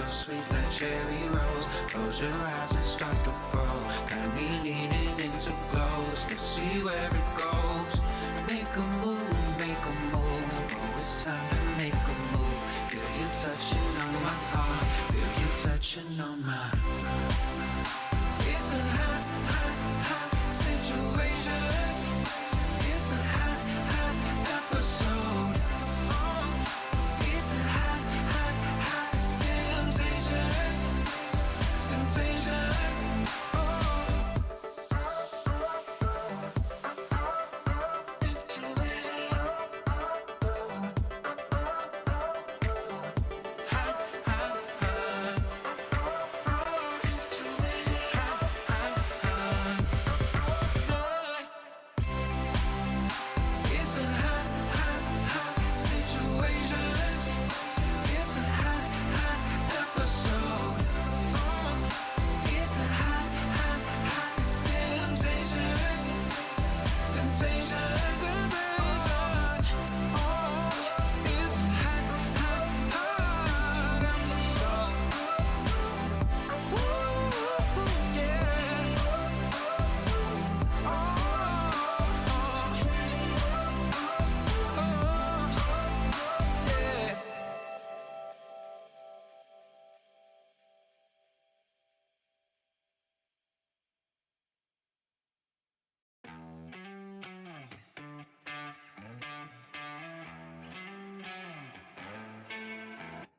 so sweet like cherry rose. Close your eyes and start to fall. Got me leaning into close. Let's see where it goes. Make a move, oh it's time to make a move. Feel you touching on my heart, feel you touching on my. It's a hot, hot, hot situation. It's a hot, hot episode. It's a hot, hot, hot temptation. Temptation.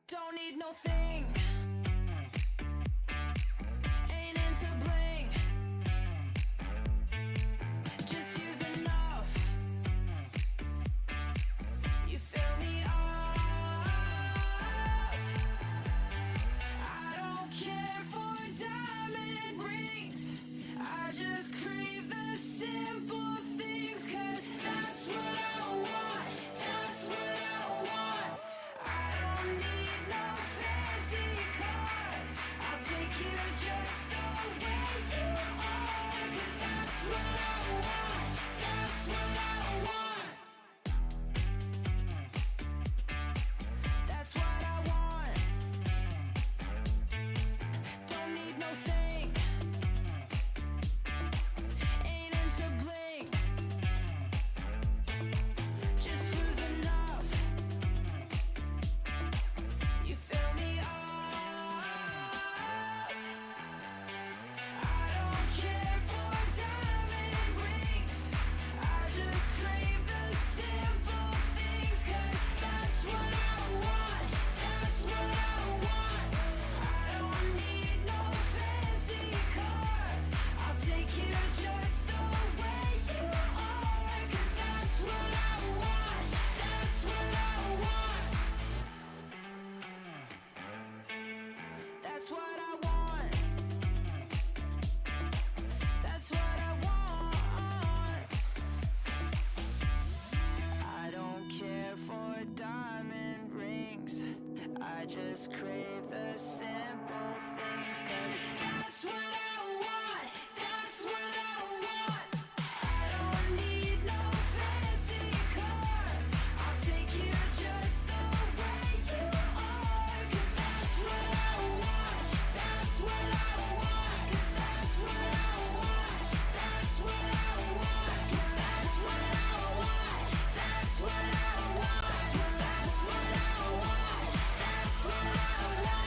Don't need no thing. Ain't into bling. Just use enough. You fill me up. I don't care for diamond rings. I just crave the simple things, 'cause that's what I want. That's what I want. I don't need no fancy car. I'll take you just the way you are, 'cause that's what I want. That's what I want. That's what I want. Don't need no thing. Ain't into bling. Just use enough. You fill me up. I don't care for diamond rings. I just crave the simple things, 'cause that's what I want. That's what I want. I don't need no fancy car. I'll take you just the way you are, 'cause that's what I want. That's what I want. That's what I want. That's what I want. I don't care for diamond rings. I just crave the simple things, 'cause that's what I want. That's what I want. I don't need no fancy car. I'll take you just the way you are, 'cause that's what I want. That's what I want. 'Cause that's what I want. That's what I want. 'Cause that's what I want. That's what I want. 'Cause that's what I want. That's what I want.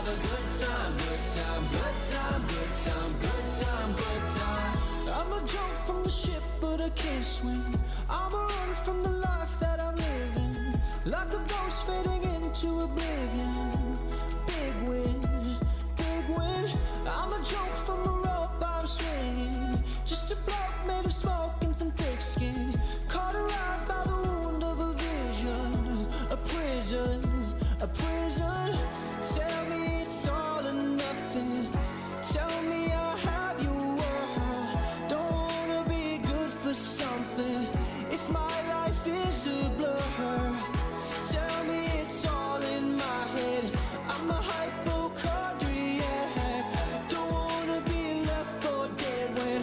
a good time, good time, good time, good time, good time, good time. I'm a jump from the ship, but I can't swim. I'm a run from the life that I'm living, like a ghost fading into oblivion. Big win, big win. I'm a joke from a rope I'm swinging, just a bloke made of smoke and some thick skin, cauterized by the wound of a vision. A prison, a prison. Tell me it's all or nothing. Tell me I'll have your world. Don't wanna be good for something if my life is a blur. Tell me it's all in my head. I'm a hypochondriac. Don't wanna be left for dead when,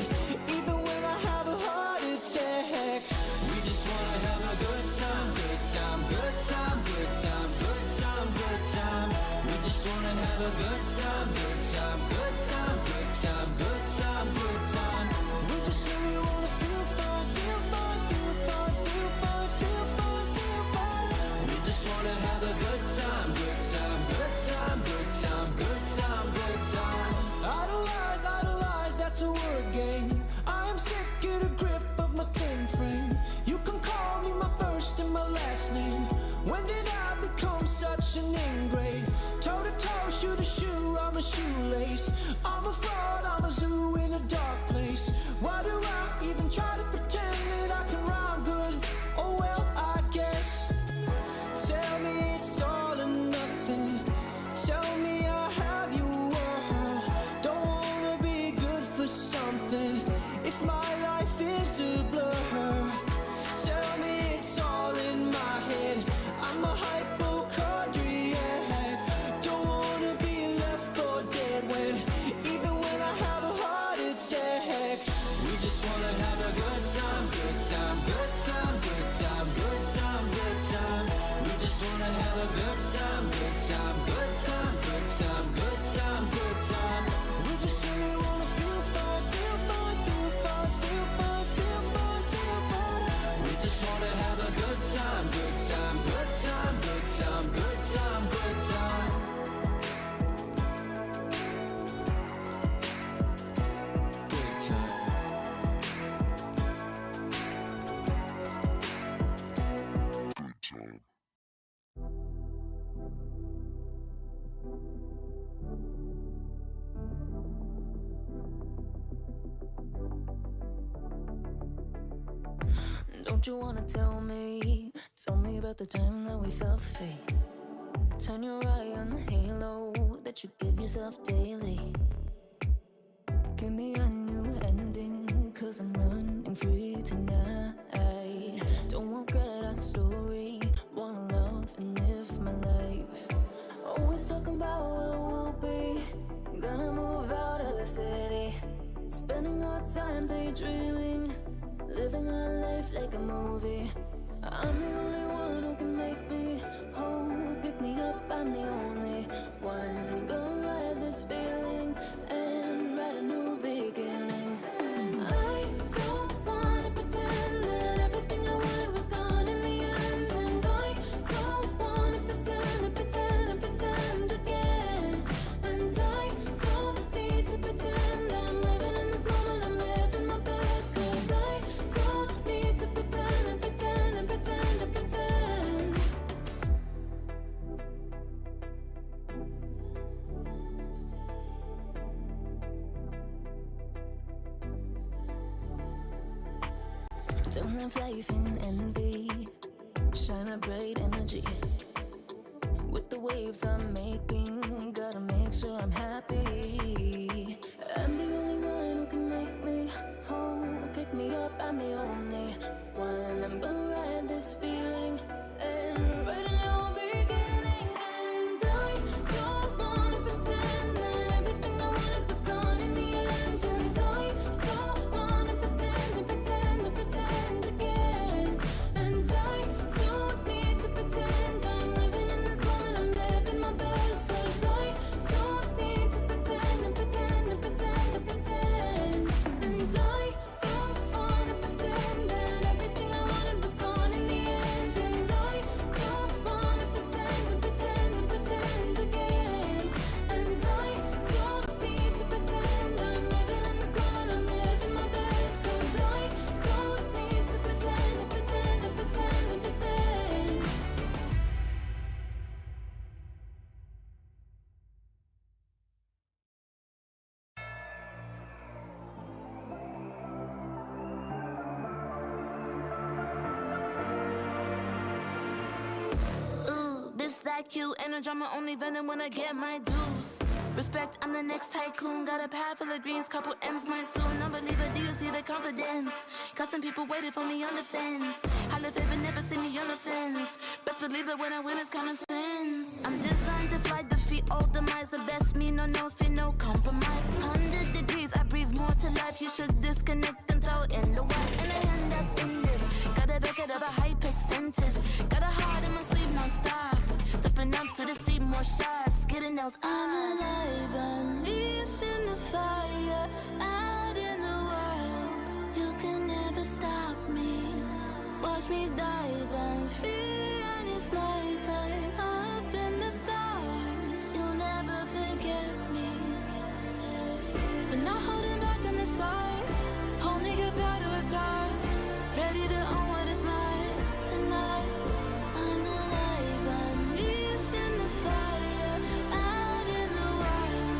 even when I have a heart attack. We just wanna have a good time, good time, good time, good time, good time, good time. We just wanna have a good time, good time, good time, good time, good time, good time. We just really wanna feel fun, feel fun, feel fun, feel fun, feel fun, feel fun. We just wanna have a good time, good time, good time, good time, good time, good time. Idolize, idolize, that's a word game. I am sick of the grip of my thin frame. You can call me my first and my last name. When did I become such an ingrate? Toe to toe, shoe to shoe, I'm a shoelace. I'm a fraud, I'm a zoo in a dark place. Why do I even try to pretend that I can rhyme good? Oh well, I guess. Tell me it's all or nothing. Tell me I'll have your world. Don't wanna be good for something if my life is a blur. Tell me it's all in my head. I'm a hypochondriac. Don't wanna be left for dead when, even when I have a heart attack. We just wanna have a good time, good time, good time, good time, good time, good time. We just wanna have a good time, good time, good time, good time, good time, good time. We just really wanna feel fun, feel fun, feel fun, feel fun, feel fun, feel fun. We just wanna have a good time, good time, good time, good time, good time, good time. Good time. Don't you wanna tell me about the time that we felt free? Turn your eye on the halo that you give yourself daily. Give me a new ending, cause I'm running free tonight. Don't want that story, wanna love and live my life. Always talking about what will be, gonna move out of the city, spending our time daydreaming, living our life like a movie. I'm the only one who can make me whole. Pick me up, I'm the only one. Gonna ride this feeling and write a new beginning. I don't wanna pretend that everything I wanted was gone in the end. And I don't wanna pretend again. And I don't need to pretend I'm living in this moment, I'm living my best. Cause I don't need to pretend. Don't have life in envy, shine a bright energy. With the waves I'm making, gotta make sure I'm happy. I'm the only one who can make me whole. Pick me up, I'm the only one. I'm gonna ride this feeling and write a new beginning. And I don't wanna pretend that everything I wanted was gone in the end. And I don't wanna pretend again. And I don't need to pretend I'm living in this moment, I'm living my best. Cause I don't need to pretend. like you. Ain't no drama, only venom when I get my dues. Respect, I'm the next tycoon. Got a pad full of greens, couple M's my soon. Unbeliever, do you see the confidence? Got some people waiting for me on the fence. I live ever, never see me on the fence. Best believe it when I win, it's common sense. I'm designed to fly, defeat all demise. The best me, no fear, no compromise. 100 degrees, I breathe more to life. You should disconnect and throw in the wires. And the hand that's in this. Gotta back it up a high percentage. Got a heart in my sleeve, non-stop. Stepping up to the sea, more shots. Getting those. I'm alive, unleashed in the fire. Out in the wild. You can never stop me. Watch me dive and free, and it's my time. Up in the stars, you'll never forget me. But not holding back on the side. Only get better with time. Ready to own what is mine tonight. I'm alive, unleashed in the fire. Out in the wild,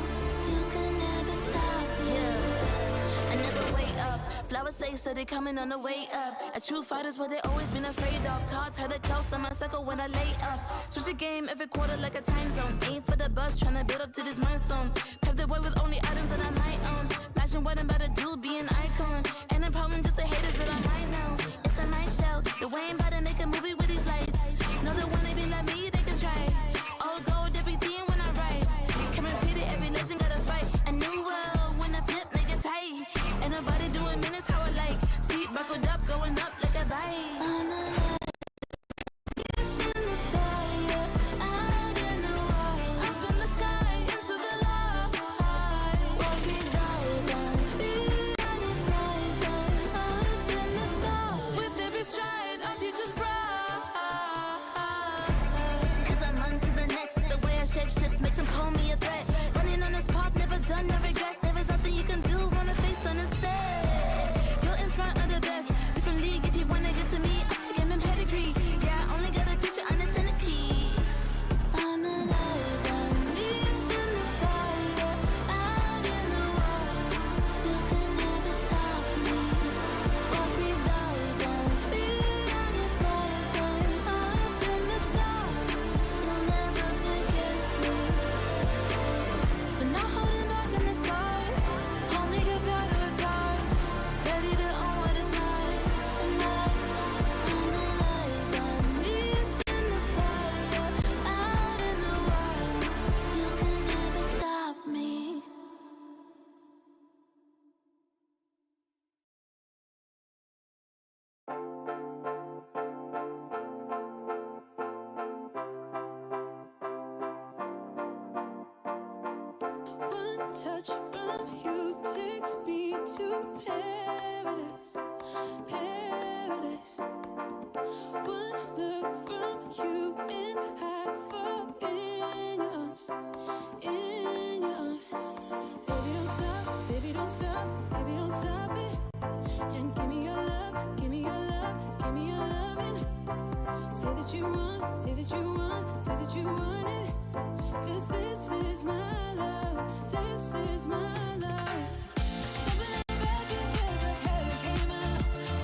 you can never stop me. Yeah, I never wait up. Flowers say so they coming on the way up. A true fighter's what they always been afraid of. Cards had it close on my circle when I lay up. Switch the game every quarter like a time zone. Aim for the buzz, tryna build up to this mind zone. Pave the way with only items that I might own. Imagine what I'm about to do, be an icon. Ain't a problem, just the haters that I might know. It's a night show, the way I'm about to make a movie with these lights. Know the one they be like me, they can try. All gold, everything when I write. Can repeat it, every legend gotta fight. A new world, when I flip, make it tight. Ain't nobody doing minutes how I like. Seat buckled up, going up like a bike. I'm alive. It's in the fire, out in the wild. Up in the sky, into the light. Watch me dive and feel, and it's my time. Up in the stars, with every stride, our future's bright. Cause I'm on to the next. The way I shape shifts makes them call me a threat. Running on this path, never done, no regrets. There is nothing you can do when the face on the set. You're in front of the best. Different league if you wanna get to me. I game in pedigree. Yeah, I only got a picture on the centerpiece. I'm alive, unleashed in the fire. Out in the wild. You can never stop me. Watch me dive and feel, and it's my time. Up in the stars, you'll never forget me. But not holding back on the side. Only get better with time. Ready to own what is mine tonight. I'm alive, unleashed in the fire. Out in the wild, you can never stop me. One touch from you takes me to paradise, paradise. One look from you and I fall in your arms, in your arms. Baby, don't stop, baby, don't stop, baby, don't stop it. And give me your love, give me your love, give me your loving. Say that you want, say that you want, say that you want it. Cause this is my love, this is my love. Something about you feels like heaven came out.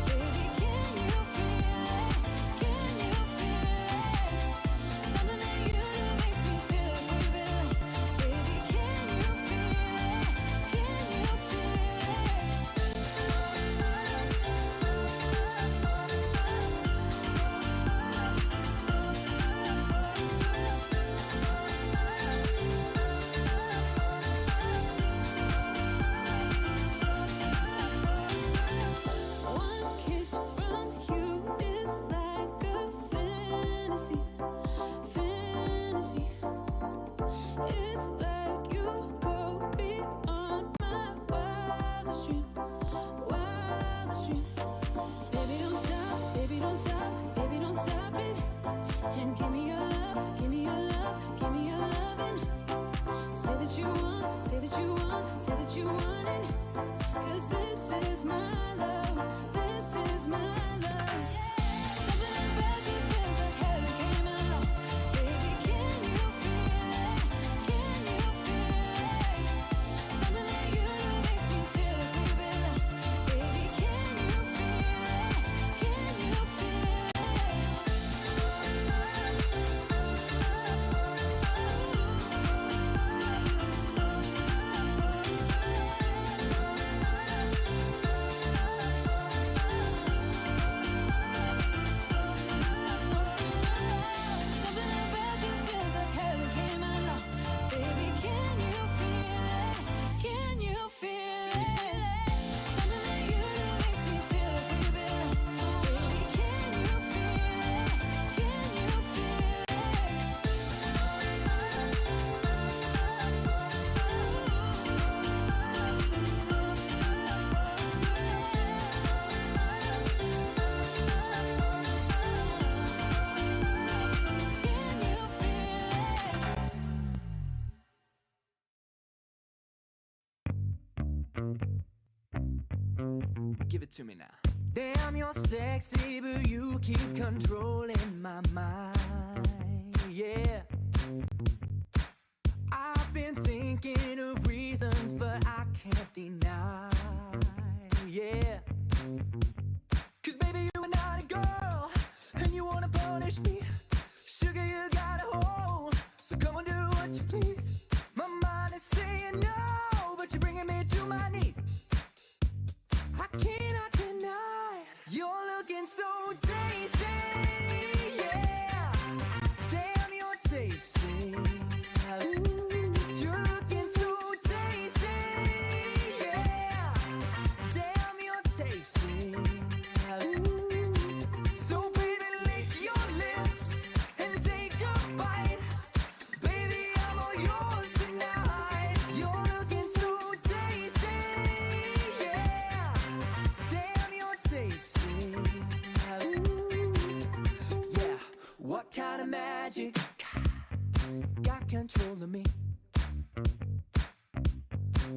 Baby, can you feel it? Can you feel it? Something that you do makes me feel like we belong. Baby, can you feel it? Can you feel it? One kiss from you is like a fantasy, fantasy. It's like you go beyond my wildest dream, wildest dream. Baby, don't stop, baby, don't stop, baby, don't stop it. And give me your love, give me your love, give me your loving. Say that you want, say that you want, say that you want it. Cause this is my love, this is my love. Something about you feels like heaven came out. Baby, can you feel it? Can you feel it? Something that you do makes me feel like we belong. Baby, can you feel it? Can you feel it? Give it to me now. Damn, you're sexy, but you keep controlling my mind. Yeah. I've been thinking of reasons, but I can't deny. Yeah. 'Cause baby, you are not a girl, and you wanna punish me. Sugar, you got a hold, so come on, do what you please. My mind is saying no, but you're bringing me to my knees. I cannot deny you're looking so tasty. Yeah, damn, you're tasty. Ooh, you're looking so tasty. Yeah, damn, you're tasty. Ooh, so baby, lick your lips and take a bite. Baby, I'm all yours tonight. You're looking so tasty. Yeah, damn, you're tasty. Ooh, yeah, what kind of magic got control of me?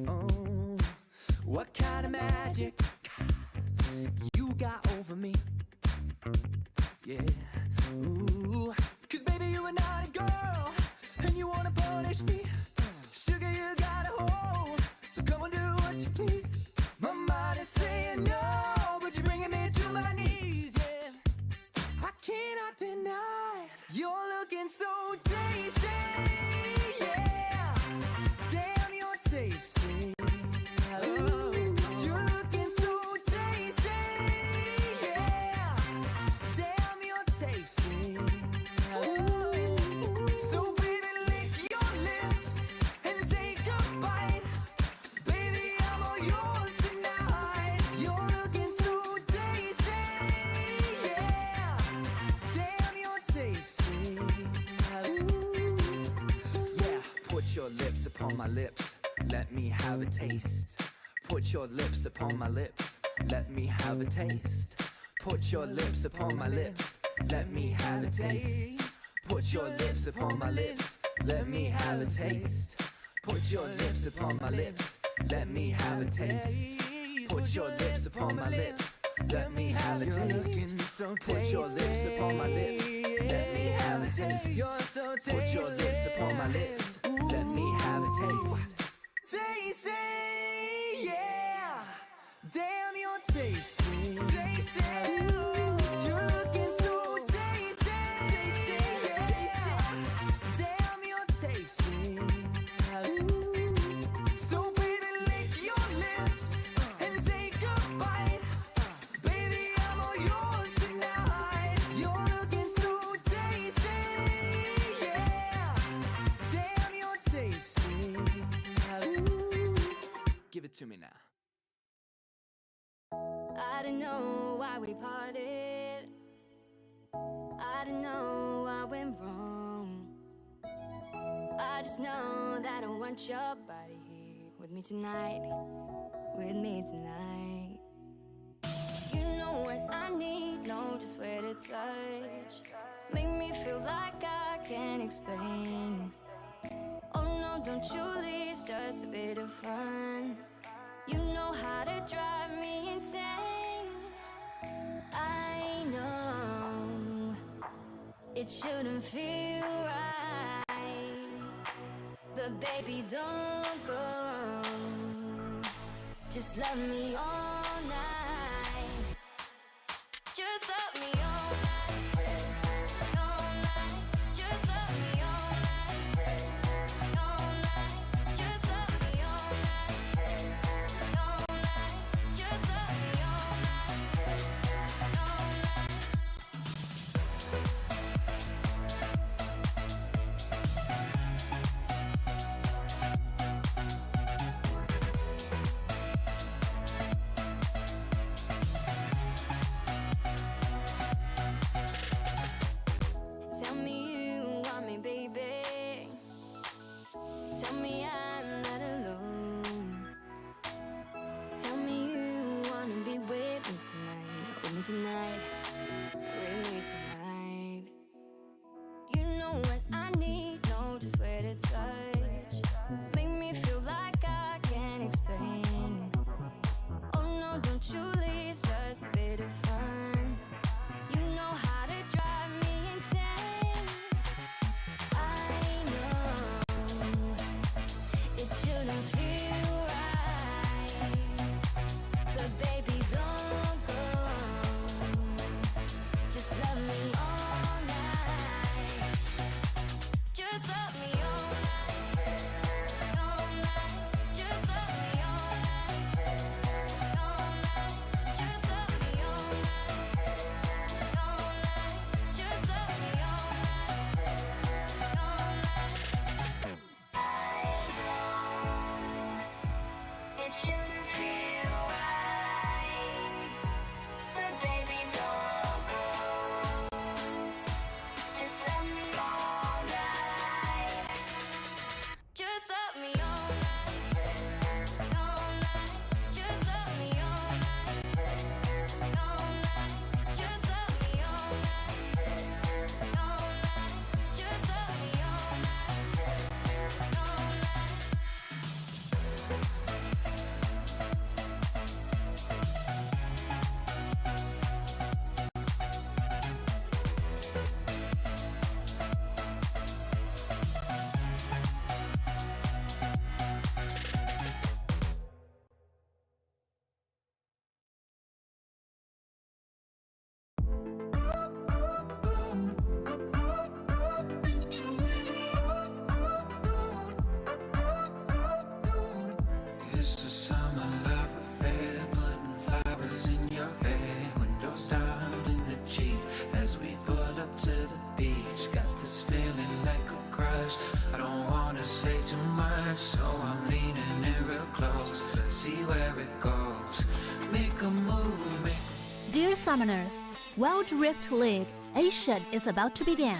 Oh, what kind of magic you got over me? Yeah, ooh, 'cause baby, you are not a girl, and you wanna punish me. Sugar, you got a hold, so come on, do what you please. My mind is saying no, but you're bringing me to my knees. Yeah, I cannot deny you're looking so tasty. Yeah, damn, you're tasty. Oh, you're looking so tasty. Yeah, damn, you're tasty. Oh, so baby, lick your lips and take a bite. Baby, I'm all yours tonight. You're looking so tasty. Yeah, damn, you're tasty. Ooh, yeah, put your lips upon my lips. Let me have a taste. Put your lips upon my lips. Let me have a taste. Put your lips upon my lips. Let me have a taste. Put your lips upon my lips. Let me have a taste. Put your lips upon my lips. Let me have a taste. Put your lips upon my lips. Let me have a taste. Put your lips upon my lips. Let me have a taste. Put your lips upon my lips. Let me have a taste. Tasty, yeah. Damn, you're tasty. Tasty. You're looking so tasty. Tasty, yeah. Damn, you're tasty. Ooh, so baby, lick your lips and take a bite. Baby, I'm all yours tonight. You're looking so tasty. Yeah, damn, you're tasty. Ooh, give it to me now. I didn't know why we parted. I didn't know what went wrong. I just know that I want your body here with me tonight. With me tonight. You know what I need, know just where to touch. Make me feel like I can't explain. Oh no, don't you leave, it's just a bit of fun. You know how to drive me insane. I know it shouldn't feel right, but baby, don't go. Just love me all night. Just love me all night. All night. Just love me all night. All night. Just love me all night. All night. Just love me all night. All night. It's a summer love affair, putting flowers in your hair. Windows down in the Jeep as we pull up to the beach. Got this feeling like a crush. I don't wanna say too much, so I'm leaning in real close. Let's see where it goes. Make a move, Dear Summoners, Wild Rift League Asia is about to begin.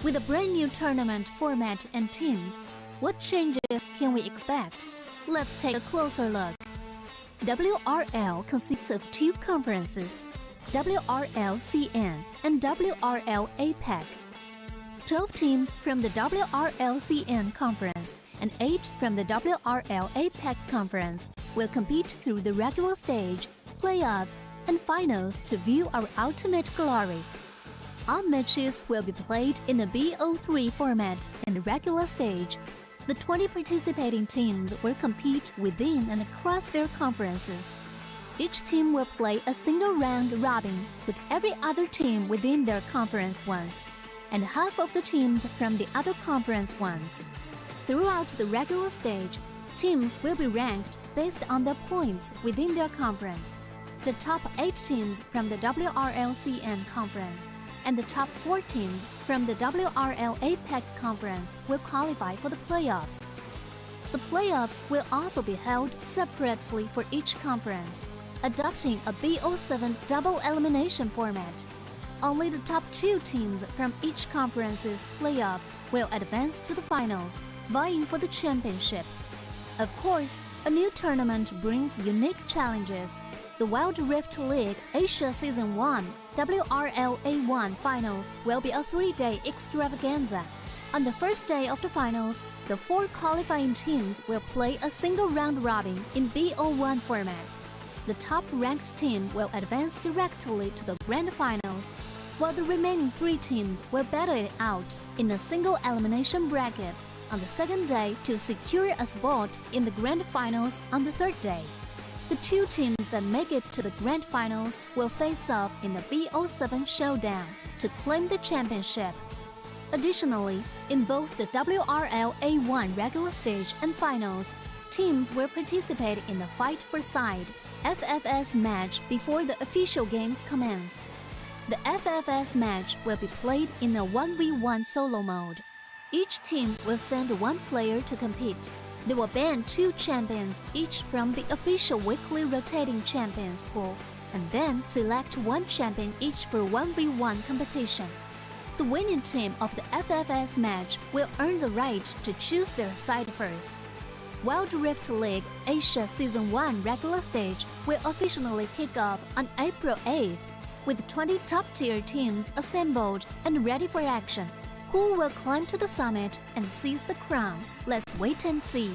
With a brand new tournament format and teams, what changes can we expect? Let's take a closer look. WRL consists of two conferences, WRL CN and WRL APEC. 12 teams from the WRL CN conference and 8 from the WRL APEC conference will compete through the regular stage, playoffs, and finals to view our ultimate glory. All matches will be played in the BO3 format in the regular stage. The 20 participating teams will compete within and across their conferences. Each team will play a single round robin with every other team within their conference once, and half of the teams from the other conference once. Throughout the regular stage, teams will be ranked based on their points within their conference. The top 8 teams from the WRL-CN conference and the top 4 teams from the WRL APEC conference will qualify for the playoffs. The playoffs will also be held separately for each conference, adopting a BO7 double elimination format. Only the top 2 teams from each conference's playoffs will advance to the finals, vying for the championship. Of course, a new tournament brings unique challenges. The Wild Rift League Asia Season 1 WRL A1 Finals will be a 3-day extravaganza. On the first day of the finals, the 4 qualifying teams will play a single round robin in BO1 format. The top-ranked team will advance directly to the grand finals, while the remaining 3 teams will battle it out in a single elimination bracket on the second day to secure a spot in the grand finals on the third day. The 2 teams that make it to the grand finals will face off in the BO7 showdown to claim the championship. Additionally, in both the WRL A1 regular stage and finals, teams will participate in the Fight for Side FFS match before the official games commence. The FFS match will be played in a 1v1 solo mode. Each team will send 1 player to compete. They will ban 2 champions each from the official weekly rotating champions pool, and then select 1 champion each for 1v1 competition. The winning team of the FFS match will earn the right to choose their side first. Wild Rift League Asia Season 1 regular stage will officially kick off on April 8th, with 20 top-tier teams assembled and ready for action. Who will climb to the summit and seize the crown? Let's wait and see.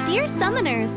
Dear Summoners,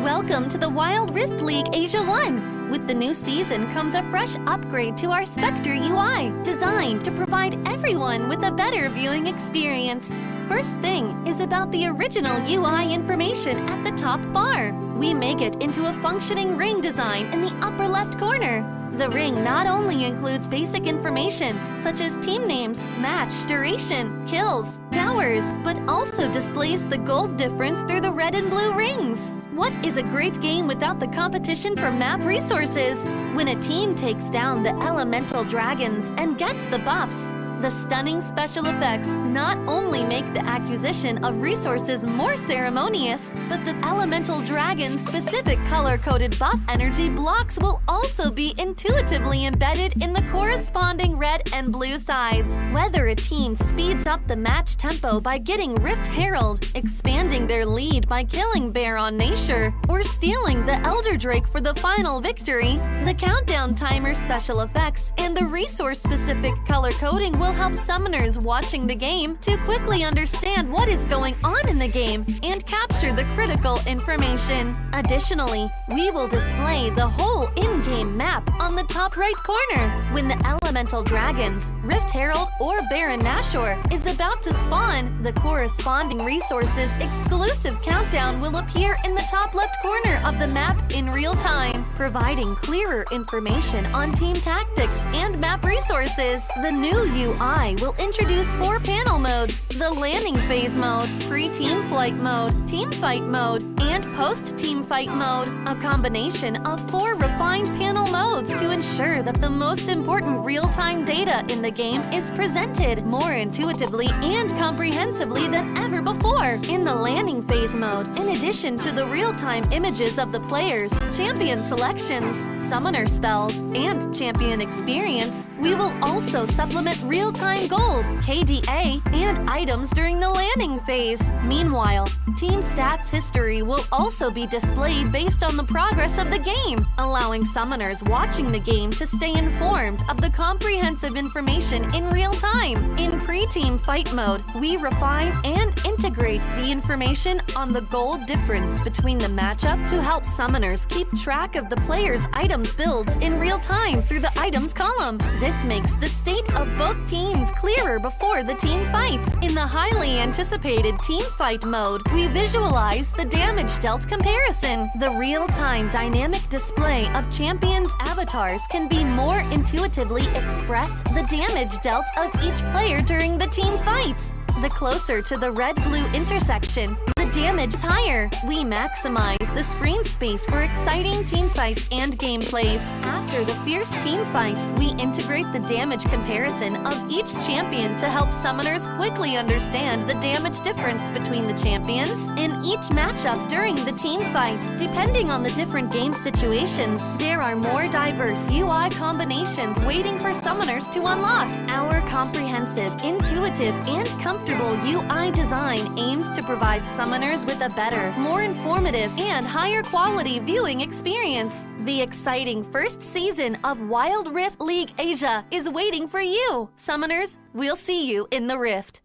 welcome to the Wild Rift League Asia 1. With the new season comes a fresh upgrade to our Spectre UI, designed to provide everyone with a better viewing experience. First thing is about the original UI information at the top bar. We make it into a functioning ring design in the upper left corner. The ring not only includes basic information such as team names, match duration, kills, towers, but also displays the gold difference through the red and blue rings. What is a great game without the competition for map resources? When a team takes down the elemental dragons and gets the buffs, the stunning special effects not only make the acquisition of resources more ceremonious, but the elemental dragon's specific color-coded buff energy blocks will also be intuitively embedded in the corresponding red and blue sides. Whether a team speeds up the match tempo by getting Rift Herald, expanding their lead by killing Baron Nashor, or stealing the Elder Drake for the final victory, the countdown timer special effects and the resource-specific color coding will help summoners watching the game to quickly understand what is going on in the game and capture the critical information. Additionally, we will display the whole in-game map on the top right corner. When the elemental dragons, Rift Herald, or Baron Nashor is about to spawn, the corresponding resources exclusive countdown will appear in the top left corner of the map in real time, providing clearer information on team tactics and map resources. The new UI will introduce 4 panel modes: the landing phase mode, pre-team flight mode, team fight mode, and post-team fight mode. A combination of 4 refined panel modes to ensure that the most important real-time data in the game is presented more intuitively and comprehensively than ever before. In the landing phase mode, in addition to the real-time images of the players, champion selections, summoner spells, and champion experience, we will also supplement real-time gold, KDA, and items during the landing phase. Meanwhile, team stats history will also be displayed based on the progress of the game, allowing summoners watching the game to stay informed of the comprehensive information in real time. In pre-team fight mode, we refine and integrate the information on the gold difference between the matchup to help summoners keep track of the player's items builds in real time through the items column. This makes the state of both teams clearer before the team fight. In the highly anticipated team fight mode, we visualize the damage dealt comparison. The real-time dynamic display of champions' avatars can be more intuitively express the damage dealt of each player during the team fight. The closer to the red-blue intersection, the damage is higher. We maximize the screen space for exciting team fights and gameplays. After the fierce team fight, we integrate the damage comparison of each champion to help summoners quickly understand the damage difference between the champions in each matchup during the team fight. Depending on the different game situations, there are more diverse UI combinations waiting for summoners to unlock. Our comprehensive, intuitive, and comfortable UI design aims to provide summoners with a better, more informative, and higher quality viewing experience. The exciting first season of Wild Rift League Asia is waiting for you. Summoners, we'll see you in the Rift.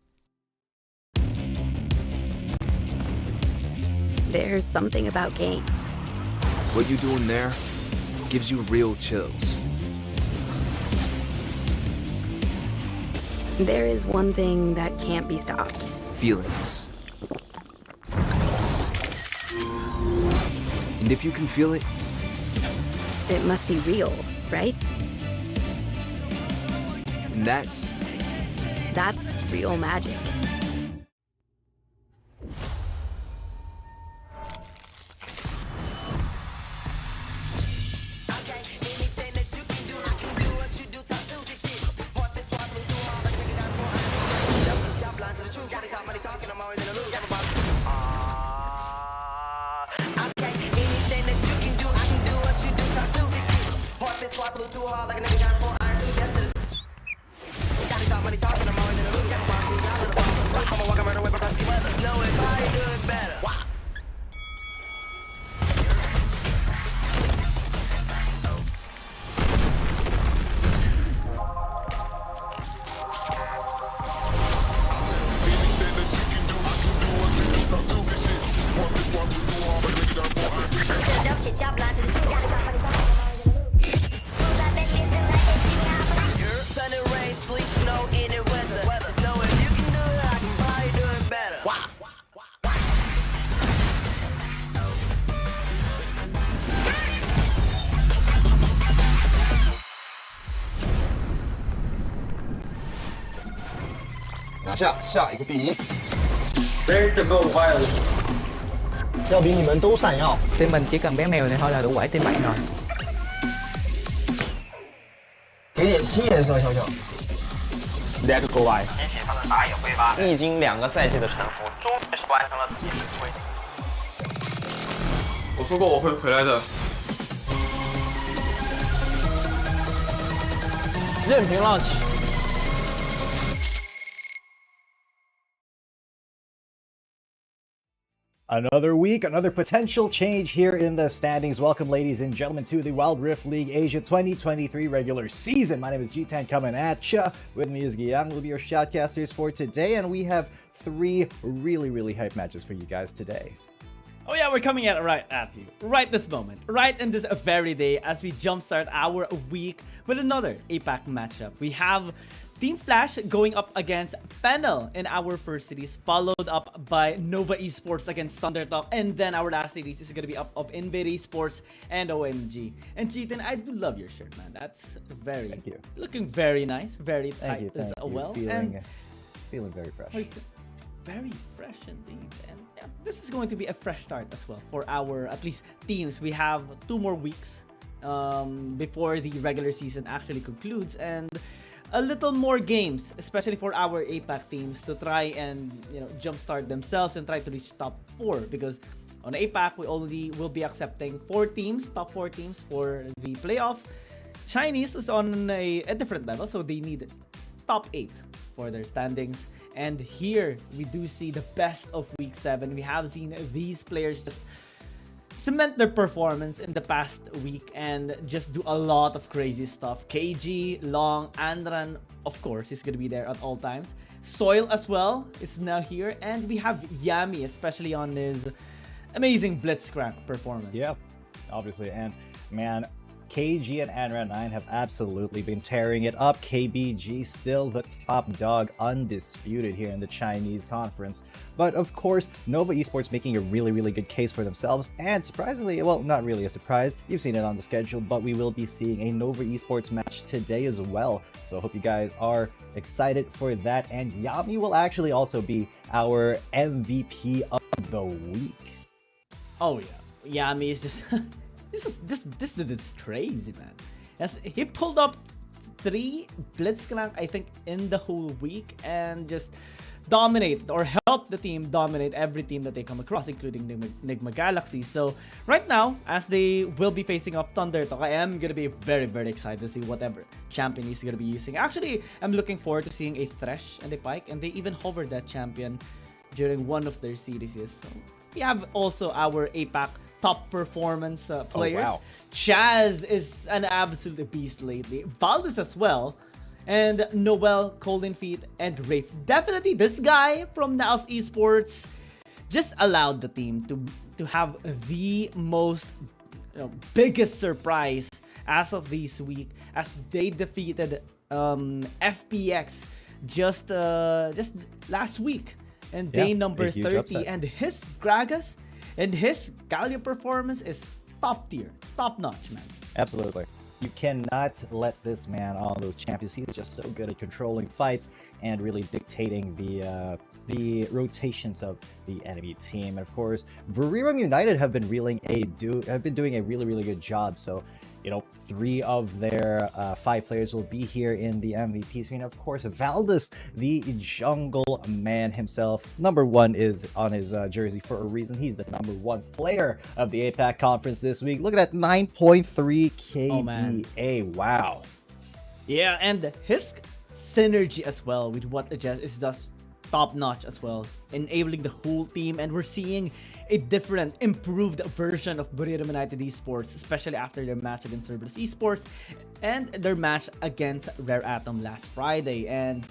There's something about games. What you doing there gives you real chills. There is one thing that can't be stopped. Feelings. And if you can feel it, it must be real, right? And that's real magic.拿下下一个第一。 There's the gold wireless. 要比你们都闪耀。 Team mình chỉ cần bé mèo này thôi là đủ quẩy team bạn rồi. 给点新颜色，小小。Let's go by. 一起他的打野挥发，历经2个赛季的沉浮，终于是完成了自己的归。我说过我会回来的。任凭浪起。 Another week, another potential change here in the standings. Welcome, ladies and gentlemen, to the Wild Rift League Asia 2023 regular season. My name is G10 coming at ya. With me is Giyang. We'll be your shotcasters for today, and we have 3 really hype matches for you guys today. Oh yeah, we're coming at right at you, right this moment, right in this very day as we jumpstart our week with another APAC matchup. We have Team Flash going up against Fennel in our first series, followed up by Nova Esports against Thundertalk, and then our last series is gonna be up of Invade Esports and OMG. And Cheatin, I do love your shirt, man. That's Thank you. looking very nice, very Thank you, tight as thank you. well. Feeling very fresh. Very fresh indeed. And yeah, this is going to be a fresh start as well for our at least teams. We have 2 more weeks before the regular season actually concludes, and a little more games, especially for our APAC teams, to try and jumpstart themselves and try to reach top 4, because on APAC we only will be accepting 4 teams, top 4 teams for the playoffs. Chinese is on a different level, so they need top 8 for their standings. And here we do see the best of week 7. We have seen these players just cement their performance in the past week and just do a lot of crazy stuff. KG, Long, Andran, of course, is gonna be there at all times. Soil as well is now here, and we have Yami, especially on his amazing Blitzcrank performance. Yeah, obviously, and man, KG and Andran9 have absolutely been tearing it up. KBG still the top dog, undisputed here in the Chinese conference. But of course, Nova Esports making a really good case for themselves. And surprisingly, well, not really a surprise, you've seen it on the schedule, but we will be seeing a Nova Esports match today as well. So I hope you guys are excited for that. And Yami will actually also be our MVP of the week. Oh yeah, Yami is just... This dude is crazy, man. Yes, he pulled up 3 Blitzcrank, I think, in the whole week, and just dominated or helped the team dominate every team that they come across, including Nigma Galaxy. So right now, as they will be facing up Thundertalk, I am gonna be very excited to see whatever champion he's gonna be using. Actually, I'm looking forward to seeing a Thresh and a Pyke, and they even hovered that champion during one of their series. So we have also our APAC top performance players. Oh, wow. Chaz is an absolute beast lately. Valdez as well. And Noel, Colin Feet, and Rafe. Definitely this guy from Naos Esports just allowed the team to have the most biggest surprise as of this week, as they defeated FPX just last week. And day number 30. Upset. And his Gragas and his Galio performance is top tier, top notch, man. Absolutely. You cannot let this man on those champions. He is just so good at controlling fights and really dictating the rotations of the enemy team. And of course, Buriram United have been doing a really good job. So, 3 of their 5 players will be here in the MVP screen. Of course, Valdez, the jungle man himself, #1 is on his jersey for a reason. He's the #1 player of the APAC conference this week. Look at that, 9.3 KDA. Wow. Yeah, and his synergy as well with what is just top notch as well, enabling the whole team, and we're seeing a different, improved version of Buriram United Esports, especially after their match against Cerberus Esports and their match against Rare Atom last Friday. And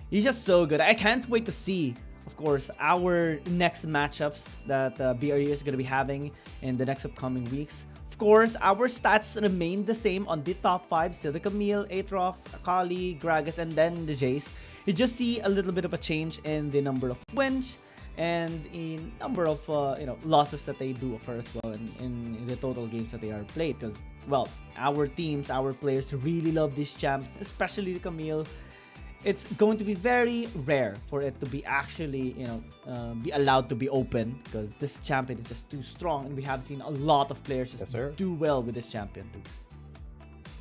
he's just so good. I can't wait to see, of course, our next matchups that BRE is going to be having in the next upcoming weeks. Of course, our stats remain the same on the top 5, still the Camille, Aatrox, Akali, Gragas, and then the Jace. You just see a little bit of a change in the number of wins and in number of losses that they do occur as well in the total games that they are played. Because, well, our teams, our players really love this champ, especially the Camille. It's going to be very rare for it to be actually, be allowed to be open, because this champion is just too strong, and we have seen a lot of players just do well with this champion too.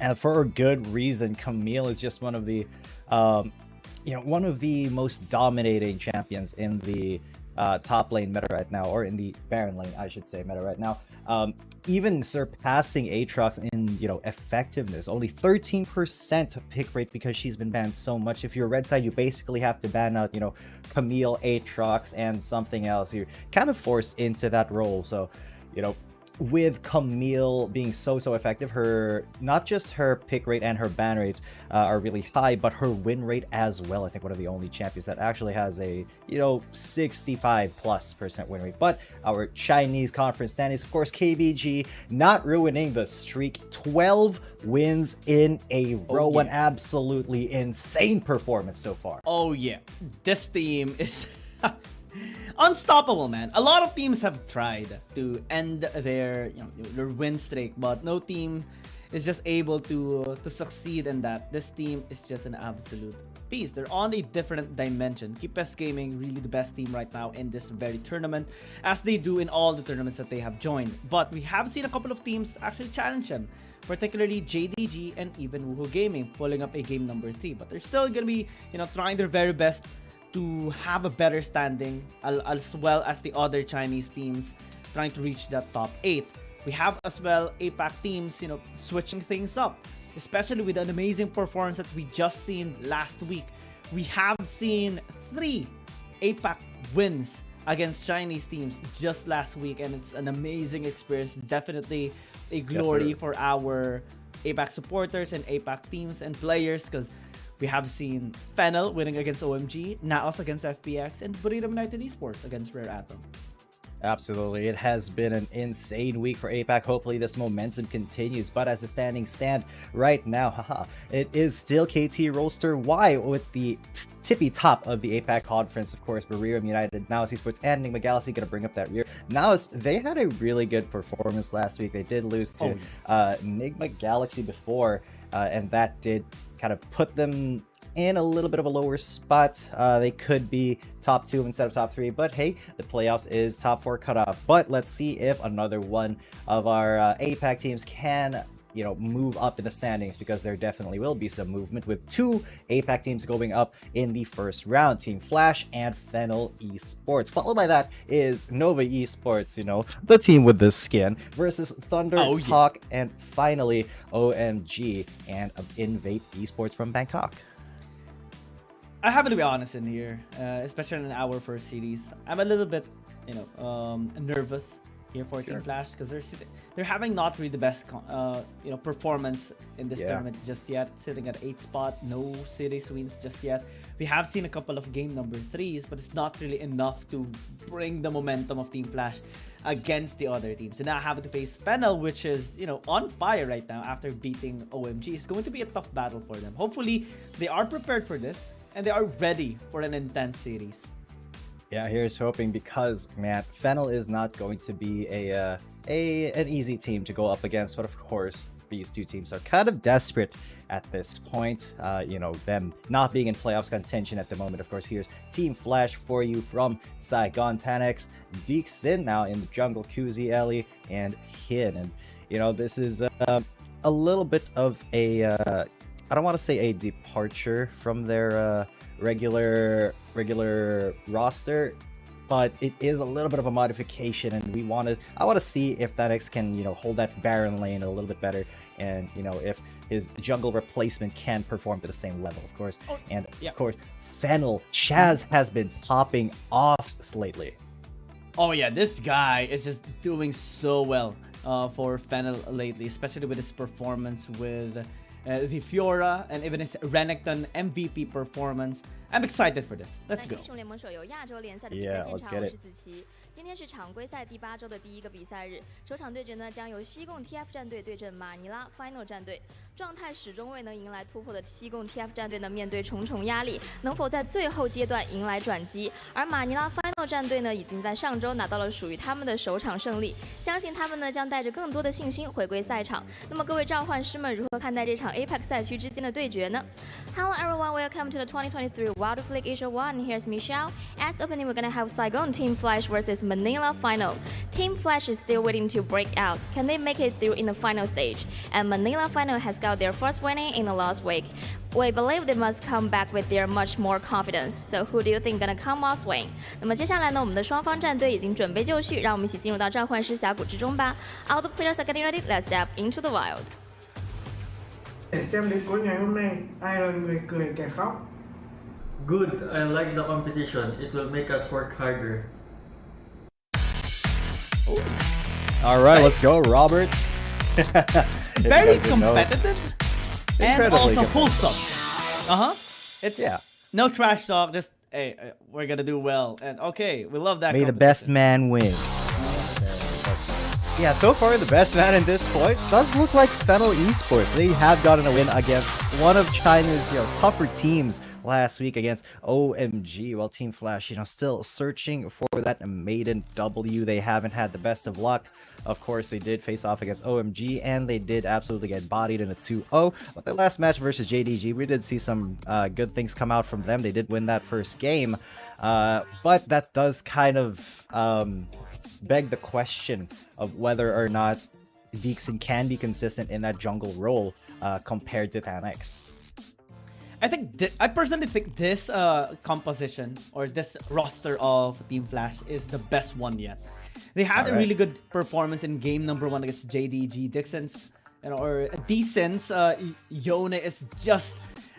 And for a good reason. Camille is just one of the most dominating champions in the top lane meta right now, or in the Baron lane, I should say, meta right now. Even surpassing Aatrox in, effectiveness. Only 13% pick rate because she's been banned so much. If you're red side, you basically have to ban out, Camille, Aatrox, and something else. You're kind of forced into that role. So, with Camille being so effective, her not just her pick rate and her ban rate are really high, but her win rate as well. I think one of the only champions that actually has a 65+% win rate. But our Chinese conference standings, of course, KBG not ruining the streak. 12 wins in a row. An absolutely insane performance so far. Oh yeah, this team is unstoppable, man. A lot of teams have tried to end their win streak, but no team is just able to succeed in that. This team is just an absolute beast. They're on a different dimension. Keepes Gaming really the best team right now in this very tournament, as they do in all the tournaments that they have joined. But we have seen a couple of teams actually challenge them, particularly JDG and even Woohoo Gaming pulling up a game number 3. But they're still gonna be trying their very best to have a better standing, as well as the other Chinese teams trying to reach that top 8. We have as well APAC teams, switching things up, especially with an amazing performance that we just seen last week. We have seen 3 APAC wins against Chinese teams just last week, and it's an amazing experience. Definitely a glory for our APAC supporters and APAC teams and players, because we have seen Fennel winning against OMG, Naos against FPX, and Burrito United Esports against Rare Atom. Absolutely. It has been an insane week for APAC. Hopefully this momentum continues. But as the standings stand right now, it is still KT Roaster Y with the tippy top of the APAC conference. Of course, Burrito United, Naos Esports, and Enigma Galaxy going to bring up that rear. Naos, they had a really good performance last week. They did lose to Enigma Galaxy before, and that did kind of put them in a little bit of a lower spot. They could be top 2 instead of top 3, but hey, the playoffs is top 4 cutoff. But let's see if another one of our APAC teams can move up in the standings, because there definitely will be some movement with 2 APAC teams going up in the first round, Team Flash and Fennel Esports. Followed by that is Nova Esports, the team with the skin, versus Thunder Talk, and finally OMG and Invade Esports from Bangkok. I have to be honest in here, especially in our first series. I'm a little bit, nervous here for Team Flash, because they're having not really the best, performance in this tournament just yet. Sitting at 8th spot, no series wins just yet. We have seen a couple of game number 3s, but it's not really enough to bring the momentum of Team Flash against the other teams. And now having to face Fennel, which is, on fire right now after beating OMG. It's going to be a tough battle for them. Hopefully, they are prepared for this, and they are ready for an intense series. Yeah, here's hoping, because man, Fennel is not going to be an easy team to go up against. But of course, these two teams are kind of desperate at this point. Them not being in playoffs contention at the moment. Of course, here's Team Flash for you from Saigon TF, Dixon now in the jungle, Kuzi, Ellie, and Hin. And this is a little bit of a I don't want to say a departure from their regular roster, but it is a little bit of a modification, and I want to see if Thanex can hold that Baron lane a little bit better, and if his jungle replacement can perform to the same level, of course. Of course, Fennel Chaz has been popping off lately. Oh yeah, this guy is just doing so well for Fennel lately, especially with his performance with the Fiora, and even his Renekton MVP performance. I'm excited for this. Let's go. Yeah, let's get it. 今天是常规赛第8周的第一个比赛日，首场对决呢将由西贡 TF 战队对阵马尼拉 Final 战队。状态始终未能迎来突破的西贡 TF 战队呢，面对重重压力，能否在最后阶段迎来转机？而马尼拉 Final 战队呢，已经在上周拿到了属于他们的首场胜利，相信他们呢将带着更多的信心回归赛场。那么各位召唤师们如何看待这场 APAC 赛区之间的对决呢 ？Hello everyone, welcome to the 2023 Wild Rift League Asia 1. Here's Michelle. As opening, we're gonna have Saigon Team Flash versus Manila Final. Team Flash is still waiting to break out. Can they make it through in the final stage? And Manila Final has got their first winning in the last week. We believe they must come back with their much more confidence. So who do you think gonna come out swing? 那么接下来呢，我們的雙方戰隊已經準備就緒，讓我們一起進入到召喚師峽谷之中吧。All the players are getting ready. Let's step into the wild. Để xem đến cuối ngày hôm nay, ai là người cười kẻ khóc? Good, I like the competition. It will make us work harder. All right, let's go, Robert. Very competitive and Incredibly also competitive. wholesome. It's no trash talk. Just hey, we're gonna do well, and okay, we love that. May the best man win. Yeah, so far the best man in this point does look like Fennel Esports. They have gotten a win against one of China's tougher teams last week against OMG. While Team Flash still searching for that maiden W. They haven't had the best of luck. Of course, they did face off against OMG, and they did absolutely get bodied in a 2-0. But their last match versus JDG, we did see some good things come out from them. They did win that first game, but that does kind of beg the question of whether or not Vixen can be consistent in that jungle role compared to Tanex. I personally think this composition or this roster of Team Flash is the best one yet. They had a really good performance in game number 1 against JDG. Dixon's, or Decent's Yone is just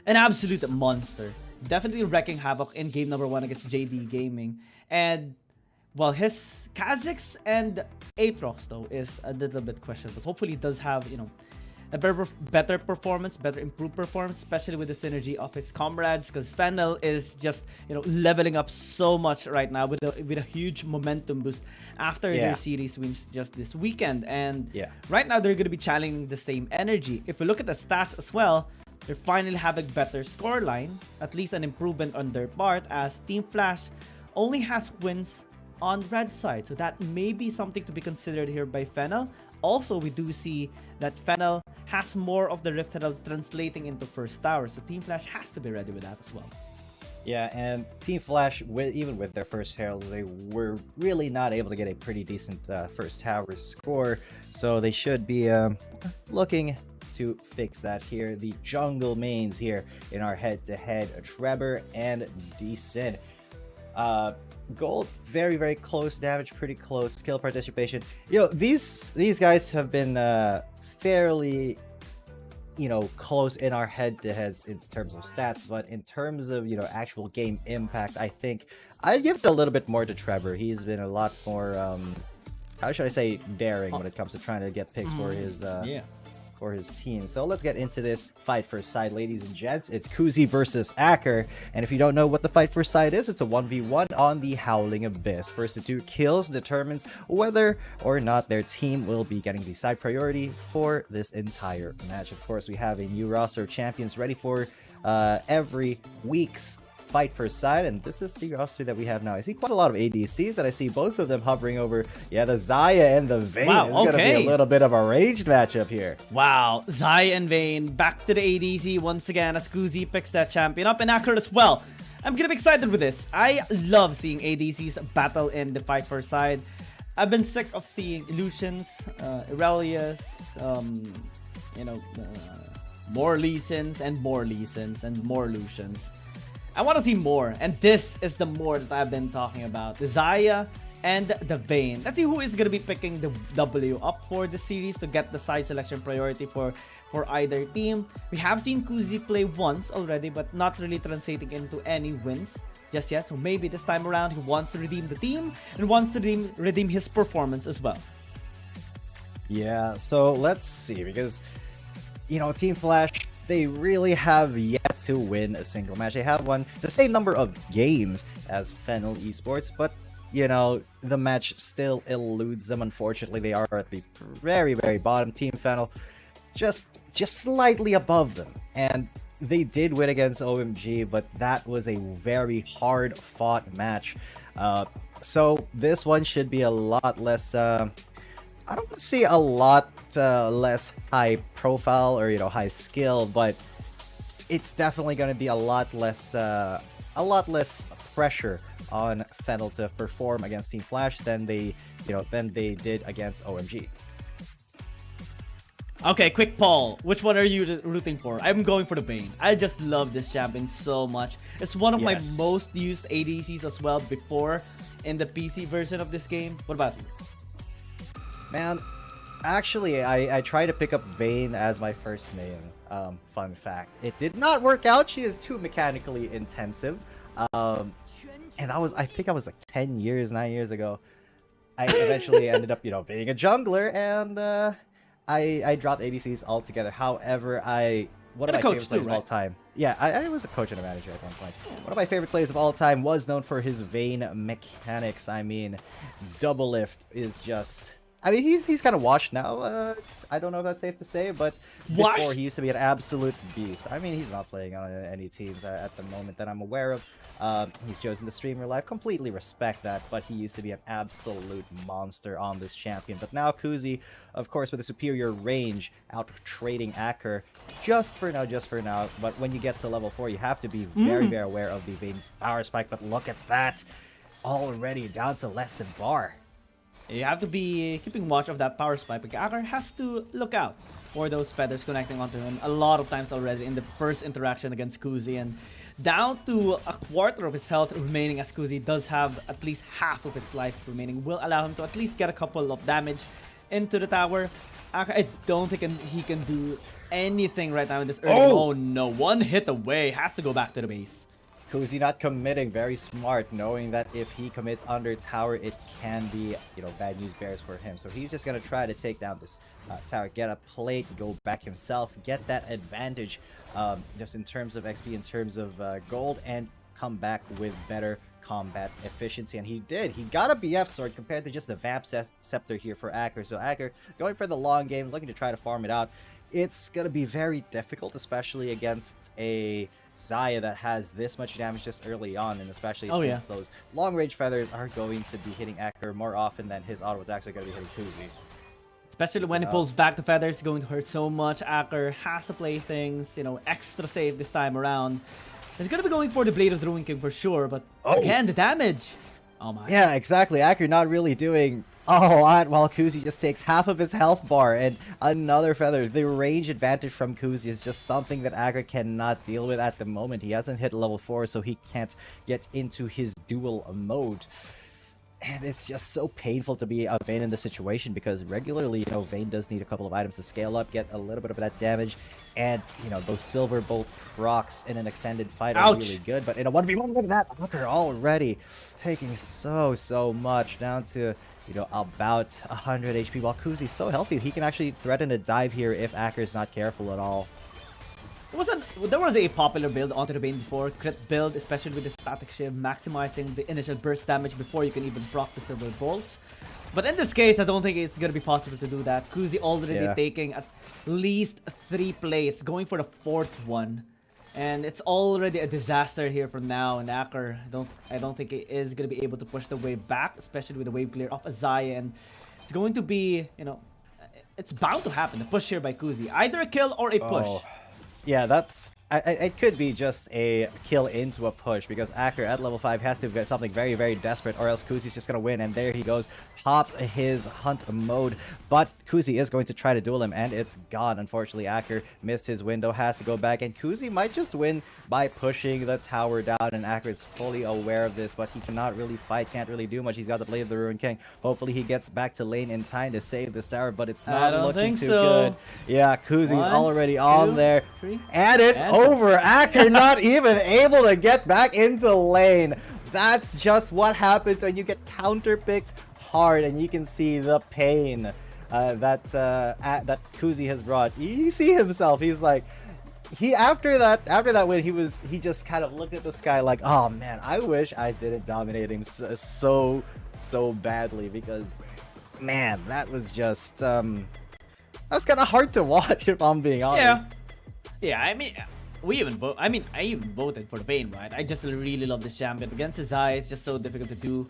an absolute monster. Definitely wrecking havoc in game number 1 against JD Gaming. And well, his Kha'Zix and Aatrox though is a little bit questionable. Hopefully, he does have a better performance, better improved performance, especially with the synergy of his comrades. Because Fennel is just leveling up so much right now with a huge momentum boost after their series wins just this weekend. And right now they're going to be channeling the same energy. If we look at the stats as well, they're finally having better scoreline, at least an improvement on their part, as Team Flash only has wins on red side, so that may be something to be considered here by Fennel. Also, we do see that Fennel has more of the Rift Herald translating into first tower, so Team Flash has to be ready with that as well. Yeah, and Team Flash, even with their first heralds, they were really not able to get a pretty decent first tower score, so they should be looking to fix that here. The jungle mains here in our head-to-head, Trevor and Decent. Gold, very, very close damage, pretty close skill participation. These guys have been fairly, close in our head-to-heads in terms of stats, but in terms of, actual game impact, I think I'd give it a little bit more to Trevor. He's been a lot more, how should I say, daring when it comes to trying to get picks for his for his team. So let's get into this fight first side, ladies and gents. It's Kuzi versus Acker, and if you don't know what the fight first side is, it's a 1v1 on the Howling Abyss. First to 2 kills determines whether or not their team will be getting the side priority for this entire match. Of course, we have a new roster of champions ready for every week's fight first side, and this is the roster that we have now. I see quite a lot of ADCs, and I see both of them hovering over, the Xayah and the Vayne. Wow, it's gonna be a little bit of a ranged matchup here. Wow, Xayah and Vayne back to the ADC once again as Kuzi picks that champion up, and Acker as well. I'm gonna be excited with this. I love seeing ADCs battle in the fight first side. I've been sick of seeing Illusions, Aurelius, more Lee Sins and more Lee Sins and more Lucians. I want to see more, and this is the more that I've been talking about. The Xayah and the Vayne. Let's see who is going to be picking the W up for the series to get the side selection priority for either team. We have seen Kuzi play once already, but not really translating into any wins just yet. So maybe this time around he wants to redeem the team and wants to redeem his performance as well. Yeah, so let's see, because Team Flash, they really have yet to win a single match. They have won the same number of games as Fennel Esports, but the match still eludes them. Unfortunately, they are at the very, very bottom. Team Fennel just slightly above them, and they did win against OMG, but that was a very hard fought match. So this one should be a lot less I don't want to say a lot less high profile or high skill, but it's definitely going to be a lot less pressure on Fennel to perform against Team Flash than they did against OMG. Okay, quick poll. Which one are you rooting for? I'm going for the Vayne. I just love this champion so much. It's one of my most used ADCs as well before in the PC version of this game. What about you? Man, actually, I tried to pick up Vayne as my first main. Fun fact. It did not work out. She is too mechanically intensive. And I think I was like 9 years ago. I eventually ended up, being a jungler, and I dropped ADCs altogether. However, one of my favorite players of all time. Yeah, I was a coach and a manager at one point. One of my favorite players of all time was known for his Vayne mechanics. I mean, double lift is just... I mean, he's kind of washed now. I don't know if that's safe to say, but before he used to be an absolute beast. I mean, he's not playing on any teams at the moment that I'm aware of. He's chosen the streamer life. Completely respect that, but he used to be an absolute monster on this champion. But now Kuzi, of course, with a superior range, out trading Acker just for now. But when you get to level 4, you have to be very, very aware of the Vayne power spike. But look at that, already down to less than bar. You have to be keeping watch of that power spike, because Acker has to look out for those feathers connecting onto him a lot of times already in the first interaction against Kuzi, and down to a quarter of his health remaining, as Kuzi does have at least half of his life remaining, will allow him to at least get a couple of damage into the tower. Acker, I don't think he can do anything right now in this early game. Oh no, one hit away, has to go back to the base. Kuzi not committing, very smart, knowing that if he commits under tower, it can be, bad news bears for him. So he's just going to try to take down this tower, get a plate, go back himself, get that advantage just in terms of XP, in terms of gold, and come back with better combat efficiency. And he did. He got a BF sword compared to just the Vamp Scepter here for Acker. So Acker going for the long game, looking to try to farm it out. It's going to be very difficult, especially against a Xayah that has this much damage just early on, and especially since those long-range feathers are going to be hitting Acker more often than his auto is actually going to be hitting Kuzi. Especially when he pulls back the feathers, it's going to hurt so much. Acker has to play things, extra safe this time around. He's going to be going for the Blade of the Ruin King for sure, but again, the damage. Oh my. Yeah, exactly. Acker not really doing a lot, while Kuzi just takes half of his health bar and another feather. The range advantage from Kuzi is just something that Acker cannot deal with at the moment. He hasn't hit level 4, so he can't get into his dual mode. And it's just so painful to be a Vayne in this situation, because regularly, Vayne does need a couple of items to scale up, get a little bit of that damage, and, those silver bolt procs in an extended fight are really good. But in a 1v1, look at that, Acker already taking so much, down to, about 100 HP, while Kuzi's so healthy, he can actually threaten a dive here if Acker's not careful at all. There was a popular build onto the Vayne before, crit build, especially with the static shield, maximizing the initial burst damage before you can even proc the silver bolts. But in this case, I don't think it's going to be possible to do that. Kuzi already taking at least 3 plates, going for the 4th one. And it's already a disaster here from now, and Acker, I don't think it is going to be able to push the wave back, especially with the wave clear of Xayah. And it's going to be, it's bound to happen, a push here by Kuzi. Either a kill or a push. Yeah, it could be just a kill into a push, because Acker at level 5 has to get something very, very desperate, or else Kuzi's just going to win. And there he goes, pops his hunt mode. But Kuzi is going to try to duel him, and it's gone. Unfortunately, Acker missed his window, has to go back, and Kuzi might just win by pushing the tower down. And Acker is fully aware of this, but he cannot really fight, can't really do much. He's got the Blade of the Ruin King. Hopefully he gets back to lane in time to save this tower, but it's not looking too good. Yeah, Kuzi's already on there. And it's over. Acker not even able to get back into lane. That's just what happens when you get counterpicked hard, and you can see the pain that Kuzi has brought. You see himself. He's like, after that win, he just kind of looked at the sky like, oh man, I wish I didn't dominate him so badly, because man, that was just that was kind of hard to watch, if I'm being honest. Yeah, I mean, I even voted for the Vayne, right? I just really love this champion. Against his eye, it's just so difficult to do.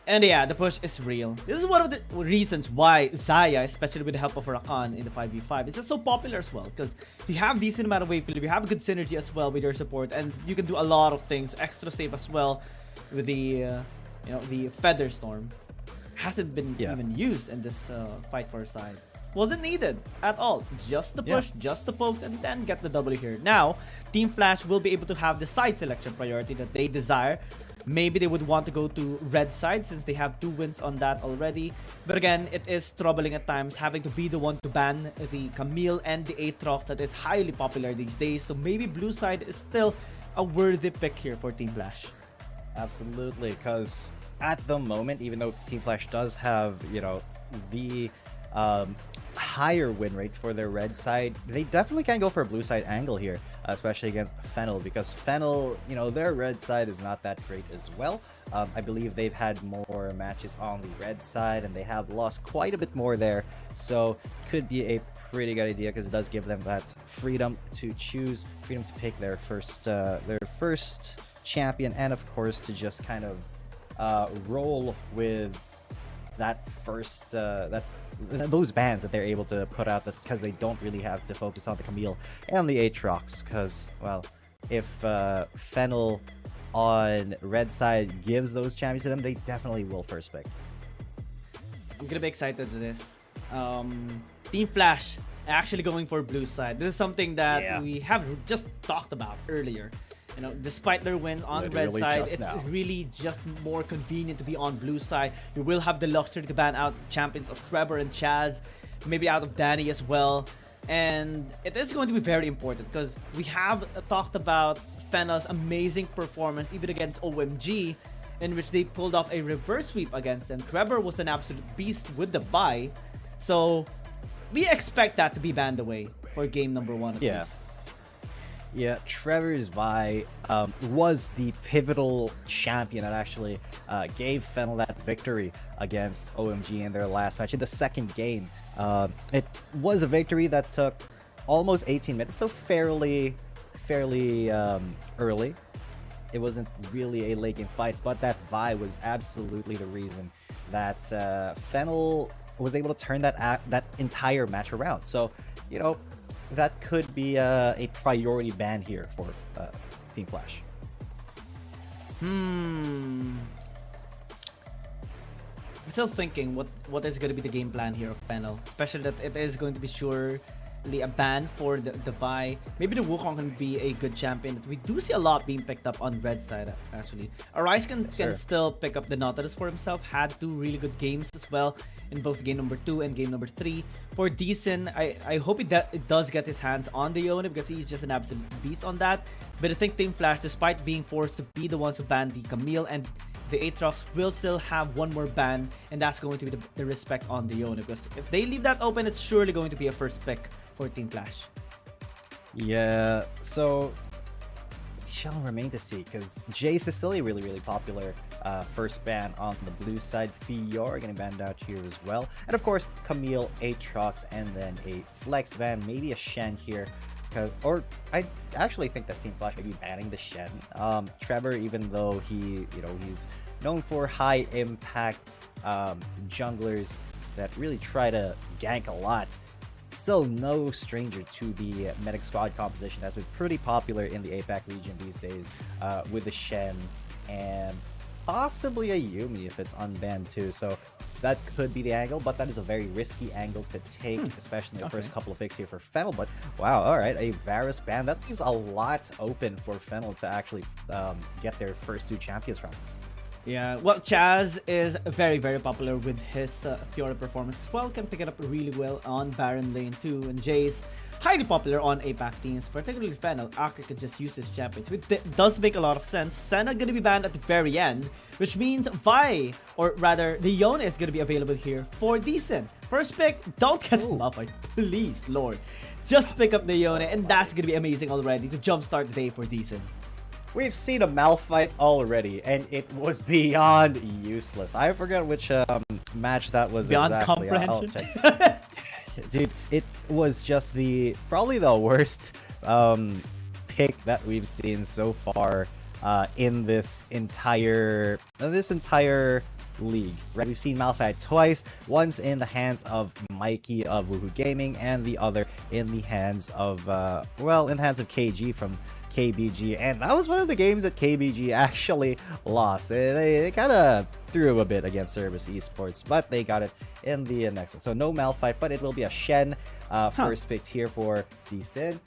And yeah, the push is real. This is one of the reasons why Xayah, especially with the help of Rakan in the 5v5, is just so popular as well. Because you have decent amount of wave clear, you have good synergy as well with your support, and you can do a lot of things, extra safe as well with the, the Feather Storm. Hasn't been even used in this fight for side. Wasn't needed at all. Just the push, just the poke, and then get the W here. Now, Team Flash will be able to have the side selection priority that they desire. Maybe they would want to go to red side since they have 2 wins on that already. But again, it is troubling at times having to be the one to ban the Camille and the Aatrox that is highly popular these days. So maybe blue side is still a worthy pick here for Team Flash. Absolutely, because at the moment, even though Team Flash does have, the higher win rate for their red side, they definitely can go for a blue side angle here, especially against Fennel, because Fennel, their red side is not that great as well. I believe they've had more matches on the red side, and they have lost quite a bit more there, so could be a pretty good idea, because it does give them that freedom to choose, freedom to pick their first champion, and of course to just kind of roll with that first those bans that they're able to put out, because they don't really have to focus on the Camille and the Aatrox, because, well, if Fennel on red side gives those champions to them, they definitely will first pick. I'm gonna be excited to this. Team Flash actually going for blue side. This is something that we have just talked about earlier. Despite their win on red side, it's really just more convenient to be on blue side. You will have the luxury to ban out champions of Trevor and Chaz, maybe out of Danny as well. And it is going to be very important, because we have talked about Fennel's amazing performance even against OMG, in which they pulled off a reverse sweep against them. Trevor was an absolute beast with the buy, so we expect that to be banned away for game number 1. Yeah, Trevor's Vi was the pivotal champion that actually gave Fennel that victory against OMG in their last match in the second game. It was a victory that took almost 18 minutes, so fairly early. It wasn't really a late game fight, but that Vi was absolutely the reason that Fennel was able to turn that entire match around. So, that could be a priority ban here for Team Flash. I'm still thinking what is going to be the game plan here of Fennel, especially that it is going to be surely a ban for the Vi. Maybe the Wukong can be a good champion. We do see a lot being picked up on red side, actually. Arise can still pick up the Nautilus for himself. Had 2 really good games as well in both game number 2 and game number 3. For Decent, I hope it does get his hands on the Yone, because he's just an absolute beast on that. But I think Team Flash, despite being forced to be the ones who ban the Camille and the Aatrox, will still have one more ban, and that's going to be the respect on the Yone, because if they leave that open, it's surely going to be a first pick for Team Flash. Yeah, so shall remain to see, because Jace is still a really popular first ban on the blue side. Fior getting banned out here as well, and of course Camille, Aatrox, and then a flex ban, maybe a Shen here, or I actually think that Team Flash may be banning the Shen. Trevor, even though he's known for high impact junglers that really try to gank a lot, still no stranger to the medic squad composition that's been pretty popular in the APAC region these days, with the Shen and possibly a Yuumi if it's unbanned too. So that could be the angle, but that is a very risky angle to take, especially in the first couple of picks here for Fennel. But wow, all right, a Varus ban, that leaves a lot open for Fennel to actually get their first 2 champions from. Yeah, well, Chaz is very popular with his Fiora performance as well. Can pick it up really well on Baron lane too. And Jace, highly popular on APAC teams, particularly Fennel. Akri could just use his champions, which does make a lot of sense. Senna gonna be banned at the very end, which means Vi, or rather the Yone, is gonna be available here for Decent. First pick, don't get Malphite, please, Lord. Just pick up the Yone, and that's gonna be amazing already to jumpstart the day for Decent. We've seen a Malphite already, and it was beyond useless. I forget which match that was beyond exactly. comprehension. I'll check. Dude, it was just probably the worst pick that we've seen so far in this entire league. Right, we've seen Malphite twice. Once in the hands of Mikey of Woohoo Gaming, and the other in the hands of KG from KBG, and that was one of the games that KBG actually lost. They kind of threw a bit against Service Esports, but they got it in the next one. So no Malphite, but it will be a Shen first pick here for Decent.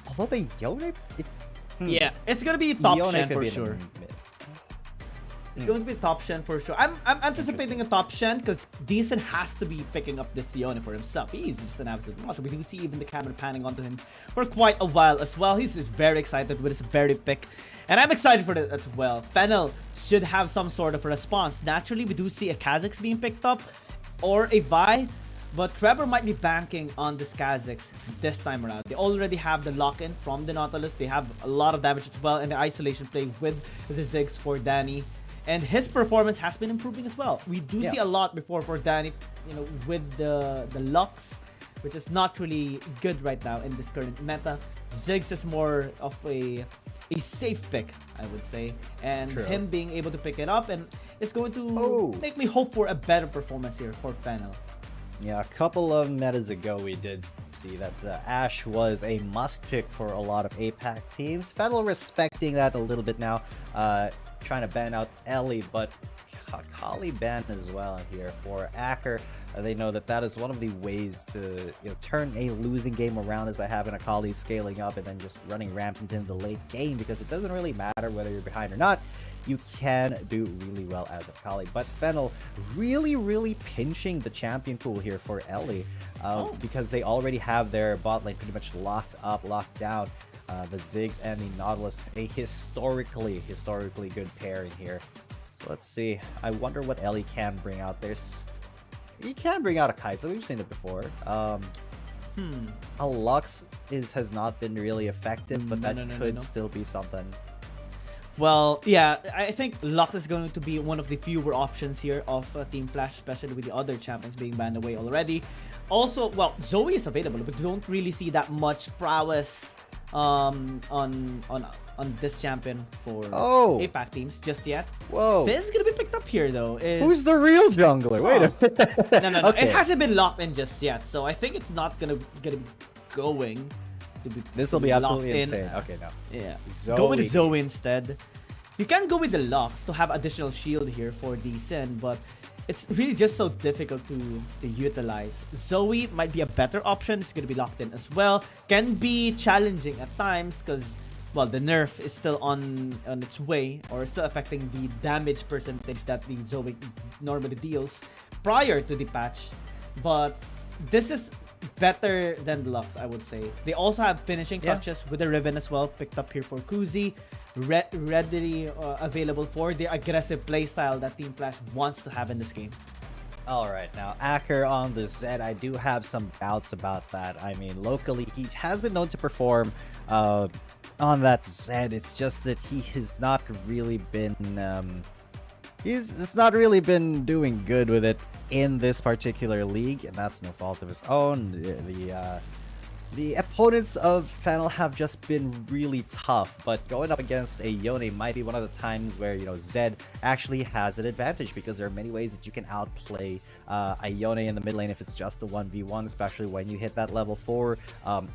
Although the Yone, yeah, it's gonna be top Yone Shen could for be sure. It's going to be Top Shen for sure. I'm anticipating a Top Shen because Decent has to be picking up this Yone for himself. He's just an absolute monster. We do see even the camera panning onto him for quite a while as well. He's very excited with his very pick. And I'm excited for that as well. Fennel should have some sort of a response. Naturally, we do see a Kha'Zix being picked up or a Vi. But Trevor might be banking on this Kha'Zix this time around. They already have the lock-in from the Nautilus. They have a lot of damage as well. And the isolation play with the Ziggs for Danny. And his performance has been improving as well. We do see a lot before for Danny, you know, with the Lux, which is not really good right now in this current meta. Ziggs is more of a safe pick, I would say. And him being able to pick it up, and it's going to make me hope for a better performance here for Fennel. Yeah, a couple of metas ago we did see that Ashe was a must pick for a lot of APAC teams. Fennel respecting that a little bit now, trying to ban out Ellie, but Kali ban as well here for Acker. They know that that is one of the ways to turn a losing game around, is by having a Kali scaling up and then just running rampant into the late game, because it doesn't really matter whether you're behind or not. You can do really well as a Kali. But Fennel really pinching the champion pool here for Ellie, because they already have their bot lane pretty much locked up, locked down. The Ziggs and the Nautilus, a historically good pairing here. So let's see. I wonder what Ellie can bring out. He can bring out a Kai'Sa. We've seen it before. A Lux has not been really effective, but that could still be something. Well, yeah, I think Lux is going to be one of the fewer options here of Team Flash, especially with the other champions being banned away already. Also, well, Zoe is available, but we don't really see that much prowess on this champion for APAC teams just yet. Whoa. Fizz is gonna be picked up here though. Who's the real jungler? Wait a minute. No. Okay. It hasn't been locked in just yet, so I think it's not gonna be going to be. This will be absolutely insane. Okay, no. Yeah. Zoe. Go with Zoe instead. You can go with the Lux to have additional shield here for the Sin, but it's really just so difficult to utilize. Zoe might be a better option. It's going to be locked in as well. Can be challenging at times because, well, the nerf is still on its way, or still affecting the damage percentage that the Zoe normally deals prior to the patch. But this is better than the Lux, I would say. They also have finishing touches with the Riven as well, picked up here for Kuzi. Readily available for the aggressive playstyle that Team Flash wants to have in this game. Alright, now Acker on the Zed, I do have some doubts about that. I mean, locally, he has been known to perform on that Zed. It's just that he has not really been... he's just not really been doing good with it in this particular league, and that's no fault of his own. The opponents of Fennel have just been really tough, but going up against a Yone might be one of the times where, Zed actually has an advantage, because there are many ways that you can outplay a Yone in the mid lane if it's just a 1v1, especially when you hit that level 4.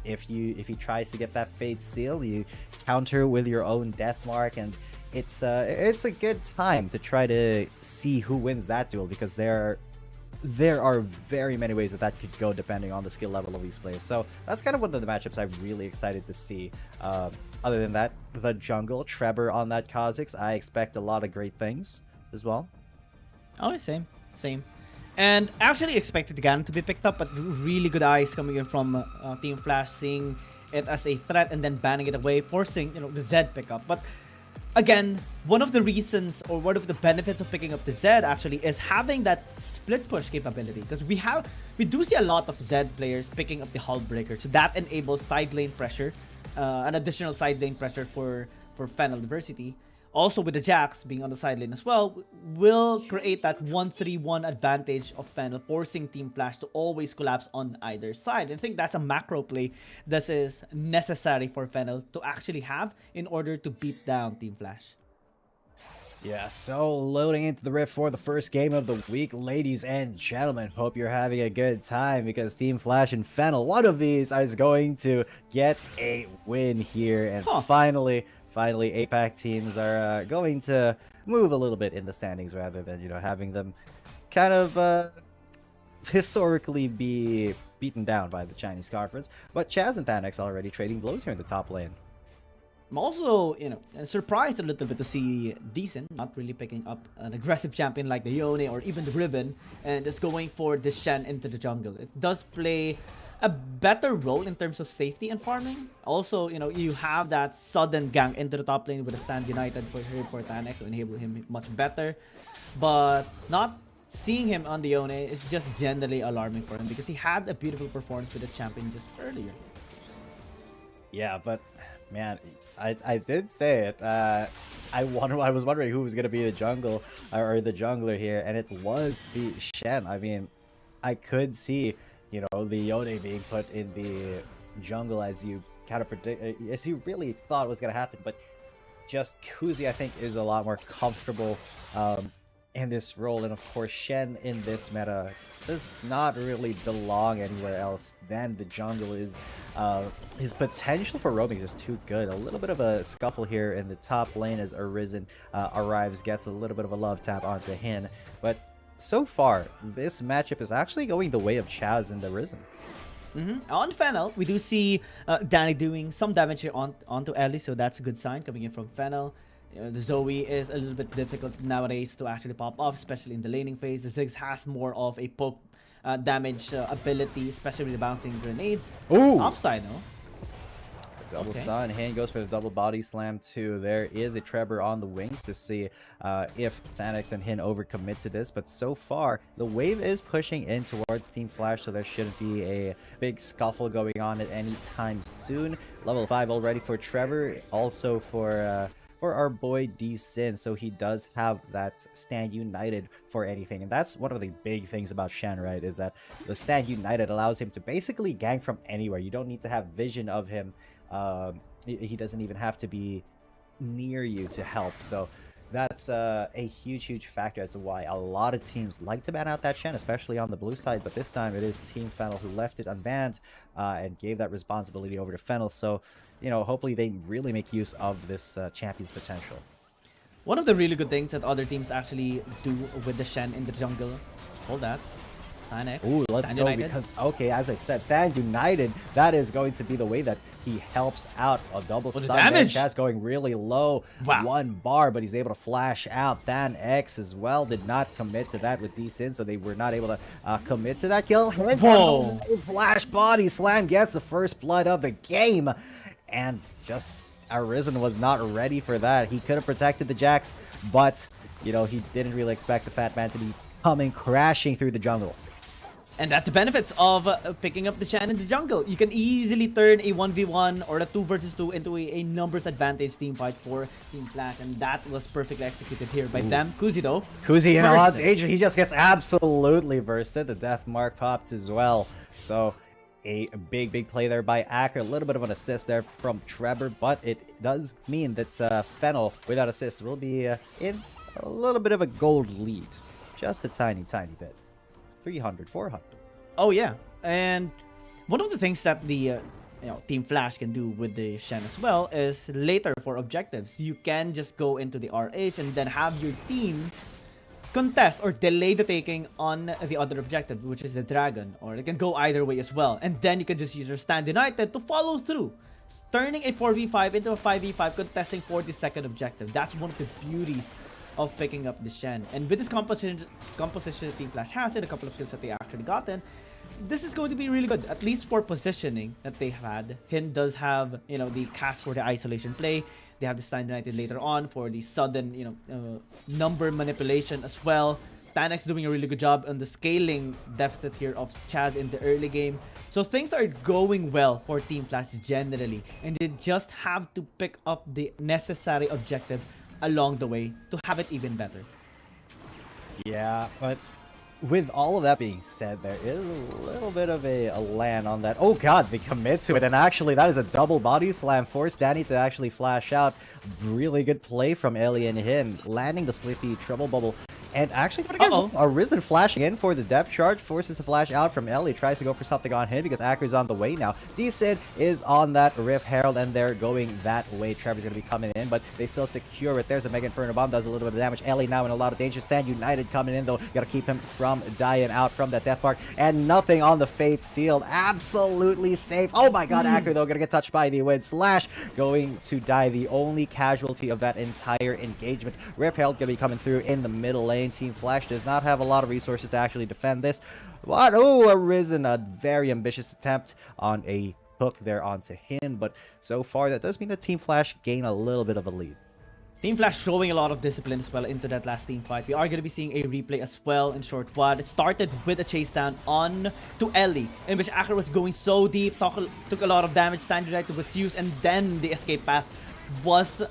If he tries to get that Fate Seal, you counter with your own Death Mark, and it's a good time to try to see who wins that duel, because there are very many ways that could go depending on the skill level of these players. So that's kind of one of the matchups I'm really excited to see. Other than that, the jungle, Trevor on that Kha'Zix, I expect a lot of great things as well. Oh, same. And I actually expected the Ganon to be picked up, but really good eyes coming in from Team Flash, seeing it as a threat and then banning it away, forcing the Zed pickup. But again, one of the reasons, or one of the benefits of picking up the Zed actually is having that split push capability, because we do see a lot of Zed players picking up the Hull Breaker, so that enables side lane pressure, an additional side lane pressure for Fennel Diversity. Also with the Jax being on the side lane as well, will create that 1-3-1 advantage of Fennel, forcing Team Flash to always collapse on either side. And I think that's a macro play that is necessary for Fennel to actually have in order to beat down Team Flash. Yeah, so loading into the Rift for the first game of the week, ladies and gentlemen. Hope you're having a good time, because Team Flash and Fennel, one of these is going to get a win here. And finally, APAC teams are going to move a little bit in the standings, rather than, having them kind of historically be beaten down by the Chinese Conference. But Chaz and Thanex already trading blows here in the top lane. I'm also, surprised a little bit to see Decent not really picking up an aggressive champion like the Yone or even the Ribbon and just going for this Shen into the jungle. It does play a better role in terms of safety and farming. Also, you have that sudden gank into the top lane with a Stand United for Tanex to enable him much better. But not seeing him on the Yone is just generally alarming for him because he had a beautiful performance with the champion just earlier. Yeah, but man, I did say it. I was wondering who was gonna be the jungle or the jungler here, and it was the Shen. I mean, I could see, the Yone being put in the jungle as you kind of as you really thought was gonna happen, but just Kuzi, I think, is a lot more comfortable in this role, and of course Shen in this meta does not really belong anywhere else than the jungle. His potential for roaming is just too good. A little bit of a scuffle here in the top lane as Arisen arrives, gets a little bit of a love tap onto Hin, but so far this matchup is actually going the way of Chaz and Arisen. On Fennel, we do see Danny doing some damage here onto Ellie, so that's a good sign coming in from Fennel. The Zoe is a little bit difficult nowadays to actually pop off, especially in the laning phase. The Ziggs has more of a poke damage ability, especially with the bouncing grenades. Ooh! Upside, no? Double Sun. Hin goes for the double body slam too. There is a Trevor on the wings to see if Thanex and Hin overcommit to this, but so far the wave is pushing in towards Team Flash, so there shouldn't be a big scuffle going on at any time soon. Level 5 already for Trevor, also for our boy D-Sin, so he does have that Stand United for anything. And that's one of the big things about Shen, right, is that the Stand United allows him to basically gank from anywhere. You don't need to have vision of him. He doesn't even have to be near you to help. So that's a huge factor as to why a lot of teams like to ban out that Shen, especially on the blue side. But this time it is Team Fennel who left it unbanned and gave that responsibility over to Fennel. So, hopefully they really make use of this champion's potential. One of the really good things that other teams actually do with the Shen in the jungle, hold that. Ooh, let's go, because, okay, as I said, Fan United, that is going to be the way that he helps out. A double stun damage. Chaz going really low. Wow. 1 bar, but he's able to flash out. Than X as well did not commit to that with D-Sin, so they were not able to commit to that kill. Whoa! Flash body slam gets the first blood of the game, and just Arisen was not ready for that. He could have protected the Jax, but, he didn't really expect the Fat Man to be coming crashing through the jungle. And that's the benefits of picking up the Shen in the jungle. You can easily turn a 1v1 or a 2 versus 2 into a numbers advantage team fight for Team Flash, and that was perfectly executed here by them. Kuzi though. Kuzi in a lot of danger. He just gets absolutely bursted. The death mark popped as well. So a big play there by Acker. A little bit of an assist there from Trevor, but it does mean that Fennel without assist will be in a little bit of a gold lead. Just a tiny bit. 300, 400. Oh yeah, and one of the things that the Team Flash can do with the Shen as well is later for objectives, you can just go into the RH and then have your team contest or delay the taking on the other objective, which is the dragon, or it can go either way as well, and then you can just use your Stand United to follow through, turning a 4v5 into a 5v5 contesting for the second objective. That's one of the beauties of picking up the Shen. And with this composition Team Flash has it, a couple of kills that they actually gotten, this is going to be really good, at least for positioning that they had. Hin does have, the cast for the isolation play. They have the Stand United later on for the sudden, number manipulation as well. Tanex doing a really good job on the scaling deficit here of Chaz in the early game. So things are going well for Team Flash generally, and they just have to pick up the necessary objective along the way to have it even better. Yeah, but with all of that being said, there is a little bit of a land on that. Oh god, they commit to it, and actually that is a double body slam. Forced Danny to actually flash out. Really good play from Ellie and Hin, landing the Sleepy Trouble Bubble And actually, Arisen flashing in for the depth charge, forces a flash out from Ellie, tries to go for something on him because Acker's on the way now. Decent is on that Rift Herald, and they're going that way. Trevor's going to be coming in, but they still secure it. There's a Mega Inferno Bomb, does a little bit of damage. Ellie now in a lot of danger. Stand United coming in, though. Got to keep him from dying out from that Death Mark. And nothing on the Fate Sealed. Absolutely safe. Oh my god, Acker, though, going to get touched by the Wind Slash. Going to die, the only casualty of that entire engagement. Rift Herald going to be coming through in the middle lane. Team Flash does not have a lot of resources to actually defend this. But, Arisen, a very ambitious attempt on a hook there onto him. But so far, that does mean that Team Flash gain a little bit of a lead. Team Flash showing a lot of discipline as well into that last team fight. We are going to be seeing a replay as well in short while. It started with a chase down on to Ellie, in which Acker was going so deep, took a lot of damage, Standard Right was used, and then the escape path was,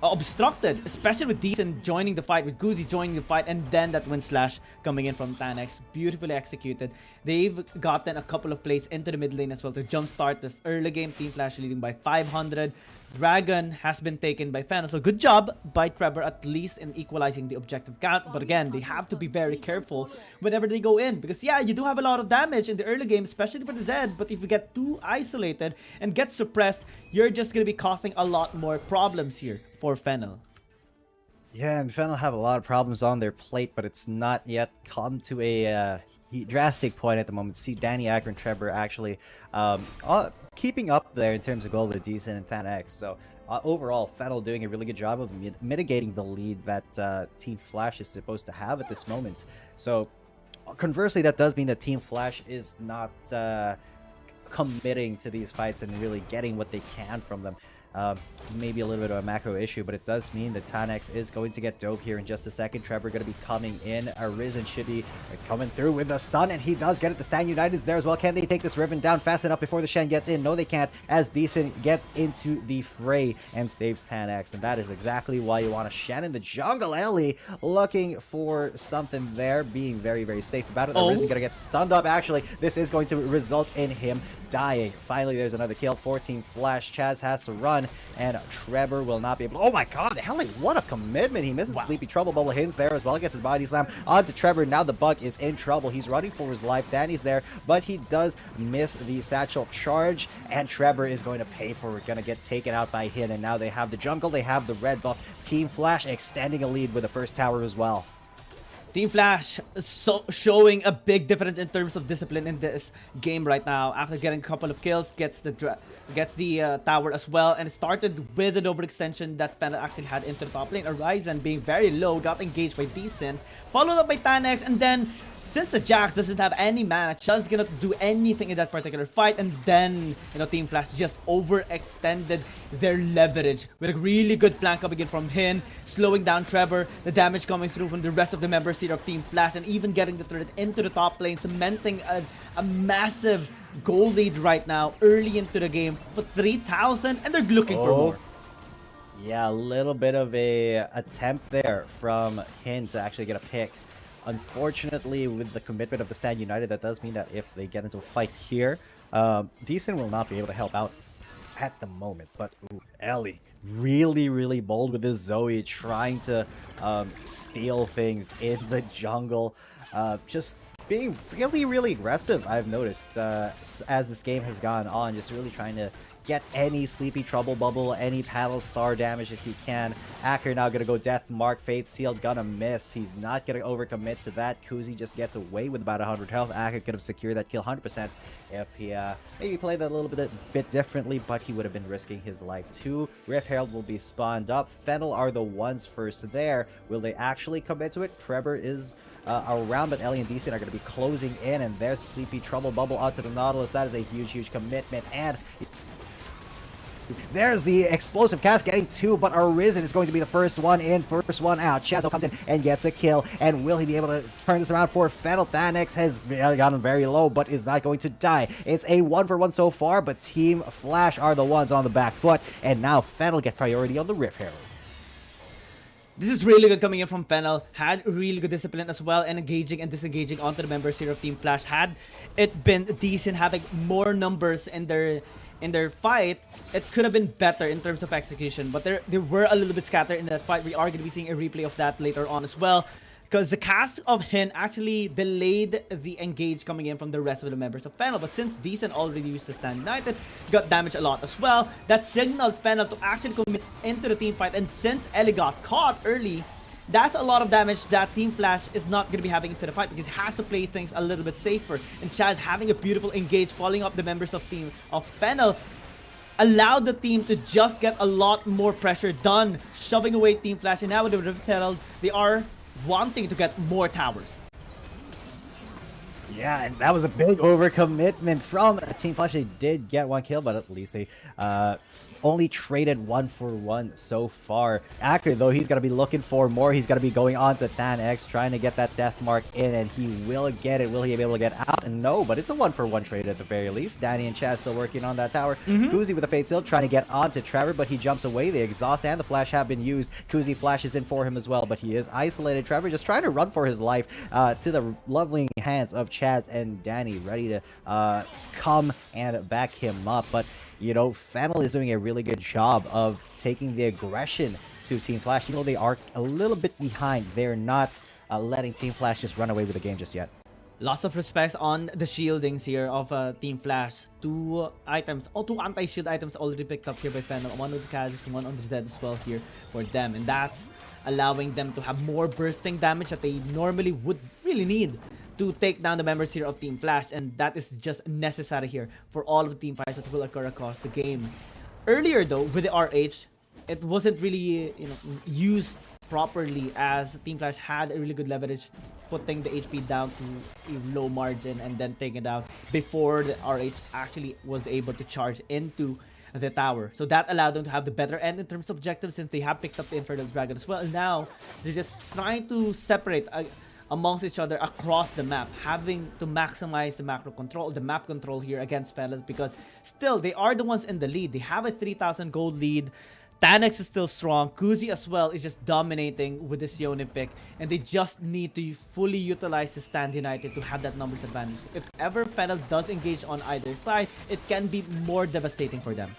obstructed, especially with Decent joining the fight, with Guzi joining the fight, and then that Wind Slash coming in from Tanex. Beautifully executed. They've gotten a couple of plays into the mid lane as well to jumpstart this early game. Team Flash leading by 500. Dragon has been taken by Fennel, so good job by Trevor at least in equalizing the objective count. But again, they have to be very careful whenever they go in, because yeah, you do have a lot of damage in the early game, especially for the Zed, but if you get too isolated and get suppressed, you're just going to be causing a lot more problems here for Fennel. Yeah, and Fennel have a lot of problems on their plate, but it's not yet come to a drastic point at the moment. See Danny, Acker, and Trevor actually keeping up there in terms of goal with Decent and Thanex. So overall, Fennel doing a really good job of mitigating the lead that Team Flash is supposed to have at this moment. So conversely, that does mean that Team Flash is not committing to these fights and really getting what they can from them. Maybe a little bit of a macro issue, but it does mean that Tanex is going to get dove here in just a second. Trevor going to be coming in. Arisen should be coming through with a stun, and he does get it. The Stan United is there as well. Can they take this Riven down fast enough before the Shen gets in? No, they can't, as Decent gets into the fray and saves Tanex, and that is exactly why you want a Shen in the jungle. Ellie looking for something there, being very, very safe about it. Arisen going to get stunned up. Actually, this is going to result in him dying. Finally, there's another kill for Team Flash. Chaz has to run, and Trevor will not be able to... Oh my god, Ellie, what a commitment. He misses Sleepy Trouble Bubble Hints there as well. Gets the body slam onto Trevor. Now the Bug is in trouble. He's running for his life. Danny's there, but he does miss the satchel charge, and Trevor is going to pay for it. Going to get taken out by Hin, and now they have the jungle. They have the red buff. Team Flash extending a lead with the first tower as well. Team Flash showing a big difference in terms of discipline in this game right now. After getting a couple of kills, gets the tower as well, and it started with an overextension that Fennel actually had into the top lane. Arisen being very low, got engaged by Decent, followed up by Tanex, and then since the Jax doesn't have any mana, just gonna do anything in that particular fight, and then, Team Flash just overextended their leverage with a really good flank coming in from Hin, slowing down Trevor, the damage coming through from the rest of the members here of Team Flash, and even getting the turret into the top lane, cementing a massive goal lead right now, early into the game, for 3,000, and they're looking for more. Yeah, a little bit of a attempt there from Hin to actually get a pick. Unfortunately, with the commitment of the Stan United, that does mean that if they get into a fight here, Decent will not be able to help out at the moment. But Ellie, really, really bold with this Zoe, trying to steal things in the jungle. Just being really, really aggressive, I've noticed, as this game has gone on. Just really trying to get any Sleepy Trouble Bubble, any Paddle Star damage if he can. Acker now gonna go Death Mark, Fate Sealed, gonna miss. He's not gonna overcommit to that. Kuzi just gets away with about 100 health. Acker could have secured that kill 100% if he maybe played that a little bit differently, but he would have been risking his life too. Rift Herald will be spawned up. Fennel are the ones first there. Will they actually commit to it? Trevor is around, but Ellie and Decent are going to be closing in, and there's Sleepy Trouble Bubble onto the Nautilus. That is a huge, huge commitment, and there's the explosive cast getting two, but Arisen is going to be the first one in, first one out. Chazo comes in and gets a kill, and will he be able to turn this around for Fennel? Thanex has gotten very low, but is not going to die. It's a 1-for-1 so far, but Team Flash are the ones on the back foot, and now Fennel get priority on the Rift Herald. This is really good coming in from Fennel. Had really good discipline as well, and engaging and disengaging onto the members here of Team Flash. Had it been Decent having more numbers in their in their fight, it could have been better in terms of execution, but they were a little bit scattered in that fight. We are going to be seeing a replay of that later on as well, because the cast of Hin actually delayed the engage coming in from the rest of the members of Fennel. But since Decent already used the Stand United, got damaged a lot as well, that signaled Fennel to actually commit into the team fight. And since Ellie got caught early, that's a lot of damage that Team Flash is not going to be having into the fight, because he has to play things a little bit safer. And Chaz having a beautiful engage, following up the members of team of Fennel, allowed the team to just get a lot more pressure done, shoving away Team Flash. And now with the Rift Herald, they are wanting to get more towers. Yeah, and that was a big overcommitment from Team Flash. They did get one kill, but at least they only traded 1-for-1 so far. Acker, though, he's going to be looking for more. He's going to be going on to Than X, trying to get that death mark in, and he will get it. Will he be able to get out? And no, but it's a 1-for-1 trade at the very least. Danny and Chaz still working on that tower. Kuzi with the Fate Seal trying to get onto Trevor, but he jumps away. The exhaust and the flash have been used. Kuzi flashes in for him as well, but he is isolated. Trevor just trying to run for his life to the lovely hands of Chaz and Danny, ready to come and back him up. But you know, Fennel is doing a really good job of taking the aggression to Team Flash. You know, they are a little bit behind. They're not letting Team Flash just run away with the game just yet. Lots of respects on the shieldings here of Team Flash. Two anti-shield items already picked up here by Fennel. One on the Kha'Zix, one on the Zed as well here for them. And that's allowing them to have more bursting damage that they normally would really need to take down the members here of Team Flash, and that is just necessary here for all of the team fights that will occur across the game. Earlier though, with the RH, it wasn't really used properly, as Team Flash had a really good leverage, putting the HP down to a low margin and then taking it out before the RH actually was able to charge into the tower. So that allowed them to have the better end in terms of objectives, since they have picked up the Infernal Dragon as well. And now they're just trying to separate amongst each other across the map, having to maximize the macro control, the map control here against Fellas, because still they are the ones in the lead. They have a 3,000 gold lead. Than X is still strong. Kuzi as well is just dominating with the Sione pick, and they just need to fully utilize the Stand United to have that numbers advantage. If ever Fellas does engage on either side, it can be more devastating for them.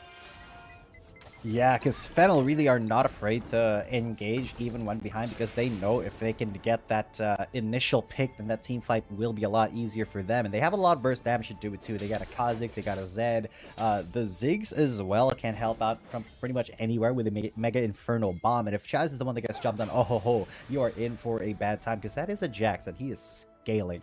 Yeah, because Fennel really are not afraid to engage even when behind, because they know if they can get that initial pick, then that team fight will be a lot easier for them. And they have a lot of burst damage to do it too. They got a Kha'Zix, they got a Zed. The Ziggs as well can help out from pretty much anywhere with a Mega Inferno Bomb. And if Chaz is the one that gets jumped on, oh ho ho, you are in for a bad time, because that is a Jax and he is scaling.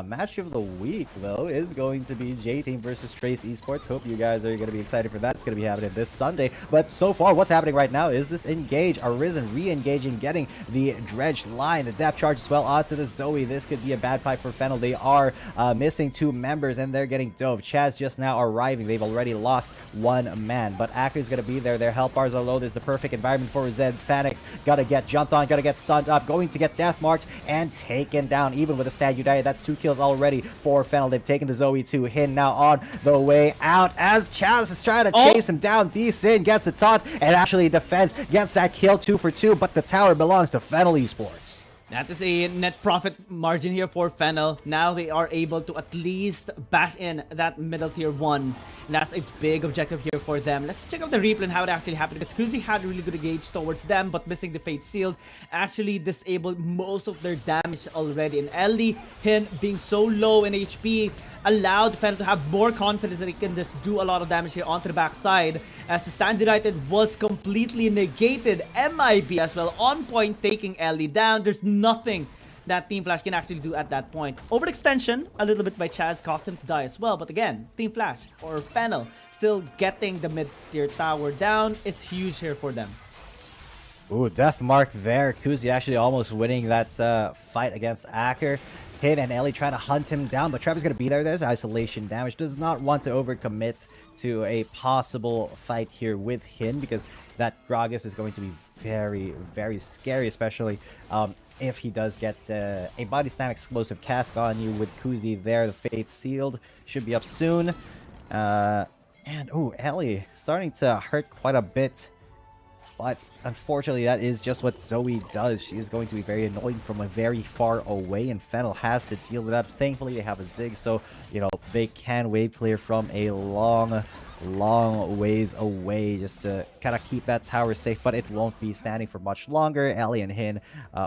Match of the week, though, is going to be J-Team versus Trace Esports. Hope you guys are going to be excited for that. It's going to be happening this Sunday. But so far, what's happening right now is this engage. Arisen re-engaging, getting the Dredge line. The depth charge as well onto the Zoe. This could be a bad fight for Fennel. They are missing 2 members, and they're getting dove. Chaz just now arriving. They've already lost 1 man. But Acker's going to be there. Their health bars are low. There's the perfect environment for Zed. Phoenix got to get jumped on, got to get stunned up, going to get death marked and taken down. Even with a Stand United, that's 2 kills already for Fennel. They've taken the Zoe to Hin, now on the way out as Chaz is trying to chase him down. D-Sin gets a taunt and actually defends, gets that kill 2 for 2, but the tower belongs to Fennel Esports. That is a net profit margin here for Fennel. Now they are able to at least bash in that middle tier 1. And that's a big objective here for them. Let's check out the replay and how it actually happened. Because Kuzi had a really good engage towards them, but missing the Fate Sealed actually disabled most of their damage already. And Ellie, Hin being so low in HP, allowed Fennel to have more confidence that he can just do a lot of damage here onto the backside, as the Stand United was completely negated. MIB as well on point, taking Ellie down. There's nothing that Team Flash can actually do at that point. Overextension a little bit by Chaz caused him to die as well, but again, Team Flash or Fennel still getting the mid-tier tower down is huge here for them. Ooh, death mark there. Kuzi actually almost winning that fight against Acker. Hin and Ellie trying to hunt him down, but Trevor's going to be there. There's isolation damage. Does not want to overcommit to a possible fight here with Hin, because that Gragas is going to be very, very scary, especially if he does get a body slam explosive cask on you with Kuzi there. The Fate Sealed should be up soon. And, oh, Ellie starting to hurt quite a bit. But unfortunately, that is just what Zoe does. She is going to be very annoying from a very far away, and Fennel has to deal with that. Thankfully, they have a Zig, so, you know, they can wave clear from a long long ways away just to kind of keep that tower safe, but it won't be standing for much longer. Ellie and Hin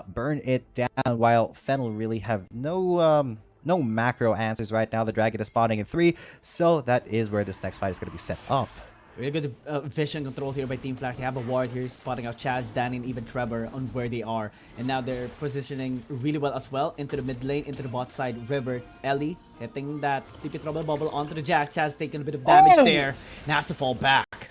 burn it down, while Fennel really have no macro answers right now. The dragon is spawning in 3, so that is where this next fight is going to be set up. Really good vision control here by Team Flash. They have a ward here spotting out Chaz, Danny, and even Trevor on where they are. And now they're positioning really well as well into the mid lane, into the bot side. River, Ellie hitting that Sleepy Trouble bubble onto the Jack. Chaz taking a bit of damage there and has to fall back.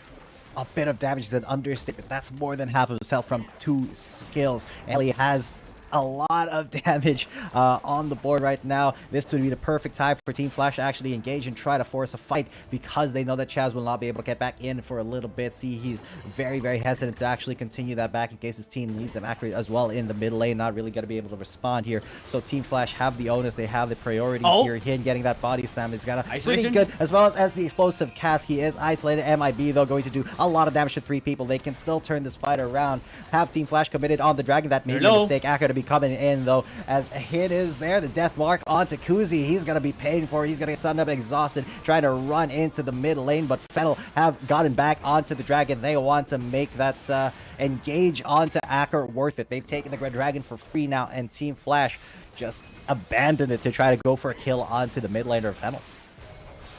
A bit of damage is an understatement. That's more than half of his health from 2 skills. Ellie has a lot of damage on the board right now. This would be the perfect time for Team Flash to actually engage and try to force a fight, because they know that Chaz will not be able to get back in for a little bit. See, he's very, very hesitant to actually continue that back in case his team needs him accurate as well in the mid lane. Not really going to be able to respond here. So Team Flash have the onus. They have the priority here. Hin getting that body slam is gonna pretty good, as well as the explosive cast. He is isolated. MIB, though, going to do a lot of damage to 3 people. They can still turn this fight around. Have Team Flash committed on the dragon. That may be a mistake. Accurate to be coming in, though, as Hit is there. The death mark onto Kuzi. He's going to be paying for it. He's going to get sunned up exhausted, trying to run into the mid lane, but Fennel have gotten back onto the dragon. They want to make that engage onto Acker worth it. They've taken the Red Dragon for free now, and Team Flash just abandoned it to try to go for a kill onto the mid laner of Fennel.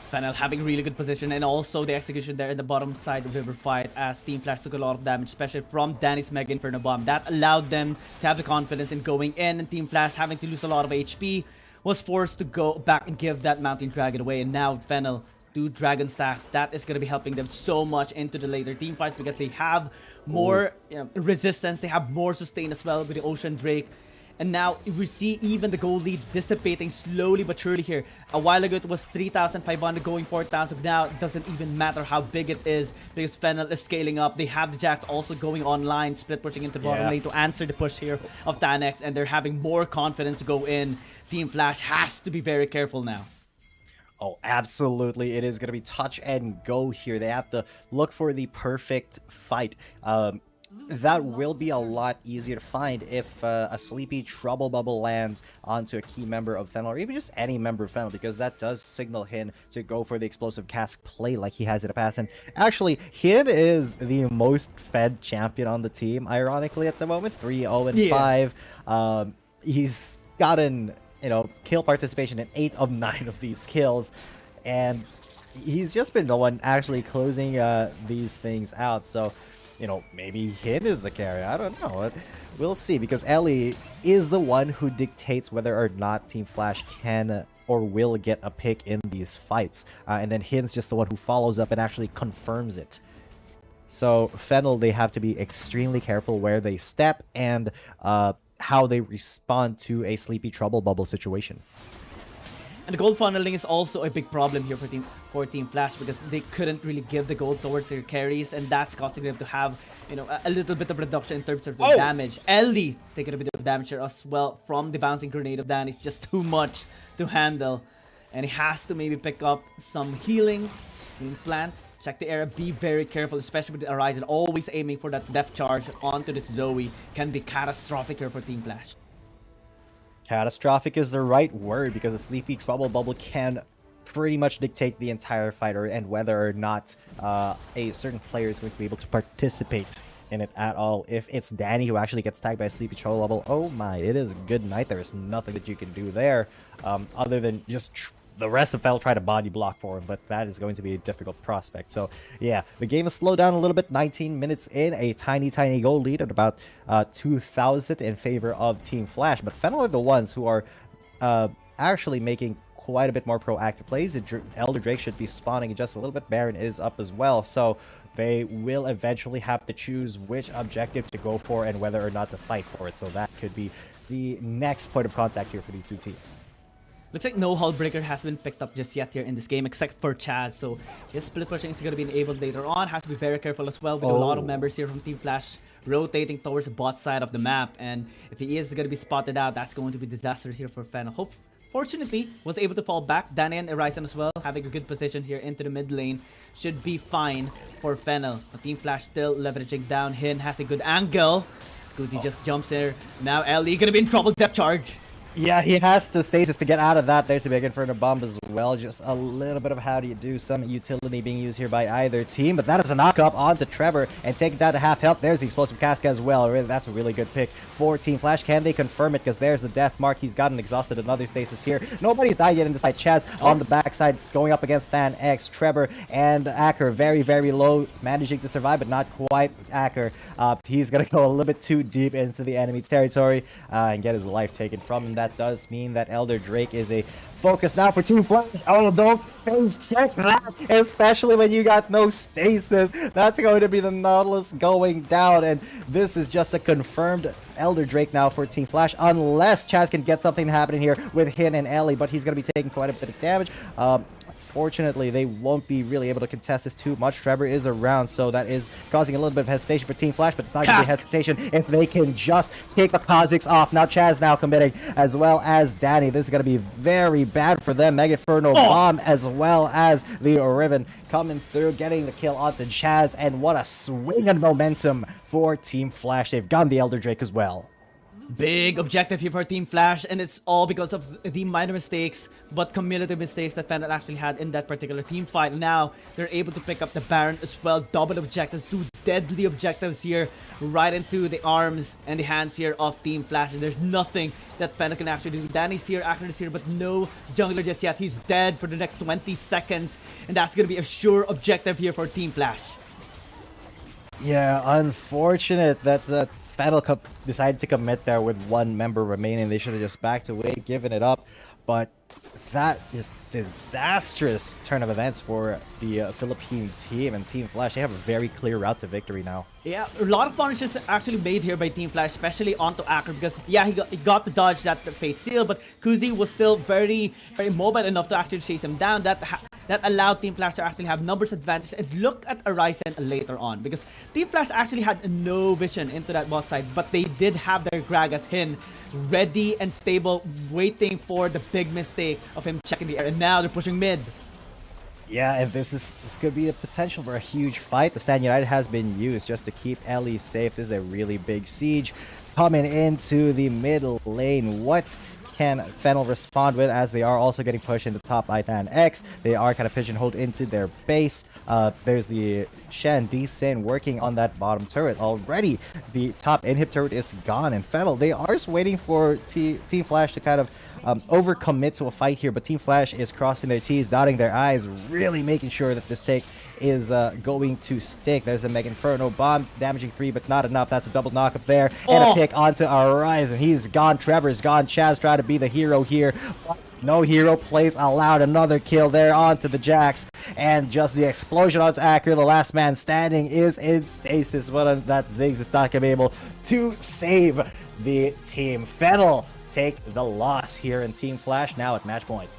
Fennel having really good position, and also the execution there in the bottom side of River fight, as Team Flash took a lot of damage, especially from Danny's Mega Inferno Bomb. That allowed them to have the confidence in going in, and Team Flash, having to lose a lot of HP, was forced to go back and give that Mountain Dragon away. And now Fennel, 2 Dragon stacks, that is going to be helping them so much into the later team fights, because they have more resistance, they have more sustain as well with the Ocean Drake. And now we see even the gold lead dissipating slowly but surely here. A while ago it was 3,500 going 4,000. Now it doesn't even matter how big it is, because Fennel is scaling up. They have the Jacks also going online, split pushing into the bottom lane to answer the push here of Tanex, and they're having more confidence to go in. Team Flash has to be very careful now. Oh, absolutely. It is going to be touch and go here. They have to look for the perfect fight. That will be a lot easier to find if a Sleepy Trouble Bubble lands onto a key member of Fennel, or even just any member of Fennel, because that does signal Hin to go for the explosive cask play like he has in the past. And actually, Hin is the most fed champion on the team, ironically, at the moment. 3-0-5. He's gotten, kill participation in 8 of 9 of these kills, and he's just been the one actually closing these things out. So maybe Hin is the carrier. I don't know. We'll see, because Ellie is the one who dictates whether or not Team Flash can or will get a pick in these fights. And then Hin's just the one who follows up and actually confirms it. So Fennel, they have to be extremely careful where they step and how they respond to a Sleepy Trouble Bubble situation. And the gold funneling is also a big problem here for Team Flash, because they couldn't really give the gold towards their carries, and that's costing them to have, a little bit of reduction in terms of the damage. Ellie taking a bit of damage here as well from the bouncing grenade of Dan. It's just too much to handle, and he has to maybe pick up some healing plant. Check the area, be very careful, especially with the Horizon. Always aiming for that depth charge onto this Zoe can be catastrophic here for Team Flash. Catastrophic is the right word, because a Sleepy Trouble Bubble can pretty much dictate the entire fight, and whether or not a certain player is going to be able to participate in it at all. If it's Danny who actually gets tagged by a Sleepy Trouble Bubble, oh my, it is good night. There is nothing that you can do there other than just the rest of FL try to body block for him, but that is going to be a difficult prospect. So yeah, the game has slowed down a little bit. 19 minutes in, a tiny goal lead at about 2,000 in favor of Team Flash. But Fennel are the ones who are actually making quite a bit more proactive plays. Elder Drake should be spawning just a little bit. Baron is up as well, so they will eventually have to choose which objective to go for and whether or not to fight for it. So that could be the next point of contact here for these two teams. Looks like no Hull Breaker has been picked up just yet here in this game, except for Chaz. So his split pushing is going to be enabled later on. Has to be very careful as well with a lot of members here from Team Flash rotating towards the bot side of the map. And if he is going to be spotted out, that's going to be disaster here for Fennel. Fortunately, was able to fall back. Danny and Horizon as well, having a good position here into the mid lane. Should be fine for Fennel. But Team Flash still leveraging down. Hin has a good angle. Scusi just jumps there. Now Ellie going to be in trouble. Depth charge. Yeah, he has to stasis to get out of that. There's a big Inferno Bomb as well. Just a little bit of how do you do. Some utility being used here by either team. But that is a knock-up onto Trevor and taking that to half health. There's the Explosive Casca as well. Really, that's a really good pick for Team Flash. Can they confirm it? Because there's the death mark. He's gotten exhausted. Another stasis here. Nobody's died yet in this fight. Chaz on the backside going up against Stan X. Trevor and Acker very, very low. Managing to survive, but not quite Acker. He's going to go a little bit too deep into the enemy territory and get his life taken from him. That does mean that Elder Drake is a focus now for Team Flash. Oh, don't face check that, especially when you got no stasis. That's going to be the Nautilus going down, and this is just a confirmed Elder Drake now for Team Flash, unless Chaz can get something happening here with Hin and Ellie, but he's going to be taking quite a bit of damage. Fortunately, they won't be really able to contest this too much. Trevor is around, so that is causing a little bit of hesitation for Team Flash, but it's not going to be hesitation if they can just kick the Kha'Zix off. Now Chaz now committing, as well as Danny. This is going to be very bad for them. Mega Inferno Bomb, as well as the Riven coming through, getting the kill onto Chaz, and what a swing and momentum for Team Flash. They've gotten the Elder Drake as well. Big objective here for Team Flash, and it's all because of the minor mistakes but cumulative mistakes that Fennel actually had in that particular team fight. Now they're able to pick up the Baron as well. Double objectives, 2 deadly objectives here right into the arms and the hands here of Team Flash, and there's nothing that Fennel can actually do. Danny's here, Akron is here, but no jungler just yet. He's dead for the next 20 seconds, and that's going to be a sure objective here for Team Flash. Yeah, unfortunate that Fennel decided to commit there with 1 member remaining. They should have just backed away, given it up. But that is disastrous turn of events for the Philippine team, and Team Flash. They have a very clear route to victory now. Yeah, a lot of punishes actually made here by Team Flash, especially onto Acker, because yeah, he got to dodge that Fate Seal, but Kuzi was still very, very mobile enough to actually chase him down. That allowed Team Flash to actually have numbers advantage. And look at Arisen later on, because Team Flash actually had no vision into that bot side, but they did have their Gragas Hin ready and stable, waiting for the big mistake of him checking the air, and now they're pushing mid. Yeah, and this could be a potential for a huge fight. The Stand United has been used just to keep Ellie safe. This is a really big siege coming into the middle lane. What can Fennel respond with, as they are also getting pushed into top Titan X? They are kind of pigeonholed into their base. There's the Shen D-Sin working on that bottom turret already. The top inhib turret is gone, and Fennel, they are just waiting for Team Flash to kind of overcommit to a fight here, but Team Flash is crossing their T's, dotting their I's, really making sure that this take is going to stick. There's a Mega Inferno Bomb, damaging 3, but not enough. That's a double knock up there, and a pick onto Horizon. He's gone, Trevor's gone, Chaz trying to be the hero here. No hero plays allowed. Another kill there onto the Jax, and just the explosion onto Acker. The last man standing is in stasis, but that Ziggs is not going to be able to save the team. Fennel take the loss here in Team Flash now at match point.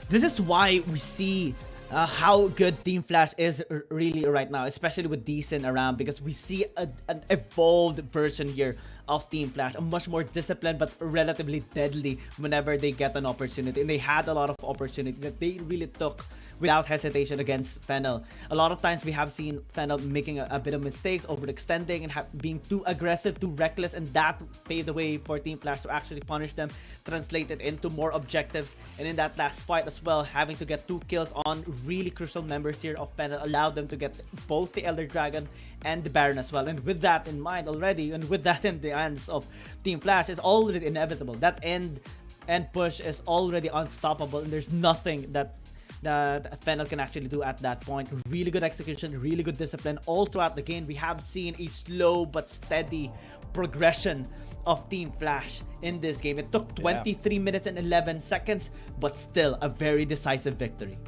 This is why we see how good Team Flash is really right now, especially with Decent around, because we see an evolved version here of Team Flash, a much more disciplined but relatively deadly whenever they get an opportunity. And they had a lot of opportunity that they really took without hesitation against Fennel. A lot of times we have seen Fennel making a bit of mistakes, overextending and being too aggressive, too reckless, and that paved the way for Team Flash to actually punish them, translate it into more objectives. And in that last fight as well, having to get 2 kills on really crucial members here of Fennel allowed them to get both the Elder Dragon and the Baron as well. And with that in mind already, and with that in the hands of Team Flash, is already inevitable. That end push is already unstoppable, and there's nothing that Fennel can actually do at that point. Really good execution, really good discipline all throughout the game. We have seen a slow but steady progression of Team Flash in this game. It took 23 minutes and 11 seconds, but still a very decisive victory.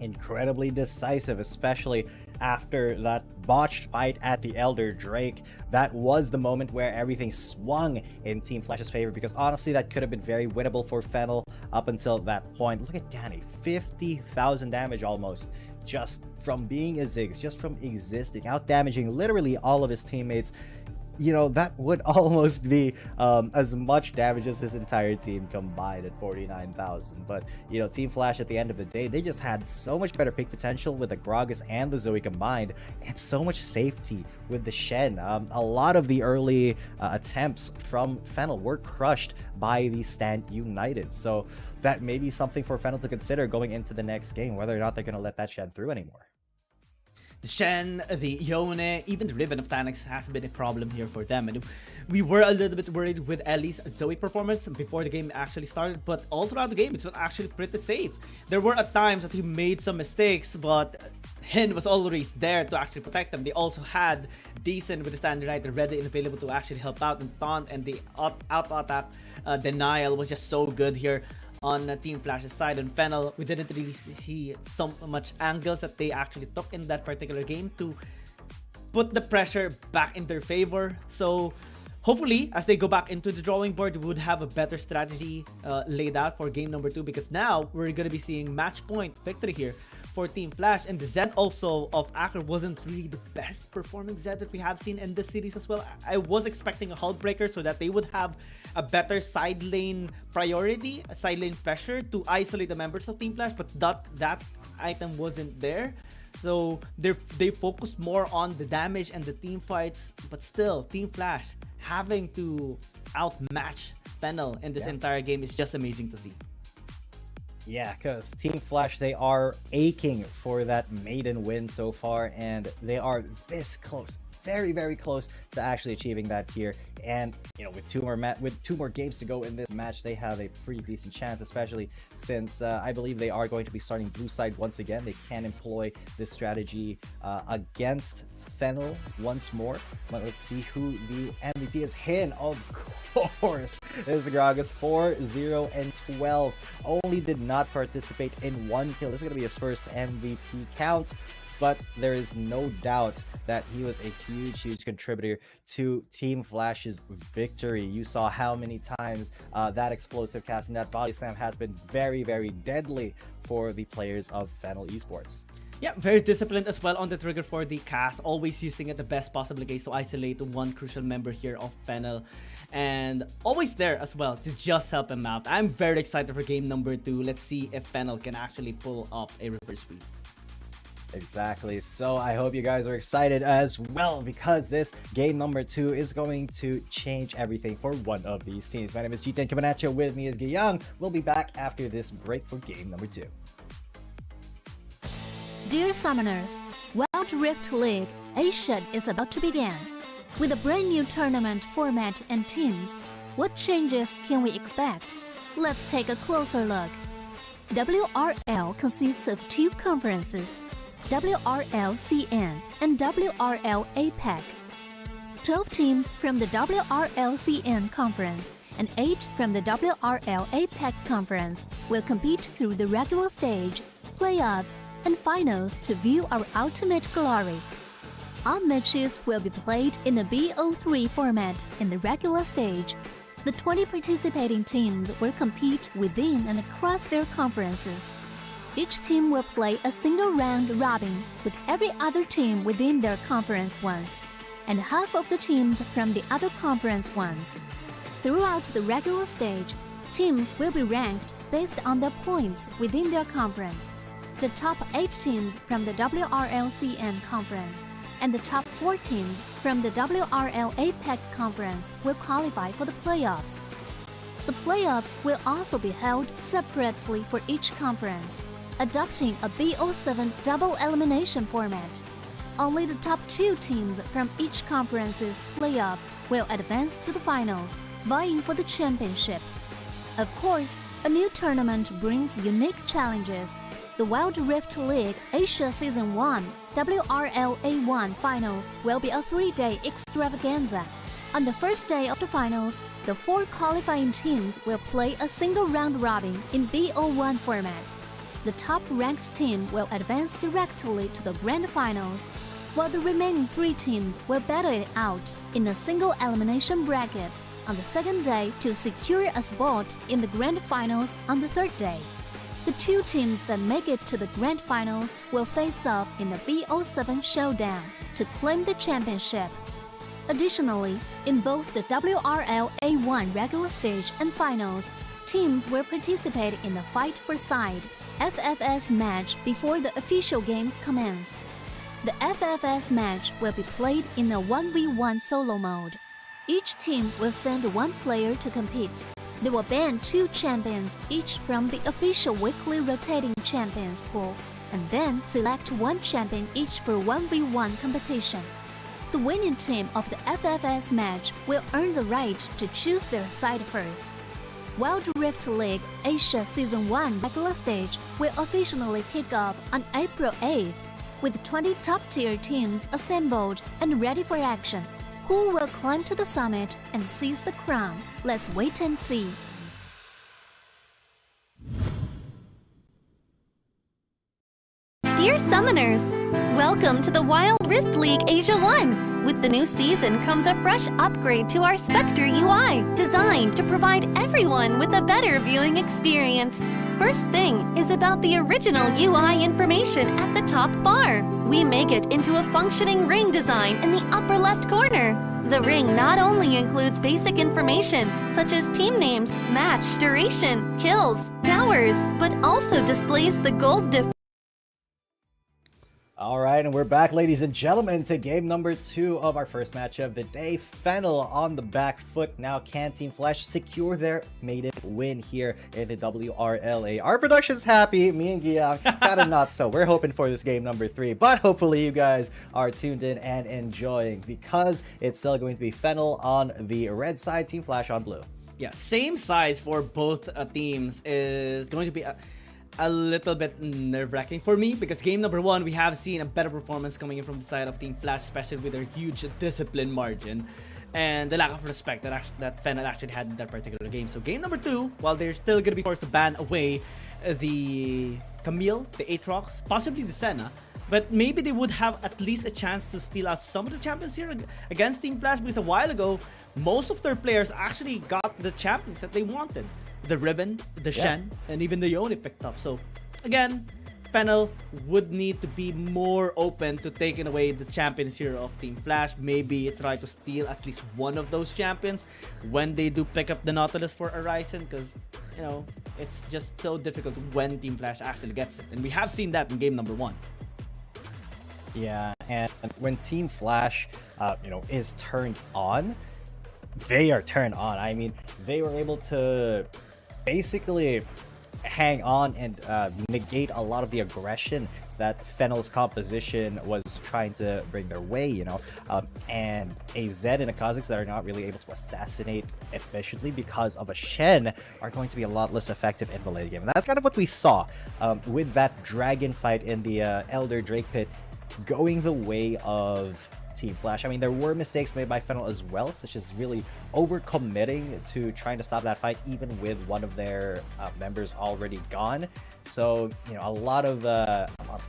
Incredibly decisive, especially after that botched fight at the Elder Drake. That was the moment where everything swung in Team Flash's favor, because honestly that could have been very winnable for Fennel up until that point. Look at Danny, 50,000 damage almost, just from being a Ziggs, just from existing, out damaging literally all of his teammates. that would almost be as much damage as his entire team combined at 49,000. But, Team Flash at the end of the day, they just had so much better pick potential with the Gragas and the Zoe combined, and so much safety with the Shen. A lot of the early attempts from Fennel were crushed by the Stand United. So that may be something for Fennel to consider going into the next game, whether or not they're going to let that Shen through anymore. The Shen, the Yone, even the Ribbon of Tanax has been a problem here for them. And we were a little bit worried with Ellie's Zoe performance before the game actually started, but all throughout the game, it was actually pretty safe. There were at times that he made some mistakes, but Hin was always there to actually protect them. They also had Decent with the Stand United ready and available to actually help out, and Taunt and the auto-attack denial was just so good here on Team Flash's side. And Fennel, we didn't really see so much angles that they actually took in that particular game to put the pressure back in their favor. So hopefully, as they go back into the drawing board, we would have a better strategy laid out for game number 2, because now we're going to be seeing match point victory here for Team Flash. And the Zed also of Acker wasn't really the best performing Zed that we have seen in this series as well. I was expecting a Hull Breaker so that they would have a better side lane priority, a side lane pressure to isolate the members of Team Flash, but that item wasn't there. So they focused more on the damage and the team fights, but still, Team Flash having to outmatch Fennel in this entire game is just amazing to see. Yeah, because Team Flash, they are aching for that maiden win so far, and they are this close, very, very close to actually achieving that here. And with two more games to go in this match, they have a pretty decent chance, especially since I believe they are going to be starting blue side once again. They can employ this strategy against Fennel once more. But let's see who the MVP is. Hin, of course. This is the Gragas, 4-0-12. Only did not participate in one kill. This is going to be his first MVP count, but there is no doubt that he was a huge contributor to Team Flash's victory. You saw how many times that explosive cast and that body slam has been very, very deadly for the players of Fennel Esports. Yeah, very disciplined as well on the trigger for the cast, always using it the best possible case to isolate one crucial member here of Fennel, and always there as well to just help him out. I'm very excited for game number 2. Let's see if Fennel can actually pull off a reverse sweep. Exactly. So I hope you guys are excited as well, because this game number 2 is going to change everything for one of these teams. My name is G10 coming at you. With me is Giyang. We'll be back after this break for game number 2. Dear Summoners, Wild Rift League Asia is about to begin. With a brand new tournament format and teams, what changes can we expect? Let's take a closer look. WRL consists of 2 conferences, WRL CN and WRL APAC. 12 teams from the WRL CN conference and 8 from the WRL APAC conference will compete through the regular stage, playoffs, and finals to view our ultimate glory. All matches will be played in a BO3 format in the regular stage. The 20 participating teams will compete within and across their conferences. Each team will play a single round robin with every other team within their conference once, and half of the teams from the other conference once. Throughout the regular stage, teams will be ranked based on their points within their conference. The top 8 teams from the WRLCN conference and the top 4 teams from the WRL APAC conference will qualify for the playoffs. The playoffs will also be held separately for each conference, adopting a BO7 double elimination format. Only the top 2 teams from each conference's playoffs will advance to the finals, vying for the championship. Of course, a new tournament brings unique challenges. The Wild Rift League Asia Season 1 WRL A1 Finals will be a 3-day extravaganza. On the first day of the finals, the 4 qualifying teams will play a single round robin in BO1 format. The top-ranked team will advance directly to the grand finals, while the remaining 3 teams will battle it out in a single elimination bracket on the second day to secure a spot in the grand finals on the third day. The 2 teams that make it to the grand finals will face off in the BO7 showdown to claim the championship. Additionally, in both the WRL A1 regular stage and finals, teams will participate in the Fight for Side FFS match before the official games commence. The FFS match will be played in a 1v1 solo mode. Each team will send one player to compete. They will ban 2 champions each from the official weekly rotating champions pool, and then select 1 champion each for 1v1 competition. The winning team of the FFS match will earn the right to choose their side first. Wild Rift League Asia Season 1 regular stage will officially kick off on April 8th, with 20 top-tier teams assembled and ready for action. Who will climb to the summit and seize the crown? Let's wait and see. Dear Summoners, welcome to the Wild Rift League Asia 1. With the new season comes a fresh upgrade to our Spectre UI, designed to provide everyone with a better viewing experience. First thing is about the original UI information at the top bar. We make it into a functioning ring design in the upper left corner. The ring not only includes basic information such as team names, match duration, kills, towers, but also displays the gold difference. All right, and we're back, ladies and gentlemen, to game number 2 of our first match of the day. Fennel on the back foot. Now can Team Flash secure their maiden win here in the WRLA. Our production's happy. Me and Giyang kind of not so. We're hoping for this game number 3, but hopefully you guys are tuned in and enjoying, because it's still going to be Fennel on the red side, Team Flash on blue. Yeah, same size for both teams is going to be a little bit nerve-wracking for me, because game number 1 we have seen a better performance coming in from the side of Team Flash, especially with their huge discipline margin and the lack of respect that Fennel actually had in that particular game. So game number 2, while they're still going to be forced to ban away the Camille, the Aatrox, possibly the Senna, but maybe they would have at least a chance to steal out some of the champions here against Team Flash, because a while ago most of their players actually got the champions that they wanted. The Ribbon, the Shen, and even the Yone picked up. So again, Fennel would need to be more open to taking away the champions here of Team Flash. Maybe try to steal at least one of those champions when they do pick up the Nautilus for Horizon, because, you know, it's just so difficult when Team Flash actually gets it. And we have seen that in game number 1. Yeah, and when Team Flash, is turned on, they are turned on. I mean, they were able to basically hang on and negate a lot of the aggression that Fennel's composition was trying to bring their way, and a Zed and a Kha'Zix that are not really able to assassinate efficiently because of a Shen are going to be a lot less effective in the late game. And that's kind of what we saw with that dragon fight in the Elder Drake Pit going the way of Team Flash. I mean, there were mistakes made by Fennel as well, such as really overcommitting to trying to stop that fight, even with one of their members already gone. So, a lot of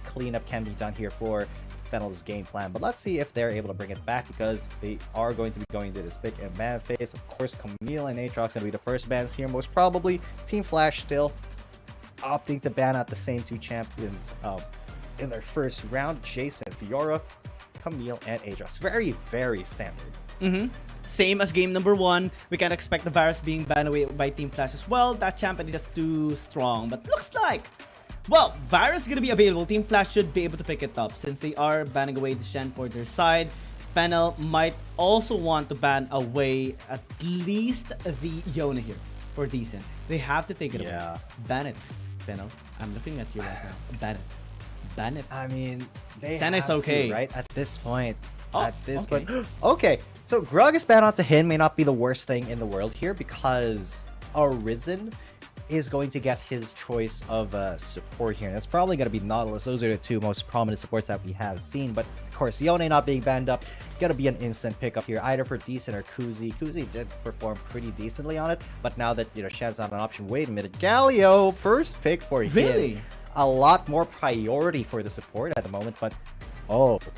cleanup can be done here for Fennel's game plan. But let's see if they're able to bring it back, because they are going to be going to this pick and ban phase. Of course, Camille and Aatrox going to be the first bans here, most probably. Team Flash still opting to ban out the same 2 champions in their first round. Jason, Fiora, Camille, and Aatrox. Very, very standard. Same as game number 1. We can expect the Varus being banned away by Team Flash as well. That champion is just too strong. But looks like, well, Varus is going to be available. Team Flash should be able to pick it up since they are banning away the Shen for their side. Fennel might also want to ban away at least the Yone here for decent. They have to take it away. Ban it, Fennel. I'm looking at you right now. Ban it. Ban it. I mean, they Senna have is okay, to, right? At this point. Point. Okay. So Gragas ban onto him may not be the worst thing in the world here, because Arisen is going to get his choice of support here. And it's probably going to be Nautilus. Those are the 2 most prominent supports that we have seen. But of course, Yone not being banned up, going to be an instant pickup here, either for Decent or Kuzi. Kuzi did perform pretty decently on it, but now that, Shen's not an option, wait a minute. Galio, first pick for him. Really? A lot more priority for the support at the moment, but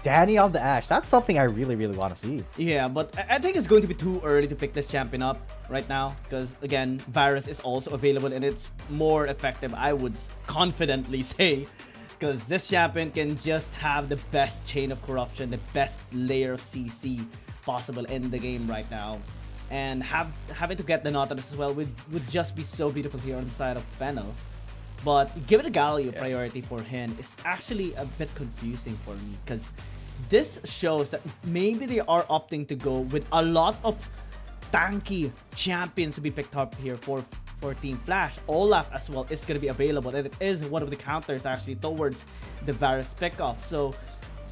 Danny on the Ashe. That's something I really, really want to see. Yeah, but I think it's going to be too early to pick this champion up right now, because again, Varus is also available and it's more effective, I would confidently say, because this champion can just have the best chain of corruption, the best layer of CC possible in the game right now. And having to get the Nautilus as well would just be so beautiful here on the side of Fennel. But giving a Galio priority for him is actually a bit confusing for me, because this shows that maybe they are opting to go with a lot of tanky champions to be picked up here for Team Flash. Olaf as well is going to be available, and it is one of the counters actually towards the Varus pickoff. So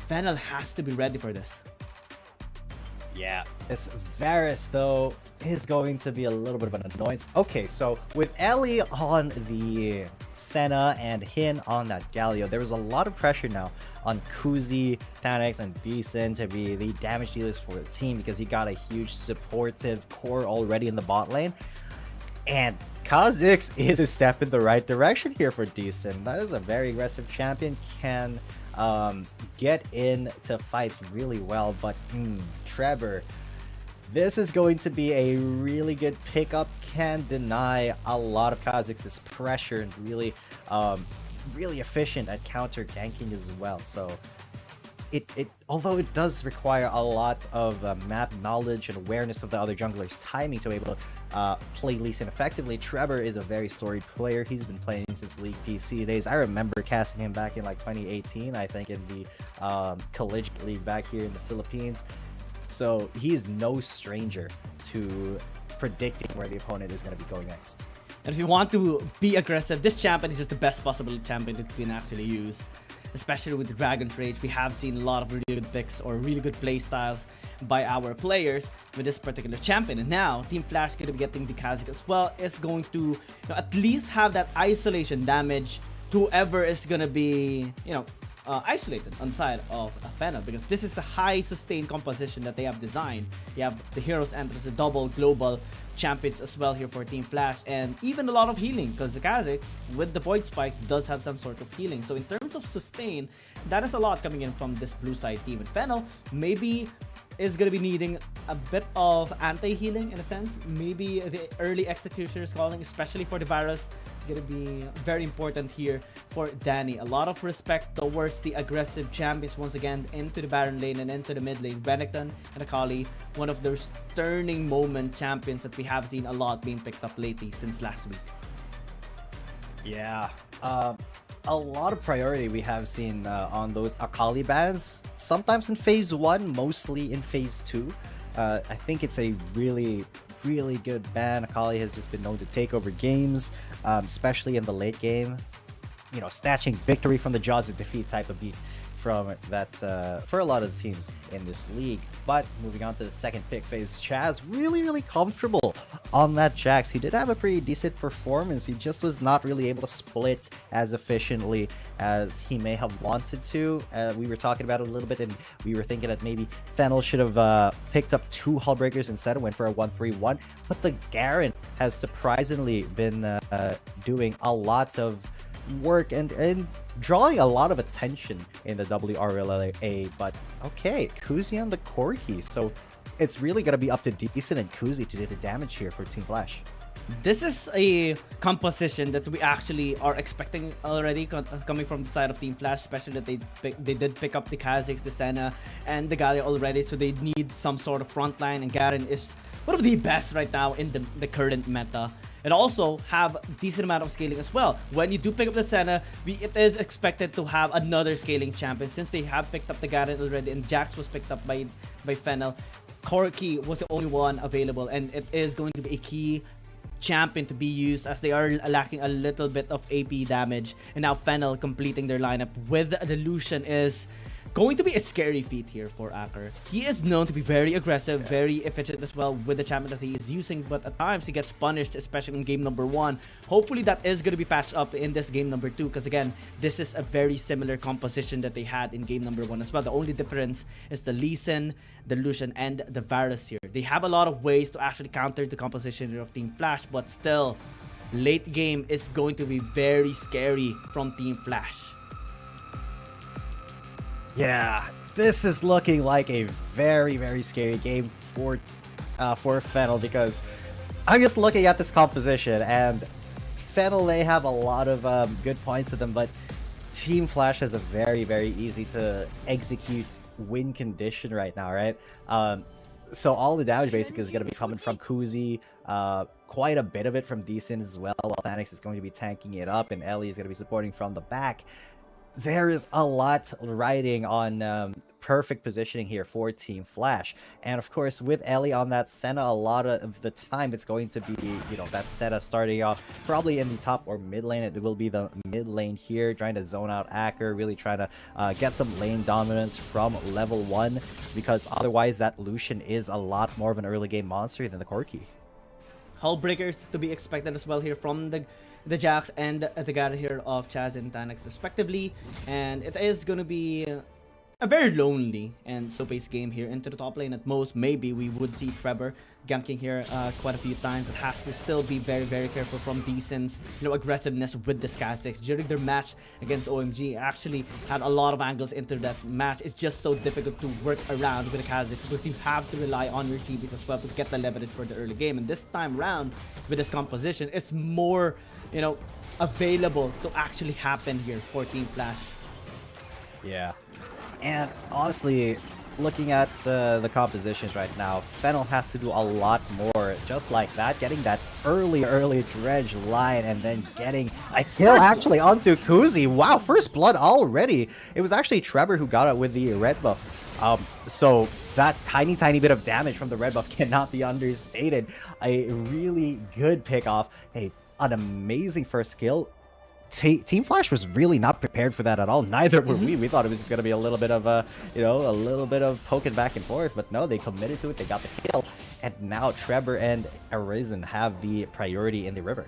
Fennel has to be ready for this. Yeah, this Varus, though, is going to be a little bit of an annoyance. Okay, so with Ellie on the Senna and Hin on that Galio, there was a lot of pressure now on Kuzi, Tanix, and Beeson to be the damage dealers for the team, because he got a huge supportive core already in the bot lane. And Kha'Zix is a step in the right direction here for Decent. That is a very aggressive champion, can get into fights really well, but Trevor, this is going to be a really good pickup. Can deny a lot of Kha'Zix's pressure, and really efficient at counter ganking as well. So it although it does require a lot of map knowledge and awareness of the other jungler's timing to be able to play Lee Sin effectively, Trevor is a very storied player. He's been playing since League PC days. I remember casting him back in like 2018, I think, in the Collegiate League back here in the Philippines. So he's no stranger to predicting where the opponent is going to be going next. And if you want to be aggressive, this champion is just the best possible champion that you can actually use. Especially with Dragon's Rage, we have seen a lot of really good picks or really good play styles by our players with this particular champion. And now Team Flash going to be getting the Kha'Zix as well, is going to at least have that isolation damage to whoever is going to be isolated on the side of Fennel, because this is a high sustained composition that they have designed. You have the heroes enter as a double global champions as well here for Team Flash, and even a lot of healing, because the Kha'Zix with the Void Spike does have some sort of healing. So in terms of sustain, that is a lot coming in from this blue side team. And Fennel maybe is going to be needing a bit of anti-healing in a sense. Maybe the early executioner's calling, especially for the Varus, going to be very important here for Danny. A lot of respect towards the aggressive champions once again into the Baron lane and into the mid lane. Renekton and Akali, one of those turning moment champions that we have seen a lot being picked up lately since last week. Yeah, a lot of priority we have seen on those Akali bans, sometimes in phase 1, mostly in phase 2. I think it's a really good ban. Akali has just been known to take over games, especially in the late game. Snatching victory from the jaws of defeat type of beat from that for a lot of the teams in this league. But moving on to the second pick phase, Chaz really comfortable on that Jax. He did have a pretty decent performance. He just was not really able to split as efficiently as he may have wanted to. We were talking about it a little bit, and we were thinking that maybe Fennel should have picked up 2 Hullbreakers instead and went for a 1-3-1. But the Garen has surprisingly been doing a lot of work and drawing a lot of attention in the WRL. But okay, Kuzi on the Corki, so it's really gonna be up to Decent and Kuzi to do the damage here for Team Flash. This is a composition that we actually are expecting already coming from the side of Team Flash, especially that they did pick up the Kha'Zix, the Senna, and the Galio already, so they need some sort of frontline, and Garen is one of the best right now in the current meta. And also have decent amount of scaling as well. When you do pick up the Senna, it is expected to have another scaling champion, since they have picked up the Garen already and Jax was picked up by Fennel. Corki was the only one available, and it is going to be a key champion to be used as they are lacking a little bit of AP damage. And now Fennel completing their lineup with the Lucian is going to be a scary feat here for Acker. He is known to be very aggressive, very efficient as well with the champion that he is using, but at times he gets punished, especially in game number 1. Hopefully that is going to be patched up in this game number 2, because again, this is a very similar composition that they had in game number 1 as well. The only difference is the Lee Sin, the Lucian, and the Varus here. They have a lot of ways to actually counter the composition of Team Flash, but still, late game is going to be very scary from Team Flash. Yeah, this is looking like a very scary game for Fennel, because I'm just looking at this composition, and Fennel, they have a lot of good points to them, but Team Flash has a very easy to execute win condition right now, right? So all the damage basically is going to be coming from Kuzi, quite a bit of it from Decent as well, while Thanix is going to be tanking it up, and Ellie is going to be supporting from the back. There is a lot riding on perfect positioning here for Team Flash. And of course, with Ellie on that Senna, a lot of the time it's going to be, that Senna starting off probably in the top or mid lane. It will be the mid lane here, trying to zone out Acker, really trying to get some lane dominance from level 1, because otherwise that Lucian is a lot more of an early game monster than the Corki. Hull breakers to be expected as well here from the Jax and the guy here of Chaz and Thanix respectively, and it is going to be a very lonely and slow-paced game here into the top lane. At most, maybe we would see Trevor ganking here quite a few times. It has to still be very, very careful from Decent's aggressiveness with the Skazix. During their match against OMG, actually had a lot of angles into that match. It's just so difficult to work around with the Skazix because you have to rely on your TVs as well to get the leverage for the early game. And this time around, with this composition, it's more, available to actually happen here for Team Flash. Yeah. And honestly, looking at the compositions right now, Fennel has to do a lot more just like that, getting that early dredge line and then getting a kill actually onto Kuzi. Wow, first blood already. It was actually Trevor who got it with the red buff. So that tiny bit of damage from the red buff cannot be understated. A really good pick off. An amazing first kill. Team Flash was really not prepared for that at all. Neither were we. We thought it was just going to be a little bit of a little bit of poking back and forth, but no, they committed to it. They got the kill, and now Trevor and Arisen have the priority in the river.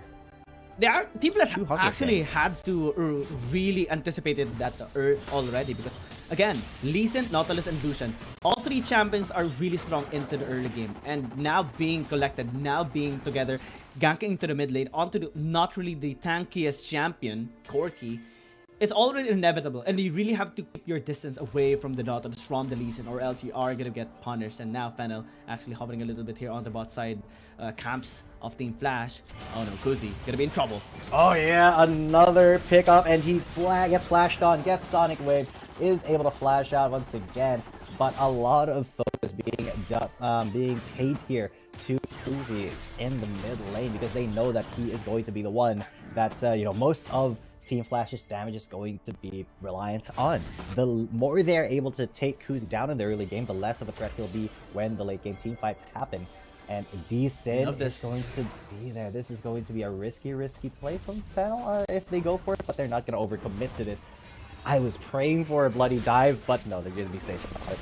Team Flash actually had to really anticipated that already, because again, Lee Sin, Nautilus, and Lucian, all three champions are really strong into the early game, and now being collected, now being together, ganking to the mid lane onto not really the tankiest champion, Corki, it's already inevitable, and you really have to keep your distance away from the Nautilus, from the Lee Sin, or else you are gonna get punished. And now Fennel actually hovering a little bit here on the bot side camps of Team Flash. Oh no, Kuzi gonna be in trouble. Oh yeah, another pickup, and he gets flashed on, gets Sonic Wave, is able to flash out once again, but a lot of focus being paid here to Kuzi in the mid lane, because they know that he is going to be the one that most of Team Flash's damage is going to be reliant on. The more they're able to take Kuzi down in the early game, the less of a threat he'll be when the late game team fights happen. And Decent is going to be there. This is going to be a risky play from Fennel if they go for it, but they're not going to overcommit to this. I was praying for a bloody dive, but no, they're going to be safe about it.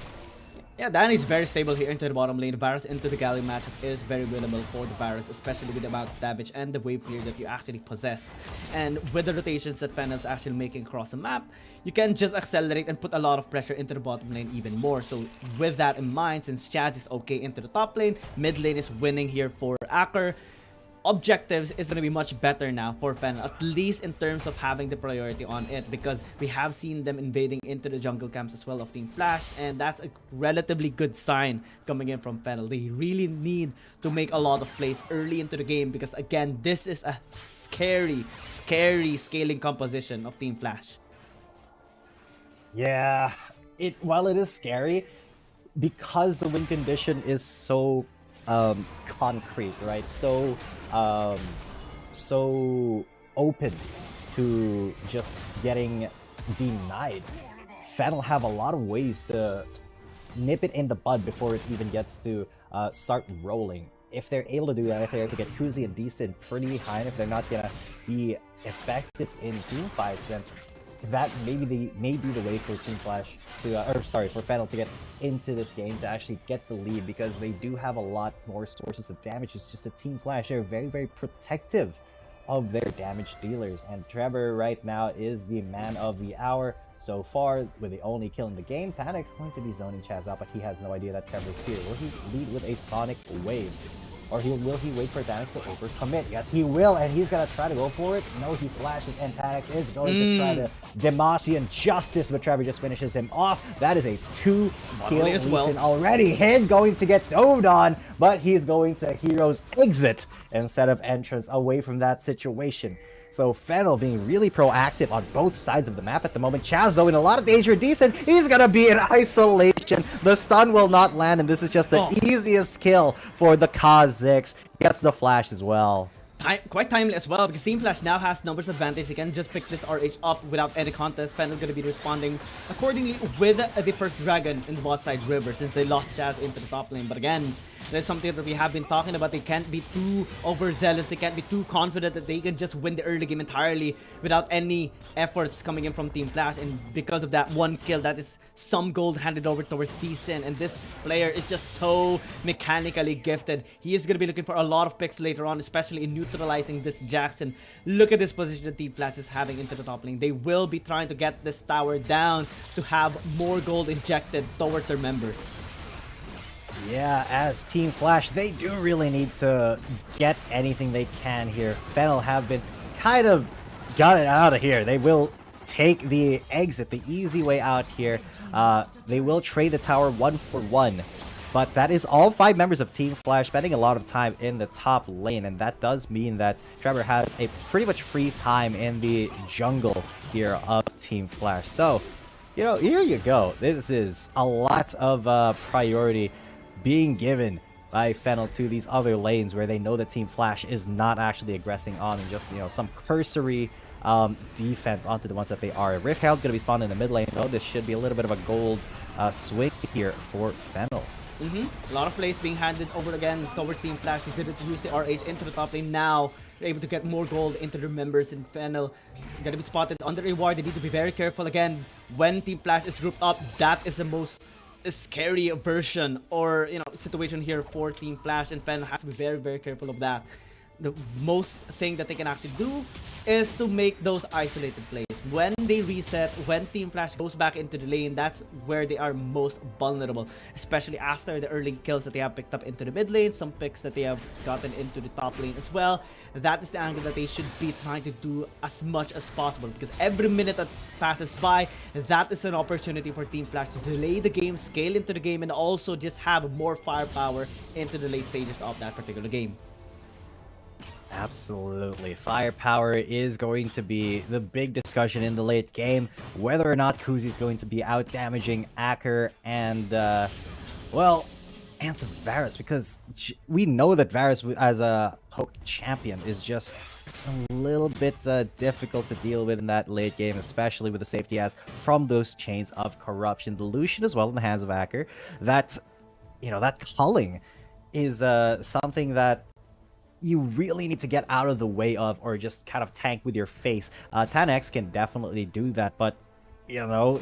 Yeah, Danny's very stable here into the bottom lane. The Varus into the Galley matchup is very winnable for the Varus, especially with the amount of damage and the wave clear that you actually possess. And with the rotations that Fennel's actually making across the map, you can just accelerate and put a lot of pressure into the bottom lane even more. So with that in mind, since Chaz is okay into the top lane, mid lane is winning here for Acker. Objectives is going to be much better now for Fennel, at least in terms of having the priority on it, because we have seen them invading into the jungle camps as well of Team Flash, and that's a relatively good sign coming in from Fennel. They really need to make a lot of plays early into the game, because again, this is a scary scaling composition of Team Flash. Yeah, while it is scary, because the win condition is so concrete, right? So open to just getting denied. Fennel have a lot of ways to nip it in the bud before it even gets to start rolling. If they're able to do that, if they're able to get Kuzi and Decent pretty high, and if they're not gonna be effective in team fights, then that may be the way for Team Flash to, for Fennel to get into this game, to actually get the lead, because they do have a lot more sources of damage. It's just a Team Flash, they're very protective of their damage dealers, and Trevor right now is the man of the hour so far, with the only kill in the game. Panic's going to be zoning Chaz out, but he has no idea that Trevor's here. Will he lead with a Sonic Wave? Or will he wait for Thanix to overcommit? Yes, he will, and he's going to try to go for it. No, he flashes, and Thanix is going to try to Demacian justice, but Trevor just finishes him off. That is a 2-kill Lee Sin already. Him going to get dove on, but he's going to Hero's Exit instead of Entrance away from that situation. So Fennel being really proactive on both sides of the map at the moment. Chaz, though, in a lot of danger. Decent. He's going to be in isolation. The stun will not land, and this is just the easiest kill for the Kha'Zix. Gets the flash as well. Quite timely as well, because Team Flash now has numbers advantage. He can just pick this RH up without any contest. Fennel's going to be responding accordingly with the first dragon in the bot side river, since they lost Chaz into the top lane. But again, that's something that we have been talking about. They can't be too overzealous. They can't be too confident that they can just win the early game entirely without any efforts coming in from Team Flash. And because of that one kill, that is some gold handed over towards Decent. And this player is just so mechanically gifted. He is going to be looking for a lot of picks later on, especially in neutralizing this Jackson. Look at this position that Team Flash is having into the top lane. They will be trying to get this tower down to have more gold injected towards their members. Yeah, as Team Flash, they do really need to get anything they can here. Fennel have been kind of got it out of here. They will take the exit, the easy way out here. They will trade the tower 1-for-1. But that is all 5 members of Team Flash spending a lot of time in the top lane. And that does mean that Trevor has a pretty much free time in the jungle here of Team Flash. So, you know, here you go. This is a lot of priority being given by Fennel to these other lanes where they know that Team Flash is not actually aggressing on, and just, you know, some cursory defense onto the ones that they are. Rift Herald going to be spawned in the mid lane, though. This should be a little bit of a gold swing here for Fennel. A lot of plays being handed over again towards Team Flash. They did use the RH into the top lane. Now they're able to get more gold into their members, and Fennel gonna be spotted under a ward. They need to be very careful again when Team Flash is grouped up. That is the most scary version or, you know, situation here for Team Flash, and Fennel has to be very, very careful of that. The most thing that they can actually do is to make those isolated plays. When they reset, when Team Flash goes back into the lane, that's where they are most vulnerable, especially after the early kills that they have picked up into the mid lane, some picks that they have gotten into the top lane as well. That is the angle that they should be trying to do as much as possible, because every minute that passes by, that is an opportunity for Team Flash to delay the game, scale into the game, and also just have more firepower into the late stages of that particular game. Absolutely. Firepower is going to be the big discussion in the late game. Whether or not Kuzi's going to be out damaging Acker and, well, and the Varus, because we know that Varus as a poke champion is just a little bit difficult to deal with in that late game, especially with the safety he has from those chains of corruption. The Lucian as well in the hands of Acker. That, you know, that culling is something that you really need to get out of the way of, or just kind of tank with your face. Tan-X can definitely do that, but, you know,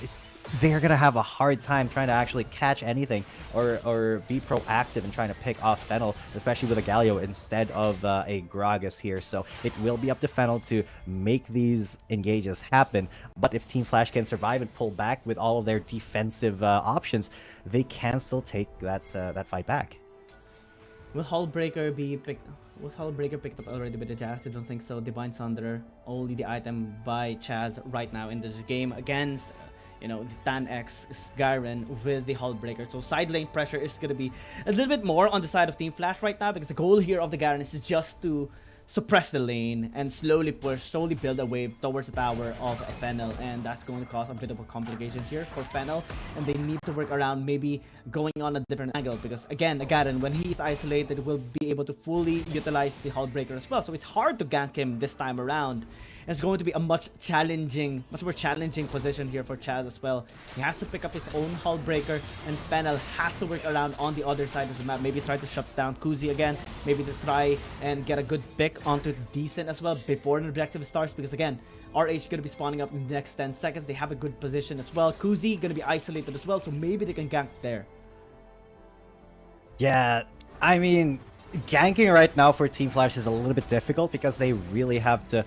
they're gonna have a hard time trying to actually catch anything or be proactive in trying to pick off Fennel, especially with a Galio instead of a Gragas here. So it will be up to Fennel to make these engages happen. But if Team Flash can survive and pull back with all of their defensive options, they can still take that fight back. Will Hullbreaker be picked? Was Hullbreaker picked up already by the Jazz? I don't think so. Divine Sunderer, only the item by Chaz right now in this game against, you know, the Tan-X Garen with the Hullbreaker. So side lane pressure is going to be a little bit more on the side of Team Flash right now, because the goal here of the Garen is just to suppress the lane and slowly build a wave towards the tower of Fennel, and that's going to cause a bit of a complication here for Fennel, and they need to work around maybe going on a different angle, because again, Garen, when he's isolated, will be able to fully utilize the Hullbreaker as well, so it's hard to gank him this time around. It's going to be a much more challenging position here for Chaz as well. He has to pick up his own Hullbreaker, and Fennel has to work around on the other side of the map. Maybe try to shut down Kuzi again. Maybe to try and get a good pick onto Decent as well before the objective starts, because again, RH is going to be spawning up in the next 10 seconds. They have a good position as well. Kuzi going to be isolated as well, so maybe they can gank there. Yeah, I mean, ganking right now for Team Flash is a little bit difficult, because they really have to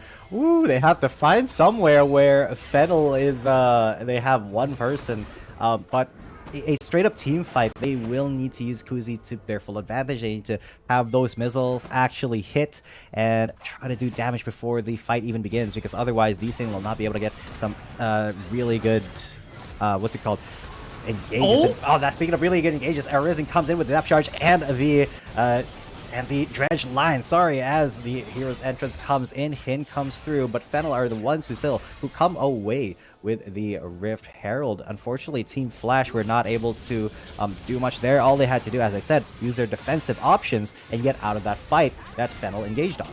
find somewhere where Fennel is they have one person, but a straight up team fight, they will need to use Kuzi to their full advantage. They need to have those missiles actually hit and try to do damage before the fight even begins, because otherwise Decent will not be able to get some really good what's it called, engages. That's speaking of really good engages, Arisen comes in with the depth charge and the And the dredge line, sorry, as the hero's entrance comes in, Hin comes through, but Fennel are the ones who come away with the Rift Herald. Unfortunately, Team Flash were not able to do much there. All they had to do, as I said, use their defensive options and get out of that fight that Fennel engaged on.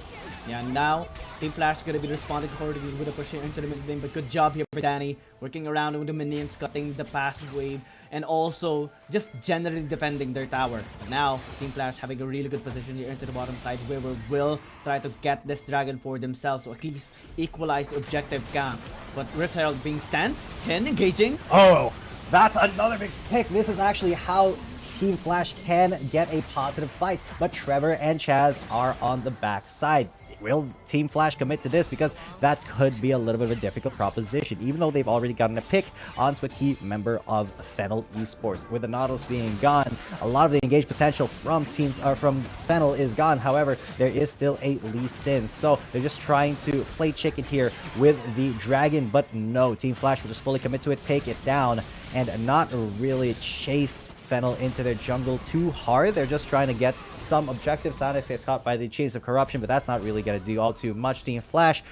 Yeah, now Team Flash is going to be responding accordingly with a push here into the mid lane, but good job here for Danny, working around with the minions, cutting the passive wave, and also just generally defending their tower. But now, Team Flash having a really good position here into the bottom side, where we will try to get this dragon for themselves, or at least equalize the objective camp. But Rift Herald being sent, Hin engaging. Oh, that's another big pick. This is actually how Team Flash can get a positive fight, but Trevor and Chaz are on the back side. Will Team Flash commit to this? Because that could be a little bit of a difficult proposition, even though they've already gotten a pick onto a key member of Fennel Esports. With the Nautilus being gone, a lot of the engaged potential from Fennel is gone. However, there is still a Lee Sin, so they're just trying to play chicken here with the dragon, but no, Team Flash will just fully commit to it, take it down, and not really chase Fennel into their jungle too hard. They're just trying to get some objectives. Sonic gets caught by the Chase of Corruption, but that's not really going to do all too much. Team Flash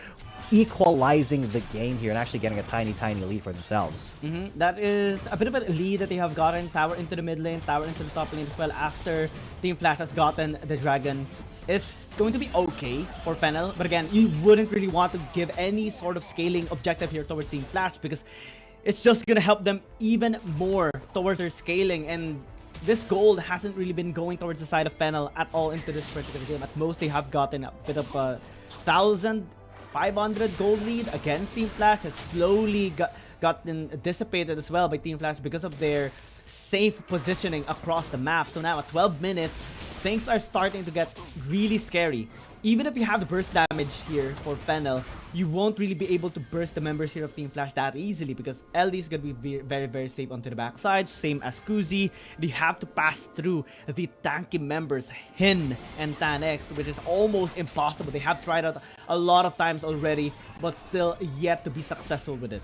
equalizing the game here and actually getting a tiny lead for themselves. That is a bit of a lead that they have gotten. Tower into the mid lane, tower into the top lane as well after Team Flash has gotten the dragon. It's going to be okay for Fennel, but again, you wouldn't really want to give any sort of scaling objective here towards Team Flash, because it's just going to help them even more towards their scaling, and this gold hasn't really been going towards the side of Fennel at all into this particular game. At most, they have gotten a bit of a 1,500 gold lead against Team Flash. It's slowly gotten dissipated as well by Team Flash because of their safe positioning across the map. So now at 12 minutes, things are starting to get really scary. Even if you have the burst damage here for Fennel, you won't really be able to burst the members here of Team Flash that easily, because LD is going to be very safe onto the backside, same as Kuzi. They have to pass through the tanky members, Hin and Tan-X, which is almost impossible. They have tried out a lot of times already, but still yet to be successful with it.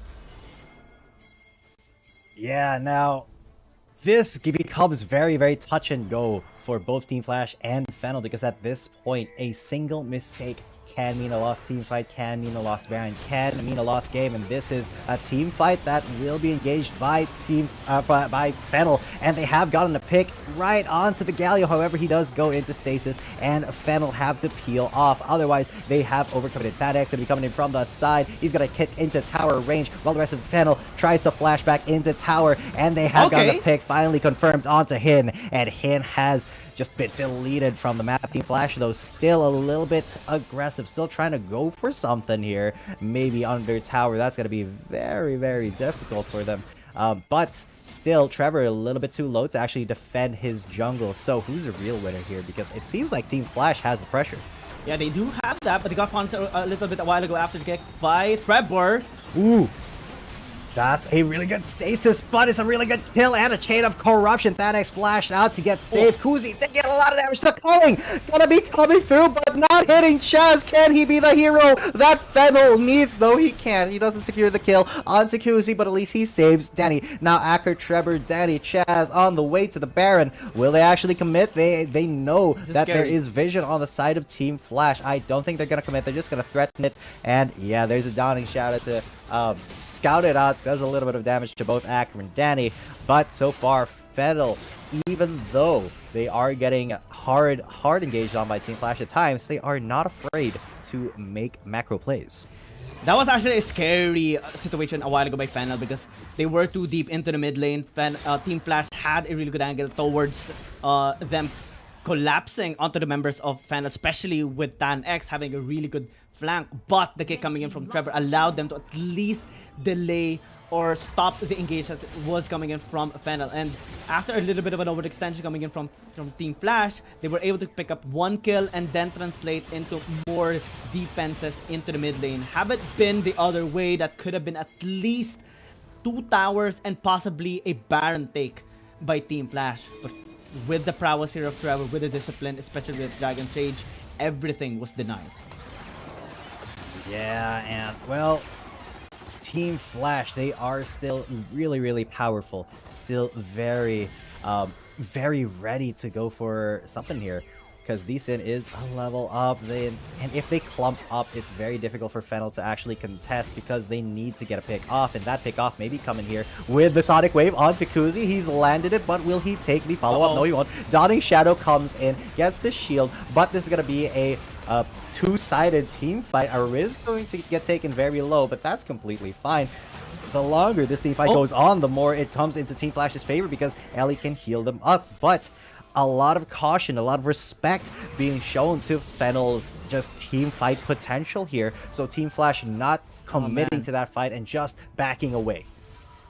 Yeah, now this becomes very touch and go for both Team Flash and Fennel, because at this point, a single mistake can mean a lost team fight, can mean a lost Baron, can mean a lost game, and this is a team fight that will be engaged by by Fennel, and they have gotten a pick right onto the Galio. However, he does go into stasis, and Fennel have to peel off. Otherwise, they have overcommitted. Tan-X going to be coming in from the side. He's going to kick into tower range, while the rest of Fennel tries to flash back into tower, and they have gotten a pick finally confirmed onto Hin, and Hin has just been deleted from the map. Team Flash, though, still a little bit aggressive, still trying to go for something here, maybe under tower. That's going to be very difficult for them, but still, Trevor a little bit too low to actually defend his jungle. So who's the real winner here? Because it seems like Team Flash has the pressure. Yeah, they do have that, but they got punished a little bit a while ago after the kick by Trevor. Ooh, that's a really good stasis, but it's a really good kill and a chain of corruption. Tan-X flashed out to get saved. Kuzi did get a lot of damage. The culling gonna be coming through, but not hitting Chaz. Can he be the hero that Fennel needs? No, he can't. He doesn't secure the kill onto Kuzi, but at least he saves Danny. Now Acker, Trevor, Danny, Chaz on the way to the Baron. Will they actually commit? They know that there is vision on the side of Team Flash. I don't think they're gonna commit. They're just gonna threaten it. And yeah, there's a downing shout out to scout it out. Does a little bit of damage to both Acker and Danny, but so far Fennel, even though they are getting hard engaged on by Team Flash at times, they are not afraid to make macro plays. That was actually a scary situation a while ago by Fennel, because they were too deep into the mid lane. Team Flash had a really good angle towards them collapsing onto the members of Fennel, especially with Tan-X having a really good flank, but the kick coming in from Trevor allowed them to at least delay or stop the engagement that was coming in from Fennel. And after a little bit of an overextension coming in from Team Flash, they were able to pick up one kill and then translate into more defenses into the mid lane. Have it been the other way, that could have been at least 2 towers and possibly a Baron take by Team Flash. But with the prowess here of Trevor, with the discipline, especially with Dragon's Rage, everything was denied. Yeah, and well, Team Flash, they are still really powerful, still very ready to go for something here, because Decent is a level up. And if they clump up, it's very difficult for Fennel to actually contest because they need to get a pick off, and that pick off may be coming here with the Sonic Wave onto Kuzi. He's landed it, but will he take the follow-up? No, he won't. Dawning Shadow comes in, gets the shield, but this is going to be a two-sided team fight. A Riz going to get taken very low, but that's completely fine. The longer this team fight goes on, the more it comes into Team Flash's favor because Ellie can heal them up. But a lot of caution, a lot of respect being shown to Fennel's just team fight potential here. So Team Flash not committing to that fight and just backing away.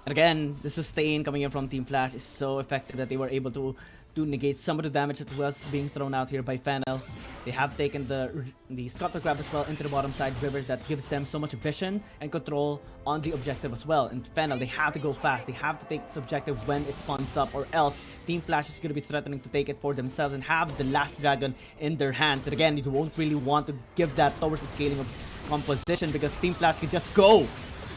And again, the sustain coming in from Team Flash is so effective that they were able to negate some of the damage that was being thrown out here by Fennel. They have taken the scutter grab as well into the bottom side river that gives them so much vision and control on the objective as well. And Fennel, they have to go fast. They have to take this objective when it spawns up, or else Team Flash is going to be threatening to take it for themselves and have the last dragon in their hands. And again, you won't really want to give that towards the scaling of composition because Team Flash can just go.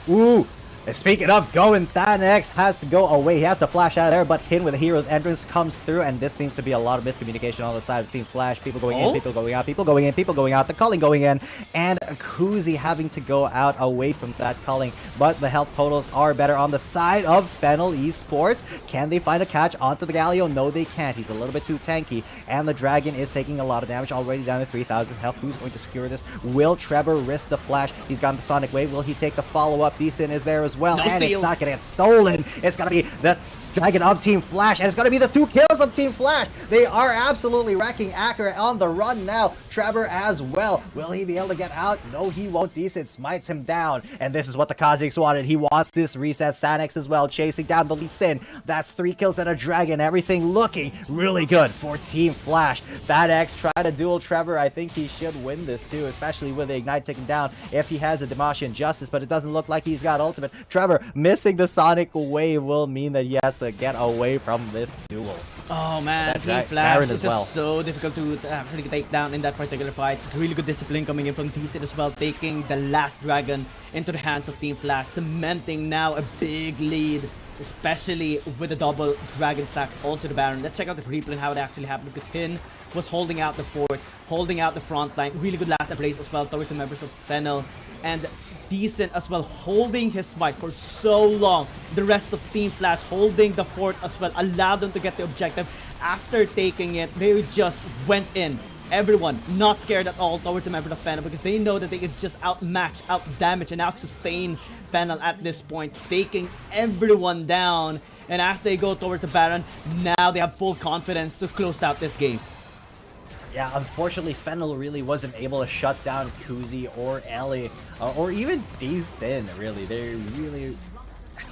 Ooh! Speaking of going, Thanex has to go away. He has to flash out of there, but Hin with the hero's entrance comes through, and this seems to be a lot of miscommunication on the side of Team Flash. People going in, people going out, people going in, people going out, the culling going in, and Kuzi having to go out away from that culling. But the health totals are better on the side of Fennel Esports. Can they find a catch onto the Galio? No, they can't. He's a little bit too tanky, and the Dragon is taking a lot of damage, already down to 3,000 health. Who's going to secure this? Will Trevor risk the flash? He's got the Sonic Wave. Will he take the follow-up? Decent is there as well, and it's not gonna get stolen. It's gonna be the Dragon of Team Flash, and it's gonna be the 2 kills of Team Flash. They are absolutely wrecking Accurate on the run now. Trevor as well. Will he be able to get out? No, he won't. Decent smites him down, and this is what the Kazakhs wanted. He wants this reset. Sanex as well, chasing down the Lee Sin. That's 3 kills and a Dragon. Everything looking really good for Team Flash. That X try to duel Trevor. I think he should win this too, especially with the Ignite taken down if he has a Damashian Justice, but it doesn't look like he's got ultimate. Trevor missing the Sonic Wave will mean that he has to get away from this duel. Oh man, Team Flash is just so difficult to actually take down in that particular fight. Really good discipline coming in from Decent as well, taking the last dragon into the hands of Team Flash, cementing now a big lead, especially with the double dragon stack, also the Baron. Let's check out the replay and how it actually happened, because Hin was holding out the fort, holding out the front line. Really good last embrace as well towards the members of Fennel, and Decent as well, holding his fight for so long. The rest of Team Flash holding the fort as well, allowed them to get the objective. After taking it, they just went in. Everyone not scared at all towards the member of Fennel, because they know that they could just outmatch, outdamage, and out-sustain Fennel at this point, taking everyone down. And as they go towards the Baron, now they have full confidence to close out this game. Yeah, unfortunately, Fennel really wasn't able to shut down Kuzi or Ellie, or even Sin, really. They really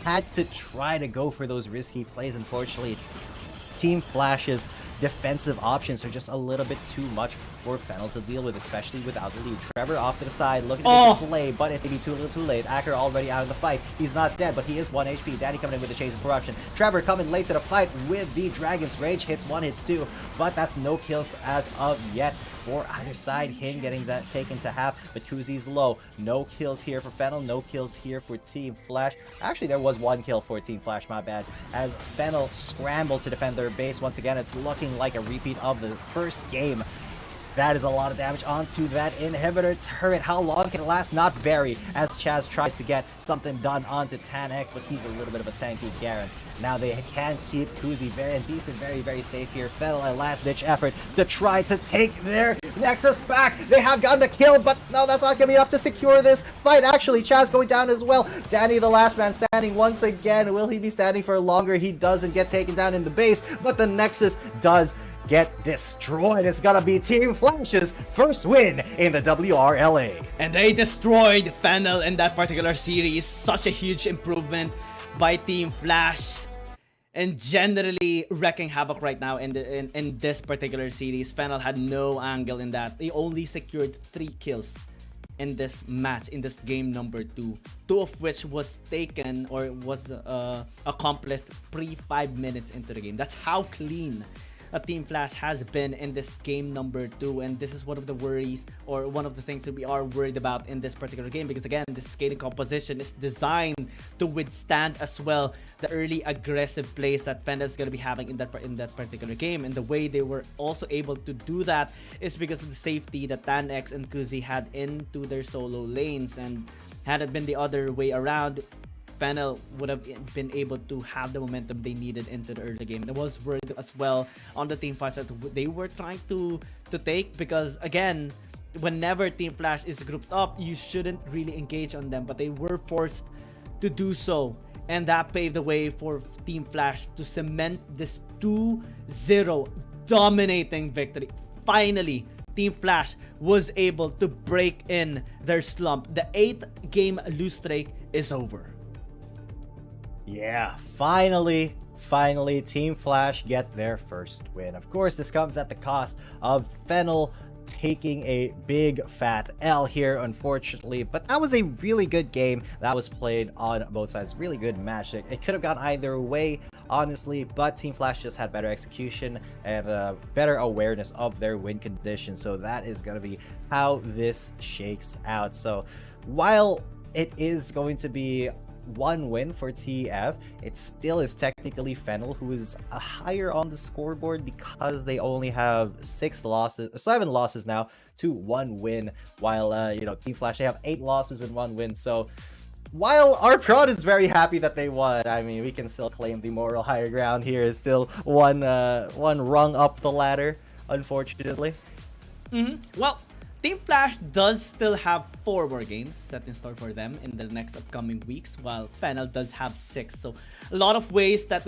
had to try to go for those risky plays. Unfortunately, Team Flash's defensive options are just a little bit too much for Fennel to deal with, especially without the lead. Trevor off to the side, looking to make the play, but it may be too little too late. Acker already out of the fight. He's not dead, but he is 1 HP. Daddy coming in with the Chase of Corruption. Trevor coming late to the fight with the Dragon's Rage. Hits 1, hits 2, but that's no kills as of yet for either side. Hin getting that taken to half, but Kuzi's low. No kills here for Fennel, no kills here for Team Flash. Actually, there was 1 kill for Team Flash, my bad, as Fennel scrambled to defend their base. Once again, it's looking like a repeat of the first game. That is a lot of damage onto that inhibitor turret. How long can it last? Not very, as Chaz tries to get something done onto Tanex, but he's a little bit of a tanky Garen. Now they can keep Kuzi very decent, very safe here. Fennel, a last-ditch effort to try to take their Nexus back. They have gotten a kill, but no, that's not going to be enough to secure this fight. Actually, Chaz going down as well. Danny, the last man standing once again. Will he be standing for longer? He doesn't get taken down in the base, but the Nexus does get destroyed. It's gonna be Team Flash's first win in the WRLA. And they destroyed Fennel in that particular series. Such a huge improvement by Team Flash, and generally wrecking havoc right now in this particular series. Fennel had no angle in that. They only secured 3 kills in this match, in this game number 2, 2 of which was taken or was accomplished pre 5 minutes into the game. That's how clean that Team Flash has been in this game number 2, and this is one of the worries, or one of the things that we are worried about in this particular game, because again, this skating composition is designed to withstand as well the early aggressive plays that Fennel is going to be having in that particular game. And the way they were also able to do that is because of the safety that Tanex and Kuzi had into their solo lanes, and had it been the other way around, Fennel would have been able to have the momentum they needed into the early game. There was word as well on the team fights that they were trying to take, because again, whenever Team Flash is grouped up, you shouldn't really engage on them, but they were forced to do so, and that paved the way for Team Flash to cement this 2-0 dominating victory. Finally, Team Flash was able to break in their slump. The 8-game lose streak is over. Yeah, finally, Team Flash get their first win. Of course, this comes at the cost of Fennel taking a big fat L here, unfortunately, but that was a really good game that was played on both sides. Really good match. It could have gone either way, honestly, but Team Flash just had better execution and better awareness of their win conditions, so that is going to be how this shakes out. So while it is going to be one win for TF, it still is technically Fennel who is higher on the scoreboard, because they only have 7 losses now to 1 win, while Team Flash, they have 8 losses and 1 win. So while our prod is very happy that they won, I mean, we can still claim the moral higher ground here is still one rung up the ladder, unfortunately. Well, Team Flash does still have 4 more games set in store for them in the next upcoming weeks, while Fennel does have 6. So a lot of ways that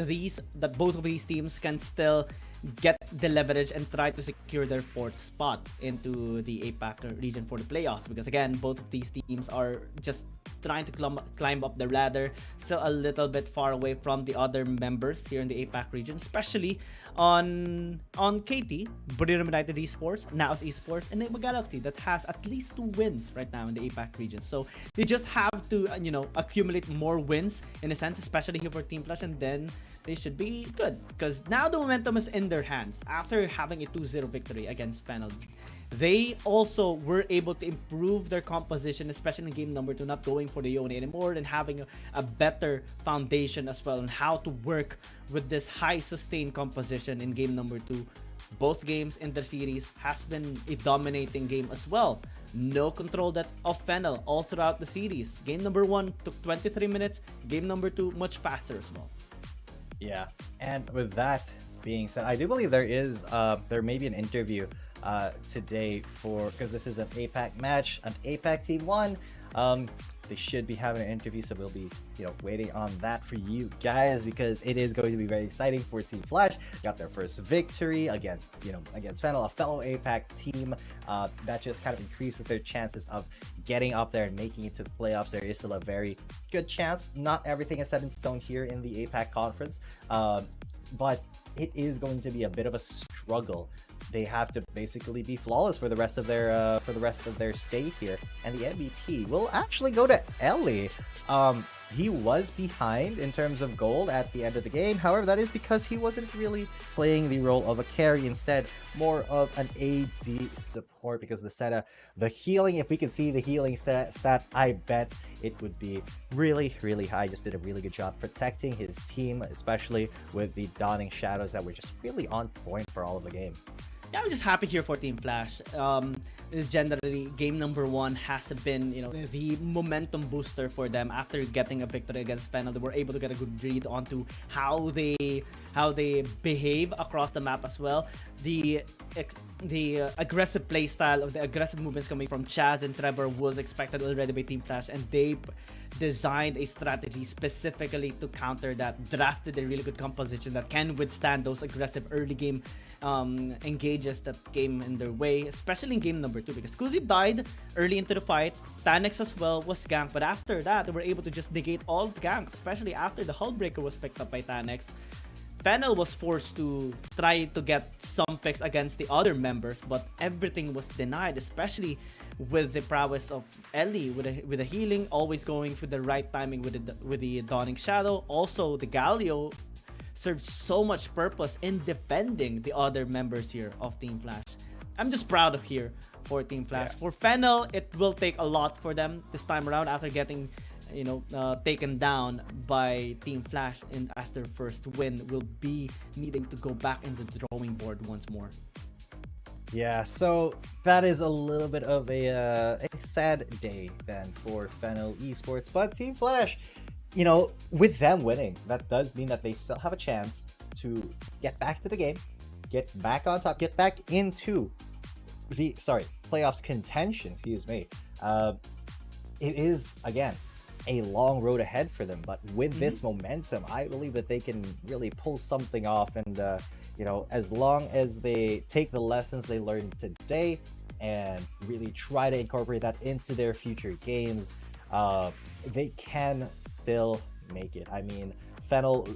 both of these teams can still get the leverage and try to secure their 4th spot into the APAC region for the playoffs, because again, both of these teams are just trying to climb up the ladder, still a little bit far away from the other members here in the APAC region, especially on KT, Buriram United Esports, Naos Esports, and Nigma Galaxy that has at least 2 wins right now in the APAC region. So they just have to accumulate more wins in a sense, especially here for Team Flash, and then they should be good, because now the momentum is in their hands after having a 2-0 victory against Fennel. They also were able to improve their composition, especially in game number 2, not going for the Yone anymore, and having a better foundation as well on how to work with this high sustained composition in game number 2. Both games in the series has been a dominating game as well. No control of Fennel all throughout the series. Game number 1 took 23 minutes, game number 2 much faster as well. Yeah, and with that being said, I do believe there may be an interview today because this is an APAC match, an APAC team won. They should be having an interview, so we'll be waiting on that for you guys, because it is going to be very exciting for Team Flash. Got their first victory against Fennel, a fellow APAC team. That just kind of increases their chances of getting up there and making it to the playoffs. There is still a very good chance. Not everything is set in stone here in the APAC conference, but it is going to be a bit of a struggle. They have to basically be flawless for the rest of their stay here, and the MVP will actually go to Ellie. He was behind in terms of gold at the end of the game. However, that is because he wasn't really playing the role of a carry, instead more of an AD support, because the healing, if we could see the healing stat, I bet it would be really, really high. Just did a really good job protecting his team, especially with the Dawning Shadows that were just really on point for all of the game. Yeah, I'm just happy here for Team Flash. Generally, game number 1 has been, the momentum booster for them after getting a victory against Fennel. They were able to get a good read onto how they behave across the map as well. The aggressive playstyle of the aggressive movements coming from Chaz and Trevor was expected already by Team Flash, and they designed a strategy specifically to counter that. Drafted a really good composition that can withstand those aggressive early game engages that came in their way, especially in game number 2, because Kuzi died early into the fight. Tanex as well was ganked, but after that they were able to just negate all the ganks, especially after the Hullbreaker was picked up by Tanex. Fennel was forced to try to get some picks against the other members, but everything was denied, especially with the prowess of Ellie with the healing, always going for the right timing with the Dawning Shadow. Also, the Galio serves so much purpose in defending the other members here of Team Flash. I'm just proud of here for Team Flash. Yeah. For Fennel, it will take a lot for them this time around after getting, taken down by Team Flash, and as their first win, will be needing to go back into the drawing board once more. Yeah, so that is a little bit of a sad day then for Fennel Esports, but Team Flash, with them winning, that does mean that they still have a chance to get back to the game, get back on top, get back into the playoffs contention. Excuse me. It is again a long road ahead for them, but with this momentum, I believe that they can really pull something off. And as long as they take the lessons they learned today and really try to incorporate that into their future games, they can still make it. I mean, Fennel,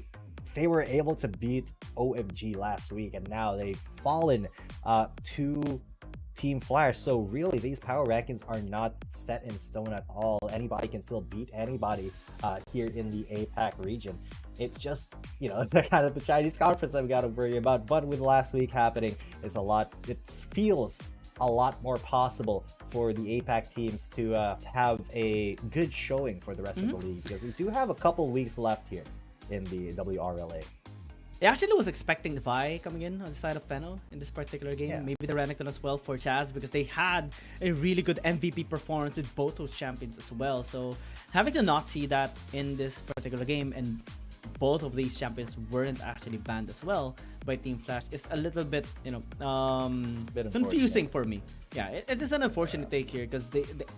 they were able to beat OMG last week, and now they've fallen to Team Flash. So really, these power rankings are not set in stone at all. Anybody can still beat anybody here in the APAC region. It's just, the kind of the Chinese conference that we got to worry about. But with last week happening, it feels a lot more possible for the APAC teams to have a good showing for the rest of the league, because we do have a couple weeks left here in the WRLA. I actually was expecting the Vi coming in on the side of Fennel in this particular game. Yeah. Maybe the Renekton as well for Chaz, because they had a really good MVP performance with both those champions as well. So having to not see that in this particular game, and both of these champions weren't actually banned as well by Team Flash, is a little bit, confusing for me. Yeah, it is an unfortunate take here, because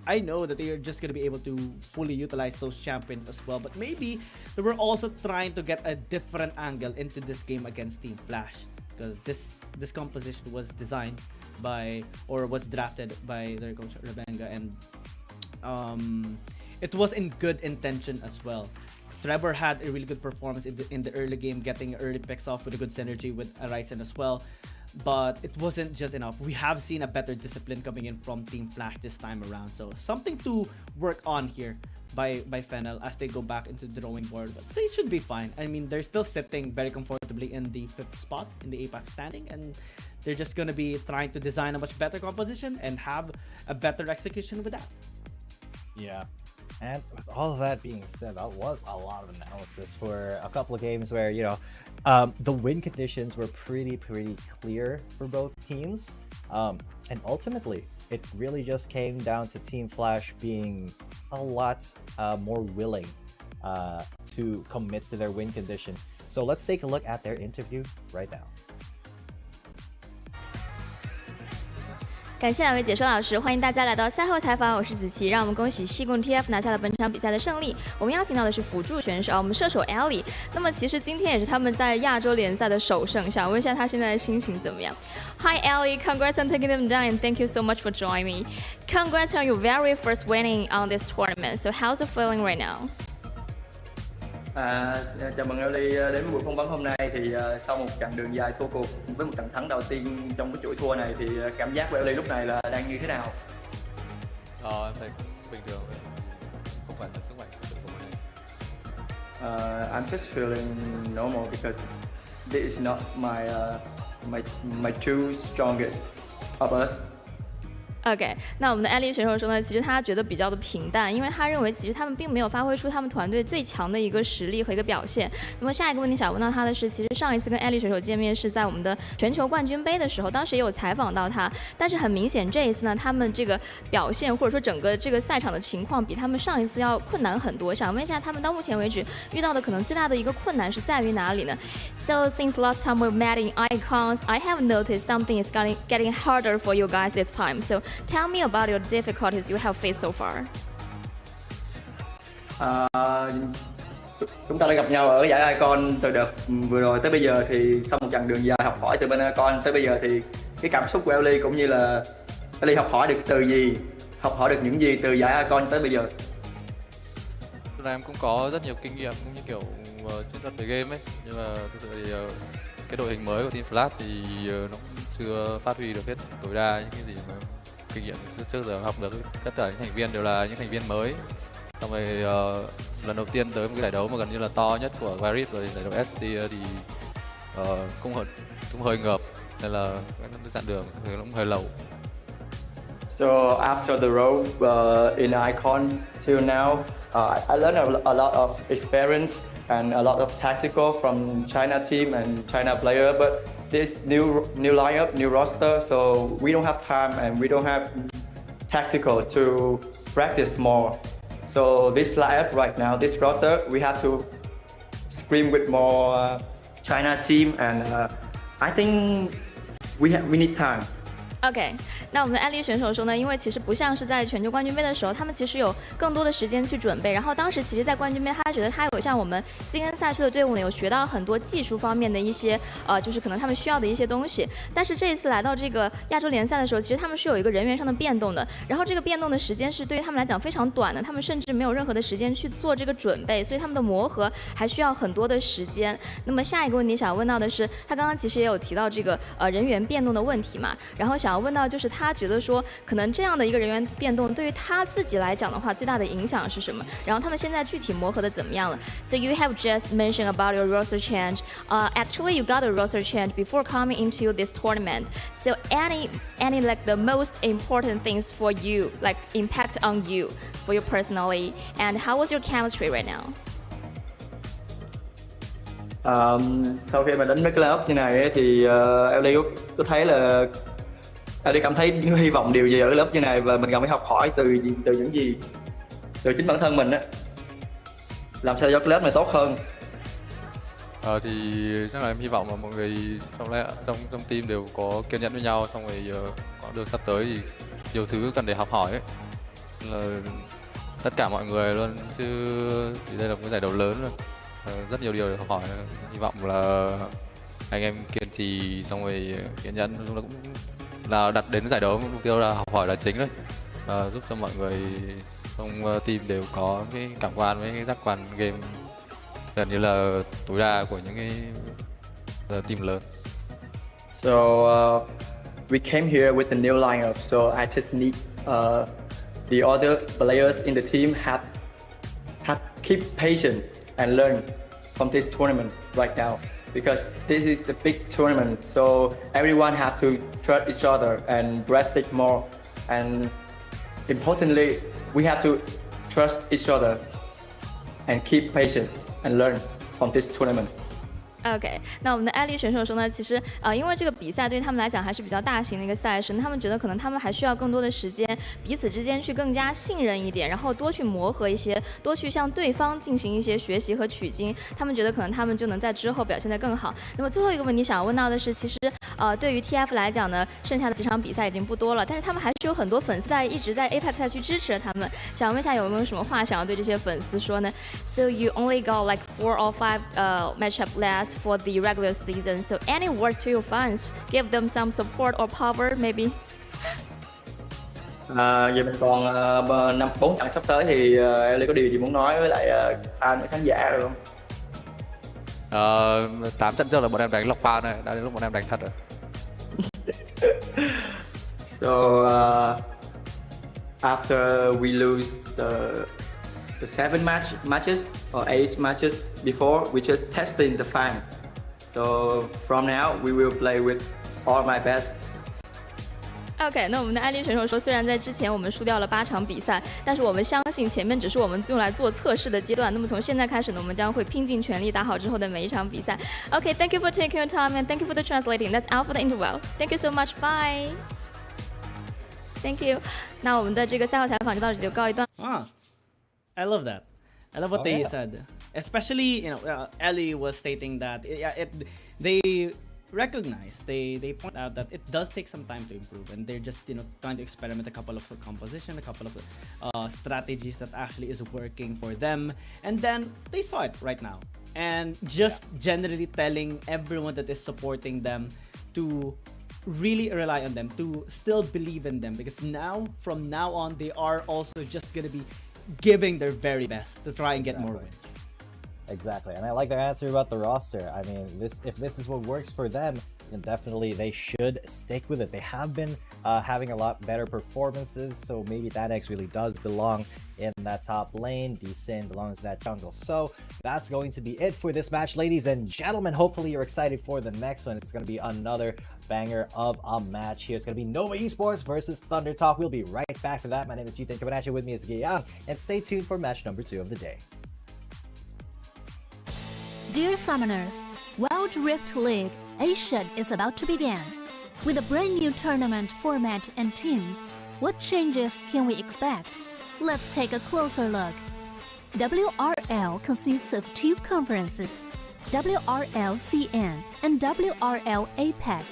I know that they are just going to be able to fully utilize those champions as well. But maybe they were also trying to get a different angle into this game against Team Flash, because this composition was designed was drafted by their coach Rebenga, and it was in good intention as well. Trevor had a really good performance in the early game, getting early picks off with a good synergy with Ryzen as well. But it wasn't just enough. We have seen a better discipline coming in from Team Flash this time around. So something to work on here by Fennel as they go back into the drawing board. But they should be fine. I mean, they're still sitting very comfortably in the 5th spot in the APAC standing. And they're just going to be trying to design a much better composition and have a better execution with that. Yeah. And with all of that being said, that was a lot of analysis for a couple of games where, the win conditions were pretty clear for both teams. And ultimately, it really just came down to Team Flash being a lot more willing to commit to their win condition. So let's take a look at their interview right now. 感谢两位解说老师，欢迎大家来到赛后采访，我是子琪。让我们恭喜西贡 TF 拿下了本场比赛的胜利。我们邀请到的是辅助选手，我们射手 Ellie。那么其实今天也是他们在亚洲联赛的首胜，想问一下他现在的心情怎么样 ？Hi Ellie, congrats on taking them down and thank you so much for joining me. Congrats on your very first winning on this tournament. So how's it feeling right now? Chào mừng Ellie đến buổi phỏng vấn hôm nay. Thì sau một chặng đường dài thua cuộc với một trận thắng đầu tiên trong cái chuỗi thua này, thì cảm giác của Ellie lúc này là đang như thế nào? Em thấy bình thường, không phải là sức mạnh của mình. I'm just feeling normal because this is not my two strongest of us. OK， 那我们的艾丽选手说呢，其实他觉得比较的平淡，因为他认为其实他们并没有发挥出他们团队最强的一个实力和一个表现。那么下一个问题想问到他的是，其实上一次跟艾丽选手见面是在我们的全球冠军杯的时候，当时也有采访到他，但是很明显这一次呢，他们这个表现或者说整个这个赛场的情况比他们上一次要困难很多。想问一下，他们到目前为止遇到的可能最大的一个困难是在于哪里呢 ？So since last time we met in Icons, I have noticed something is getting harder for you guys this time. So tell me about your difficulties you have faced so far. Chúng ta đã gặp nhau ở giải Icon từ đợt vừa rồi tới bây giờ, thì sau một chặng đường dài học hỏi từ bên Icon tới bây giờ, thì cái cảm xúc của Ellie cũng như là Ellie học hỏi được từ gì, học hỏi được những gì từ giải Icon tới bây giờ? Lúc này em cũng có rất nhiều kinh nghiệm cũng như kiểu chiến thuật về game ấy, nhưng mà thực sự thì cái đội hình mới của Team Flash thì nó cũng chưa phát huy được hết tối đa những cái gì mà kinh nghiệm trước giờ học được. Tất cả những thành viên đều là những thành viên mới, Xong rồi lần đầu tiên tới một cái giải đấu mà gần như là to nhất của Paris rồi, giải đấu ST thì cũng hơi ngợp, nên là cái chặng đường thì cũng hơi lâu. So after the road in Icon till now, I learned a lot of experience and a lot of tactical from China team and China player. But this new lineup, new roster, so we don't have time and we don't have tactical to practice more. So this lineup right now, this roster, we have to scream with more China team, and I think we need time. OK， 那我们的安利选手说呢，因为其实不像是在全球冠军杯的时候，他们其实有更多的时间去准备。然后当时其实，在冠军杯，他觉得他有像我们 CN 赛区的队伍呢，有学到很多技术方面的一些就是可能他们需要的一些东西。但是这一次来到这个亚洲联赛的时候，其实他们是有一个人员上的变动的。然后这个变动的时间是对于他们来讲非常短的，他们甚至没有任何的时间去做这个准备，所以他们的磨合还需要很多的时间。那么下一个问题想要问到的是，他刚刚其实也有提到这个人员变动的问题嘛，然后想要问到就是他觉得说，可能这样的一个人员变动对于他自己来讲的话，最大的影响是什么？然后他们现在具体磨合的怎么样了 ？So you have just mentioned about your roster change. Actually, you got a roster change before coming into this tournament. So any like the most important things for you, like impact on you, for you personally, and how was your chemistry right now? Sau khi mà đến mấy cái lớp như này ấy, thì Ellie có thấy là Ellie cảm thấy những hy vọng điều gì ở cái lớp như này, và mình cần phải học hỏi từ những gì từ chính bản thân mình á, làm sao cho cái lớp này tốt hơn. Thì chắc là em hy vọng là mọi người trong team đều có kiên nhẫn với nhau, xong rồi có đường sắp tới thì nhiều thứ cần để học hỏi ấy. Là tất cả mọi người luôn, chứ thì đây là một cái giải đấu lớn rồi, rất nhiều điều để học hỏi. Hy vọng là anh em kiên trì, xong rồi kiên nhẫn, cũng là đặt đến giải đấu mục tiêu là học hỏi là chính đấy, giúp cho mọi người trong team đều có cái cảm quan với cái giác quan game gần như là tối đa của những cái team lớn. So we came here with the new lineup, so I just need the other players in the team have keep patient and learn from this tournament right now, because this is the big tournament, so everyone have to trust each other and breaststick more, and importantly we have to trust each other and keep patient and learn from this tournament. OK， 那我们的艾丽选手说呢，其实因为这个比赛对他们来讲还是比较大型的一个赛事，他们觉得可能他们还需要更多的时间，彼此之间去更加信任一点，然后多去磨合一些，多去向对方进行一些学习和取经。他们觉得可能他们就能在之后表现得更好。那么最后一个问题想要问到的是，其实对于 TF 来讲呢，剩下的几场比赛已经不多了，但是他们还是有很多粉丝在一直在 APEC 赛区支持他们。想问一下有没有什么话想要对这些粉丝说呢 ？So you only got like 4 or 5 matchup left for the regular season. So any words to your fans? Give them some support or power, maybe. Vậy mình còn 4 trận sắp tới thì Ellie có điều gì muốn nói với lại fan với khán giả được không? 8 trận trước là bọn em đánh lọc fan này, đã đến lúc bọn em đánh thật rồi. So after we lose the 7 matches or 8 matches before, we just testing the fan. So from now we will play with all my best. OK， 那我们的艾丽选手说，虽然在之前我们输掉了8场比赛，但是我们相信前面只是我们用来做测试的阶段。那么从现在开始呢，我们将会拼尽全力打好之后的每一场比赛。OK，thank you for taking your time and thank you for the translating. That's all for the interval. Thank you so much. Bye. Thank you. 那我们的这个赛后采访就到这里就告一段。I love that. I love what they said. Especially, Ellie was stating that they recognize, they point out that it does take some time to improve, and they're just trying to experiment a couple of composition, a couple of strategies that actually is working for them, and then they saw it right now, and just generally telling everyone that is supporting them to really rely on them, to still believe in them, because from now on they are also just gonna be giving their very best to try and get more wins. Exactly, and I like their answer about the roster. I mean, if this is what works for them, and definitely they should stick with it. They have been having a lot better performances, so maybe that X really does belong in that top lane. Sin belongs to that jungle. So that's going to be it for this match, ladies and gentlemen. Hopefully you're excited for the next one. It's going to be another banger of a match here. It's going to be Nova Esports versus Thunder Talk. We'll be right back for that. My name is Ethan coming at you. With me is Giyang, and stay tuned for match number 2 of the day. Dear Summoners, Wild Rift League Asia is about to begin. With a brand new tournament format and teams, what changes can we expect? Let's take a closer look. WRL consists of 2 conferences, WRL CN and WRL APAC.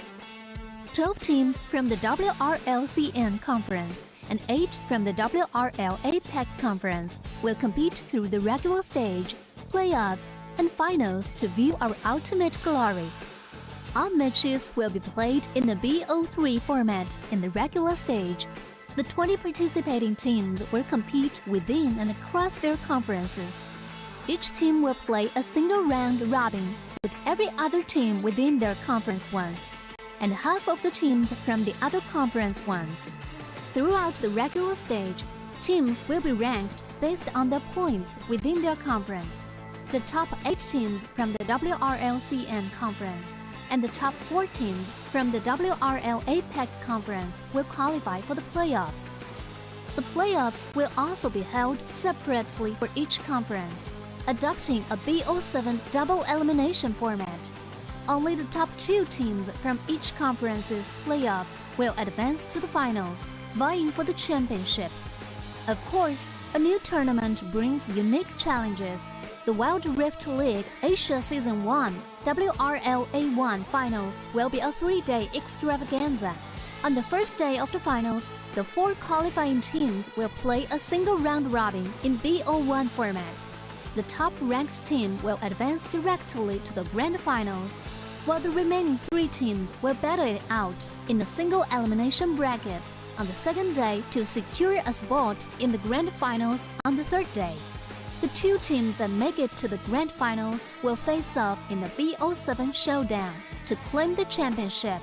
12 teams from the WRL CN conference and 8 from the WRL APAC conference will compete through the regular stage, playoffs, and finals to view our ultimate glory. All matches will be played in the BO3 format in the regular stage. The 20 participating teams will compete within and across their conferences. Each team will play a single round robin with every other team within their conference once, and half of the teams from the other conference once. Throughout the regular stage, teams will be ranked based on their points within their conference. The top 8 teams from the WRLCN conference and the top 4 teams from the WRL APAC conference will qualify for the playoffs. The playoffs will also be held separately for each conference, adopting a BO7 double elimination format. Only the top 2 teams from each conference's playoffs will advance to the finals, vying for the championship. Of course, a new tournament brings unique challenges. The Wild Rift League Asia Season 1 WRL A1 Finals will be a 3-day extravaganza. On the first day of the finals, the 4 qualifying teams will play a single round robin in BO1 format. The top-ranked team will advance directly to the grand finals, while the remaining 3 teams will battle it out in a single elimination bracket on the second day to secure a spot in the grand finals on the third day. The 2 teams that make it to the grand finals will face off in the BO7 showdown to claim the championship.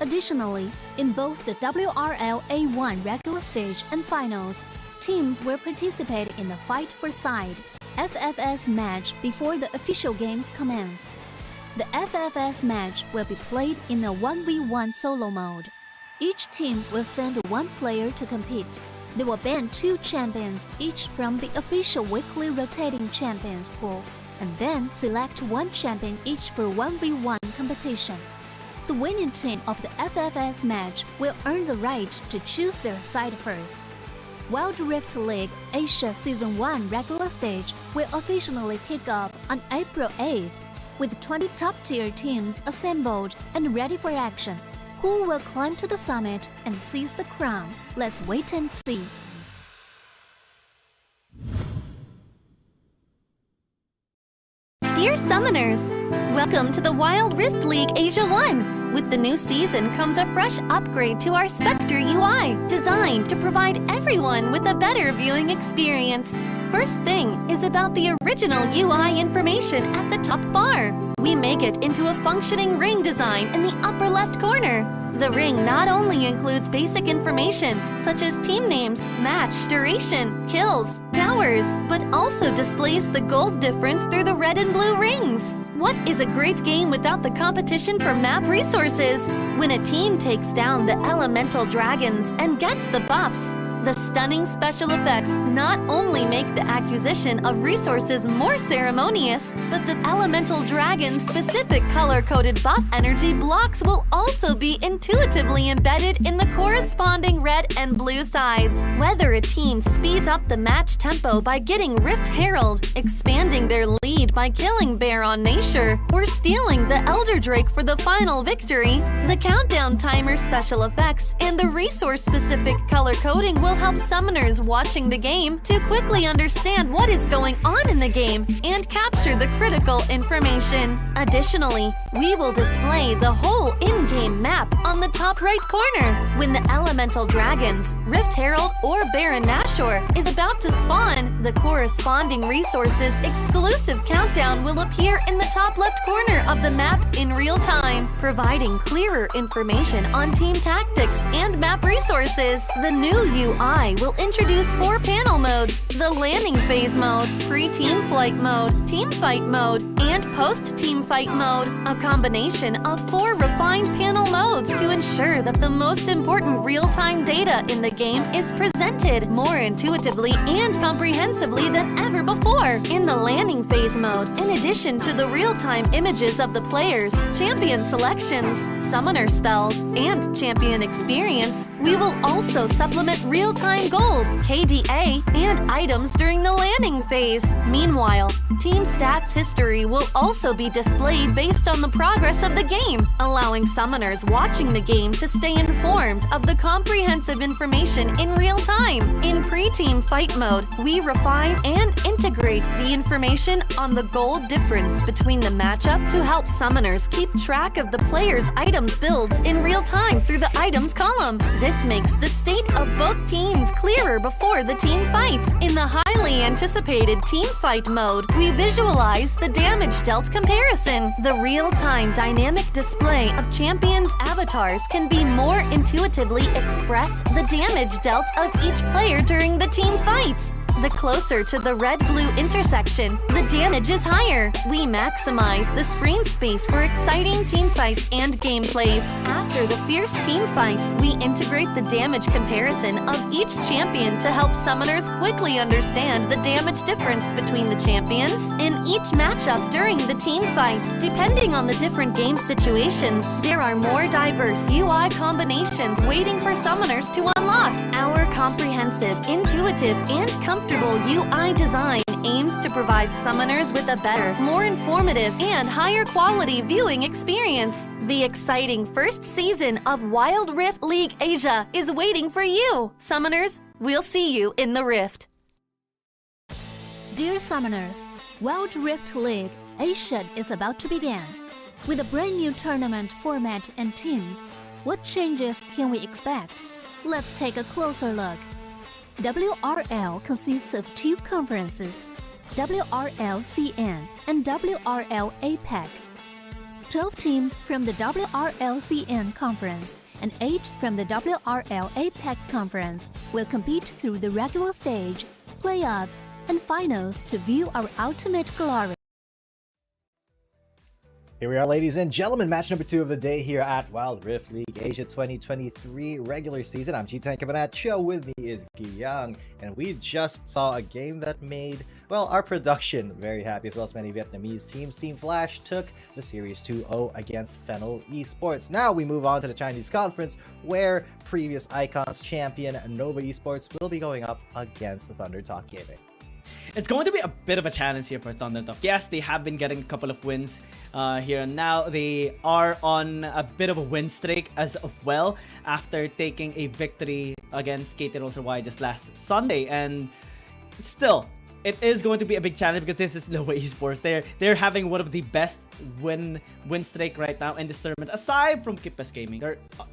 Additionally, in both the WRL A1 regular stage and finals, teams will participate in the Fight for Side FFS match before the official games commence. The FFS match will be played in a 1v1 solo mode. Each team will send 1 player to compete. They will ban 2 champions each from the official weekly rotating champions pool, and then select 1 champion each for 1v1 competition. The winning team of the FFS match will earn the right to choose their side first. Wild Rift League Asia Season 1 regular stage will officially kick off on April 8th, with 20 top-tier teams assembled and ready for action. Who will climb to the summit and seize the crown? Let's wait and see. Dear Summoners, welcome to the Wild Rift League Asia 1. With the new season comes a fresh upgrade to our Spectre UI, designed to provide everyone with a better viewing experience. First thing is about the original UI information at the top bar. We make it into a functioning ring design in the upper left corner. The ring not only includes basic information such as team names, match duration, kills, towers, but also displays the gold difference through the red and blue rings. What is a great game without the competition for map resources? When a team takes down the elemental dragons and gets the buffs, the stunning special effects not only make the acquisition of resources more ceremonious, but the elemental dragon's specific color-coded buff energy blocks will also be intuitively embedded in the corresponding red and blue sides. Whether a team speeds up the match tempo by getting Rift Herald, expanding their lead by killing Baron Nashor, or stealing the Elder Drake for the final victory, the countdown timer special effects and the resource-specific color coding will help summoners watching the game to quickly understand what is going on in the game and capture the critical information. Additionally, we will display the whole in-game map on the top right corner. When the elemental dragons, Rift Herald, or Baron Nashor is about to spawn, The corresponding resources exclusive countdown will appear in the top left corner of the map in real time, providing clearer information on team tactics and map resources. The new UI will introduce 4 panel modes: the landing phase mode, pre-team flight mode, team fight mode, and post-team fight mode, a combination of 4 refined panel modes to ensure that the most important real-time data in the game is presented more intuitively and comprehensively than ever before. In the landing phase mode, in addition to the real-time images of the players, champion selections, summoner spells, and champion experience, we will also supplement real-time gold, KDA, and items during the landing phase. Meanwhile, team stats history will also be displayed based on the progress of the game, allowing summoners watching the game to stay informed of the comprehensive information in real time. In pre-team fight mode, we refine and integrate the information on the gold difference between the matchup to help summoners keep track of the player's items builds in real time through the items column. This makes the state of both teams clearer before the team fight. In the highly anticipated team fight mode, we visualize the damage dealt comparison. The real-time dynamic display of champions' avatars can be more intuitively express the damage dealt of each player during the team fight. The closer to the red-blue intersection, the damage is higher. We maximize the screen space for exciting team fights and gameplays. After the fierce team fight, we integrate the damage comparison of each champion to help summoners quickly understand the damage difference between the champions in each matchup during the team fight. Depending on the different game situations, there are more diverse UI combinations waiting for summoners to unlock. Our comprehensive, intuitive, and comfortable UI design aims to provide summoners with a better, more informative, and higher quality viewing experience. The exciting first season of Wild Rift League Asia is waiting for you. Summoners, we'll see you in the Rift. Dear Summoners, Wild Rift League Asia is about to begin. With a brand new tournament format and teams, what changes can we expect? Let's take a closer look. WRL consists of 2 conferences, WRL CN and WRL APEC. 12 teams from the WRL CN conference and 8 from the WRL APEC conference will compete through the regular stage, playoffs, and finals to view our ultimate glory. Here we are, ladies and gentlemen, match number 2 of the day here at Wild Rift League Asia 2023 regular season. I'm G-Tank coming at you. With me is Giyang, and we just saw a game that made, well, our production very happy, as well as many Vietnamese teams. Team Flash took the series 2-0 against Fennel Esports. Now we move on to the Chinese conference, where previous Icons champion Nova Esports will be going up against the Thunder Talk Gaming. It's going to be a bit of a challenge here for Thunder Talk. Yes, they have been getting a couple of wins here. Now they are on a bit of a win streak as well after taking a victory against KT Rolls Y just last Sunday. And still, it is going to be a big challenge because this is Nova Esports. They're having one of the best win streak right now in this tournament, aside from Kipes Gaming.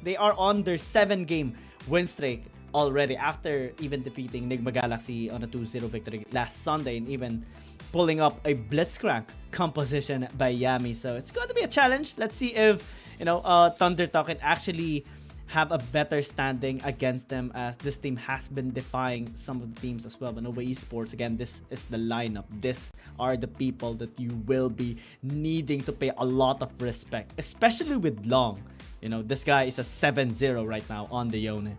They are on their 7-game win streak already after even defeating Nigma Galaxy on a 2-0 victory last Sunday and even pulling up a Blitzcrank composition by Yami. So it's going to be a challenge. Let's see if Thunder Talk can actually have a better standing against them, as this team has been defying some of the teams as well. But Nova Esports, again, this is the lineup. These are the people that you will be needing to pay a lot of respect, especially with Long. This guy is a 7-0 right now on the Yone.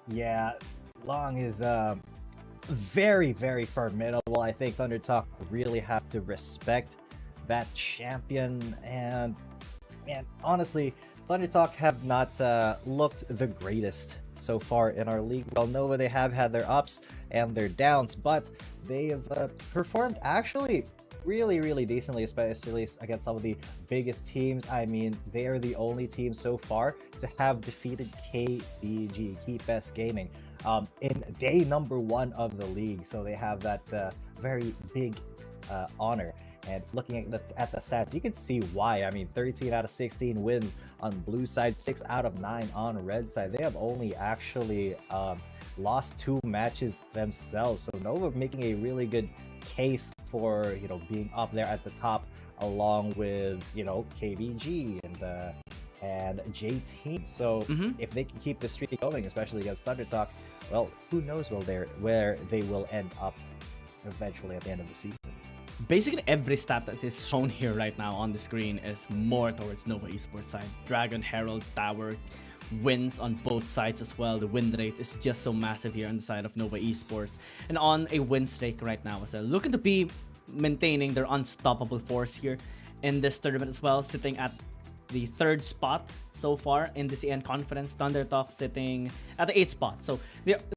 Yeah, Long is very, very formidable. I think Thunder Talk really have to respect that champion. And man, honestly, Thunder Talk have not looked the greatest so far in our league. Well, Nova, they have had their ups and their downs, but they have performed actually really, really decently, especially against some of the biggest teams. I mean, they are the only team so far to have defeated KBG, Kipes Gaming, in day number 1 of the league. So they have that very big honor. And looking at the stats, you can see why. I mean, 13 out of 16 wins on blue side, 6 out of 9 on red side. They have only actually lost 2 matches themselves. So Nova making a really good case for, you know, being up there at the top along with, you know, KBG and J-Team. So if they can keep the streak going, especially against Thunder Talk, well, who knows where they will end up eventually at the end of the season. Basically, every stat that is shown here right now on the screen is more towards Nova Esports side. Dragon, Herald, Tower, wins on both sides as well. The win rate is just so massive here on the side of Nova Esports. And on a win streak right now as well. Looking to be maintaining their unstoppable force here in this tournament as well. Sitting at the 3rd spot so far in the CN Conference. Thunder Talk sitting at the 8th spot. So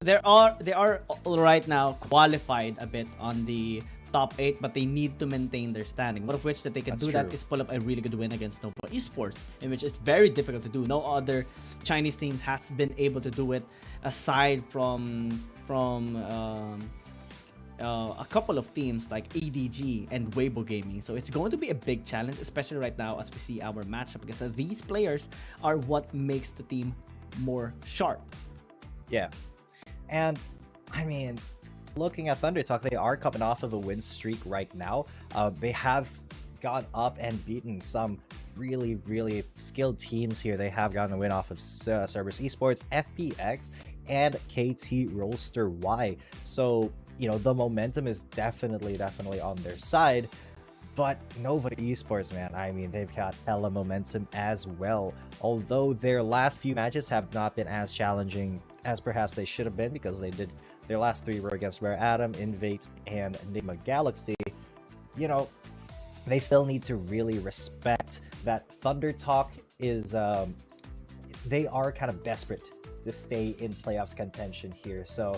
they are right now qualified a bit on the top 8, but they need to maintain their standing. One of which that they can do that is pull up a really good win against Nova Esports, in which it's very difficult to do. No other Chinese team has been able to do it aside from a couple of teams like ADG and Weibo Gaming. So it's going to be a big challenge, especially right now as we see our matchup, because these players are what makes the team more sharp. Yeah. And I mean, looking at Thunder Talk, they are coming off of a win streak right now. They have gone up and beaten some really skilled teams here. They have gotten a win off of Cerberus Esports, FPX, and KT Rollster Y. So, you know, the momentum is definitely on their side. But Nova Esports, man, I mean, they've got hella momentum as well. Although their last few matches have not been as challenging as perhaps they should have been, because their last 3 were against Rare Atom, Invate, and Enigma Galaxy. You know, they still need to really respect that Thunder Talk is, they are kind of desperate to stay in playoffs contention here. So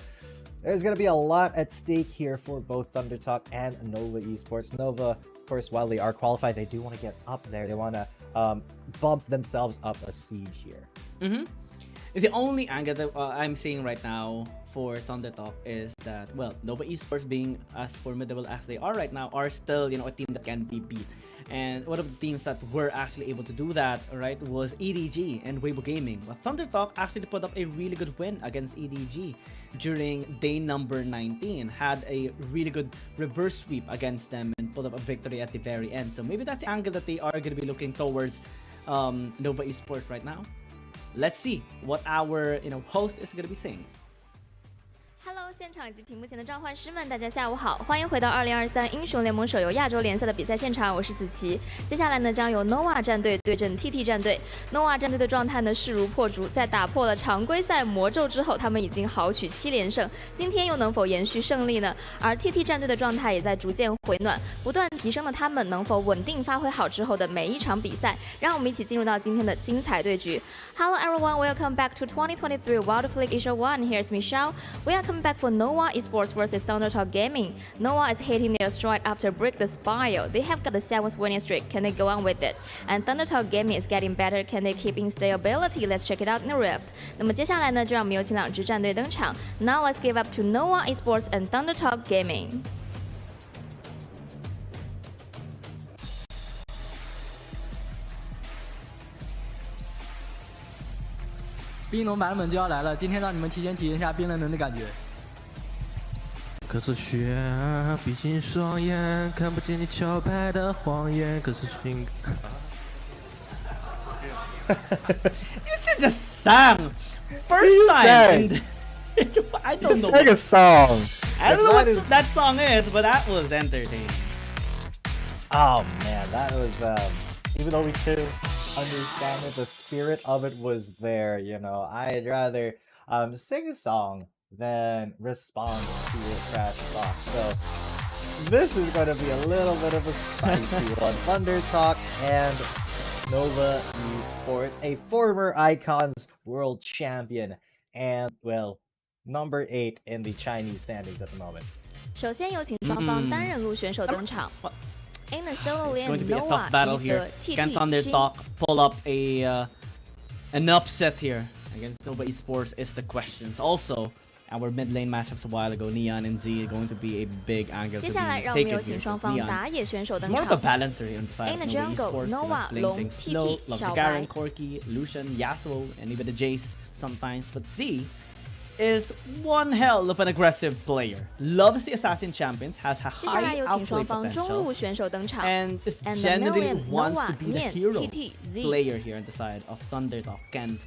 there's going to be a lot at stake here for both Thunder Talk and Nova Esports. Nova, of course, while they are qualified, they do want to get up there. They want to bump themselves up a seed here. The only angle that I'm seeing right now for Thunder Talk is that, well, Nova Esports, being as formidable as they are right now, are still, you know, a team that can be beat. And one of the teams that were actually able to do that, right, was EDG and Weibo Gaming. But Thunder Talk actually put up a really good win against EDG during day number 19. Had a really good reverse sweep against them and put up a victory at the very end. So maybe that's the angle that they are going to be looking towards Nova Esports right now. Let's see what our host is going to be saying. Hello， 现场以及屏幕前的召唤师们，大家下午好，欢迎回到2023英雄联盟手游亚洲联赛的比赛现场，我是子琪。接下来呢，将由 Nova 战队对阵 TT 战队。Nova 战队的状态呢势如破竹，在打破了常规赛魔咒之后，他们已经豪取7连胜，今天又能否延续胜利呢？而 TT 战队的状态也在逐渐回暖，不断提升的他们能否稳定发挥好之后的每一场比赛？让我们一起进入到今天的精彩对局。Hello everyone, welcome back to 2023 Wild Rift League Asia 1. Here's Michelle. Welcome back for Nova Esports versus Thunder Talk Gaming. Nova is hitting their stride after break the spiral. They have got the 7th winning streak. Can they go on with it? And Thunder Talk Gaming is getting better. Can they keep in stability? Let's check it out in the Rift. 那么接下来呢，就让我们有请两支战队登场。Now let's give up to Nova Esports and Thunder Talk Gaming. 冰龙版本就要来了，今天让你们提前体验一下冰冷冷的感觉。可是雪，闭紧双眼，看不见你敲败的谎言。可是心。This is a song. First time. I don't know. Sing a song. I don't know what that song is, but that was entertaining. Oh man, that was even though we couldn't understand it, the spirit of it was there. You know, I'd rather sing a song than respond to your trash talk. So this is going to be a little bit of a spicy one. Thunder Talk and Nova Esports, a former Icons world champion and, well, number 8 in the Chinese standings at the moment. 首先有请双方单人路选手登场。In the solo lane, It's going to be a Nova tough battle here. Can Thunder Talk pull up an upset here against Nova Esports is the questions. Also, our mid lane matchups a while ago, Neon and Z, are going to be a big angle to be taken here. It's more of a balancer here on the side of Nova Esports. Nova, playing things slow, loves the Garen, Corki, Lucian, Yasuo, and even the Jace sometimes. But Z is one hell of an aggressive player. Loves the assassin champions, has a 接下来 high 有请双 outplay 方中路 potential, 选手登场 and is ，and the generally million wants Nova to be the 念 hero TTZ player here on the side of Thundertalk. And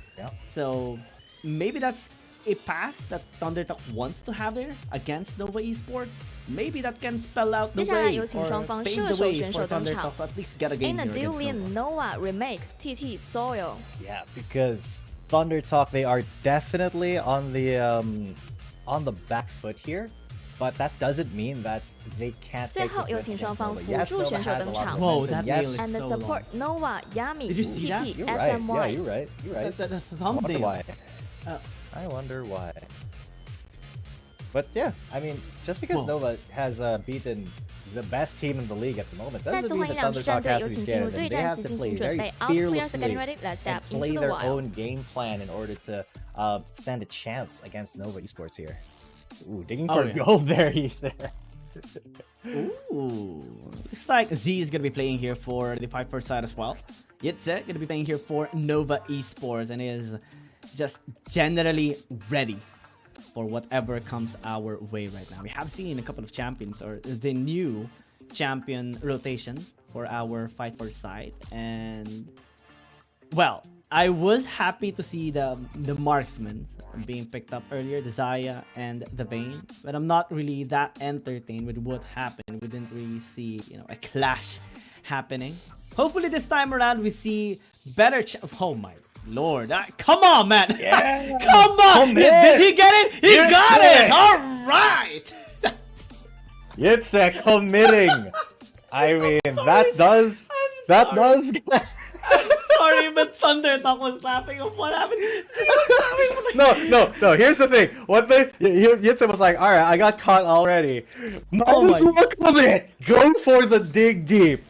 so maybe that's a path that Thundertalk wants to have there against Nova Esports. Maybe that can spell out the 接下来 way 有请 or 双方 pave 射 the 手 way 选 for 手登场 Thundertalk to at least get a game In a here against Duelium Nova. Nova remake TT Soil. Yeah, because Thunder Talk, they are definitely on the back foot here, but that doesn't mean that they can't 最 take 后 this 有 win 请 against 双方 Nova. 辅 Yes, 助 Nova 选手 has a 登 lot 场 of Whoa, momentum. that Yes, nail is And the so support Nova Yami Did you see that? TT you're right. Yeah, SMY. you're right. You're right. The I wonder thumbnail. why. I wonder why. But yeah, I mean, just because Nova has beaten the best team in the league at the moment 再 doesn't 次 mean 欢迎 that 两支 Thunder 战 Talk 队， has 有 to be 请进入 scared of 对 them. They 战 have 时 to 进 play 行准 very 备。All players are getting fearlessly ready. Let's step and play into the their wild. own game plan in order to stand a chance against Nova Esports here. Ooh, digging for gold there, he said. Ooh, looks like Z is gonna be playing here for the 5 first side as well. Yitze gonna be playing here for Nova Esports and is just generally ready for whatever comes our way right now. We have seen a couple of champions or the new champion rotation for our 5 first side, and well, I was happy to see the marksmen being picked up earlier, the Zaya and the Vayne, but I'm not really that entertained with what happened. We didn't really see, a clash happening. Hopefully this time around we see better oh my lord, come on, man. Yeah. Come on. Did he get it? He got it. All right. Yitze committing. I mean, that does I'm sorry, but Thundertalk was laughing of what happened. No. Here's the thing. Yitze was like, all right, I got caught already. Might as well commit. Go for the dig deep,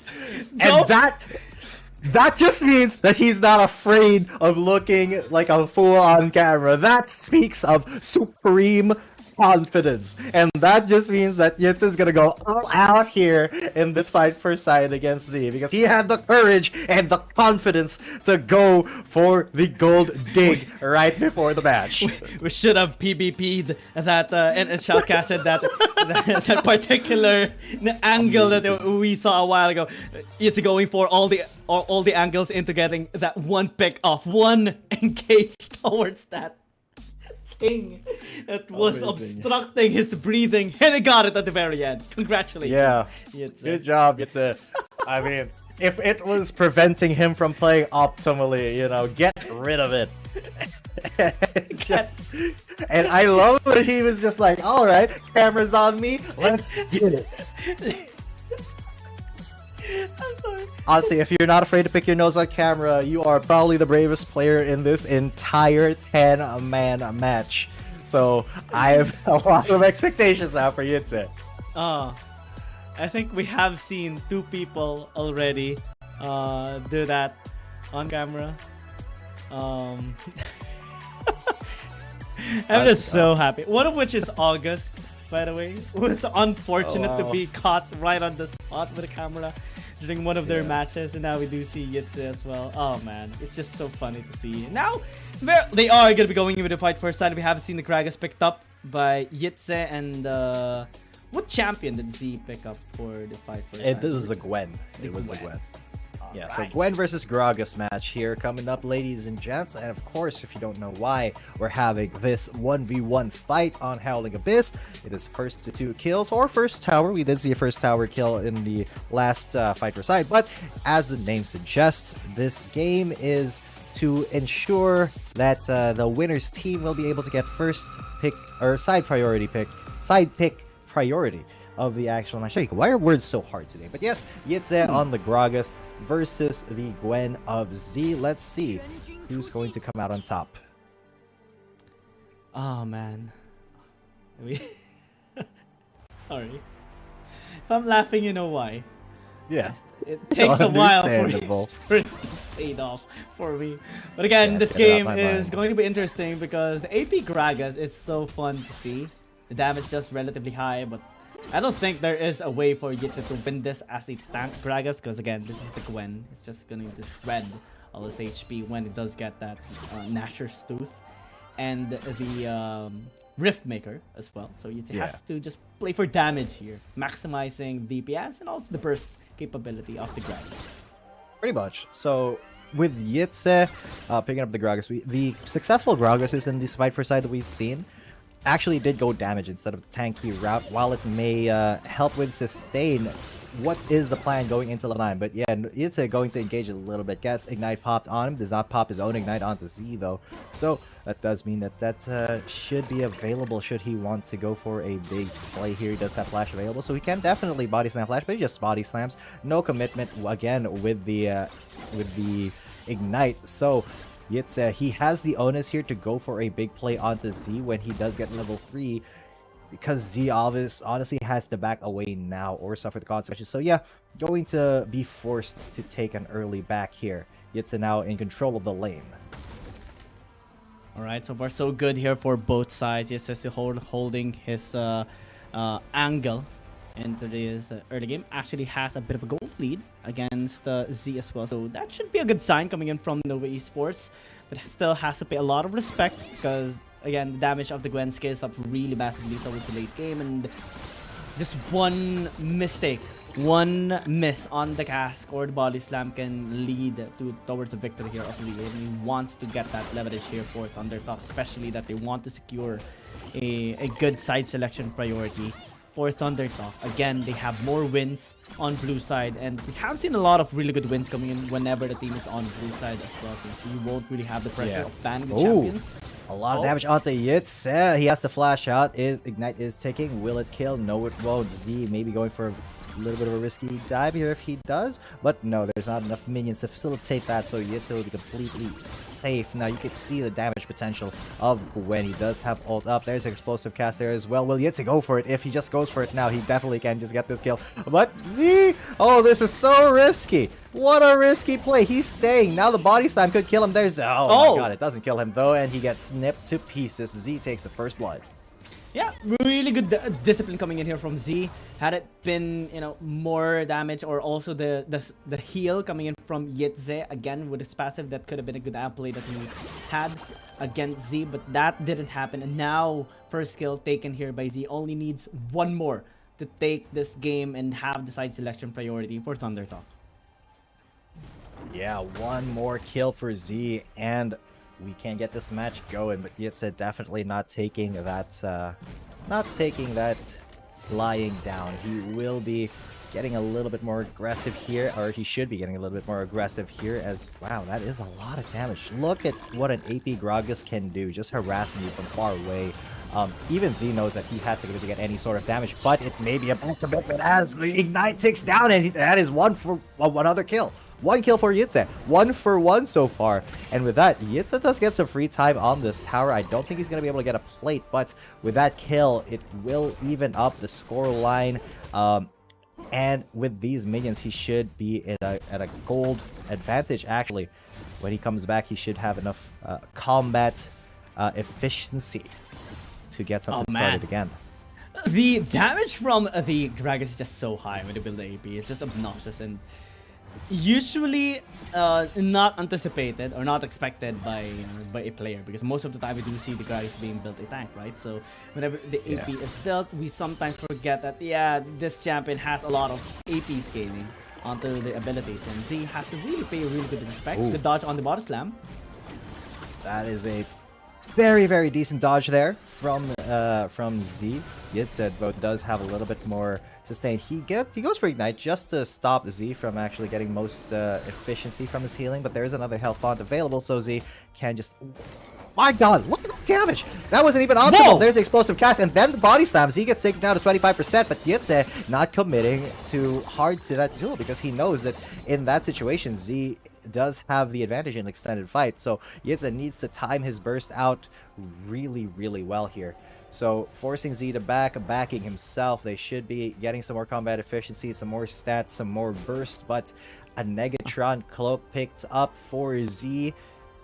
and that just means that he's not afraid of looking like a fool on camera. That speaks of supreme confidence, and that just means that Yitze is gonna go all out here in this fight for side against Z because he had the courage and the confidence to go for the gold dig right before the match. We should have PvP'd that and shoutcasted that particular angle that we saw a while ago. It's going for all the angles into getting that one pick off, one engage towards that thing that was obstructing his breathing, and he got it at the very end. Congratulations. Yeah, Yitze. good job, Yitze. I mean, if it was preventing him from playing optimally, get rid of it. And I love that he was just like, all right, camera's on me, let's get it. I'm sorry. Honestly, if you're not afraid to pick your nose on camera, you are probably the bravest player in this entire 10-man match. So I have a lot of expectations now for Yitze. I think we have seen 2 people already do that on camera. I'm just so happy. One of which is August, by the way. It was unfortunate to be caught right on the spot with a camera during one of their matches, and now we do see Yitze as well. Oh man, it's just so funny to see. Now, they are going to be going into the fight first side. We have seen the Kragas picked up by Yitze, and what champion did Z pick up for the fight first side? It was a Gwen. Yeah, so Gwen versus Gragas match here coming up, ladies and gents. And of course, if you don't know why we're having this 1v1 fight on Howling Abyss, it is first to 2 kills or first tower. We did see a first tower kill in the last fight per side, but as the name suggests, this game is to ensure that the winner's team will be able to get first pick or side pick priority of the actual match. Why are words so hard today? But yes, Yitze on the Gragas versus the Gwen of Z. Let's see who's going to come out on top. Oh man. Sorry. If I'm laughing, you know why. Yeah. It takes a while for it to fade off for me. But again, this game is going to be interesting because AP Gragas is so fun to see. The damage just relatively high, but I don't think there is a way for Yitze to win this as a tank Gragas, because again, this is the Gwen. It's just going to shred all his HP when it does get that Nashor's Tooth. and the Rift Maker as well. So Yitze Yeah. has to just play for damage here, maximizing DPS and also the burst capability of the Gragas. Pretty much. So with Yitze picking up the Gragas, the successful Gragases in this fight for side that we've seen actually did go damage instead of the tanky route. While it may help with sustain, what is the plan going into level 9? But yeah, Yitze going to engage a little bit. Gets Ignite popped on him. Does not pop his own Ignite onto Z though. So that does mean that should be available should he want to go for a big play here. He does have Flash available, so he can definitely body slam Flash, but he just body slams. No commitment again with the Ignite. So Yitze, he has the onus here to go for a big play onto Z when he does get level 3. Because Z honestly has to back away now or suffer the consequences. So yeah, going to be forced to take an early back here. Yitze now in control of the lane. Alright, so far so good here for both sides. Yes, still holding his angle into this early game. Actually has a bit of a gold lead against Z as well. So that should be a good sign coming in from Nova Esports. But still has to pay a lot of respect because, again, the damage of the Gwen scales up really massively towards the late game. And just one mistake, one miss on the cast or the body slam can lead towards the victory here of Lee. And he wants to get that leverage here for Thundertalk, especially that they want to secure a good side selection priority for Thundertalk. Again, they have more wins on blue side, and we have seen a lot of really good wins coming in whenever the team is on blue side as well. So you won't really have the pressure of banning the champions. A lot of damage onto Yitze. He has to flash out. Ignite is ticking. Will it kill? No, it won't. Z maybe going for a little bit of a risky dive here if he does. But no, there's not enough minions to facilitate that, so Yitze will be completely safe. Now you can see the damage potential of Gwen. He does have ult up. There's an explosive cast there as well. Will Yitze go for it? If he just goes for it now, he definitely can just get this kill. But Z! Oh, this is so risky. What a risky play. He's staying. Now the body slam could kill him. There's... Oh my god, it doesn't kill him though, and he gets snipped to pieces. Z takes the first blood. Yeah, really good discipline coming in here from Z. Had it been, you know, more damage or also the heal coming in from Yitze, again with his passive, that could have been a good outplay that he had against Z, but that didn't happen. And now first kill taken here by Z, only needs one more to take this game and have the side selection priority for Thundertalk. Yeah, one more kill for Z and we can get this match going, but Yitze definitely not taking that lying down. He will be getting a little bit more aggressive here, or he should be getting a little bit more aggressive here as, wow, that is a lot of damage. Look at what an AP Gragas can do, just harassing you from far away. Even Z knows that he has to get any sort of damage, but it may be a bad commitment as the Ignite ticks down, and that is one other kill. One kill for Yitze. 1 for 1 so far. And with that, Yitze does get some free time on this tower. I don't think he's going to be able to get a plate, but with that kill, it will even up the score line. And with these minions, he should be at a gold advantage, actually. When he comes back, he should have enough combat efficiency to get something started again. The damage from the Gragas is just so high when you build the AP. It's just obnoxious and usually not anticipated or not expected by a player, because most of the time we do see the Gragas being built a tank, right? So whenever the AP is built, we sometimes forget that, yeah, this champion has a lot of AP scaling onto the abilities, and Z has to really pay really good respect. The dodge on the body slam. That is a very, very decent dodge there from Z. Yitze but does have a little bit more sustain. He goes for Ignite just to stop Z from actually getting most efficiency from his healing, but there is another health font available, so Z can just... My god, look at the damage! That wasn't even optimal. There's the explosive cast, and then the body slam. Z gets taken down to 25%, but Yitze not committing too hard to that duel because he knows that in that situation, Z does have the advantage in an extended fight. So Yitze needs to time his burst out really, really well here. So forcing Z to backing himself. They should be getting some more combat efficiency, some more stats, some more burst, but a Negatron cloak picked up for Z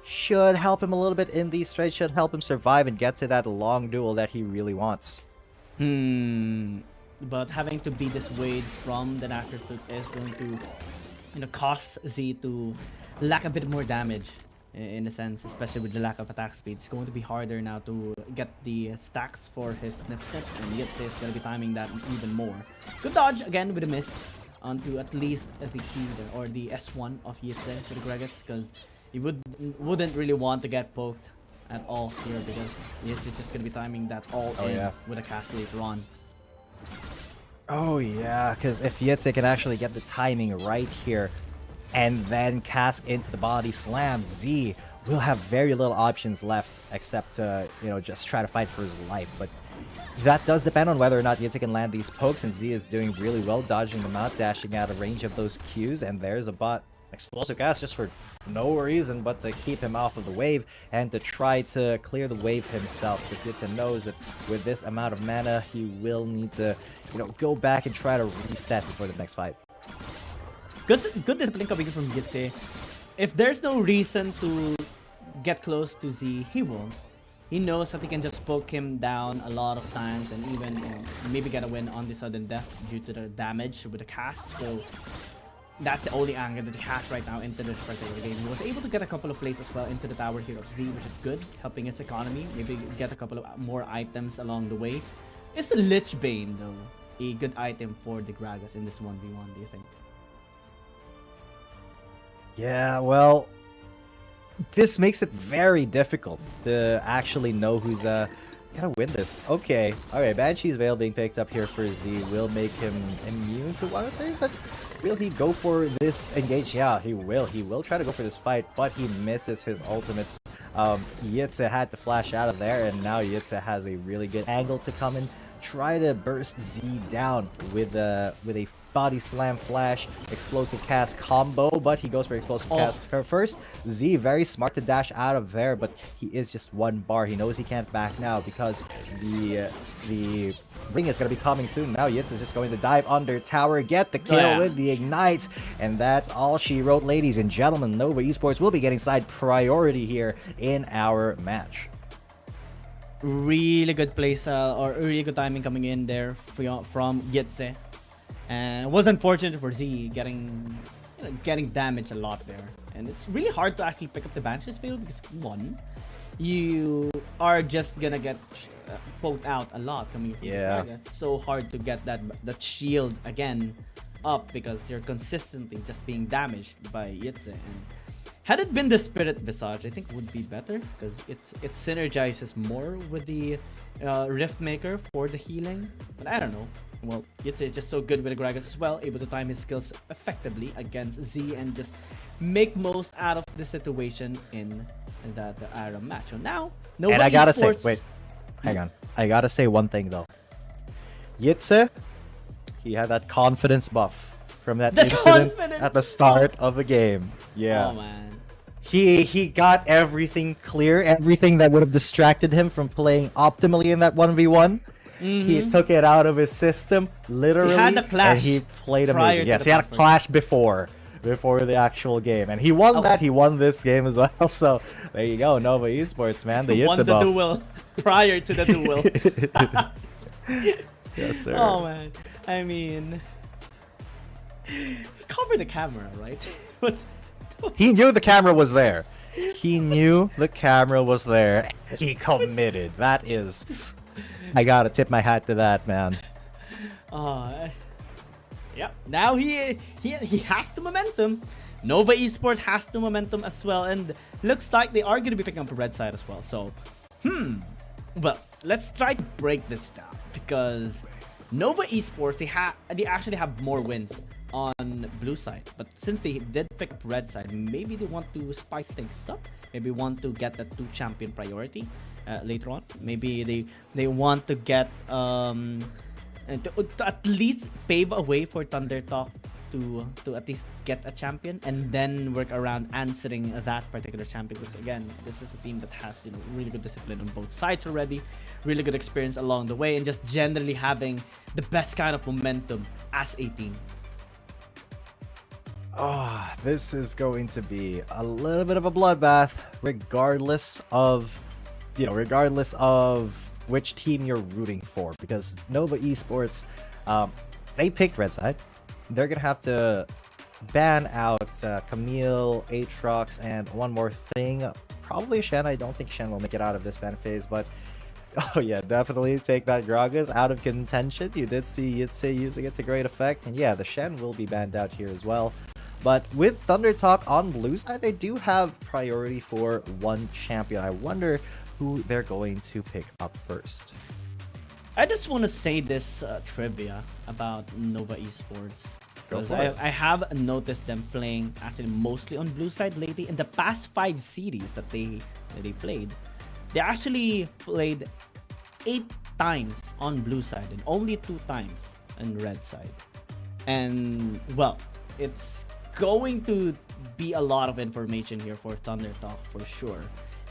should help him a little bit in these trades, should help him survive and get to that long duel that he really wants. But having to be dissuade from the Nackersuit is going to, you know, cost Z to lack a bit more damage in a sense, especially with the lack of attack speed. It's going to be harder now to get the stacks for his snip, and Yitze is going to be timing that even more. Good dodge again with a miss onto at least the key or the S1 of Yitze to the Gregus, because he wouldn't really want to get poked at all here, because Yitze is just going to be timing that all with a cast later on. Oh yeah, because if Yitze can actually get the timing right here and then cast into the body slam, Z will have very little options left except to, just try to fight for his life. But that does depend on whether or not Yitze can land these pokes, and Z is doing really well, dodging them out, dashing out of range of those Qs, and there's a bot explosive cast just for no reason but to keep him off of the wave and to try to clear the wave himself, because Yitze knows that with this amount of mana, he will need to, go back and try to reset before the next fight. Good discipline coming from Yitze. If there's no reason to get close to Z, he won't. He knows that he can just poke him down a lot of times and even maybe get a win on the sudden death due to the damage with the cast. So that's the only angle that he has right now into this particular game. He was able to get a couple of plays as well into the tower here of Z, which is good, helping its economy. Maybe get a couple of more items along the way. It's a Lich Bane though, a good item for the Gragas in this 1v1, do you think? Yeah, well, this makes it very difficult to actually know who's gonna win this. Okay, alright, Banshee's Veil being picked up here for Z will make him immune to one of things, but will he go for this engage? Yeah, he will. He will try to go for this fight, but he misses his ultimates. Yitze had to flash out of there, and now Yitze has a really good angle to come and try to burst Z down with a body slam flash explosive cast combo, but he goes for explosive cast first. Z very smart to dash out of there, but he is just one bar. He knows he can't back now because the ring is going to be coming soon. Now Yitze is just going to dive under tower, get the kill with the ignite, and that's all she wrote. Ladies and gentlemen, Nova Esports will be getting side priority here in our match. Really good place or really good timing coming in there from Yitze. And it was unfortunate for Z getting damaged a lot there. And it's really hard to actually pick up the Banshee's Veil because one, you are just gonna get poked out a lot coming from the target. It's so hard to get that shield again up because you're consistently just being damaged by Yitze. And had it been the Spirit Visage, I think would be better because it synergizes more with the Rift Maker for the healing. But I don't know. Well, Yitze is just so good with the Gragas as well, able to time his skills effectively against Z and just make most out of the situation in that Aram match. So now, Nova and I gotta Esports... say, wait, hang on. I gotta say one thing though. Yitze, he had that confidence buff from that incident at the start of the game. Yeah. Oh man. He got everything clear, everything that would have distracted him from playing optimally in that 1v1. He took it out of his system, literally, he had the clash and he played amazing. Yes, he had a clash before the actual game, and he won that. He won this game as well. So there you go, Nova Esports, man. The won the duel prior to the duel. Yes, sir. Oh man, I mean, cover the camera, right? But he knew the camera was there. He knew the camera was there. He committed. That is. I gotta tip my hat to that, man. Yep. Now he has the momentum. Nova Esports has the momentum as well, and looks like they are gonna be picking up the red side as well. So, well, let's try to break this down because Nova Esports they actually have more wins on blue side, but since they did pick up red side, maybe they want to spice things up. Maybe want to get that 2 champion priority. Later on, maybe they want to get to at least pave a way for Thunder Talk to at least get a champion and then work around answering that particular champion. Because again, this is a team that has really good discipline on both sides already, really good experience along the way, and just generally having the best kind of momentum as a team. Oh, this is going to be a little bit of a bloodbath, regardless of which team you're rooting for, because Nova Esports, they picked red side. They're gonna have to ban out Camille, Aatrox, and one more thing. Probably Shen. I don't think Shen will make it out of this ban phase, but oh yeah, definitely take that Gragas out of contention. You did see Yitse using it to great effect, and yeah, the Shen will be banned out here as well. But with Thunder Talk on blue side, they do have priority for one champion. I wonder who they're going to pick up first. I just want to say this trivia about Nova Esports. Because I have noticed them playing actually mostly on blue side lately. In the past 5 series that they played, they actually played 8 times on blue side and only 2 times on red side. And well, it's going to be a lot of information here for Thunder Talk for sure.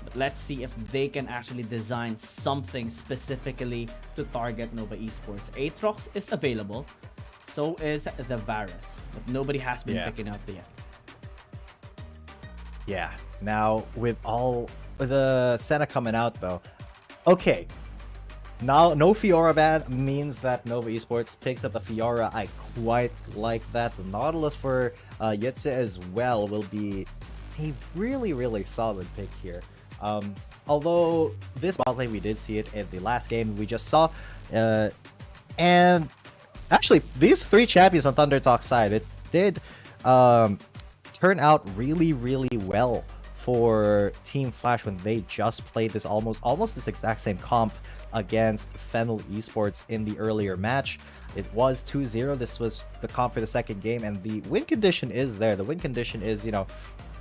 But let's see if they can actually design something specifically to target Nova Esports. Aatrox is available. So is the Varus, but nobody has been picking up yet. Yeah. Now with all the Senna coming out though, okay. Now no Fiora ban means that Nova Esports picks up the Fiora. I quite like that. The Nautilus for Yitse as well will be a really solid pick here. Although this bot lane, we did see it in the last game we just saw, and actually, these 3 champions on Thunder Talk side, it did turn out really well for Team Flash when they just played this almost this exact same comp against Fennel Esports in the earlier match. It was 2-0. This was the comp for the second game, and the win condition is there. The win condition is, you know,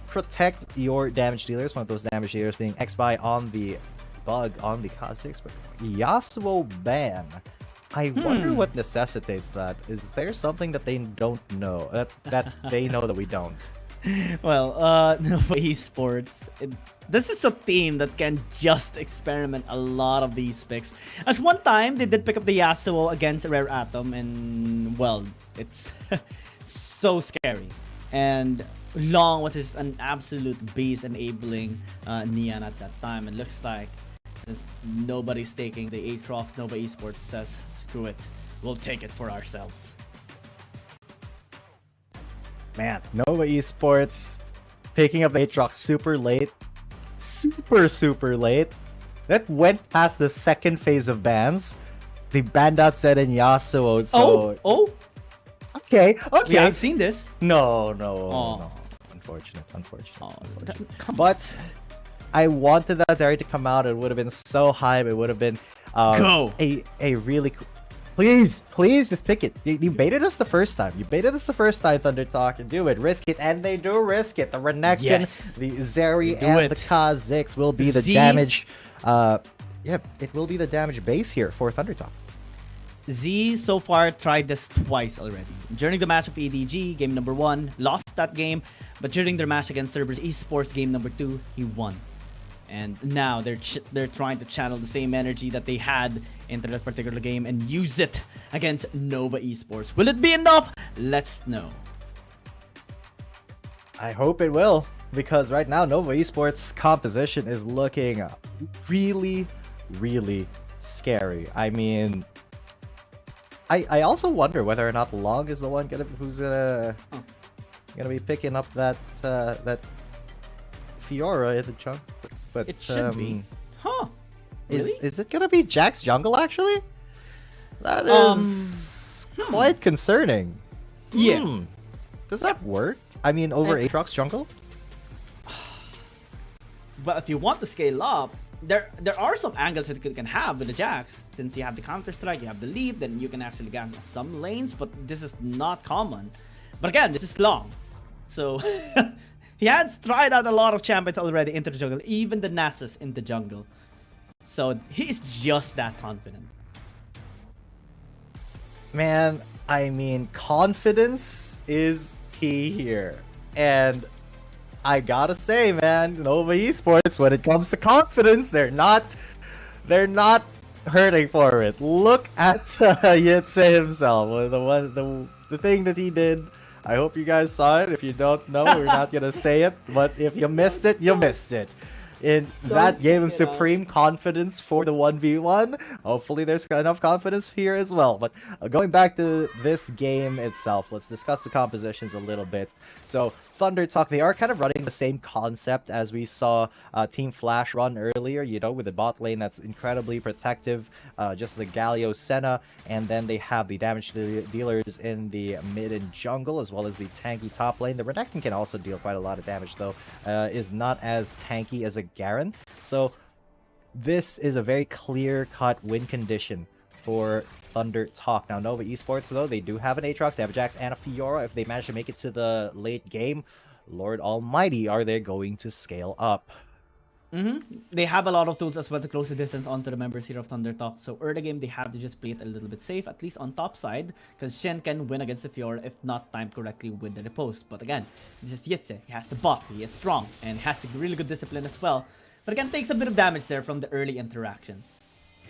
protect your damage dealers. One of those damage dealers being X-Buy on the bug on the Kha'Zix, but Yasuo ban. I wonder what necessitates that. Is there something that they don't know that they know that we don't? Well, Nova Esports, this is a team that can just experiment a lot of these picks. At one time, they did pick up the Yasuo against Rare Atom, and well, it's so scary. And Long was just an absolute beast enabling Nian at that time. It looks like nobody's taking the Aatrox. Nova Esports says, screw it, we'll take it for ourselves. Man, Nova Esports picking up Aatrox super late. Super late. That went past the second phase of bans. They banned out Zed and Yasuo, so... Oh! Okay. We have seen this. No. Unfortunate. But I wanted that Zeri to come out. It would have been so hype. It would have been a really cool... Please just pick it. You baited us the first time. Thunder Talk, and do it. Risk it. And they do risk it. The Renekton, the Zeri, and the Kha'Zix will be the damage. It will be the damage base here for Thunder Talk. Z so far tried this twice already. During the match of EDG, game number 1, lost that game. But during their match against Cerberus Esports, game number 2, he won. And now they're trying to channel the same energy that they had into that particular game and use it against Nova Esports. Will it be enough? Let's know. I hope it will, because right now Nova Esports composition is looking really scary. I mean, I also wonder whether or not Long is the one who's gonna be picking up that Fiora in the chunk. But it should be. Huh? Really? Is it gonna be Jack's jungle actually? That is quite concerning. Yeah. Does that work? I mean, over Aatrox jungle? But if you want to scale up, there are some angles that you can have with the Jax. Since you have the counter strike, you have the leap, then you can actually gank some lanes. But this is not common. But again, this is Long, so. He has tried out a lot of champions already into the jungle, even the Nasus in the jungle. So he's just that confident. Man, I mean, confidence is key here. And I gotta say, man, Nova Esports, when it comes to confidence, they're not hurting for it. Look at Yitse himself, the thing that he did. I hope you guys saw it. If you don't know, we're not gonna say it. But if you missed it, you missed it. That gave him supreme confidence for the 1v1. Hopefully there's enough confidence here as well. But going back to this game itself, let's discuss the compositions a little bit. So Thunder Talk, they are kind of running the same concept as we saw Team Flash run earlier, you know, with the bot lane that's incredibly protective, just the Galio Senna, and then they have the damage dealers in the mid and jungle, as well as the tanky top lane. The Renekton can also deal quite a lot of damage, though, is not as tanky as a Garen. So this is a very clear-cut win condition for Thunder Talk. Now, Nova Esports, though, they do have an Aatrox, they have a Jax, and a Fiora. If they manage to make it to the late game, Lord Almighty, are they going to scale up? They have a lot of tools as well to close the distance onto the members here of Thunder Talk. So early game, they have to just play it a little bit safe, at least on top side, because Shen can win against the Fiora if not timed correctly with the riposte. But again, this is Yitze. He has the buff, he is strong, and has really good discipline as well. But again, takes a bit of damage there from the early interaction.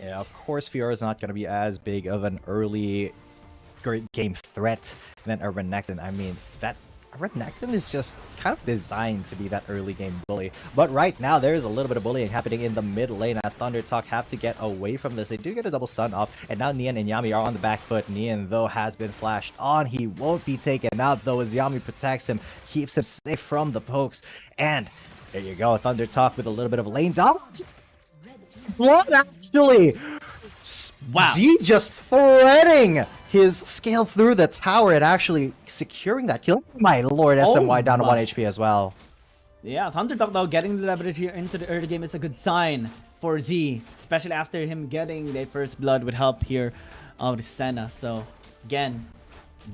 Yeah, of course, Fiora is not going to be as big of an early game threat than a Renekton. I mean, that Renekton is just kind of designed to be that early game bully. But right now, there is a little bit of bullying happening in the mid lane as Thunder Talk have to get away from this. They do get a double stun up, and now Nian and Yami are on the back foot. Nian, though, has been flashed on. He won't be taken out, though, as Yami protects him, keeps him safe from the pokes. And there you go, Thunder Talk with a little bit of lane dominance. What actually? Wow. Z just threading his scale through the tower and actually securing that kill. My lord, SMY down to 1 HP as well. Yeah, Thunder Talk though getting the leverage here into the early game is a good sign for Z, especially after him getting their first blood with help here of Senna. So again,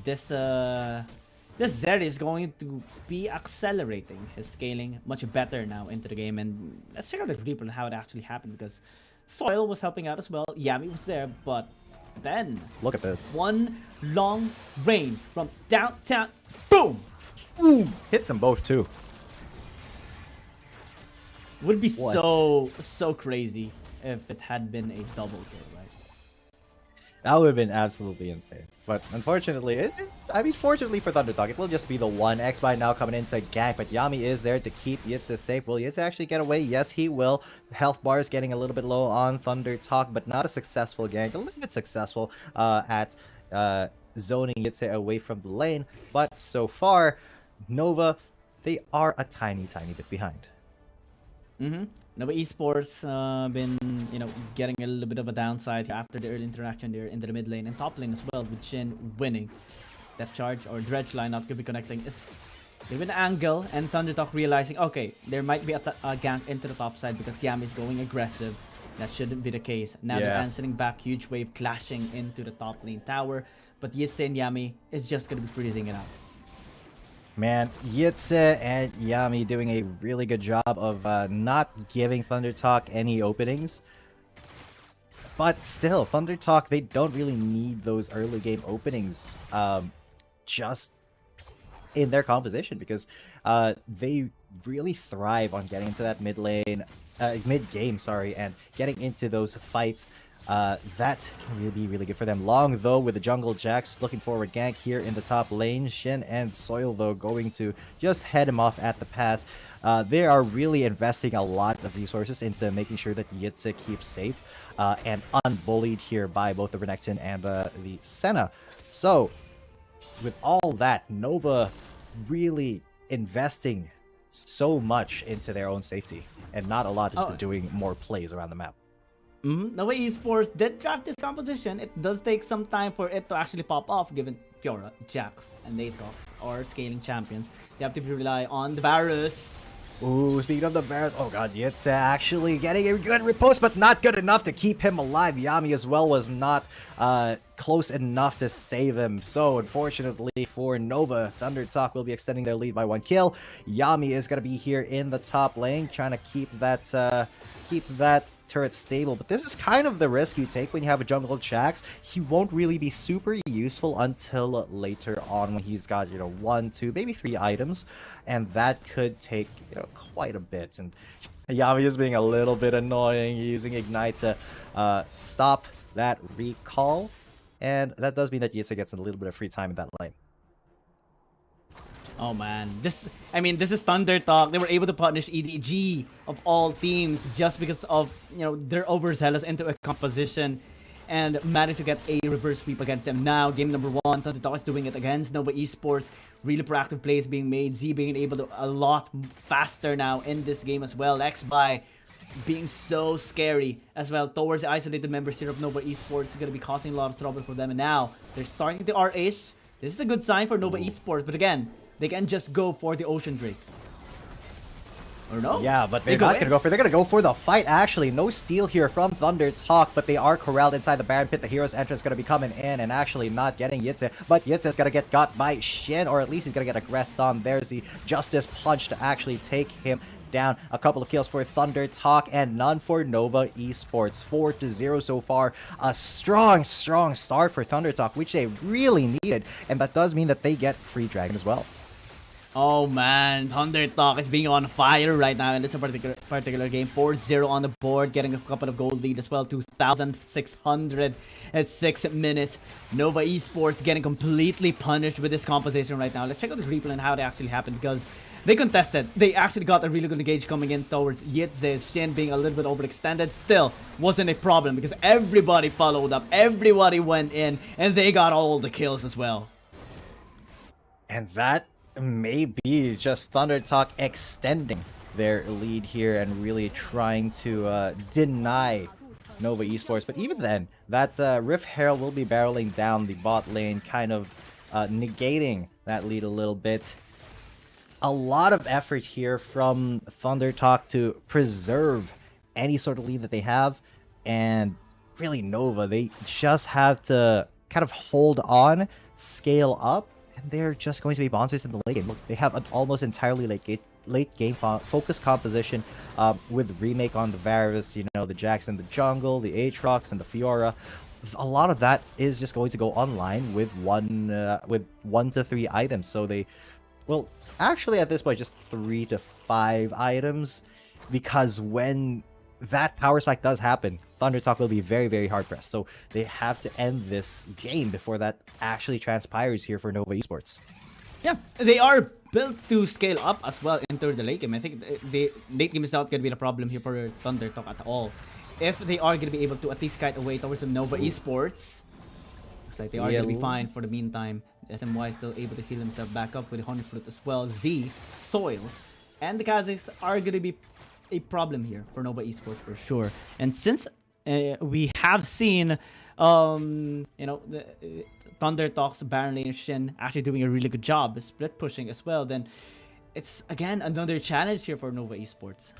this Zeri is going to be accelerating his scaling much better now into the game. And let's check out the replay and how it actually happened, because Soil was helping out as well. Yami was there, but then look at this. One long rain from downtown. Boom! Ooh, hits them both too. Would be so crazy if it had been a double kill, right? That would have been absolutely insane. But unfortunately, fortunately for Thunder Talk, it will just be the one. X-By now coming in to gank, but Yami is there to keep Yitze safe. Will Yitze actually get away? Yes, he will. Health bar is getting a little bit low on Thunder Talk, but not a successful gank. A little bit successful at zoning Yitze away from the lane. But so far, Nova, they are a tiny bit behind. Nova Esports been, getting a little bit of a downside after the early interaction there in the mid lane and top lane as well, with Shin winning. Death Charge or Dredge lineup could be connecting. They've been angle, and Thunder Talk realizing, okay, there might be a gank into the top side because Yami is going aggressive. That shouldn't be the case. Now they're answering back, huge wave clashing into the top lane tower, but Yitze and Yami is just going to be freezing it out. Man, Yitze and Yami doing a really good job of not giving Thunder Talk any openings. But still, Thunder Talk, they don't really need those early game openings just in their composition, because they really thrive on getting into that mid lane, mid-game, and getting into those fights. That can really be really good for them. Long, though, with the jungle Jax looking for a gank here in the top lane. Shin and Soil, though, going to just head him off at the pass. They are really investing a lot of resources into making sure that Yitze keeps safe and unbullied here by both the Renekton and the Senna. So, with all that, Nova really investing so much into their own safety and not a lot into doing more plays around the map. Nova Esports did draft this composition. It does take some time for it to actually pop off, given Fiora, Jax, and Aatrox are scaling champions. They have to rely on the Varus. Ooh, speaking of the Varus, oh god, Yitze actually getting a good riposte, but not good enough to keep him alive. Yami as well was not close enough to save him. So unfortunately for Nova, Thunder Talk will be extending their lead by 1 kill. Yami is going to be here in the top lane, trying to keep that turret stable, but this is kind of the risk you take when you have a jungle Jax. He won't really be super useful until later on when he's got 1, 2, maybe 3 items, and that could take quite a bit. And Yami is being a little bit annoying, using Ignite to stop that recall, and that does mean that Yitze gets a little bit of free time in that lane. Oh man, this is Thunder Talk. They were able to punish EDG of all teams just because of their overzealous into a composition and managed to get a reverse sweep against them. Now game number 1, Thunder Talk is doing it against Nova Esports. Really proactive plays being made. Z being able to a lot faster now in this game as well. XBY being so scary as well towards the isolated members here of Nova Esports is going to be causing a lot of trouble for them. And now they're starting to RH. This is a good sign for Nova Esports, but again, they can just go for the Ocean Drake. Or no? Yeah, but they're not going to go for it. They're going to go for the fight, actually. No steal here from Thunder Talk, but they are corralled inside the Baron Pit. The Hero's Entrance is going to be coming in and actually not getting Yitze. But Yitze's going to get got by Shin, or at least he's going to get aggressed on. There's the Justice Punch to actually take him down. A couple of kills for Thunder Talk and none for Nova Esports. 4-0 so far. A strong start for Thunder Talk, which they really needed. And that does mean that they get free Dragon as well. Oh man, Thunder Talk is being on fire right now in this particular game. 4-0 on the board, getting a couple of gold lead as well. 2,606 minutes. Nova Esports getting completely punished with this composition right now. Let's check out the replay and how it actually happened, because they contested. They actually got a really good engage coming in towards Yitze. Shin being a little bit overextended still wasn't a problem because everybody followed up. Everybody went in and they got all the kills as well. And that may be just Thunder Talk extending their lead here and really trying to deny Nova Esports. But even then, that Rift Herald will be barreling down the bot lane, kind of negating that lead a little bit. A lot of effort here from Thunder Talk to preserve any sort of lead that they have. And really Nova, they just have to kind of hold on, scale up, and they're just going to be monsters in the late game. Look, they have an almost entirely late game focused composition with remake on the Varus, the Jax in the jungle, the Aatrox, and the Fiora. A lot of that is just going to go online with 1 to 3 items. So they, well, actually at this point just 3 to 5 items, because when that power spike does happen, Thunder Talk will be very, very hard pressed. So they have to end this game before that actually transpires here for Nova Esports. Yeah, they are built to scale up as well into the late game. I think the late game is not going to be the problem here for Thunder Talk at all. If they are going to be able to at least kite away towards the Nova Esports, looks like they are going to be fine for the meantime. SMY is still able to heal himself back up with the Honey Fruit as well. Z, Soil, and the Kazakhs are going to be a problem here for Nova Esports for sure. And since we have seen, the Thunder Talk's Baron Lane Shin actually doing a really good job split pushing as well, then it's again another challenge here for Nova Esports.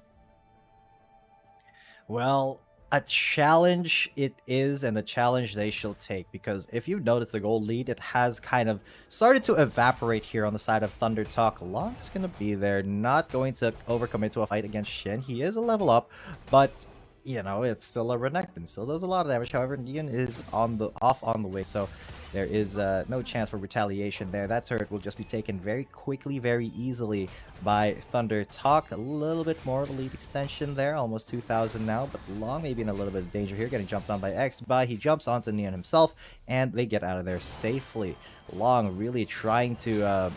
Well, a challenge it is, and a challenge they shall take, because if you notice the gold lead, it has kind of started to evaporate here on the side of Thunder Talk. Long is going to be there, not going to overcommit to a fight against Shin. He is a level up, but it's still a Renekton, still does a lot of damage. However, Neon is off on the way, so there is no chance for retaliation there. That turret will just be taken very quickly, very easily by Thunder Talk. A little bit more of a lead extension there, almost 2,000 now, but Long may be in a little bit of danger here, getting jumped on by XBY. He jumps onto Neon himself, and they get out of there safely. Long really trying to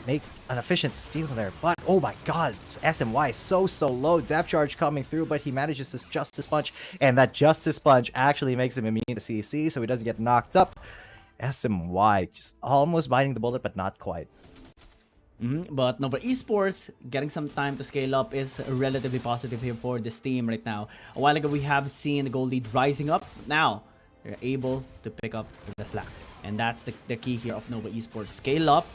make an efficient steal there, but oh my god, SMY so low. Depth charge coming through, but he manages this Justice Punch, and that Justice Punch actually makes him immune to CC, so he doesn't get knocked up. SMY just almost biting the bullet, but not quite. But Nova Esports getting some time to scale up is relatively positive here for this team right now. A while ago we have seen the gold lead rising up. Now they're able to pick up the slack, and that's the key here of Nova Esports. Scale up,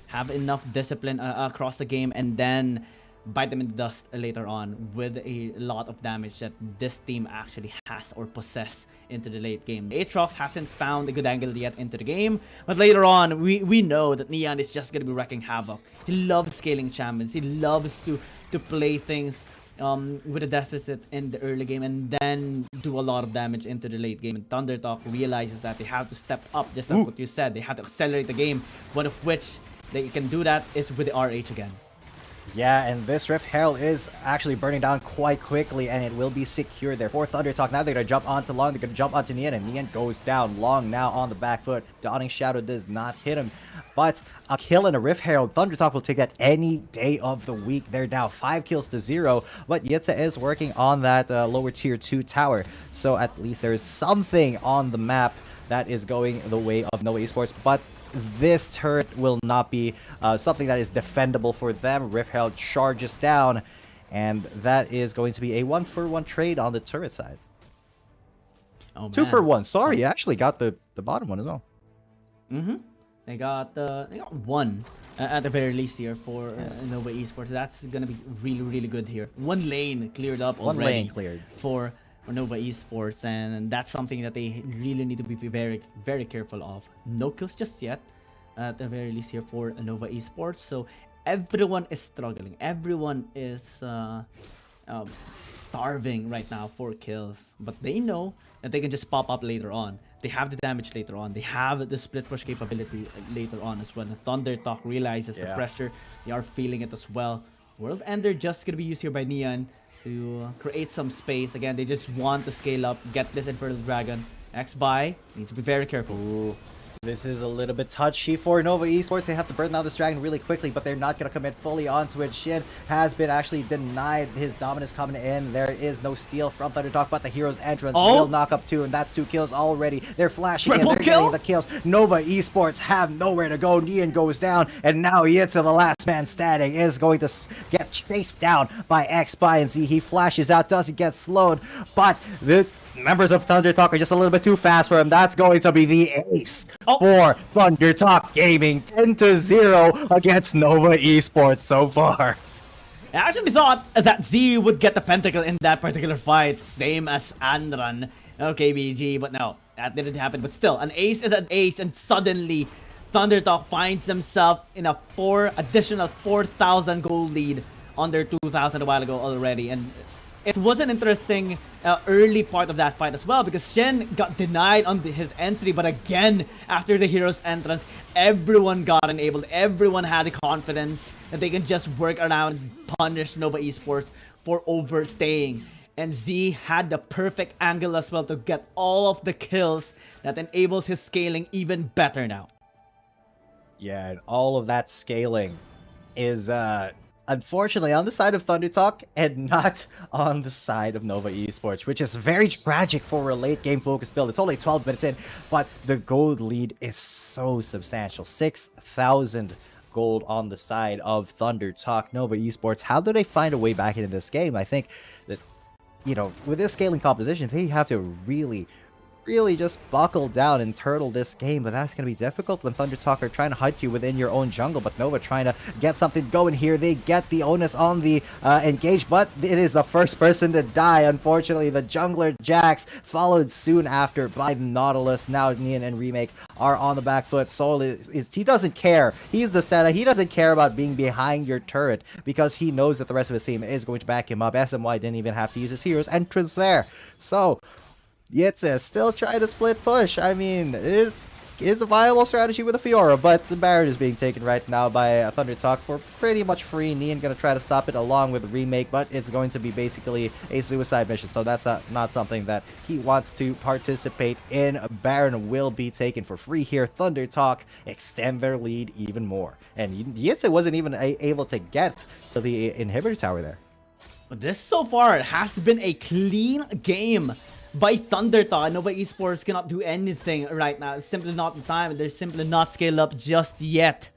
have enough discipline across the game, and then bite them in the dust later on with a lot of damage that this team actually has or possess into the late game. Aatrox hasn't found a good angle yet into the game, but later on we know that Neon is just going to be wrecking havoc. He loves scaling champions. He loves to play things with a deficit in the early game and then do a lot of damage into the late game. And Thunder Talk realizes that they have to step up, just like what you said. They have to accelerate the game, one of which they can do that is with the RH again. Yeah, and this Rift Herald is actually burning down quite quickly, and it will be secured there for Thunder Talk. Now they're going to jump onto Long, they're going to jump onto Nian, and Nian goes down. Long now on the back foot. Dawning Shadow does not hit him, but a kill and a Rift Herald. Thunder Talk will take that any day of the week. They're now 5 kills to 0, but Yitza is working on that lower tier 2 tower, so at least there is something on the map that is going the way of Nova Esports, but this turret will not be something that is defendable for them. Rift Herald charges down, and that is going to be a 1-for-1 trade on the turret side. Oh, 2-for-1. Sorry, you actually got the bottom one as well. They got one at the very least here for Nova Esports. That's gonna be really good here. One lane cleared up already. One lane cleared for Nova Esports, and that's something that they really need to be very careful of. No kills just yet, at the very least here for Nova Esports. So everyone is struggling. Everyone is starving right now for kills, but they know that they can just pop up later on. They have the damage later on. They have the split push capability later on as well. And Thunder Talk realizes the pressure. They are feeling it as well. World Ender just gonna be used here by Neon to create some space. Again, they just want to scale up, get this Infernal Dragon. X-Buy needs to be very careful. Ooh, this is a little bit touchy for Nova Esports. They have to burn down this dragon really quickly, but they're not going to commit fully onto it. Shin has been actually denied his dominance coming in. There is no steal from Thunder Talk, but the hero's entrance will knock up 2, and that's 2 kills already. They're flashing in, they're getting the kills. Nova Esports have nowhere to go. Nian goes down, and now Yitza, the last man standing, is going to get chased down by X-Buy, and see he flashes out, doesn't get slowed, but the members of Thunder Talk are just a little bit too fast for him. That's going to be the ace for Thunder Talk Gaming. 10-0 against Nova Esports so far. I actually thought that Z would get the pentacle in that particular fight, same as Andran. Okay, BG, but no, that didn't happen. But still, an ace is an ace, and suddenly Thunder Talk finds himself in a additional 4,000 gold lead on their 2,000 a while ago already. And it was an interesting early part of that fight as well, because Shen got denied on his entry, but again, after the hero's entrance, everyone got enabled. Everyone had the confidence that they can just work around and punish Nova Esports for overstaying. And Z had the perfect angle as well to get all of the kills that enables his scaling even better now. Yeah, and all of that scaling is unfortunately on the side of Thunder Talk and not on the side of Nova Esports, which is very tragic for a late game focused build. It's only 12 minutes in, but the gold lead is so substantial. 6,000 gold on the side of Thunder Talk. Nova Esports, how do they find a way back into this game? I think that, you know, with this scaling composition, they have to really just buckle down and turtle this game, but that's going to be difficult when Thunder Talk are trying to hunt you within your own jungle, but Nova trying to get something going here. They get the onus on the engage, but it is the first person to die. Unfortunately, the jungler Jax followed soon after by the Nautilus. Now Nian and Remake are on the back foot. Soul he doesn't care. He's the setup. He doesn't care about being behind your turret because he knows that the rest of his team is going to back him up. SMY didn't even have to use his hero's entrance there. So Yitza still trying to split push. I mean, it is a viable strategy with a Fiora, but the Baron is being taken right now by Thunder Talk for pretty much free. Nian gonna try to stop it along with Remake, but it's going to be basically a suicide mission, so that's not something that he wants to participate in. Baron will be taken for free here. Thunder Talk extend their lead even more, and Yitza wasn't even able to get to the inhibitor tower there. But this so far has been a clean game by Thunder Talk. Nova Esports cannot do anything right now. It's simply not the time. They're simply not scaled up just yet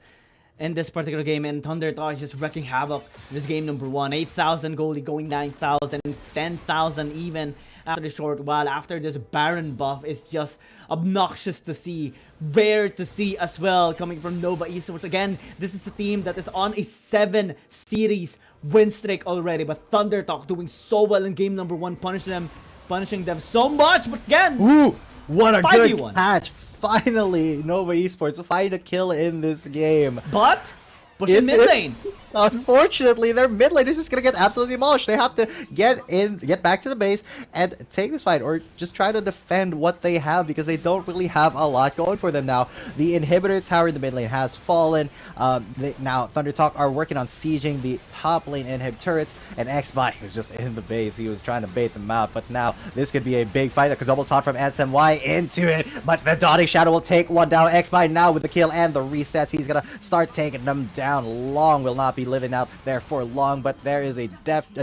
in this particular game. And Thunder Talk is just wreaking havoc in this game number 1. 8,000 goldie going 9,000, 10,000 even after the short while. After this Baron buff, it's just obnoxious to see. Rare to see as well coming from Nova Esports. Again, this is a team that is on a 7 series win streak already. But Thunder Talk doing so well in game number 1, punishing them so much, but again, ooh, what a good 5v1 catch. Finally, Nova Esports find a kill in this game. But push in mid lane. Unfortunately, their mid lane is just gonna get absolutely demolished. They have to get back to the base, and take this fight, or just try to defend what they have, because they don't really have a lot going for them now. The inhibitor tower in the mid lane has fallen. Now Thunder Talk are working on sieging the top lane inhib turrets, and X-Bite was just in the base. He was trying to bait them out, but now this could be a big fight. That could double taunt from SMY into it, but the Dawning Shadow will take one down. X-Bite now with the kill and the resets. He's gonna start taking them down. Long will not be living out there for long, but there is a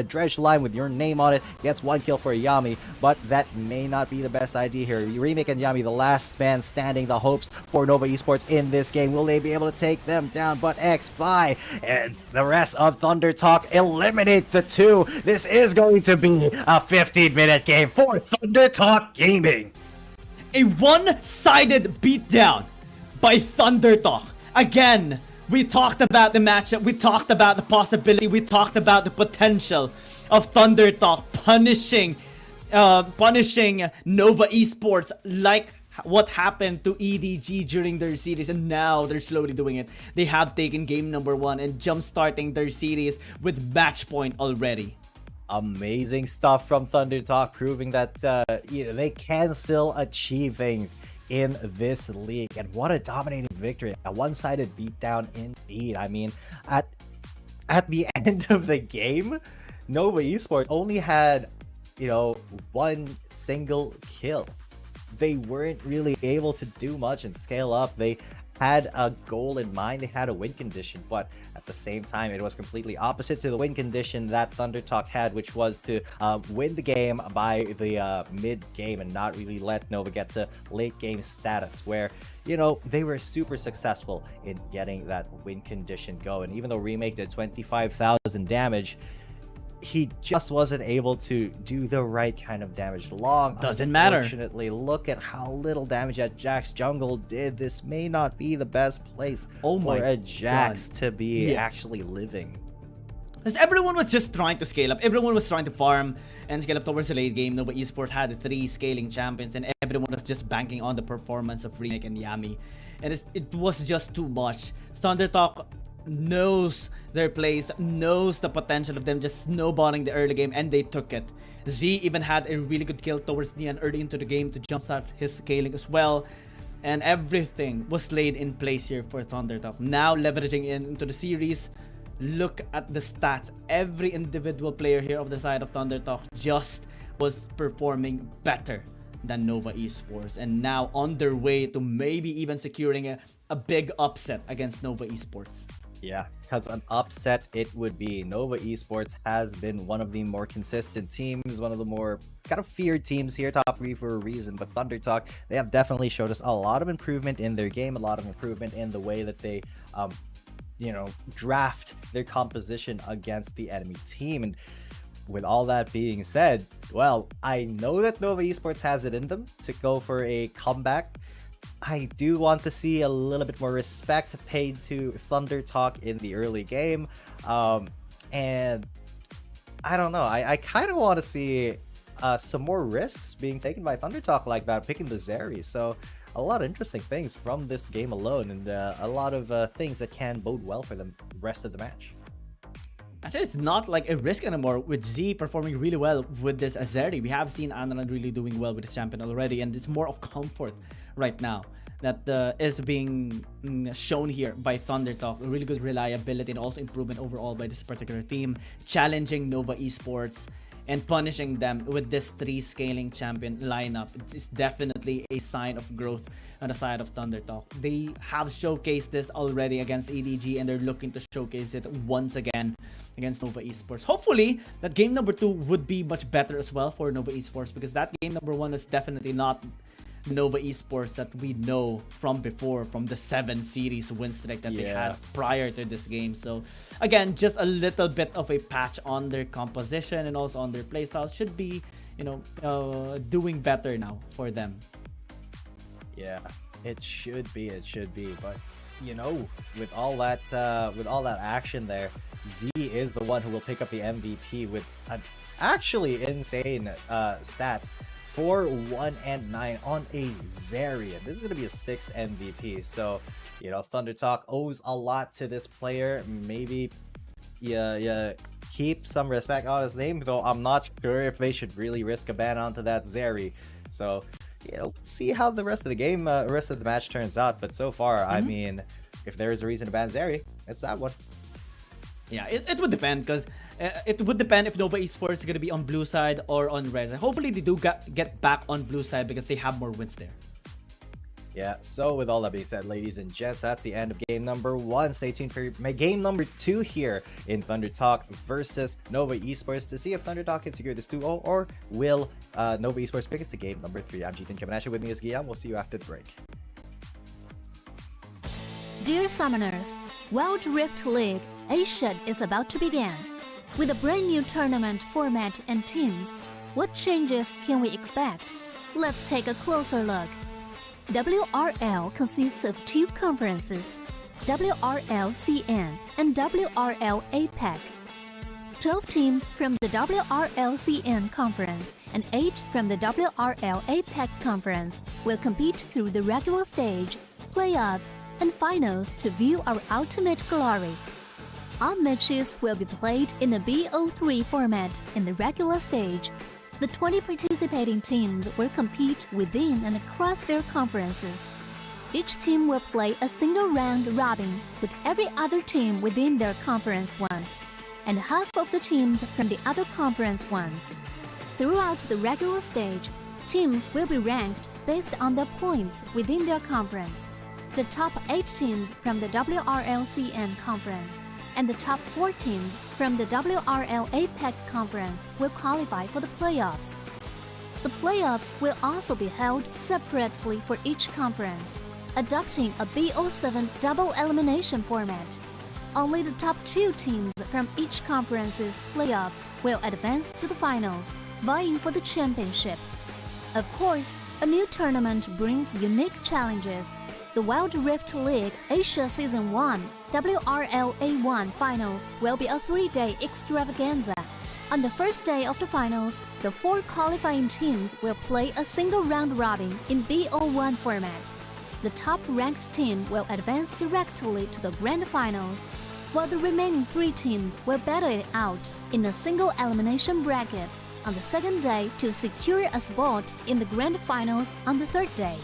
dredge line with your name on it. Gets one kill for Yami, but that may not be the best idea here. Remake and Yami, the last man standing. The hopes for Nova Esports in this game. Will they be able to take them down? But X-Fi and the rest of Thunder Talk eliminate the two. This is going to be a 15-minute game for Thunder Talk Gaming. A one-sided beatdown by Thunder Talk. Again, we talked about the matchup, we talked about the possibility, we talked about the potential of Thunder Talk punishing Nova Esports, like what happened to EDG during their series, and now they're slowly doing it. They have taken game number 1 and jump-starting their series with match point already. Amazing stuff from Thunder Talk, proving that they can still achieve things in this league. And what a dominating victory, a one-sided beatdown indeed. I mean, at the end of the game, Nova Esports only had one single kill. They weren't really able to do much and scale up. They had a goal in mind, they had a win condition, but at the same time it was completely opposite to the win condition that Thunder Talk had, which was to win the game by the mid game and not really let Nova get to late game status, where they were super successful in getting that win condition going. Even though Remake did 25,000 damage, he just wasn't able to do the right kind of damage. Long doesn't matter. Unfortunately, look at how little damage that Jax jungle did. This may not be the best place for a Jax to be actually living. Because everyone was just trying to scale up. Everyone was trying to farm and scale up towards the late game. Nova Esports had 3 scaling champions, and everyone was just banking on the performance of Remake and Yami. And it was just too much. Thunder Talk knows their place, knows the potential of them just snowballing the early game, and they took it. Z even had a really good kill towards the end early into the game to jumpstart his scaling as well, and everything was laid in place here for Thunder Talk. Now leveraging into the series, look at the stats. Every individual player here of the side of Thunder Talk just was performing better than Nova Esports, and now on their way to maybe even securing a big upset against Nova Esports. Yeah, because an upset it would be. Nova Esports has been one of the more consistent teams, one of the more kind of feared teams here, top 3 for a reason. But Thunder Talk, they have definitely showed us a lot of improvement in their game, a lot of improvement in the way that they, draft their composition against the enemy team. And with all that being said, well, I know that Nova Esports has it in them to go for a comeback. I do want to see a little bit more respect paid to Thunder Talk in the early game. And I don't know. I kind of want to see some more risks being taken by Thunder Talk like that, picking the Zeri. So a lot of interesting things from this game alone, and a lot of things that can bode well for the rest of the match. Actually, it's not like a risk anymore with Z performing really well with this Azeri. We have seen Analan really doing well with this champion already, and it's more of comfort right now that is being shown here by Thunder Talk. Really good reliability and also improvement overall by this particular team, challenging Nova Esports and punishing them with this 3 scaling champion lineup. It's definitely a sign of growth on the side of Thunder Talk. They have showcased this already against EDG, and they're looking to showcase it once again against Nova Esports. Hopefully, that game number 2 would be much better as well for Nova Esports, because that game number 1 is definitely not Nova Esports that we know from before, from the 7 series win streak that they had prior to this game. So again, just a little bit of a patch on their composition and also on their playstyle should be, doing better now for them. Yeah, it should be. But with all that action there, Z is the one who will pick up the MVP with an actually insane stat. 4, 1, and 9 on a Zerian. This is going to be a 6 MVP. So, Thunder Talk owes a lot to this player. Maybe you keep some respect on his name, though I'm not sure if they should really risk a ban onto that Zeri. So, see how the rest of the game, rest of the match turns out. But so far, I mean, if there is a reason to ban Zeri, it's that one. Yeah, it would depend, because it would depend if Nova Esports is going to be on blue side or on red side. Hopefully they do get back on blue side because they have more wins there. Yeah, so with all that being said, ladies and gents, that's the end of game number 1. Stay tuned for my game number 2 here in Thunder Talk versus Nova Esports to see if Thunder Talk can secure this 2-0 or will Nova Esports pick us to game number 3. I'm G10 coming at you. With me is Guillaume. We'll see you after the break. Dear Summoners, Wild Rift League Asia is about to begin. With a brand new tournament format and teams, what changes can we expect? Let's take a closer look. WRL consists of 2 conferences, WRL CN and WRL APAC. 12 teams from the WRL CN conference and 8 from the WRL APAC conference will compete through the regular stage, playoffs, and finals to view our ultimate glory. All matches will be played in the BO3 format in the regular stage. The 20 participating teams will compete within and across their conferences. Each team will play a single round robin with every other team within their conference once, and half of the teams from the other conference once. Throughout the regular stage, teams will be ranked based on their points within their conference. The top 8 teams from the WRLCN conference and the top 4 teams from the WRL APAC conference will qualify for the playoffs. The playoffs will also be held separately for each conference, adopting a BO7 double elimination format. Only the top 2 teams from each conference's playoffs will advance to the finals, vying for the championship. Of course, a new tournament brings unique challenges. The Wild Rift League Asia Season 1 WRL A1 Finals will be a 3-day extravaganza. On the first day of the finals, the 4 qualifying teams will play a single round robin in BO1 format. The top-ranked team will advance directly to the grand finals, while the remaining 3 teams will battle it out in a single elimination bracket on the second day to secure a spot in the grand finals on the third day.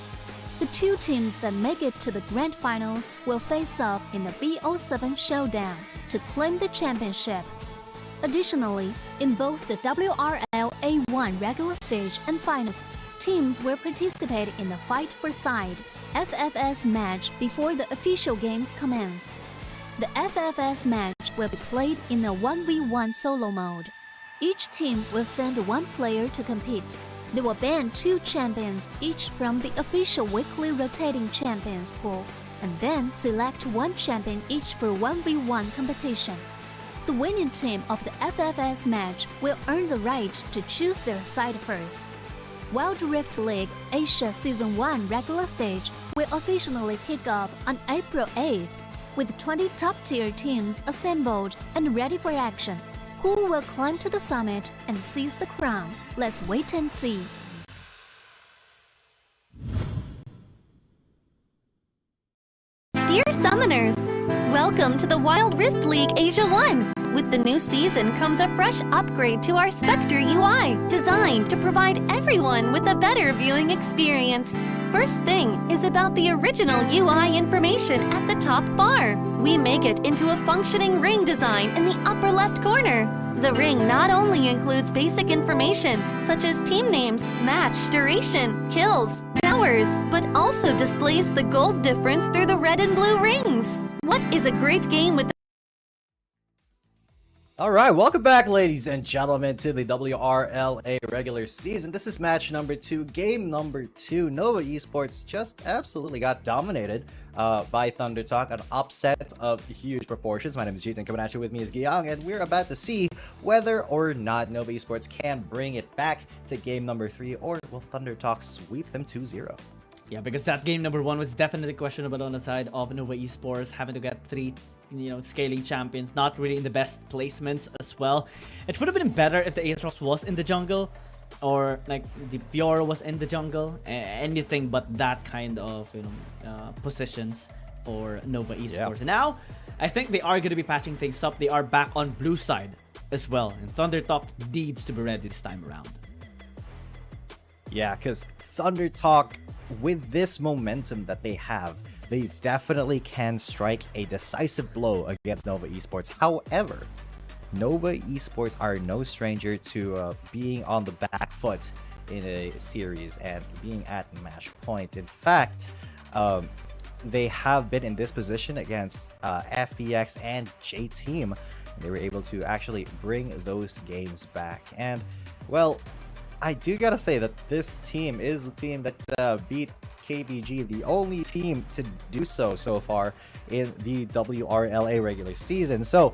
The 2 teams that make it to the grand finals will face off in the BO7 showdown to claim the championship. Additionally, in both the WRL A1 regular stage and finals, teams will participate in the Fight for Side FFS match before the official games commence. The FFS match will be played in a 1v1 solo mode. Each team will send 1 player to compete. They will ban 2 champions each from the official weekly rotating champions pool, and then select 1 champion each for 1v1 competition. The winning team of the FFS match will earn the right to choose their side first. Wild Rift League Asia Season 1 regular stage will officially kick off on April 8th, with 20 top-tier teams assembled and ready for action. Who will climb to the summit and seize the crown? Let's wait and see. Dear Summoners, welcome to the Wild Rift League Asia 1. With the new season comes a fresh upgrade to our Spectre UI, designed to provide everyone with a better viewing experience. First thing is about the original UI information at the top bar. We make it into a functioning ring design in the upper left corner. The ring not only includes basic information, such as team names, match duration, kills, towers, but also displays the gold difference through the red and blue rings. What is a great game with Alright, welcome back, ladies and gentlemen, to the WRLA regular season. This is match number 2, game number 2. Nova Esports just absolutely got dominated by Thunder Talk, an upset of huge proportions. My name is G10, coming at you. With me is Guiyang, and we're about to see whether or not Nova Esports can bring it back to game number 3, or will Thunder Talk sweep them 2-0. Yeah, because that game number 1 was definitely questionable on the side of Nova Esports, having to get 3 scaling champions, not really in the best placements as well. It would have been better if the Aatrox was in the jungle, or like the Fiora was in the jungle, anything but that kind of positions for Nova Esports. Yeah. Now I think they are going to be patching things up. They are back on blue side as well. And ThunderTalk needs to be ready this time around. Yeah, because ThunderTalk, with this momentum that they have, they definitely can strike a decisive blow against Nova Esports. However, Nova Esports are no stranger to being on the back foot in a series and being at match point. In fact, they have been in this position against FBX and J-Team. They were able to actually bring those games back. And, well, I do gotta say that this team is the team that beat KBG, the only team to do so far in the WRLA regular season. So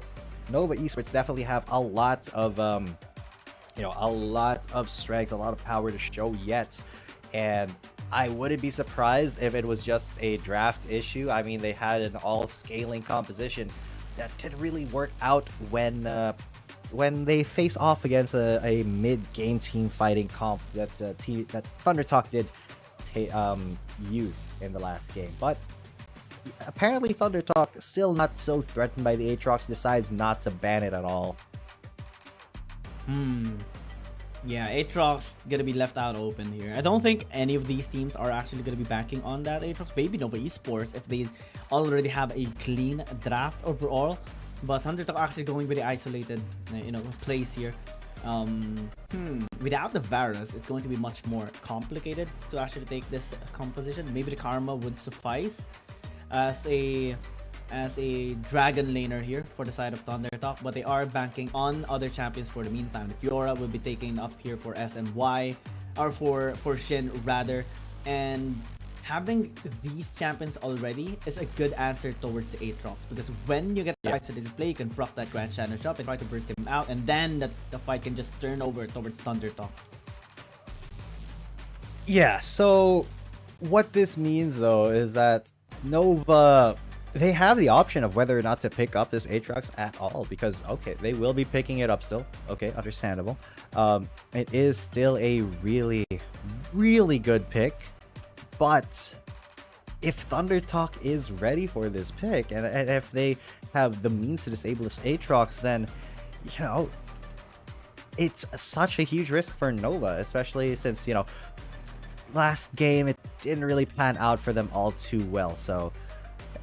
Nova Esports definitely have a lot of a lot of strength, a lot of power to show yet, and I wouldn't be surprised if it was just a draft issue. I mean, they had an all scaling composition that didn't really work out when they face off against a mid-game team fighting comp that ThunderTalk did use in the last game. But apparently ThunderTalk, still not so threatened by the Aatrox, decides not to ban it at all. Yeah, Aatrox gonna be left out open here. I don't think any of these teams are actually gonna be backing on that Aatrox. Maybe Nova Esports if they already have a clean draft overall. But ThunderTalk actually going with the isolated, plays here. Without the Varus, it's going to be much more complicated to actually take this composition. Maybe the Karma would suffice as a dragon laner here for the side of ThunderTalk, but they are banking on other champions for the meantime. The Fiora will be taken up here for SMY, or for Shin rather, and having these champions already is a good answer towards the Aatrox, because when you get the isolated play, you can proc that Grand Challenge up and try to burst him out, and then the fight can just turn over towards ThunderTalk. Yeah, so what this means though is that Nova, they have the option of whether or not to pick up this Aatrox at all, because okay, they will be picking it up still. Okay, understandable. It is still a really, really good pick. But if ThunderTalk is ready for this pick, and if they have the means to disable this Aatrox, then, it's such a huge risk for Nova, especially since, last game it didn't really pan out for them all too well. So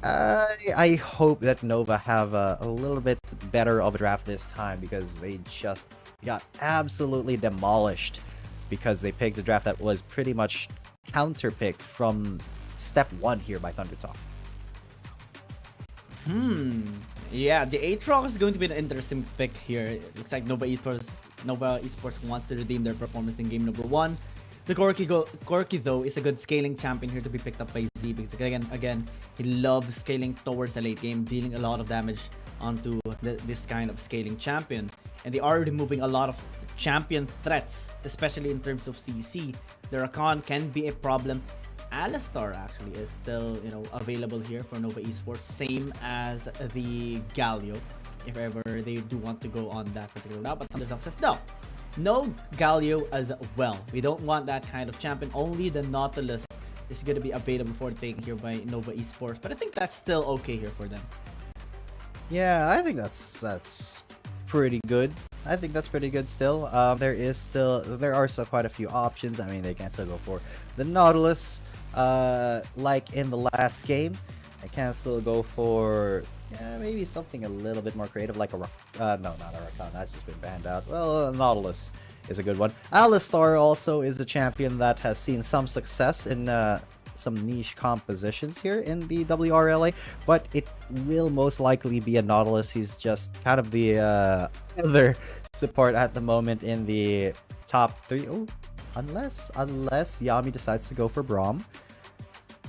I hope that Nova have a little bit better of a draft this time, because they just got absolutely demolished because they picked a draft that was pretty much counterpicked from step 1 here by ThunderTalk. Yeah, the Aatrox is going to be an interesting pick here. It looks like Nova Esports wants to redeem their performance in game number 1. The Corki though is a good scaling champion here to be picked up by Z, because again he loves scaling towards the late game, dealing a lot of damage onto this kind of scaling champion. And they are removing a lot of champion threats, especially in terms of CC. The Rakan can be a problem. Alistar actually is still, available here for Nova Esports, same as the Galio, if ever they do want to go on that particular route. But ThunderTalk says no Galio as well. We don't want that kind of champion. Only the Nautilus is going to be available for taking here by Nova Esports. But I think that's still okay here for them. Yeah, I think that's pretty good. I think that's pretty good still. There are still quite a few options. I mean, they can still go for the Nautilus, like in the last game. They can still go for maybe something a little bit more creative, like no, not a Rakan. That's just been banned out. Well, Nautilus is a good one. Alistar also is a champion that has seen some success in some niche compositions here in the WRLA, but it will most likely be a Nautilus. He's just kind of the other support at the moment in the top 3. Oh, unless Yami decides to go for Braum,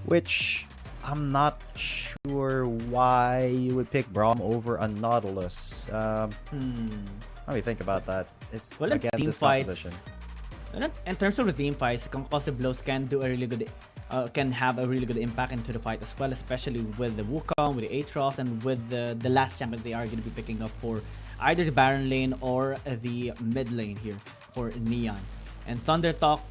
which I'm not sure why you would pick Braum over a Nautilus. Let me think about that. It's against this composition. In terms of the team fights, concussive blows can do a really good can have a really good impact into the fight as well, especially with the Wukong, with the Aatrox, and with the last champion they are going to be picking up for either the Baron lane or the mid lane here for Neon. And ThunderTalk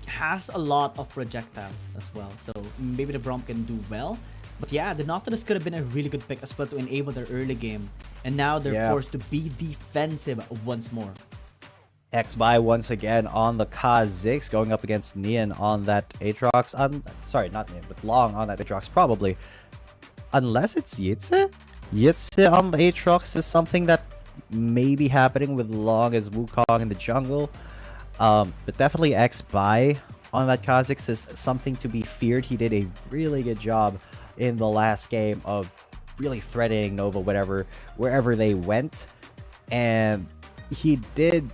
has a lot of projectiles as well, so maybe the Braum can do well. But yeah, the Nautilus could have been a really good pick as well to enable their early game. And now they're forced to be defensive once more. XBY once again on the Kha'Zix, going up against Nian on that Aatrox. Sorry, not Nian, but Long on that Aatrox, probably. Unless it's Yitze? Yitze on the Aatrox is something that may be happening with Long as Wukong in the jungle. But definitely XBY on that Kha'Zix is something to be feared. He did a really good job in the last game of really threatening Nova wherever they went. And he did...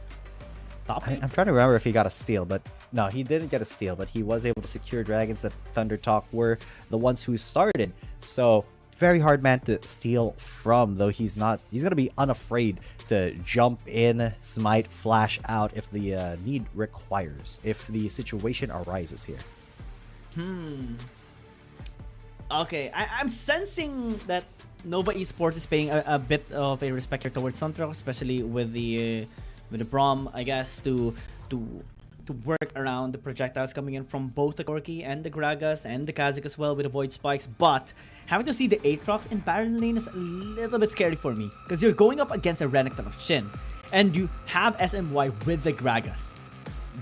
I'm trying to remember if he got a steal, but no, he didn't get a steal, but he was able to secure dragons that Thunder Talk were the ones who started. So very hard man to steal from, though he's going to be unafraid to jump in, smite, flash out if the need requires, if the situation arises here. Okay, I'm sensing that Nova Esports is paying a bit of a respect here towards Thunder Talk, especially with the Braum, I guess, to work around the projectiles coming in from both the Corki and the Gragas and the Kha'Zix as well with the Void Spikes. But having to see the Aatrox in Baron lane is a little bit scary for me, because you're going up against a Renekton of Shin, and you have SMY with the Gragas.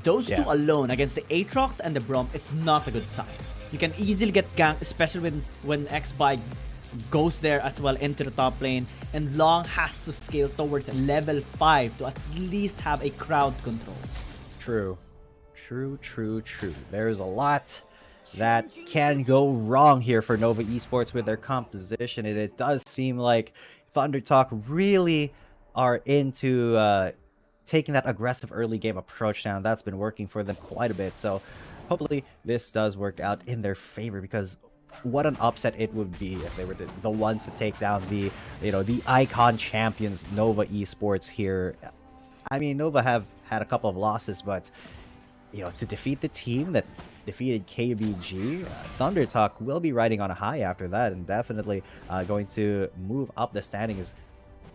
Those two alone against the Aatrox and the Braum is not a good sign. You can easily get ganked, especially when XBY goes there as well into the top lane, and Long has to scale towards level 5 to at least have a crowd control. True. There's a lot that can go wrong here for Nova Esports with their composition, and it does seem like Thunder Talk really are into taking that aggressive early game approach now. That's been working for them quite a bit, so hopefully this does work out in their favor, because what an upset it would be if they were the ones to take down the icon champions Nova Esports here. I mean, Nova have had a couple of losses, but to defeat the team that defeated KBG, Thunder Talk will be riding on a high after that, and definitely going to move up the standings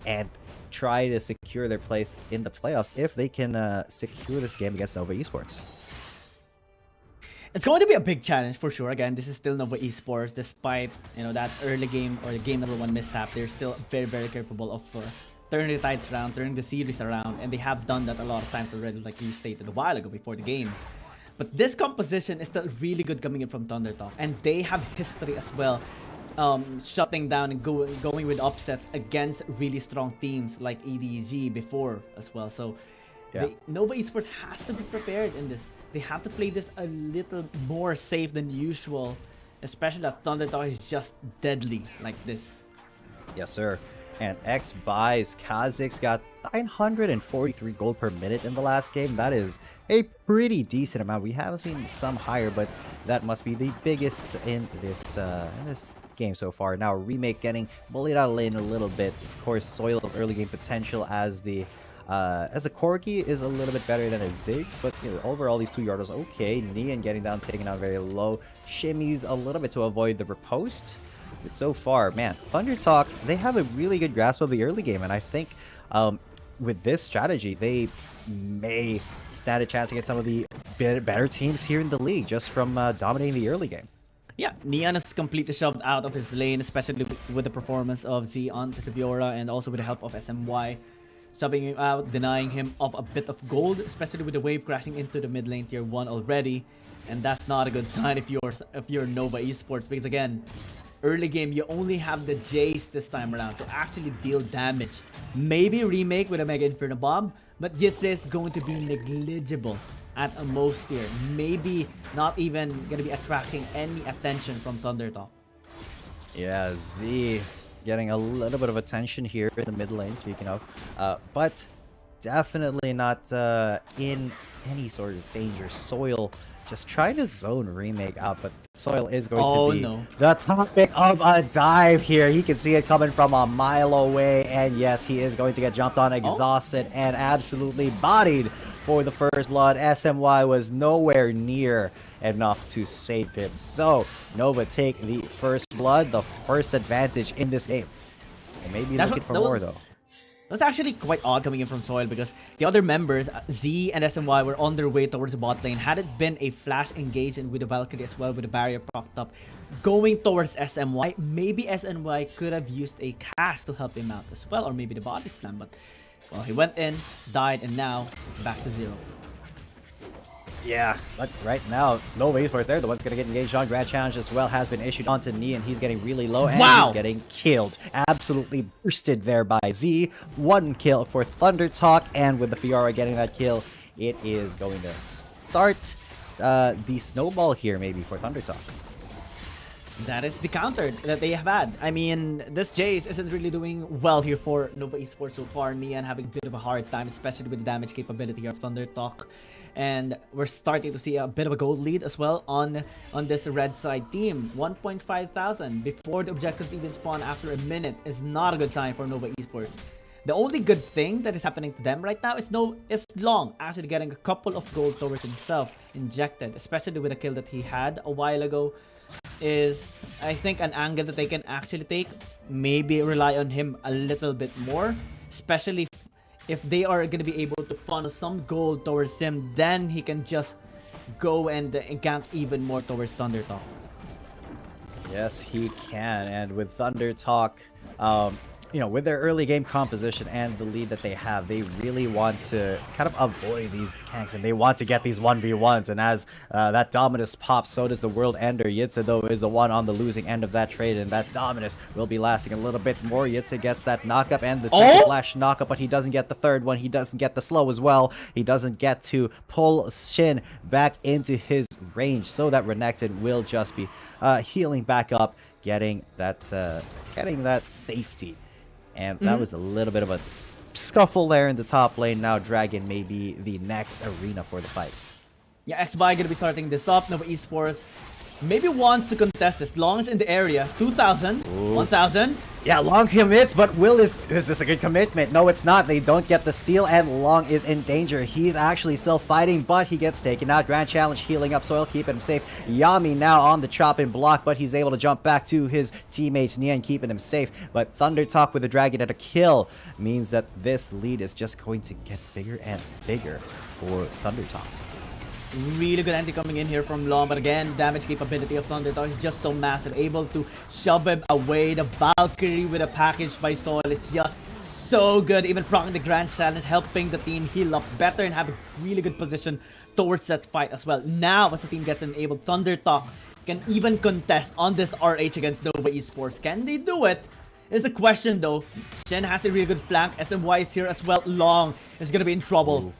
and try to secure their place in the playoffs if they can secure this game against Nova Esports. It's going to be a big challenge for sure. Again, this is still Nova Esports. Despite that early game or the game number 1 mishap, they're still very, very capable of turning the tides around, turning the series around, and they have done that a lot of times already, like you stated a while ago before the game. But this composition is still really good coming in from Thunder Talk, and they have history as well, shutting down and going with upsets against really strong teams like EDG before as well. So Nova Esports has to be prepared in this. They have to play this a little more safe than usual, especially that Thunder Talk is just deadly like this. Yes, sir. And XBY's Kha'Zix got 943 gold per minute in the last game. That is a pretty decent amount. We haven't seen some higher, but that must be the biggest in this game so far. Now Remake getting bullied out of lane a little bit. Of course, Soil's early game potential as a Corki is a little bit better than a Ziggs, but overall these two Yardos okay. Nian getting down, taking out very low. Shimmies a little bit to avoid the riposte. But so far, man, Thunder Talk, they have a really good grasp of the early game, and I think with this strategy, they may stand a chance against some of the better teams here in the league just from dominating the early game. Yeah, Nian is completely shoved out of his lane, especially with the performance of Z on Triviora and also with the help of SMY. Shoving him out, denying him of a bit of gold, especially with the wave crashing into the mid lane tier 1 already. And that's not a good sign if you're Nova Esports, because again, early game you only have the Jace this time around to actually deal damage. Maybe Remake with a Mega Inferno Bomb, but Yitze is going to be negligible at a most tier. Maybe not even gonna be attracting any attention from Thunder Talk. Yeah, Z getting a little bit of attention here in the mid lane, speaking of, but definitely not in any sort of danger. Soil just trying to zone Remake out, but Soil is going to be the topic of a dive here. He can see it coming from a mile away, and yes, he is going to get jumped on, exhausted, and absolutely bodied for the first blood. SMY was nowhere near enough to save him. So Nova take the first blood, the first advantage in this game. And maybe looking for more though. That's actually quite odd coming in from Soil because the other members, Z and SMY, were on their way towards the bot lane. Had it been a flash engagement with the Valkyrie as well, with the barrier propped up, going towards SMY, maybe SMY could have used a cast to help him out as well, or maybe the body slam, but well, he went in, died, and now it's back to 0. Yeah, but right now, Nova Esports, they're the ones going to get engaged on. Grand Challenge as well has been issued onto Knee, and he's getting really low, and he's getting killed. Absolutely bursted there by Z. 1 kill for Thunder Talk, and with the Fiora getting that kill, it is going to start the snowball here maybe for Thunder Talk. That is the counter that they have had. I mean, this Jace isn't really doing well here for Nova Esports so far. Nian having a bit of a hard time, especially with the damage capability of Thunder Talk. And we're starting to see a bit of a gold lead as well on this red side team. 1,500 before the objectives even spawn after a minute is not a good sign for Nova Esports. The only good thing that is happening to them right now is Long actually getting a couple of gold towards himself injected, especially with a kill that he had a while ago. Is, I think, an angle that they can actually take. Maybe rely on him a little bit more, especially if they are going to be able to funnel some gold towards him, then he can just go and gank even more towards Thunder Talk. Yes, he can. And with Thunder Talk, you know, with their early game composition and the lead that they have, they really want to kind of avoid these ganks, and they want to get these 1v1s. And as that Dominus pops, so does the World Ender. Yitze, though, is the one on the losing end of that trade, and that Dominus will be lasting a little bit more. Yitze gets that knockup and the second flash knockup, but he doesn't get the third one. He doesn't get the slow as well. He doesn't get to pull Shin back into his range, so that Renekton will just be healing back up, getting that safety. And that was a little bit of a scuffle there in the top lane. Now Dragon may be the next arena for the fight. Yeah, XBY gonna be starting this up. Nova Esports maybe wants to contest this. Long is in the area. 2,000, 1,000. Yeah, Long commits, but is this a good commitment? No, it's not. They don't get the steal, and Long is in danger. He's actually still fighting, but he gets taken out. Grand Challenge healing up Soil, keeping him safe. Yami now on the chop and block, but he's able to jump back to his teammates, Nian keeping him safe. But Thunder Talk with the Dragon at a kill means that this lead is just going to get bigger and bigger for Thunder Talk. Really good anti coming in here from Long, but again, damage capability of Thunder Talk is just so massive. Able to shove him away. The Valkyrie with a package by Soil is just so good. Even proccing the Grand Challenge, helping the team heal up better and have a really good position towards that fight as well. Now, as the team gets enabled, Thunder Talk can even contest on this RH against Nova Esports. Can they do it? Is the question though. Shen has a really good flank. SMY is here as well. Long is going to be in trouble. Ooh.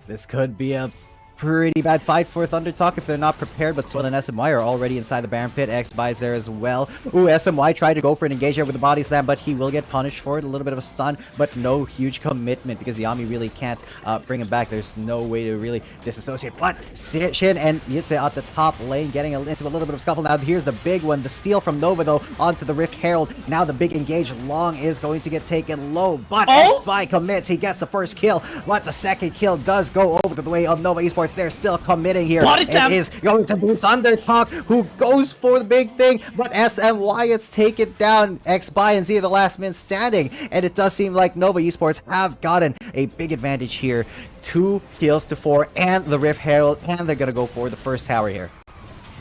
This could be a pretty bad fight for Thunder Talk if they're not prepared, but Soil and SMY are already inside the Baron Pit. XBY is there as well. Ooh, SMY tried to go for an engagement with the body slam, but he will get punished for it. A little bit of a stun, but no huge commitment because Yami really can't bring him back. There's no way to really disassociate. But Shin and Yitze at the top lane getting into a little bit of scuffle. Now here's the big one. The steal from Nova though onto the Rift Herald. Now the big engage. Long is going to get taken low, but XBY commits. He gets the first kill, but the second kill does go over to the way of Nova Esports. They're still committing here. It is going to be Thunder Talk who goes for the big thing, but SMY gets taken down. XBY and Z are the last men standing, and it does seem like Nova Esports have gotten a big advantage here. 2 kills to 4 and the Rift Herald, and they're gonna go for the first tower here.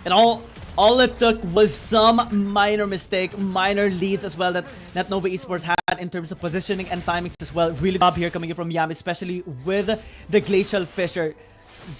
And all it took was some minor mistake, minor leads as well that Nova Esports had in terms of positioning and timings as well. Really good job here coming in from Yami, especially with the Glacial Fissure,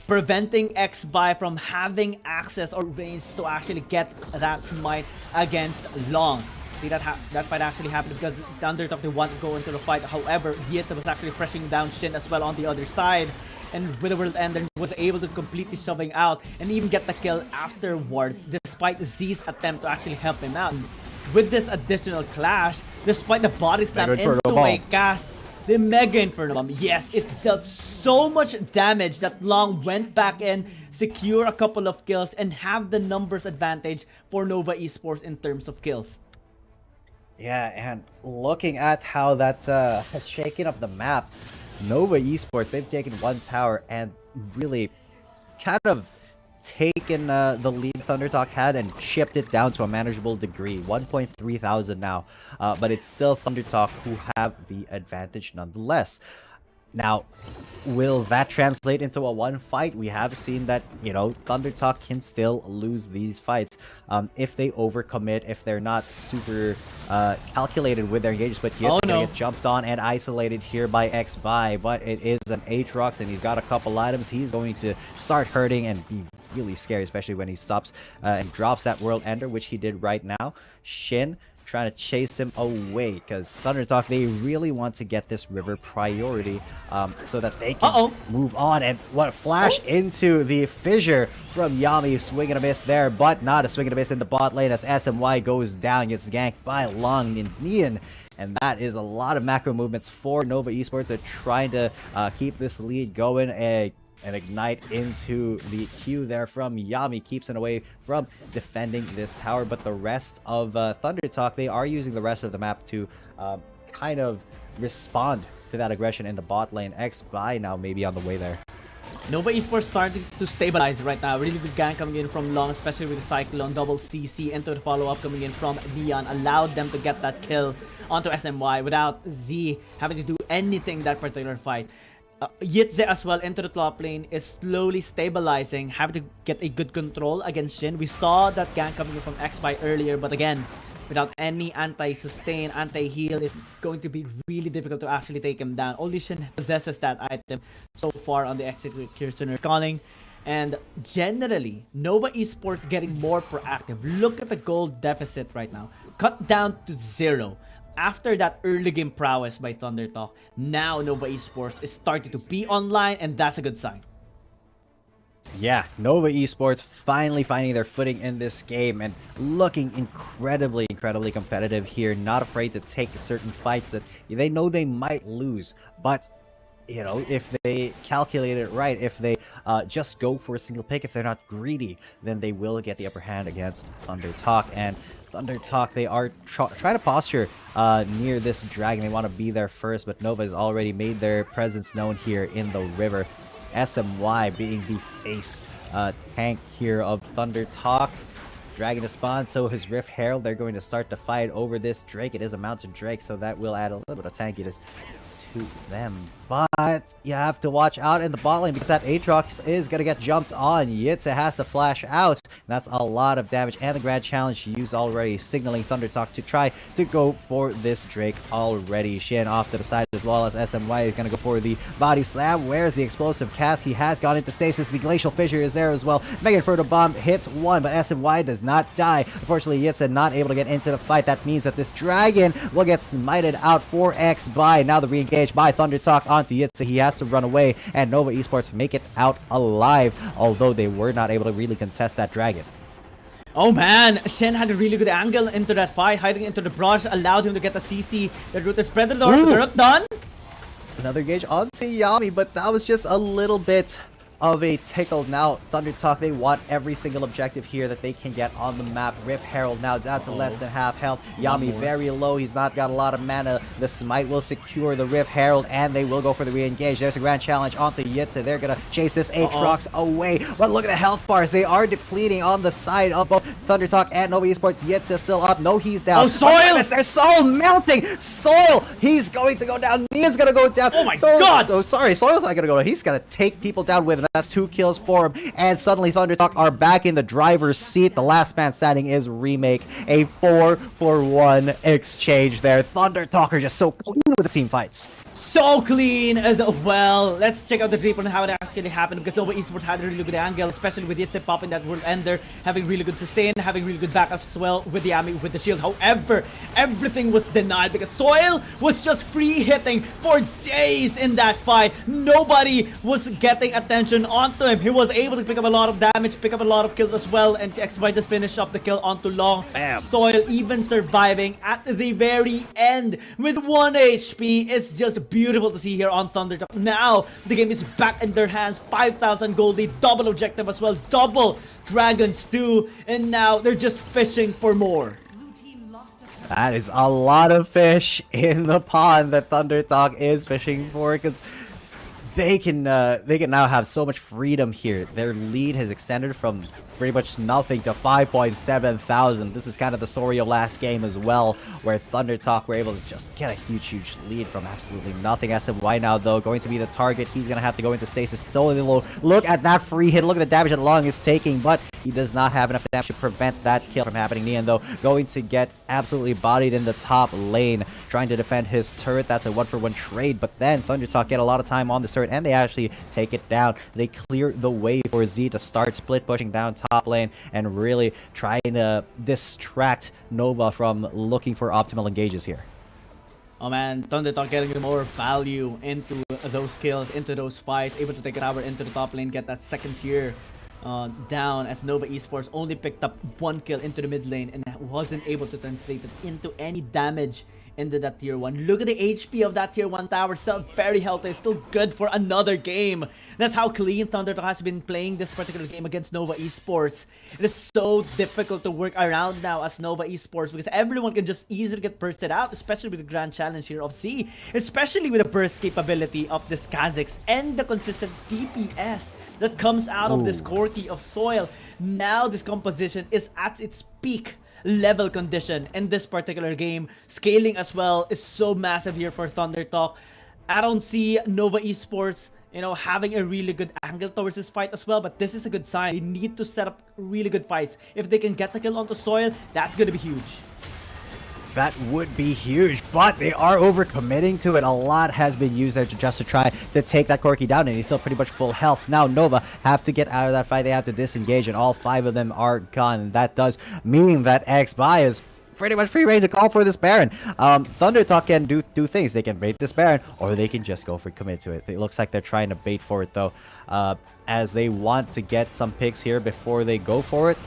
preventing XBY from having access or range to actually get that smite against Long. See, that fight actually happened because Thunder Talk didn't want to go into the fight. However, Yitze was actually pressing down Shin as well on the other side. And with the World Ender, was able to completely shoving out and even get the kill afterwards, despite Z's attempt to actually help him out. With this additional clash, despite the body slam into a cast, the Mega Inferno Bomb, yes, it dealt so much damage that Long went back in, secure a couple of kills, and have the numbers advantage for Nova Esports in terms of kills. Yeah, and looking at how that's has shaken up the map, Nova Esports, they've taken one tower and really kind of taken taken the lead ThunderTalk had and chipped it down to a manageable degree. 1.3 thousand now, but it's still ThunderTalk who have the advantage nonetheless. Now, will that translate into a one fight? We have seen that, you know, ThunderTalk can still lose these fights if they overcommit, if they're not super calculated with their engagements. But yes, gonna get jumped on and isolated here by XBuy, but it is an Aatrox and he's got a couple items. He's going to start hurting and be really scary, especially when he stops and drops that World Ender, which he did right now. Shin trying to chase him away because ThunderTalk, they really want to get this river priority so that they can move on. And what flash into the fissure from Yami. Swing and a miss there, but not a swing and a miss in the bot lane as SMY goes down, gets ganked by Long Nian. And that is a lot of macro movements for Nova Esports. They're trying to keep this lead going. And ignite into the Q there from Yami keeps it away from defending this tower. But the rest of ThunderTalk, they are using the rest of the map to kind of respond to that aggression in the bot lane. XBuy now maybe on the way there. Nova Esports starting to stabilize right now. Really good gank coming in from Long, especially with the Cyclone. Double CC into the follow-up coming in from Neon. Allowed them to get that kill onto SMY without Z having to do anything that particular fight. Yitze as well into the top lane is slowly stabilizing, having to get a good control against Shin. We saw that gank coming in from XBuy earlier, but again, without any anti-sustain, anti-heal, it's going to be really difficult to actually take him down. Only Shin possesses that item so far on the exit with Kirstener calling. And generally, Nova Esports getting more proactive. Look at the gold deficit right now. Cut down to 0. After that early game prowess by ThunderTalk, now Nova Esports is starting to be online, and that's a good sign. Yeah, Nova Esports finally finding their footing in this game and looking incredibly competitive here. Not afraid to take certain fights that they know they might lose, but you know, if they calculate it right, if they just go for a single pick, if they're not greedy, then they will get the upper hand against ThunderTalk. And ThunderTalk, they are trying to posture near this dragon. They want to be there first, but Nova has already made their presence known here in the river. SMY being the face tank here of ThunderTalk. Dragon to spawn, so his Rift Herald, they're going to start to fight over this Drake. It is a mounted Drake, so that will add a little bit of tankiness to them. But you have to watch out in the bot lane because that Aatrox is going to get jumped on. Yitze has to flash out. That's a lot of damage. And the Grand Challenge used already, signaling ThunderTalk to try to go for this Drake already. Shin off to the side as well as SMY is going to go for the body slam. Where's the explosive cast? He has gone into stasis. The Glacial Fissure is there as well. Mega Inferno Bomb hits one, but SMY does not die. Unfortunately, Yitze not able to get into the fight. That means that this dragon will get smited out for XBuy. Now the re-engage by ThunderTalk onto Yitze. He has to run away, and Nova Esports make it out alive, although they were not able to really contest that dragon. Oh man, Shen had a really good angle into that fight, hiding into the brush, allowed him to get the CC. The Rooted Predator, they're not done. Another gauge onto Yami, but that was just a little bit of a tickle. Now ThunderTalk, they want every single objective here that they can get on the map. Rift Herald now down to less than half health. Yami very low, he's not got a lot of mana. The Smite will secure the Rift Herald, and they will go for the re-engage. There's a Grand Challenge onto Yitze. They're gonna chase this Aatrox away, but look at the health bars. They are depleting on the side of both ThunderTalk and Nova Esports. Yitze still up. No, he's down. Oh, Soil! There's Soil melting! Soil! He's going to go down. Nian's gonna go down. Oh my god! Oh, sorry, Soil's not gonna go down. He's gonna take people down with him. That's 2 kills for him, and suddenly ThunderTalk are back in the driver's seat. The last man standing is Remake. A 4-for-1 exchange there. ThunderTalk are just so clean with the team fights. So clean as well. Let's check out the clip on how it actually happened, because Nova Esports had a really good angle, especially with Yitze popping that World Ender, having really good sustain, having really good backup as well with the Yami, with the shield. However, everything was denied because Soil was just free hitting for days in that fight. Nobody was getting attention onto him. He was able to pick up a lot of damage, pick up a lot of kills as well, and XY just finished up the kill onto Long. Bam. Soil even surviving at the very end with 1 HP. It's just beautiful to see here on ThunderTalk. Now the game is back in their hands. 5,000 gold lead, double objective as well, double dragons too, and now they're just fishing for more. That is a lot of fish in the pond that ThunderTalk is fishing for, because they can now have so much freedom here. Their lead has extended from pretty much nothing to 5.7 thousand. This is kind of the story of last game as well, where Thunder Talk were able to just get a huge lead from absolutely nothing. SMY now, though, going to be the target. He's going to have to go into stasis solely low. Look at that free hit. Look at the damage that Long is taking, but he does not have enough damage to prevent that kill from happening. Nian, though, going to get absolutely bodied in the top lane, trying to defend his turret. That's a 1-for-1 trade, but then Thunder Talk get a lot of time on the turret, and they actually take it down. They clear the way for Z to start split pushing down top lane and really trying to distract Nova from looking for optimal engages here. Oh man, Thunder Talk getting more value into those kills, into those fights, able to take a tower into the top lane, get that second tier down, as Nova Esports only picked up 1 kill into the mid lane and wasn't able to translate it into any damage into that tier 1. Look at the HP of that tier 1 tower, still very healthy, still good for another game. That's how clean Thunder Talk has been playing this particular game against Nova Esports. It is so difficult to work around now as Nova Esports because everyone can just easily get bursted out, especially with the grand challenge here of Z, especially with the burst capability of this Kha'Zix and the consistent DPS that comes out of this Corki of Soil. Now this composition is at its peak level condition in this particular game. Scaling as well is so massive here for Thunder Talk. I don't see Nova Esports, you know, having a really good angle towards this fight as well, but this is a good sign. They need to set up really good fights. If they can get the kill onto Soil, that's going to be huge. That would be huge, but they are overcommitting to it. A lot has been used there just to try to take that Corki down, and he's still pretty much full health. Now Nova have to get out of that fight. They have to disengage, and all 5 of them are gone. And that does mean that XBI is pretty much free reign to call for this Baron. Thunder Talk can do things. They can bait this Baron, or they can just go for commit to it. It looks like they're trying to bait for it, though, as they want to get some picks here before they go for it.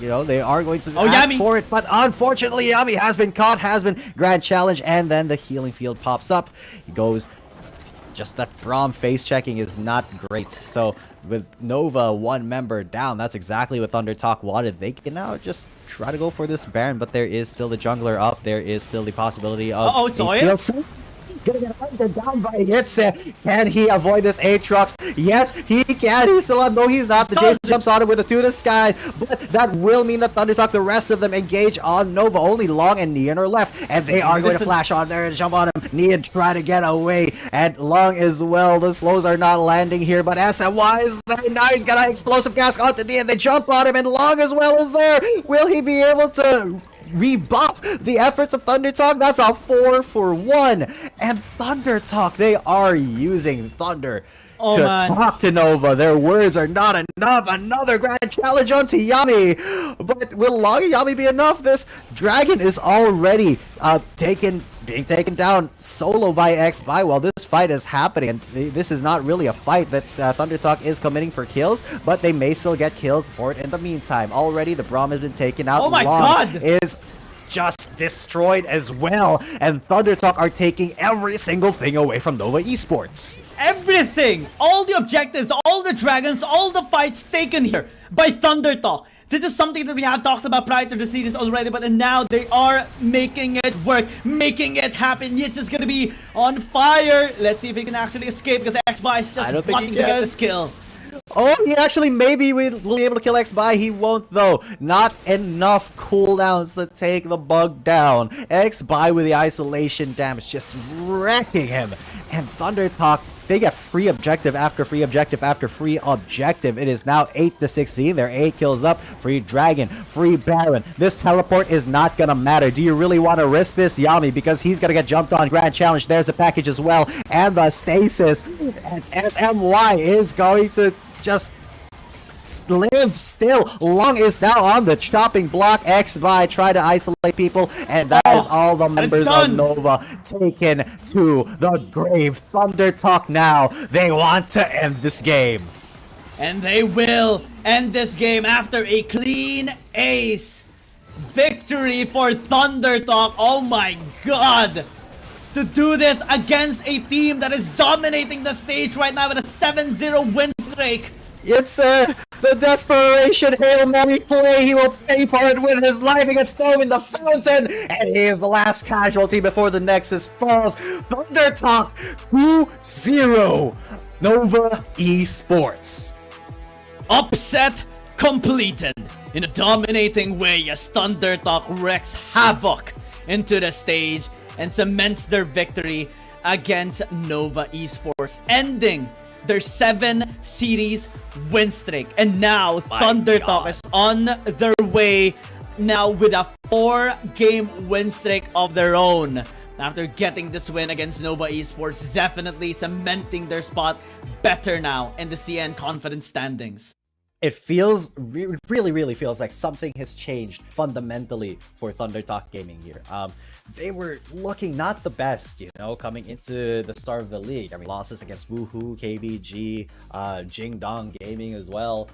You know, they are going to act for it, but unfortunately, Yami has been caught, has been grand challenge, and then the healing field pops up. He goes, just that Braum face checking is not great. So with Nova 1 member down, that's exactly what Thunder Talk wanted. They can now just try to go for this Baron, but there is still the jungler up. There is still the possibility of gonna get hunted down by Yitse. Can he avoid this Aatrox? Yes, he can. He's still on. No, he's not. The Jason jumps on him with a to the sky, but that will mean that Thunder Talk, the rest of them, engage on Nova. Only Long and Nian are left, and they are going to flash on there and jump on him. Nian try to get away, and Long as well. The slows are not landing here, but SMY is there. Now he's got an explosive gas onto Nian. They jump on him, and Long as well is there. Will he be able to rebuff the efforts of Thunder Talk? That's a 4-for-1. And Thunder Talk, they are using Thunder to talk to Nova. Their words are not enough. Another grand challenge onto Yami. But will Long and Yami be enough? This dragon is already being taken down solo by XBI while this fight is happening. And this is not really a fight that Thunder Talk is committing for kills, but they may still get kills for it in the meantime. Already the Braum has been taken out. Oh my Long god! Is just destroyed as well, and Thunder Talk are taking every single thing away from Nova Esports. Everything! All the objectives, all the dragons, all the fights taken here by Thunder Talk. This is something that we have talked about prior to the series already, but now they are making it work, making it happen. Yitz is gonna be on fire. Let's see if he can actually escape, because XBI is just wanting to get this kill. Oh, he actually maybe will be able to kill XBI. He won't, though. Not enough cooldowns to take the bug down. XBI with the isolation damage just wrecking him. And Thunder Talk, they get free objective after free objective after free objective. It is now 8-16. They're 8 kills up. Free Dragon, free Baron. This teleport is not going to matter. Do you really want to risk this, Yami? Because he's going to get jumped on Grand Challenge. There's the package as well. And the stasis. And SMY is going to just live still. Long is now on the chopping block. XBI try to isolate people, and that is all the members of Nova taken to the grave. Thunder Talk now, they want to end this game. And they will end this game after a clean ace. Victory for Thunder Talk. Oh my god. To do this against a team that is dominating the stage right now with a 7-0 win streak. It's the desperation Hail Mary play. He will pay for it with his life against Snow in the fountain. And he is the last casualty before the Nexus falls. Thunder Talk 2-0 Nova Esports. Upset completed in a dominating way as ThunderTalk wreaks havoc into the stage and cements their victory against Nova Esports, ending their 7-series win streak. And now ThunderTalk is on their way now with a 4-game win streak of their own. After getting this win against Nova Esports, definitely cementing their spot better now in the CN Confidence standings. It feels, really feels like something has changed fundamentally for ThunderTalk Gaming here. They were looking not the best, you know, coming into the start of the league. I mean, losses against Woohoo, KBG, Jingdong Gaming as well.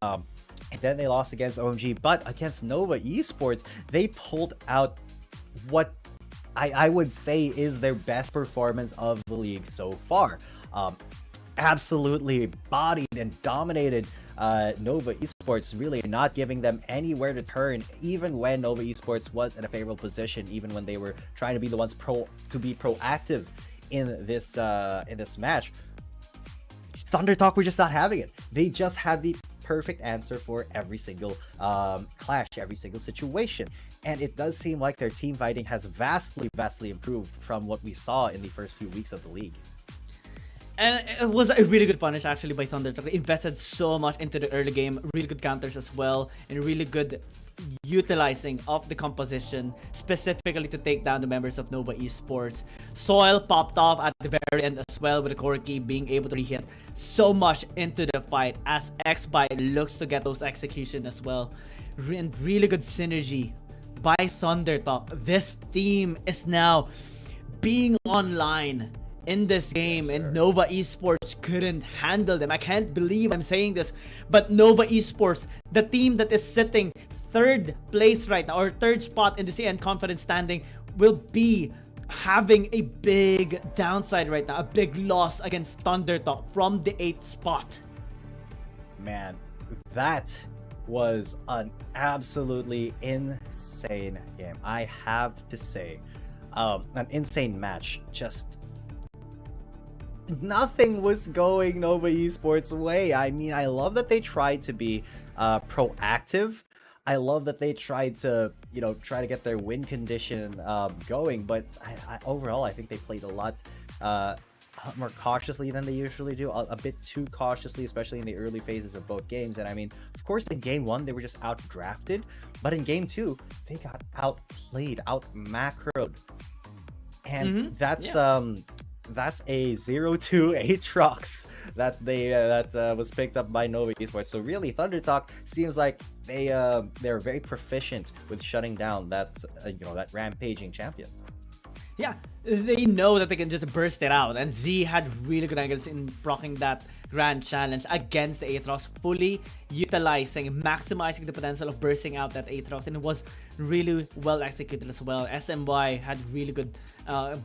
And then they lost against OMG, but against Nova Esports, they pulled out what I would say is their best performance of the league so far. Absolutely bodied and dominated Nova Esports, really not giving them anywhere to turn, even when Nova Esports was in a favorable position, even when they were trying to be the ones to be proactive in this match. ThunderTalk were just not having it. They just had the perfect answer for every single clash, every single situation. And it does seem like their team fighting has vastly improved from what we saw in the first few weeks of the league. And it was a really good punish actually by ThunderTalk. They invested so much into the early game, really good counters as well, and really good utilizing of the composition specifically to take down the members of Nova Esports. Soil popped off at the very end as well, with the Corki being able to re-hit so much into the fight as X-By looks to get those execution as well. And really good synergy by ThunderTalk. This team is now being online in this game, and Nova Esports couldn't handle them. I can't believe I'm saying this, but Nova Esports, the team that is sitting third place right now, or third spot in the CN Confidence standing, will be having a big downside right now, a big loss against ThunderTalk from the 8th spot. Man, that was an absolutely insane game. I have to say, an insane match. Just nothing was going Nova Esports' way. I mean, I love that they tried to be proactive. I love that they tried to, you know, try to get their win condition going. But overall, I think they played a lot more cautiously than they usually do. A bit too cautiously, especially in the early phases of both games. And I mean, of course, in game 1, they were just out-drafted. But in game 2, they got outplayed, out-macroed. And that's a 0-2 Aatrox that was picked up by Nova Esports. So really, ThunderTalk seems like they're very proficient with shutting down that that rampaging champion. Yeah, they know that they can just burst it out, and Z had really good angles in proccing that grand challenge against the Aatrox, fully utilizing, maximizing the potential of bursting out that Aatrox, and it was really well executed as well. SMY had really good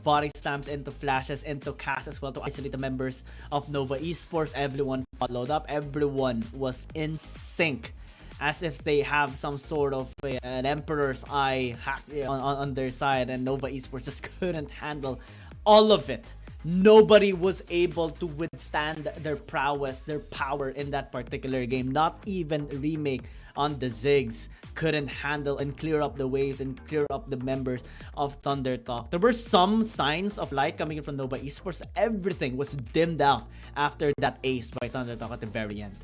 body stamps into flashes, into cast as well to isolate the members of Nova Esports. Everyone followed up, everyone was in sync, as if they have some sort of an Emperor's Eye hack on their side, and Nova Esports just couldn't handle all of it. Nobody was able to withstand their prowess, their power in that particular game. Not even Remake on the Ziggs couldn't handle and clear up the waves and clear up the members of ThunderTalk. There were some signs of light coming in from Nova Esports. Everything was dimmed out after that ace by ThunderTalk at the very end.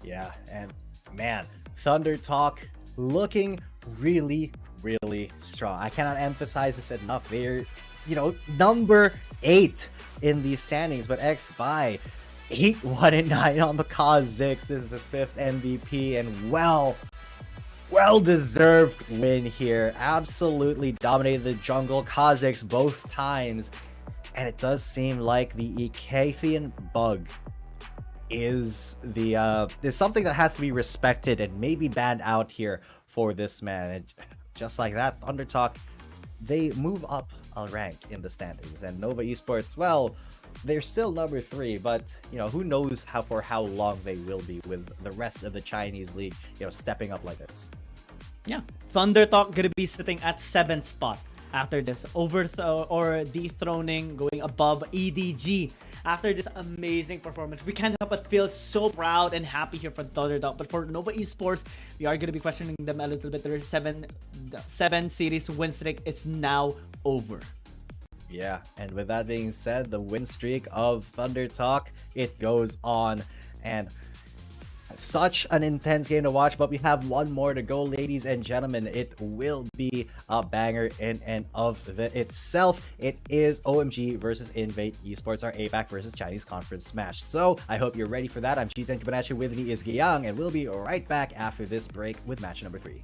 Yeah, and man, ThunderTalk looking really strong. I cannot emphasize this enough. They're, number 8 in the standings, but X-By 8-1-9 on the Kha'Zix. This is his 5th MVP, and well-deserved win here. Absolutely dominated the jungle, Kha'Zix both times, and it does seem like the Ecathian bug is something that has to be respected and maybe banned out here for this man. And just like that, ThunderTalk, they move up a rank in the standings, and Nova Esports, well, they're still number 3, but who knows for how long they will be with the rest of the Chinese league stepping up like this. Yeah, ThunderTalk gonna be sitting at 7th spot after this overthrow or dethroning, going above EDG. After this amazing performance, we can't help but feel so proud and happy here for Thunderdog. But for Nova Esports, we are going to be questioning them a little bit. Their seven series win streak is now over. Yeah, and with that being said, the win streak of Thunder Talk, it goes on. And such an intense game to watch, but we have one more to go, ladies and gentlemen. It will be a banger in and of itself. It is OMG versus Invade Esports, our APAC versus Chinese conference smash. So I hope you're ready for that. I'm G10 coming at you. With me is Giyang, and we'll be right back after this break with match number 3.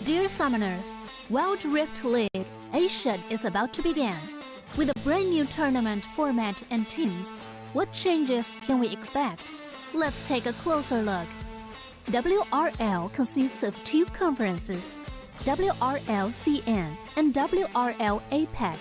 Dear Summoners, Wild Rift League Asia is about to begin. With a brand new tournament format and teams, what changes can we expect? Let's take a closer look. WRL consists of 2 conferences, WRL CN and WRL APAC.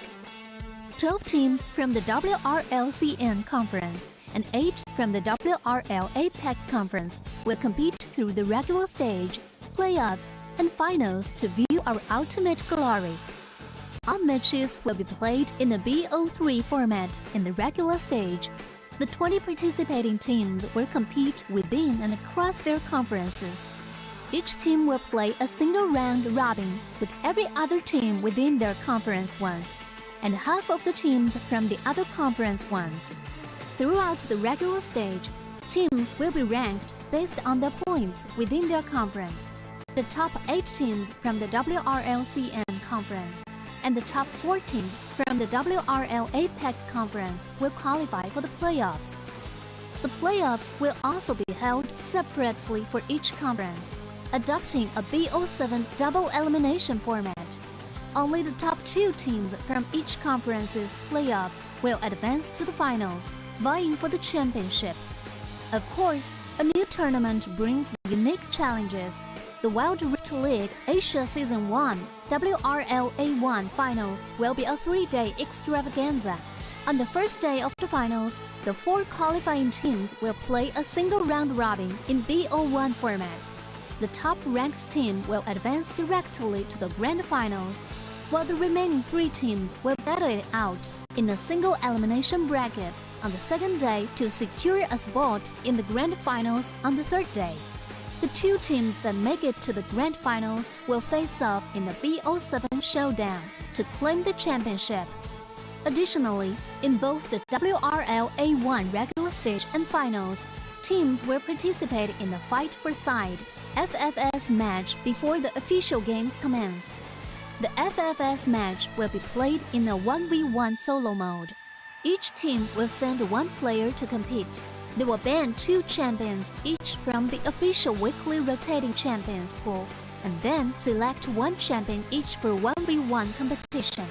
12 teams from the WRL CN conference and 8 from the WRL APAC conference will compete through the regular stage, playoffs, and finals to view our ultimate glory. All matches will be played in the BO3 format in the regular stage. The 20 participating teams will compete within and across their conferences. Each team will play a single round robin with every other team within their conference once, and half of the teams from the other conference once. Throughout the regular stage, teams will be ranked based on their points within their conference. The top 8 teams from the WRL-CN conference and the top 4 teams from the WRL APAC conference will qualify for the playoffs. The playoffs will also be held separately for each conference, adopting a BO7 double elimination format. Only the top 2 teams from each conference's playoffs will advance to the finals, vying for the championship. Of course, a new tournament brings unique challenges. The Wild Rift League Asia Season 1 WRL A1 Finals will be a 3-day extravaganza. On the first day of the finals, the 4 qualifying teams will play a single round robin in BO1 format. The top-ranked team will advance directly to the grand finals, while the remaining 3 teams will battle it out in a single elimination bracket on the second day to secure a spot in the grand finals on the third day. The 2 teams that make it to the grand finals will face off in the BO7 showdown to claim the championship. Additionally, in both the WRL A1 regular stage and finals, teams will participate in the Fight for Side FFS match before the official games commence. The FFS match will be played in a 1v1 solo mode. Each team will send 1 player to compete. They will ban 2 champions each from the official weekly rotating champions pool, and then select 1 champion each for 1v1 competition.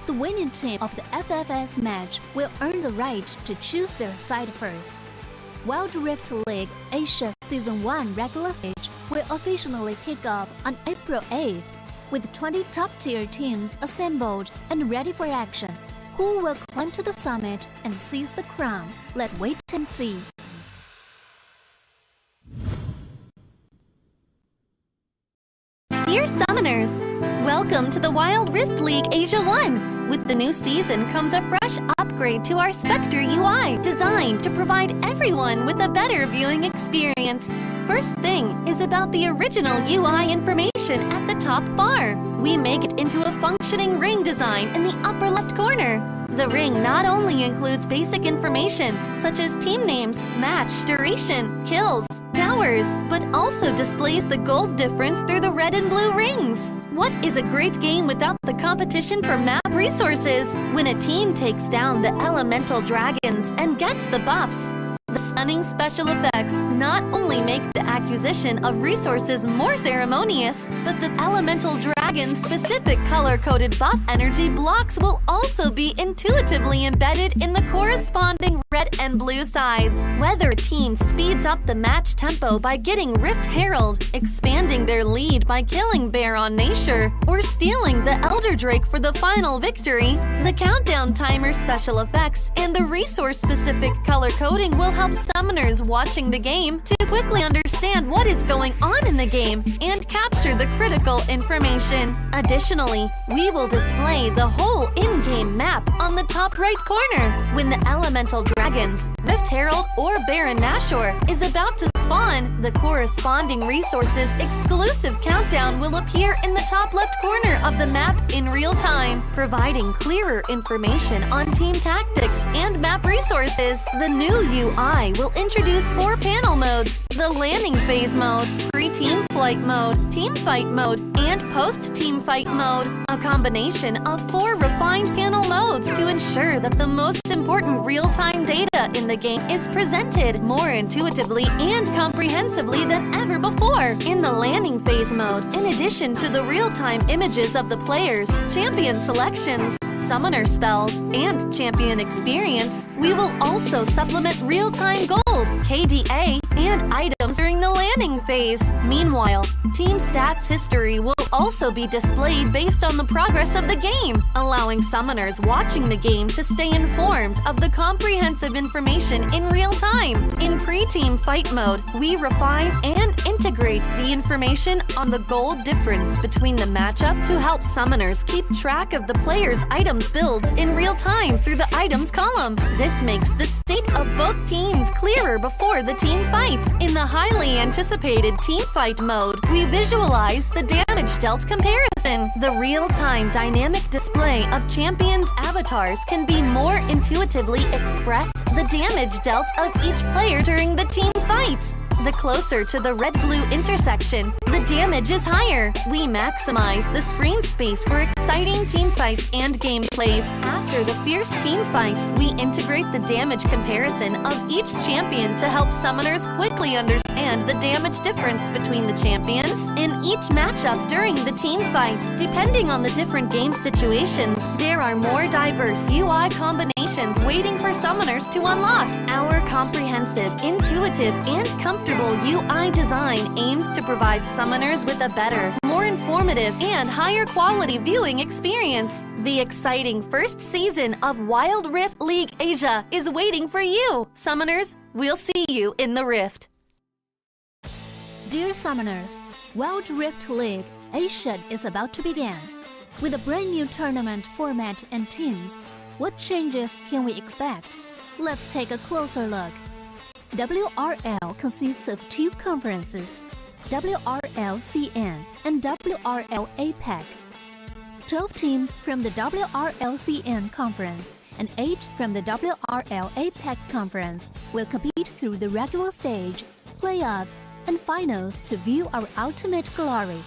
The winning team of the FFS match will earn the right to choose their side first. Wild Rift League Asia Season 1 regular stage will officially kick off on April 8th, with 20 top-tier teams assembled and ready for action. Who will climb to the summit and seize the crown? Let's wait and see. Dear Summoners, welcome to the Wild Rift League Asia 1. With the new season comes a fresh upgrade to our Spectre UI, designed to provide everyone with a better viewing experience. First thing is about the original UI information at the top bar. We make it into a functioning ring design in the upper left corner. The ring not only includes basic information such as team names, match duration, kills, towers, but also displays the gold difference through the red and blue rings. What is a great game without the competition for map resources? When a team takes down the elemental dragons and gets the buffs, the stunning special effects not only make the acquisition of resources more ceremonious, but the elemental dragon's specific color-coded buff energy blocks will also be intuitively embedded in the corresponding red and blue sides. Whether a team speeds up the match tempo by getting Rift Herald, expanding their lead by killing Baron Nashor, or stealing the Elder Drake for the final victory, the countdown timer special effects and the resource-specific color coding will help summoners watching the game to quickly understand what is going on in the game and capture the critical information. selection. Additionally, we will display the whole in-game map on the top right corner. When the elemental dragons, Rift Herald or Baron Nashor is about to spawn, the corresponding resources exclusive countdown will appear in the top left corner of the map in real time, providing clearer information on team tactics and map resources. The new UI will introduce 4 panel modes: the landing phase mode, pre-team flight mode, team fight mode, and post-team fight mode. A combination of 4 refined panel modes to ensure that the most important real-time data in the game is presented more intuitively and comprehensively than ever before. In the landing phase mode, in addition to the real-time images of the players, champion selections, summoner spells, and champion experience, we will also supplement real-time gold, KDA, and items during the landing phase. Meanwhile, team stats history will also be displayed based on the progress of the game, allowing summoners watching the game to stay informed of the comprehensive information in real time. In pre-team fight mode, we refine and integrate the information on the gold difference between the matchup to help summoners keep track of the player's items builds in real time through the items column. This makes the state of both teams clearer before the team fight. In the highly anticipated team fight mode, we visualize the damage dealt comparison. The real-time dynamic display of champions' avatars can be more intuitively express the damage dealt of each player during the team fight. The closer to the red-blue intersection, the damage is higher. We maximize the screen space for exciting team fights and gameplays. After the fierce team fight, we integrate the damage comparison of each champion to help summoners quickly understand the damage difference between the champions in each matchup during the team fight. Depending on the different game situations, there are more diverse UI combinations waiting for summoners to unlock. Our comprehensive, intuitive, and comfortable UI design aims to provide summoners with a better, more informative, and higher quality viewing experience. The exciting first season of Wild Rift League Asia is waiting for you. Summoners, we'll see you in the Rift. Dear Summoners, Wild Rift League Asia is about to begin. With a brand new tournament format and teams, what changes can we expect? Let's take a closer look. WRL consists of 2 conferences, WRL CN and WRL APAC. 12 teams from the WRL CN conference and 8 from the WRL APAC conference will compete through the regular stage, playoffs, and finals to view our ultimate glory.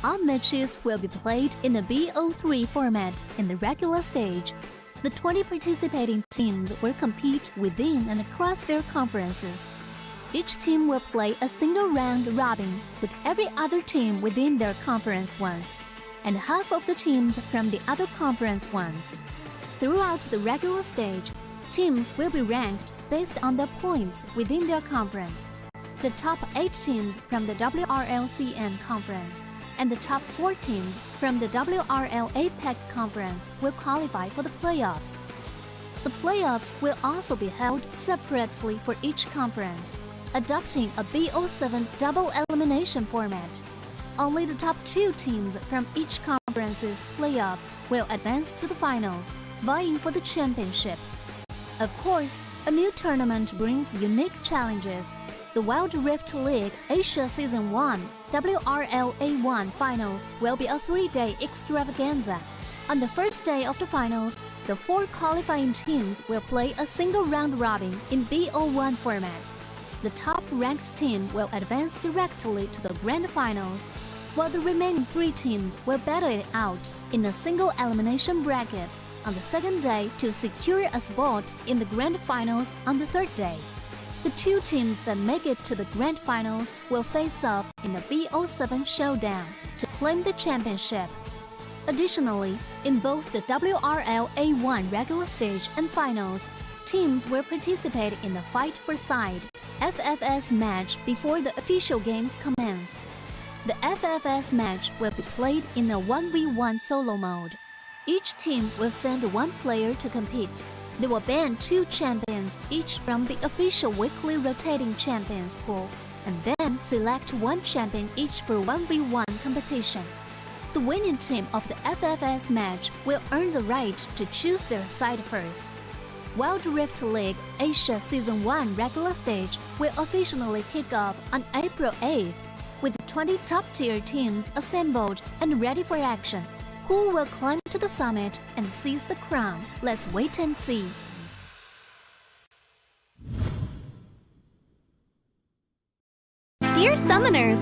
All matches will be played in the BO3 format in the regular stage. The 20 participating teams will compete within and across their conferences. Each team will play a single round robin with every other team within their conference once, and half of the teams from the other conference once. Throughout the regular stage, teams will be ranked based on their points within their conference. The top 8 teams from the WRLCN conference and the top 4 teams from the WRL APAC conference will qualify for the playoffs. The playoffs will also be held separately for each conference, adopting a BO7 double elimination format. Only the top 2 teams from each conference's playoffs will advance to the finals, vying for the championship. Of course, a new tournament brings unique challenges. The Wild Rift League Asia Season 1 WRL A1 Finals will be a 3-day extravaganza. On the first day of the finals, the 4 qualifying teams will play a single round robin in BO1 format. The top-ranked team will advance directly to the grand finals, while the remaining 3 teams will battle it out in a single elimination bracket on the second day to secure a spot in the grand finals on the third day. The 2 teams that make it to the grand finals will face off in a BO7 showdown to claim the championship. Additionally, in both the WRL A1 regular stage and finals, teams will participate in the Fight for Side FFS match before the official games commence. The FFS match will be played in a 1v1 solo mode. Each team will send 1 player to compete. They will ban 2 champions each from the official weekly rotating champions pool, and then select 1 champion each for 1v1 competition. The winning team of the FFS match will earn the right to choose their side first. Wild Rift League Asia Season 1 regular stage will officially kick off on April 8th, with 20 top-tier teams assembled and ready for action. Who will climb to the summit and seize the crown? Let's wait and see. Dear Summoners,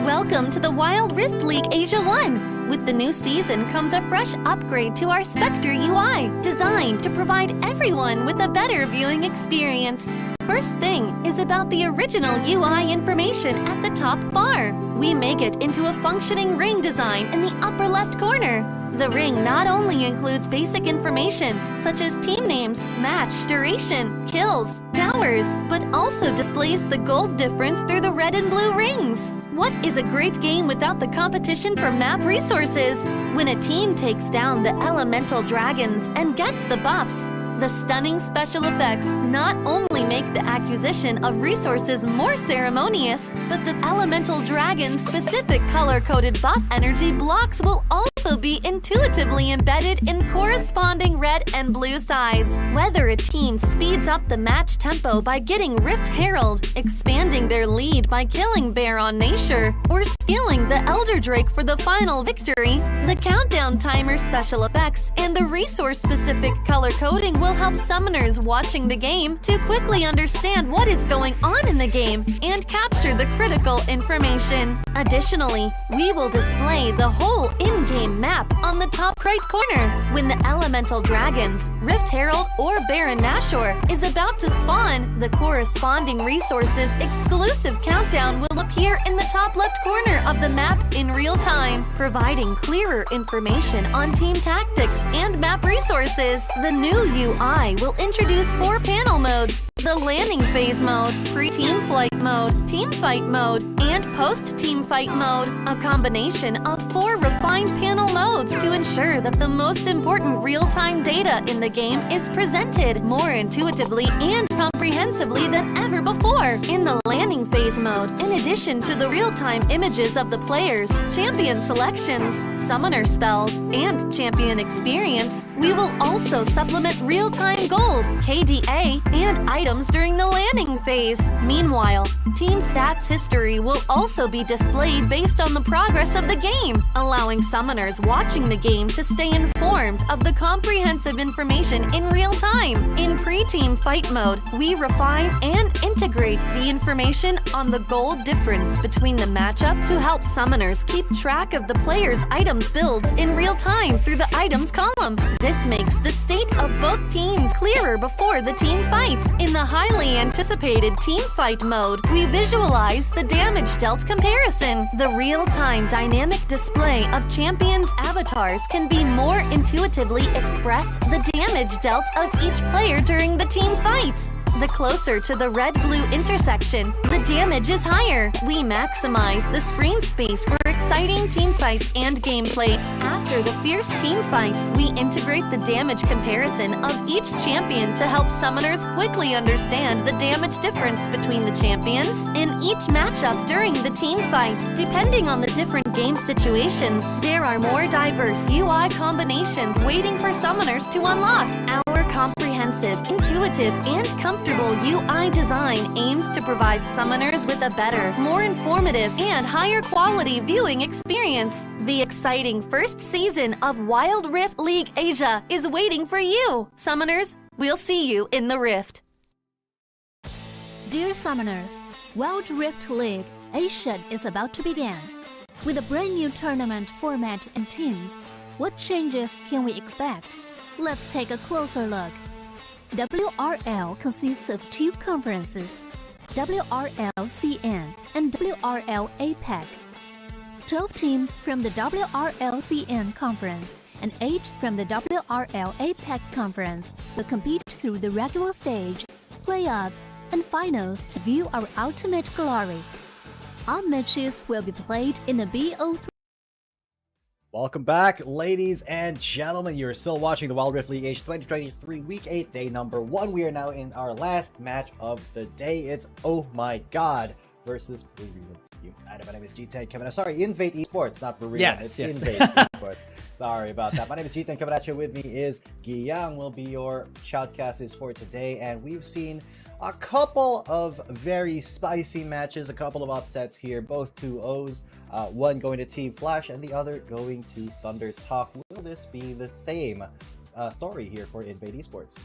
welcome to the Wild Rift League Asia 1! With the new season comes a fresh upgrade to our Spectre UI, designed to provide everyone with a better viewing experience. First thing is about the original UI information at the top bar. We make it into a functioning ring design in the upper left corner. The ring not only includes basic information such as team names, match duration, kills, towers, but also displays the gold difference through the red and blue rings. What is a great game without the competition for map resources? When a team takes down the elemental dragons and gets the buffs, the stunning special effects not only make the acquisition of resources more ceremonious, but the elemental dragon's specific color-coded buff energy blocks will also be intuitively embedded in corresponding red and blue sides. Whether a team speeds up the match tempo by getting Rift Herald, expanding their lead by killing Baron Nashor, or stealing the Elder Drake for the final victory, the countdown timer special effects and the resource-specific color coding will help summoners watching the game to quickly understand what is going on in the game and capture the critical information. Additionally, we will display the whole in-game map on the top right corner. When the elemental dragons, Rift Herald, or Baron Nashor is about to spawn, the corresponding resources exclusive countdown will appear in the top left corner of the map in real time, providing clearer information on team tactics and map resources. The new UI will introduce 4 panel modes: the landing phase mode, pre-team flight mode, team fight mode, and post-team fight mode, a combination of 4 refined panel modes to ensure that the most important real-time data in the game is presented more intuitively and comprehensively than ever before. In the landing phase mode, in addition to the real-time images of the players, champion selections, summoner spells, and champion experience, we will also supplement real-time gold, KDA, and items during the landing phase. Meanwhile, team stats history will also be displayed based on the progress of the game, allowing summoners watching the game to stay informed of the comprehensive information in real time. In pre-team fight mode, we refine and integrate the information on the gold difference between the matchup to help summoners keep track of the players' items builds in real time through the items column. This makes the state of both teams clearer before the team fight. In the highly anticipated team fight mode, we visualize the damage dealt comparison. The real-time dynamic display of champions' avatars can be more intuitively express the damage dealt of each player during the team fight. The closer to the red-blue intersection, the damage is higher. We maximize the screen space for exciting team fights and gameplay. After the fierce team fight, we integrate the damage comparison of each champion to help summoners quickly understand the damage difference between the champions in each matchup during the team fight. Depending on the different game situations, there are more diverse UI combinations waiting for summoners to unlock. Our comprehensive, intuitive, and comfortable UI design aims to provide summoners with a better, more informative, and higher quality viewing experience. The exciting first season of Wild Rift League Asia is waiting for you. Summoners, we'll see you in the Rift. Dear Summoners, Wild Rift League Asia is about to begin. With a brand new tournament format and teams, what changes can we expect? Let's take a closer look. WRL consists of 2 conferences, WRL CN and WRL APEC. 12 teams from the WRL CN conference and 8 from the WRL APEC conference will compete through the regular stage, playoffs, and finals to view our ultimate glory. All matches will be played in the BO3. Welcome back, ladies and gentlemen. You're still watching the Wild Rift League Asia 2023 Week 8, Day number 1. We are now in our last match of the day. It's Oh My God versus Blue Ribbon. My name is G10 coming out. Sorry, Invade Esports, not Burrito. Yes, it's yes. Invade Esports. Sorry about that. My name is G10 coming at you. With me is Giyang. Will be your shoutcasters for today, and we've seen a couple of very spicy matches, a couple of upsets here, both 2-0s, one going to Team Flash and the other going to Thunder Talk. Will this be the same story here for Invade Esports?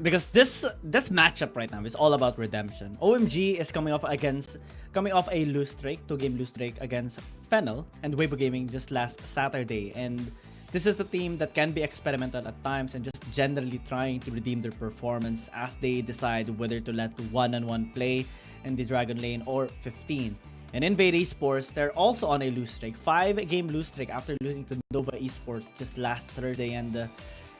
Because this matchup right now is all about redemption. OMG is coming off a lose streak, 2-game lose streak against Fennel and Weibo Gaming just last Saturday, and this is the team that can be experimental at times and just generally trying to redeem their performance as they decide whether to let one-on-one play in the Dragon Lane or 15. And Invade Esports, they're also on a lose streak, 5-game lose streak after losing to Nova Esports just last Thursday, and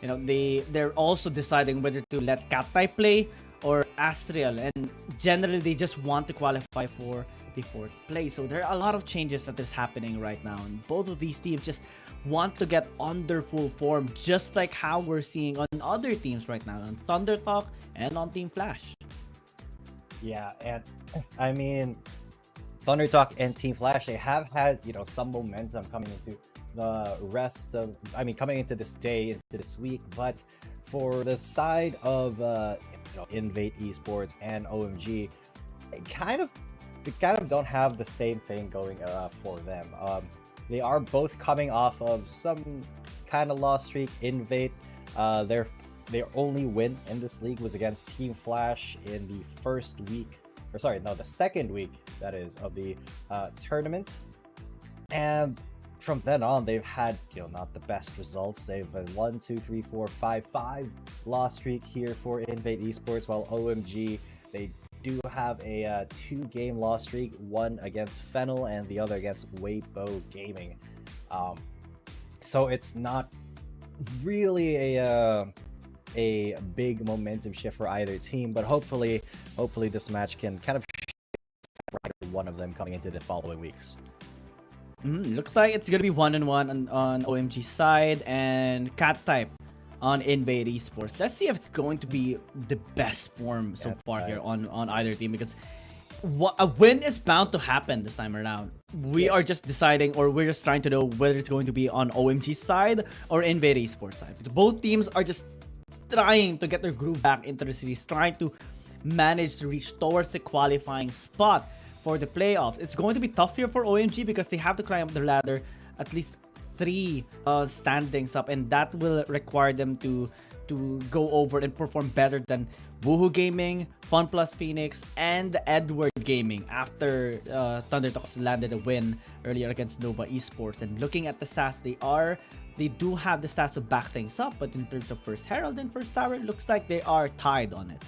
they're also deciding whether to let Cat-Type play or Astriel, and generally they just want to qualify for the 4th place. So there are a lot of changes that is happening right now, and both of these teams just want to get on their full form, just like how we're seeing on other teams right now, on Thunder Talk and on Team Flash. Yeah, and I mean, Thunder Talk and Team Flash, they have had, some momentum coming into the rest of, coming into this day, into this week. But for the side of, Invade Esports and OMG, they kind of don't have the same thing going for them. They are both coming off of some kind of loss streak. Invade, their only win in this league was against Team Flash in the the second week, that is, of the tournament. And from then on, they've had, not the best results. They've a 1, 2, 3, 4, 5 loss streak here for Invade Esports, while OMG, they do have a 2-game loss streak, one against Fennel and the other against Weibo Gaming. So it's not really a big momentum shift for either team, but hopefully this match can kind of shift one of them coming into the following weeks. Looks like it's gonna be 1-1 on OMG side and Cat-Type on Invade Esports. Let's see if it's going to be the best form so far here on either team, because a win is bound to happen this time around. We are just deciding, or we're just trying to know whether it's going to be on OMG side or Invade Esports side. Both teams are just trying to get their groove back into the series, trying to manage to reach towards the qualifying spot for the playoffs. It's going to be tough here for OMG because they have to climb up the ladder at least 3 standings up, and that will require them to go over and perform better than Woohoo Gaming, Fun Plus Phoenix, and Edward Gaming after Thunder Talks landed a win earlier against Nova Esports. And looking at the stats, they do have the stats to back things up, but in terms of First Herald and First Tower, it looks like they are tied on it.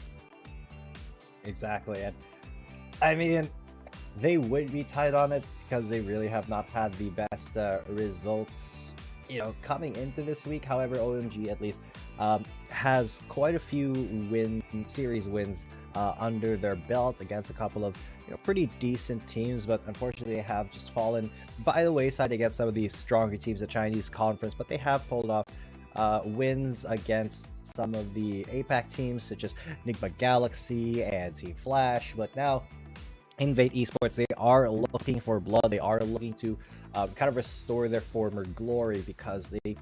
Exactly, and I mean, they would be tied on it because they really have not had the best results, coming into this week. However, OMG at least has quite a few series wins under their belt against a couple of pretty decent teams, but unfortunately they have just fallen by the wayside against some of these stronger teams at Chinese Conference. But they have pulled off wins against some of the APAC teams such as Nigma Galaxy and Team Flash. But now Invade Esports, they are looking for blood. They are looking to kind of restore their former glory, because they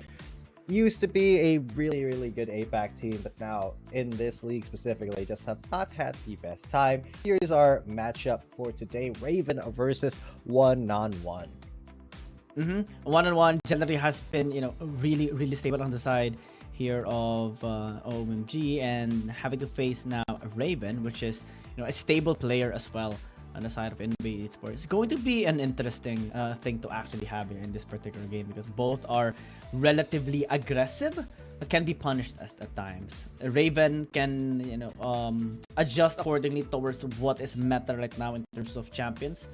used to be a really good APAC team, but now in this league specifically, they just have not had the best time. Here's our matchup for today: Raven versus 1-on-1. 1-on-1 generally has been, really stable on the side here of OMG, and having to face now Raven, which is, a stable player as well on the side of Invade Esports. It's going to be an interesting thing to actually have here in this particular game, because both are relatively aggressive but can be punished at times. Raven can, adjust accordingly towards what is meta right now in terms of champions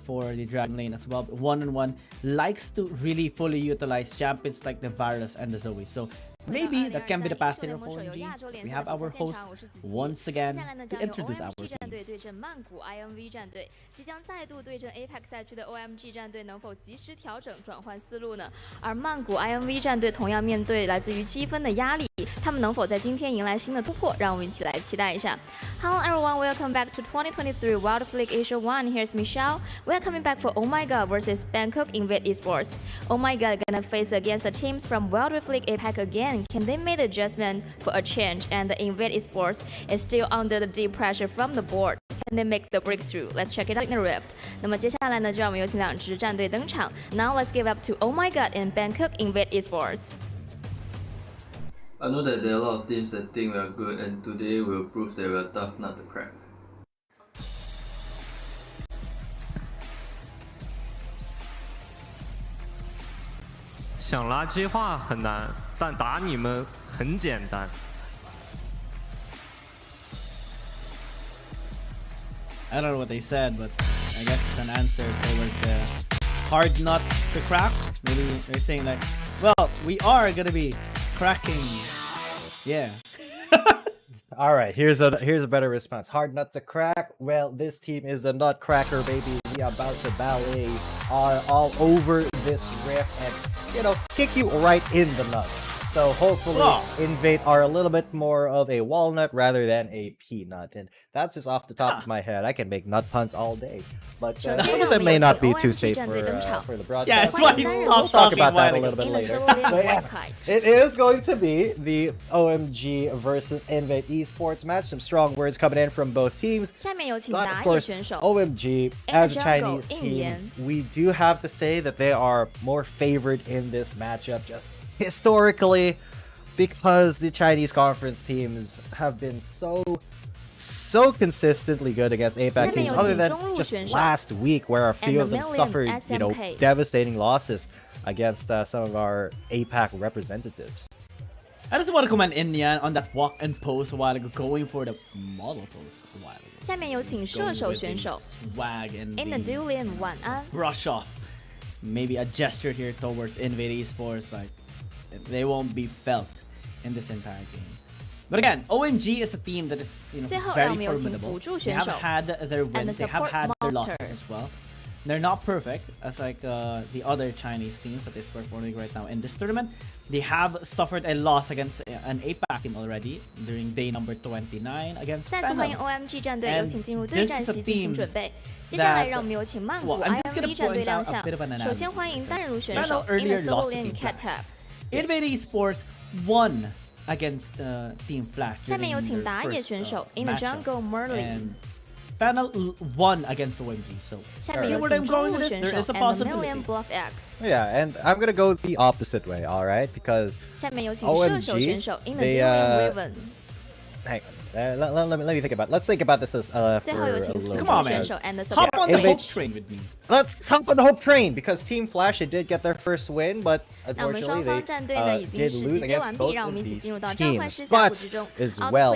for the Dragon Lane as well. But 1-on-1 likes to really fully utilize champions like the Varus and the Zoe. So maybe that can be the path here for OMG. We have our host once again to introduce our OMG 战队 teams. 对阵曼谷 INV 战队，即将再度对阵 APEC 赛区的 OMG 战队能否及时调整转换思路呢？而曼谷 INV 战队同样面对来自于积分的压力，他们能否在今天迎来新的突破？让我们一起来期待一下。Hello everyone, welcome back to 2023 World of League Asia 1. Here's Michelle. We are coming back for Oh My God versus Bangkok INV Esports. Oh My God gonna face against the teams from World of League APEC again. Can they make the adjustment for a change? And the INV Esports is still under the deep pressure from the board. Can they make the breakthrough? Let's check it out in the rift. 那么接下来呢，就让我们有请两支战队登场。Now let's give up to Oh My God in Bangkok INV Esports. I know that there are a lot of teams that think we are good, and today we'll prove that we are tough nut to crack. 想垃圾话很难，但打你们很简单。I don't know what they said, but I guess it's an answer towards the hard nut to crack. Maybe they're saying like, well, we are gonna be cracking. Yeah. All right, here's a better response. Hard nut to crack. Well, this team is a nutcracker, baby. We are about to ballet all over this riff and kick you right in the nuts. So hopefully Invade are a little bit more of a walnut rather than a peanut. And that's just off the top of my head. I can make nut puns all day. But some of them may not be too safe for the broadcast. Yeah, it's like we'll talk about that a little bit later. But yeah, it is going to be the OMG versus Invade Esports match. Some strong words coming in from both teams. But of course, OMG, as a Chinese team, we do have to say that they are more favored in this matchup just historically, because the Chinese conference teams have been so consistently good against APAC teams, other than just last week where a few of them suffered, devastating losses against some of our APAC representatives. I just want to comment in Yan on that walk and pose a while ago, going for the model pose a while ago. 下面有请射手选手 swag and in the Duelian 晚安 brush off. Maybe a gesture here towards Invade Esports, like they won't be felt in this entire game. But again, OMG is a team that is very formidable. They have had their wins, they have had their losses as well. They're not perfect, as like the other Chinese teams that is performing right now in this tournament. They have suffered a loss against an APAC team already during day number 29 against再次欢迎 OMG 战队，有请进入对战席进行准备。接下来让我们有请曼谷 INV 战队亮相。首先欢迎单人路选手 in the solo lane cat tap。 Invade Esports won against Team Flash. 下面有请打野选手 in the jungle Merlin。 Panel won against OMG, so there is a possibility. Yeah, and I'm gonna go the opposite way, alright? Because OMG, they hang on, let me think about it. Let's think about this as for a little Come on, man. Hop on the hope train with me. Let's hop on the hope train, because Team Flash, they did get their first win, but unfortunately they did lose against both of these teams. But as well,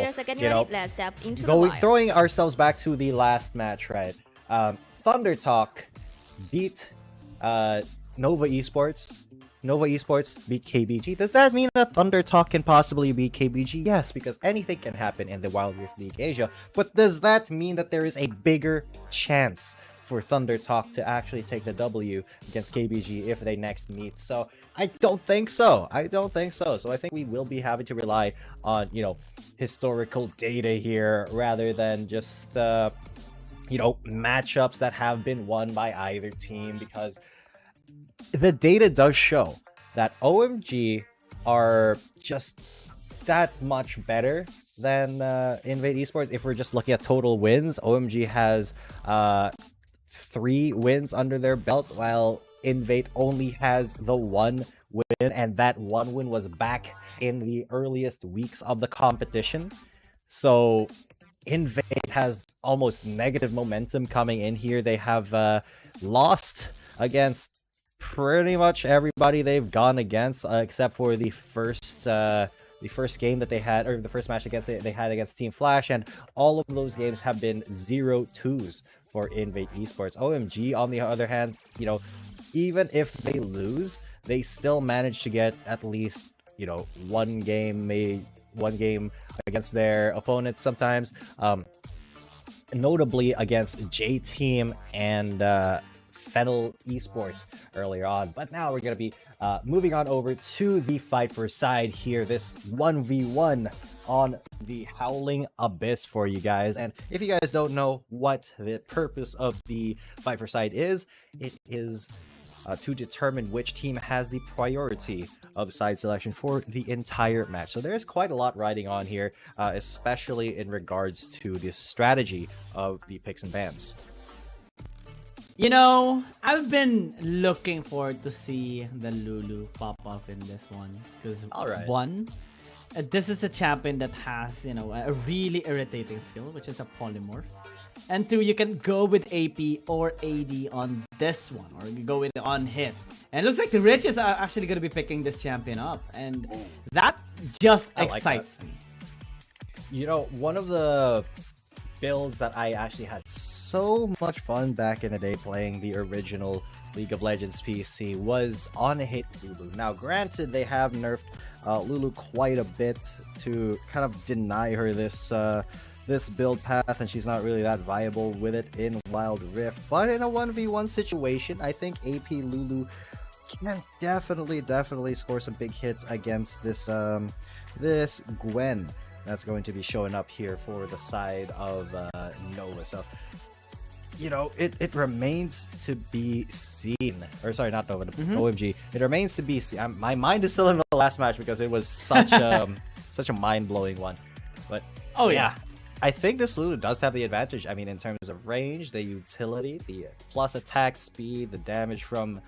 throwing ourselves back to the last match, right? Thunder Talk beat Nova Esports. Nova Esports beat KBG. Does that mean that Thunder Talk can possibly beat KBG? Yes, because anything can happen in the Wild Rift League Asia. But does that mean that there is a bigger chance for Thunder Talk to actually take the W against KBG if they next meet? So I don't think so. So I think we will be having to rely on, historical data here rather than just, matchups that have been won by either team, because the data does show that OMG are just that much better than Invade Esports. If we're just looking at total wins, OMG has 3 wins under their belt, while Invade only has the 1 win, and that 1 win was back in the earliest weeks of the competition. So Invade has almost negative momentum coming in here. They have lost against pretty much everybody they've gone against, except for the first game that they had, or the first match they had against Team Flash, and all of those games have been 0-2s for Invade Esports. OMG, on the other hand, even if they lose, they still manage to get at least one game against their opponents sometimes. Notably against J Team and Fennel Esports earlier on. But now we're going to be moving on over to the fight for side here. This 1v1 on the Howling Abyss for you guys. And if you guys don't know what the purpose of the fight for side is, it is to determine which team has the priority of side selection for the entire match. So there's quite a lot riding on here, especially in regards to the strategy of the picks and bans. I've been looking forward to see the Lulu pop up in this one. Because one, this is a champion that has, a really irritating skill, which is a polymorph. And two, you can go with AP or AD on this one, or you go with it on hit. And it looks like the Rich is actually going to be picking this champion up, and that just excites me. One of the builds that I actually had so much fun back in the day playing the original League of Legends PC was on hit Lulu. Now, granted, they have nerfed Lulu quite a bit to kind of deny her this build path, and she's not really that viable with it in Wild Rift. But in a 1v1 situation, I think AP Lulu can definitely score some big hits against this this Gwen that's going to be showing up here for the side of Nova. So it remains to be seen. Or sorry, not Nova, OMG. It remains to be seen. My mind is still in the last match because it was such a mind-blowing one. But yeah, I think this Lulu does have the advantage. I mean, in terms of range, the utility, the plus attack speed, the damage from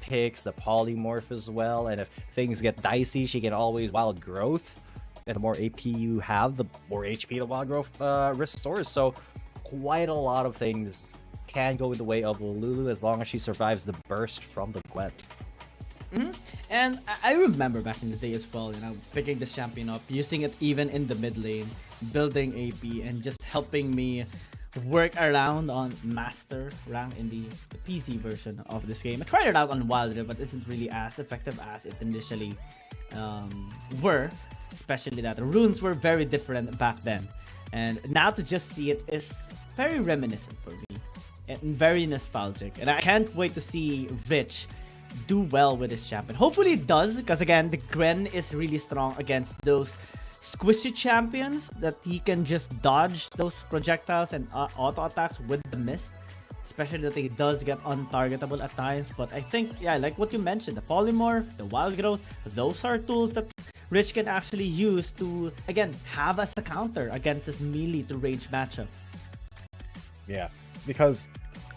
picks, the polymorph as well. And if things get dicey, she can always wild growth. And the more AP you have, the more HP the wild growth restores. So quite a lot of things can go in the way of Lulu as long as she survives the burst from the Gwen. And I remember back in the day as well, picking this champion up, using it even in the mid lane, building AP, and just helping me work around on Master rank in the PC version of this game. I tried it out on Wild Rift, but it isn't really as effective as it initially were, especially that the runes were very different back then. And now to just see it is very reminiscent for me and very nostalgic. And I can't wait to see Rich do well with this champion. Hopefully it does, because again, the Gwen is really strong against those squishy champions that he can just dodge those projectiles and auto attacks with the mist, especially that he does get untargetable at times. But I think, like what you mentioned, the polymorph, the wild growth, those are tools that Rich can actually use to, again, have as a counter against this melee to range matchup. Yeah, because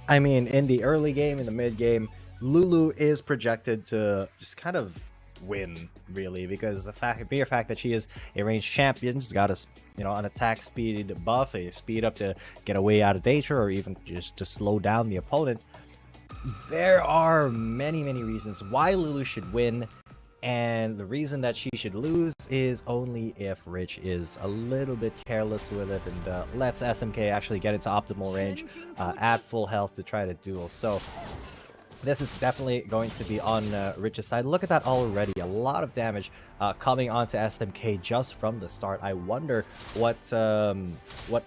I mean, in the early game, in the mid game, Lulu is projected to just kind of win, really, because the mere fact that she is a ranged champion, she's got an attack speed buff, a speed up to get away out of danger, or even just to slow down the opponent. There are many reasons why Lulu should win, and the reason that she should lose is only if Rich is a little bit careless with it and lets SMK actually get into optimal range at full health to try to duel. So this is definitely going to be on Rich's side. Look at that already. A lot of damage coming onto SMK just from the start. I wonder what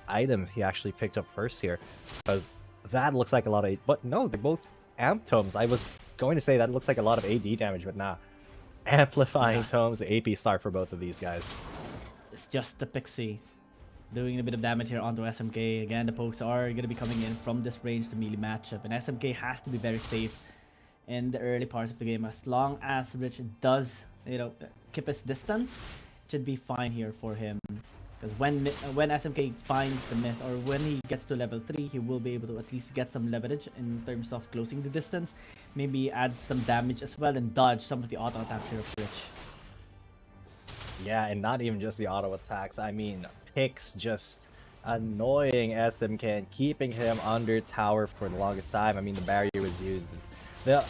item he actually picked up first here, because that looks like a lot of... But no, they're both amp tomes. I was going to say that looks like a lot of AD damage, but nah. Amplifying tomes, the AP start for both of these guys. It's just the Pixie doing a bit of damage here onto SMK. Again, the pokes are going to be coming in from this range to melee matchup, and SMK has to be very safe in the early parts of the game. As long as Rich does, keep his distance, it should be fine here for him. Because when SMK finds the mist, or when he gets to level 3, he will be able to at least get some leverage in terms of closing the distance. Maybe add some damage as well and dodge some of the auto attacks here of Rich. Yeah, and not even just the auto attacks. I mean, picks just annoying SMK and keeping him under tower for the longest time. I mean, the barrier was used the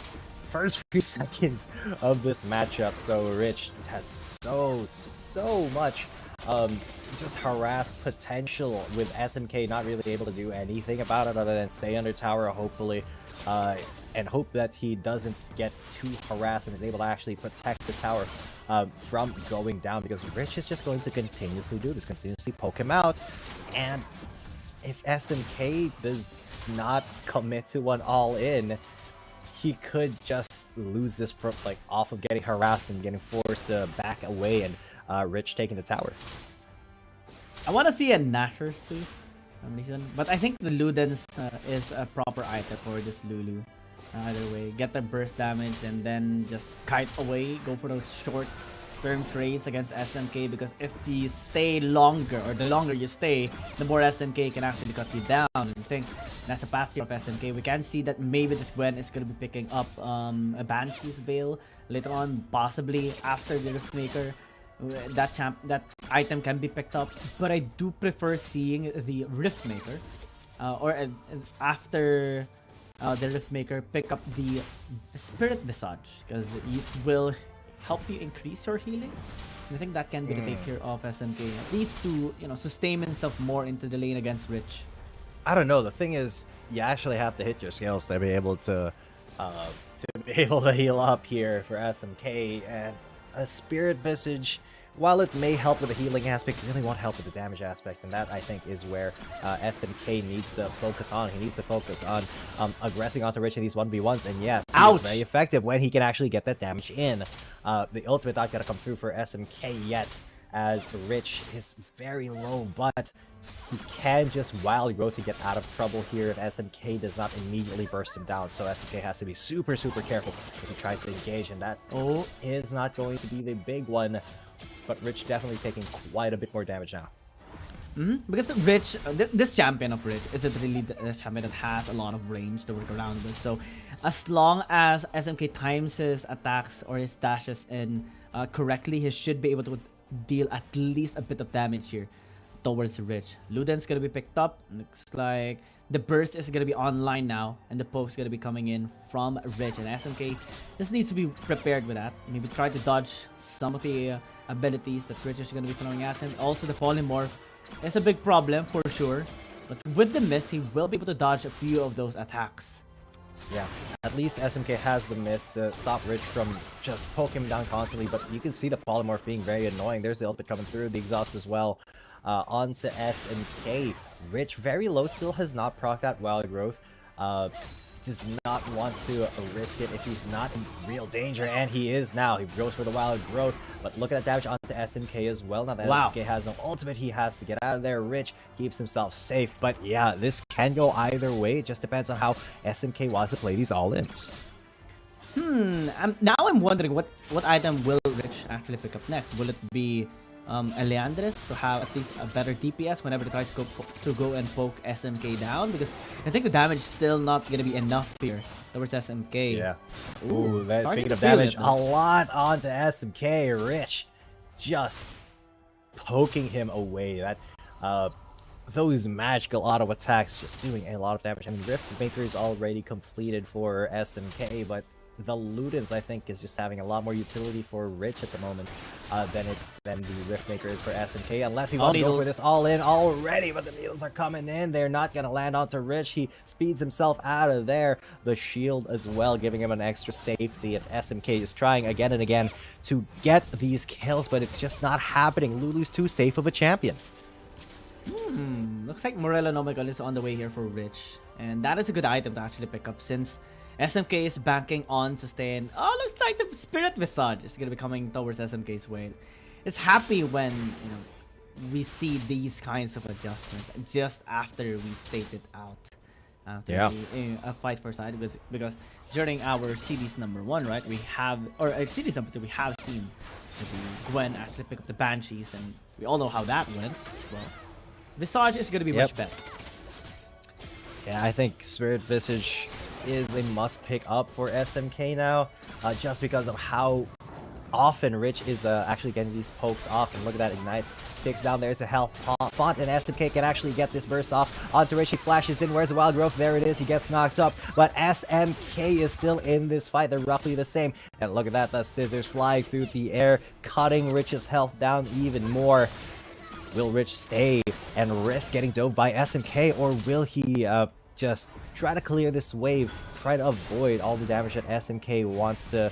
first few seconds of this matchup, so Rich has so much just harass potential with SMK not really able to do anything about it other than stay under tower, hopefully, and hope that he doesn't get too harassed and is able to actually protect this tower from going down, because Rich is just going to continuously do this, continuously poke him out. And if SMK does not commit to one all-in, he could just lose this from, like, off of getting harassed and getting forced to back away, and Rich taking the tower. I want to see a Nashor too, for some reason. But I think the Ludens is a proper item for this Lulu. Either way, get the burst damage and then just kite away, go for those short term trades against SMK, because if you stay longer, or the longer you stay, the more SMK can actually cut you down. And I think that's a path here of SMK. We can see that maybe this Gwen is going to be picking up a Banshee's Veil later on, possibly after the Riftmaker. That item can be picked up, but I do prefer seeing the Riftmaker, or after the Riftmaker, pick up the Spirit Visage, because it will help you increase your healing. And I think that can be the take here of SMK, at least to, you know, sustain himself more into the lane against Rich. I don't know. The thing is, you actually have to hit your scales to be able to heal up here for SMK, and a Spirit Visage, while it may help with the healing aspect, it really won't help with the damage aspect, and that, I think, is where SMK needs to focus on. He needs to focus on aggressing onto Rich in these 1v1s, and yes, it's very effective when he can actually get that damage in. The ultimate not gonna come through for SMK yet, as Rich is very low, but he can just Wild Growth to get out of trouble here if SMK does not immediately burst him down. So SMK has to be super, super careful if he tries to engage, and that is not going to be the big one. But Rich definitely taking quite a bit more damage now. Because Rich, this champion of Rich isn't really the champion that has a lot of range to work around with. So as long as SMK times his attacks or his dashes in correctly, he should be able to deal at least a bit of damage here towards Rich. Luden's gonna be picked up. Looks like the burst is gonna be online now, and the poke's gonna be coming in from Rich, and SMK just needs to be prepared with that. Maybe try to dodge some of the abilities that Rich is gonna be throwing at him. Also, the polymorph is a big problem for sure, but with the mist, he will be able to dodge a few of those attacks. Yeah, at least SMK has the mist to stop Rich from just poking him down constantly, but you can see the polymorph being very annoying. There's the ultimate coming through, the exhaust as well. Onto SMK. Rich, very low, still has not proc that Wild Growth. Does not want to risk it if he's not in real danger, and he is now. He goes for the Wild Growth, but look at that damage onto SMK as well. Now that SMK has no ultimate, he has to get out of there. Rich keeps himself safe, but yeah, this can go either way. It just depends on how SMK wants to play these all-ins. Now I'm wondering what item will Rich actually pick up next. Will it be a Leandris to have at least a better DPS whenever they try to go and poke SMK down? Because I think the damage is still not going to be enough here towards SMK. Yeah. Ooh, speaking of damage, a lot onto SMK. Rich just poking him away. That those magical auto attacks just doing a lot of damage. I mean, Riftmaker is already completed for SMK, but the Ludens, I think, is just having a lot more utility for Rich at the moment than the Riftmaker is for SMK, unless he wants to go for this all-in already, but the needles are coming in. They're not going to land onto Rich. He speeds himself out of there. The shield as well, giving him an extra safety. If SMK is trying again and again to get these kills, but it's just not happening. Lulu's too safe of a champion. Looks like Morellonomical is on the way here for Rich, and that is a good item to actually pick up, since SMK is banking on sustain. Oh, looks like the Spirit Visage is going to be coming towards SMK's way. It's happy when, you know, we see these kinds of adjustments just after we state it out. After a fight for side, because during our series #1, right, we have, or series #2, we have seen Gwen actually pick up the Banshees, and we all know how that went. Well, Visage is going to be much better. Yeah, I think Spirit Visage is a must pick up for SMK now, just because of how often Rich is actually getting these pokes off. And look at that Ignite. Takes down, there's a health font, and SMK can actually get this burst off onto Rich. He flashes in, where's the Wild Growth? There it is, he gets knocked up, but SMK is still in this fight. They're roughly the same, and look at that, the scissors flying through the air, cutting Rich's health down even more. Will Rich stay and risk getting dove by SMK, or will he just try to clear this wave, try to avoid all the damage that SMK wants to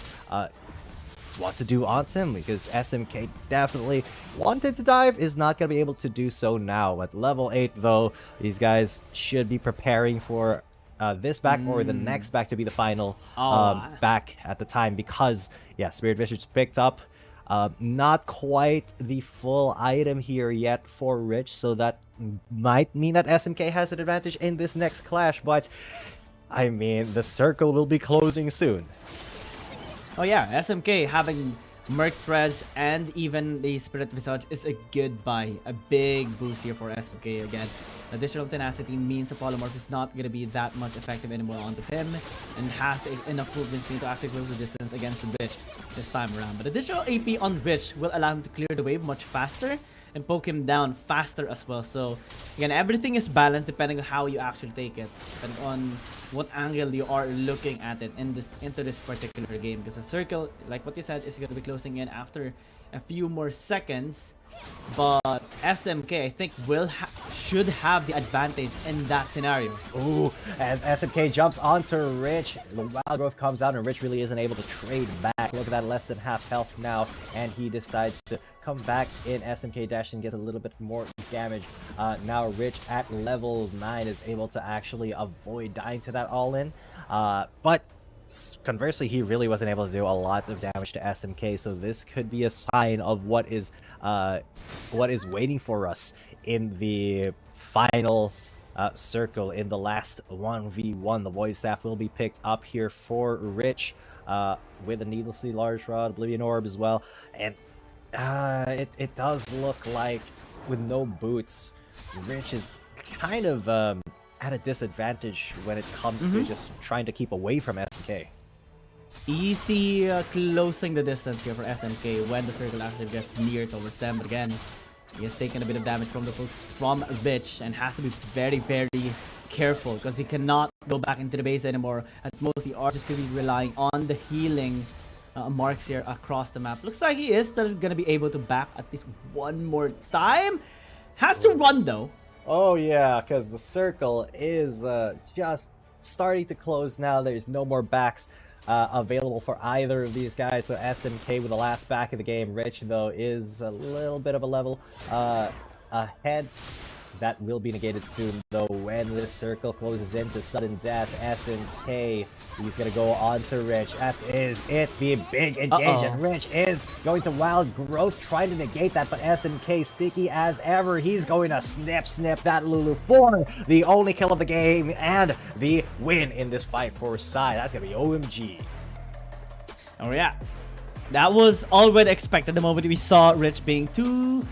wants to do onto him, because SMK definitely wanted to dive, is not going to be able to do so now. At level 8 though, these guys should be preparing for this back or the next back to be the final back at the time, because yeah, Spirit Visage picked up not quite the full item here yet for Rich, so that might mean that SMK has an advantage in this next clash, but I mean, the circle will be closing soon. Oh yeah, SMK having Merc Threads and even the Spirit Visage is a good buy. A big boost here for SMK again. Additional tenacity means the polymorph is not going to be that much effective anymore onto him, and has enough movement speed to actually close the distance against the Rich this time around. But additional AP on Rich will allow him to clear the wave much faster and poke him down faster as well. So again, everything is balanced depending on how you actually take it, depending on what angle you are looking at it into this particular game. Because the circle, like what you said, is going to be closing in after a few more seconds. But SMK, I think, should have the advantage in that scenario. Ooh, as SMK jumps onto Rich, the Wild Growth comes out and Rich really isn't able to trade back. Look at that, less than half health now, and he decides to come back in. SMK dash and gets a little bit more damage. Now Rich at level 9 is able to actually avoid dying to that all-in. But conversely, he really wasn't able to do a lot of damage to SMK, so this could be a sign of what is waiting for us in the final circle. In the last 1v1, the Void Staff will be picked up here for Rich with a needlessly large rod, Oblivion Orb as well, and it does look like with no boots, Rich is kind of at a disadvantage when it comes to just trying to keep away from SK. Easy closing the distance here for SMK when the circle actually gets near towards them. But again, he has taken a bit of damage from the folks from Rich and has to be very, very careful, because he cannot go back into the base anymore. At most, he are just going to be relying on the healing marks here across the map. Looks like he is still going to be able to back at least one more time. Has to run though. Oh yeah, because the circle is just starting to close now. There's no more backs available for either of these guys. So SMK with the last back of the game. Rich, though, is a little bit of a level ahead. That will be negated soon, though, when this circle closes into sudden death. SMK, he's going to go on to Rich. That is it, the big engage, and Rich is going to Wild Growth, trying to negate that, but SMK, sticky as ever. He's going to snip that Lulu for the only kill of the game and the win in this fight for Sai. That's going to be OMG. Oh yeah, that was already expected the moment we saw Rich being too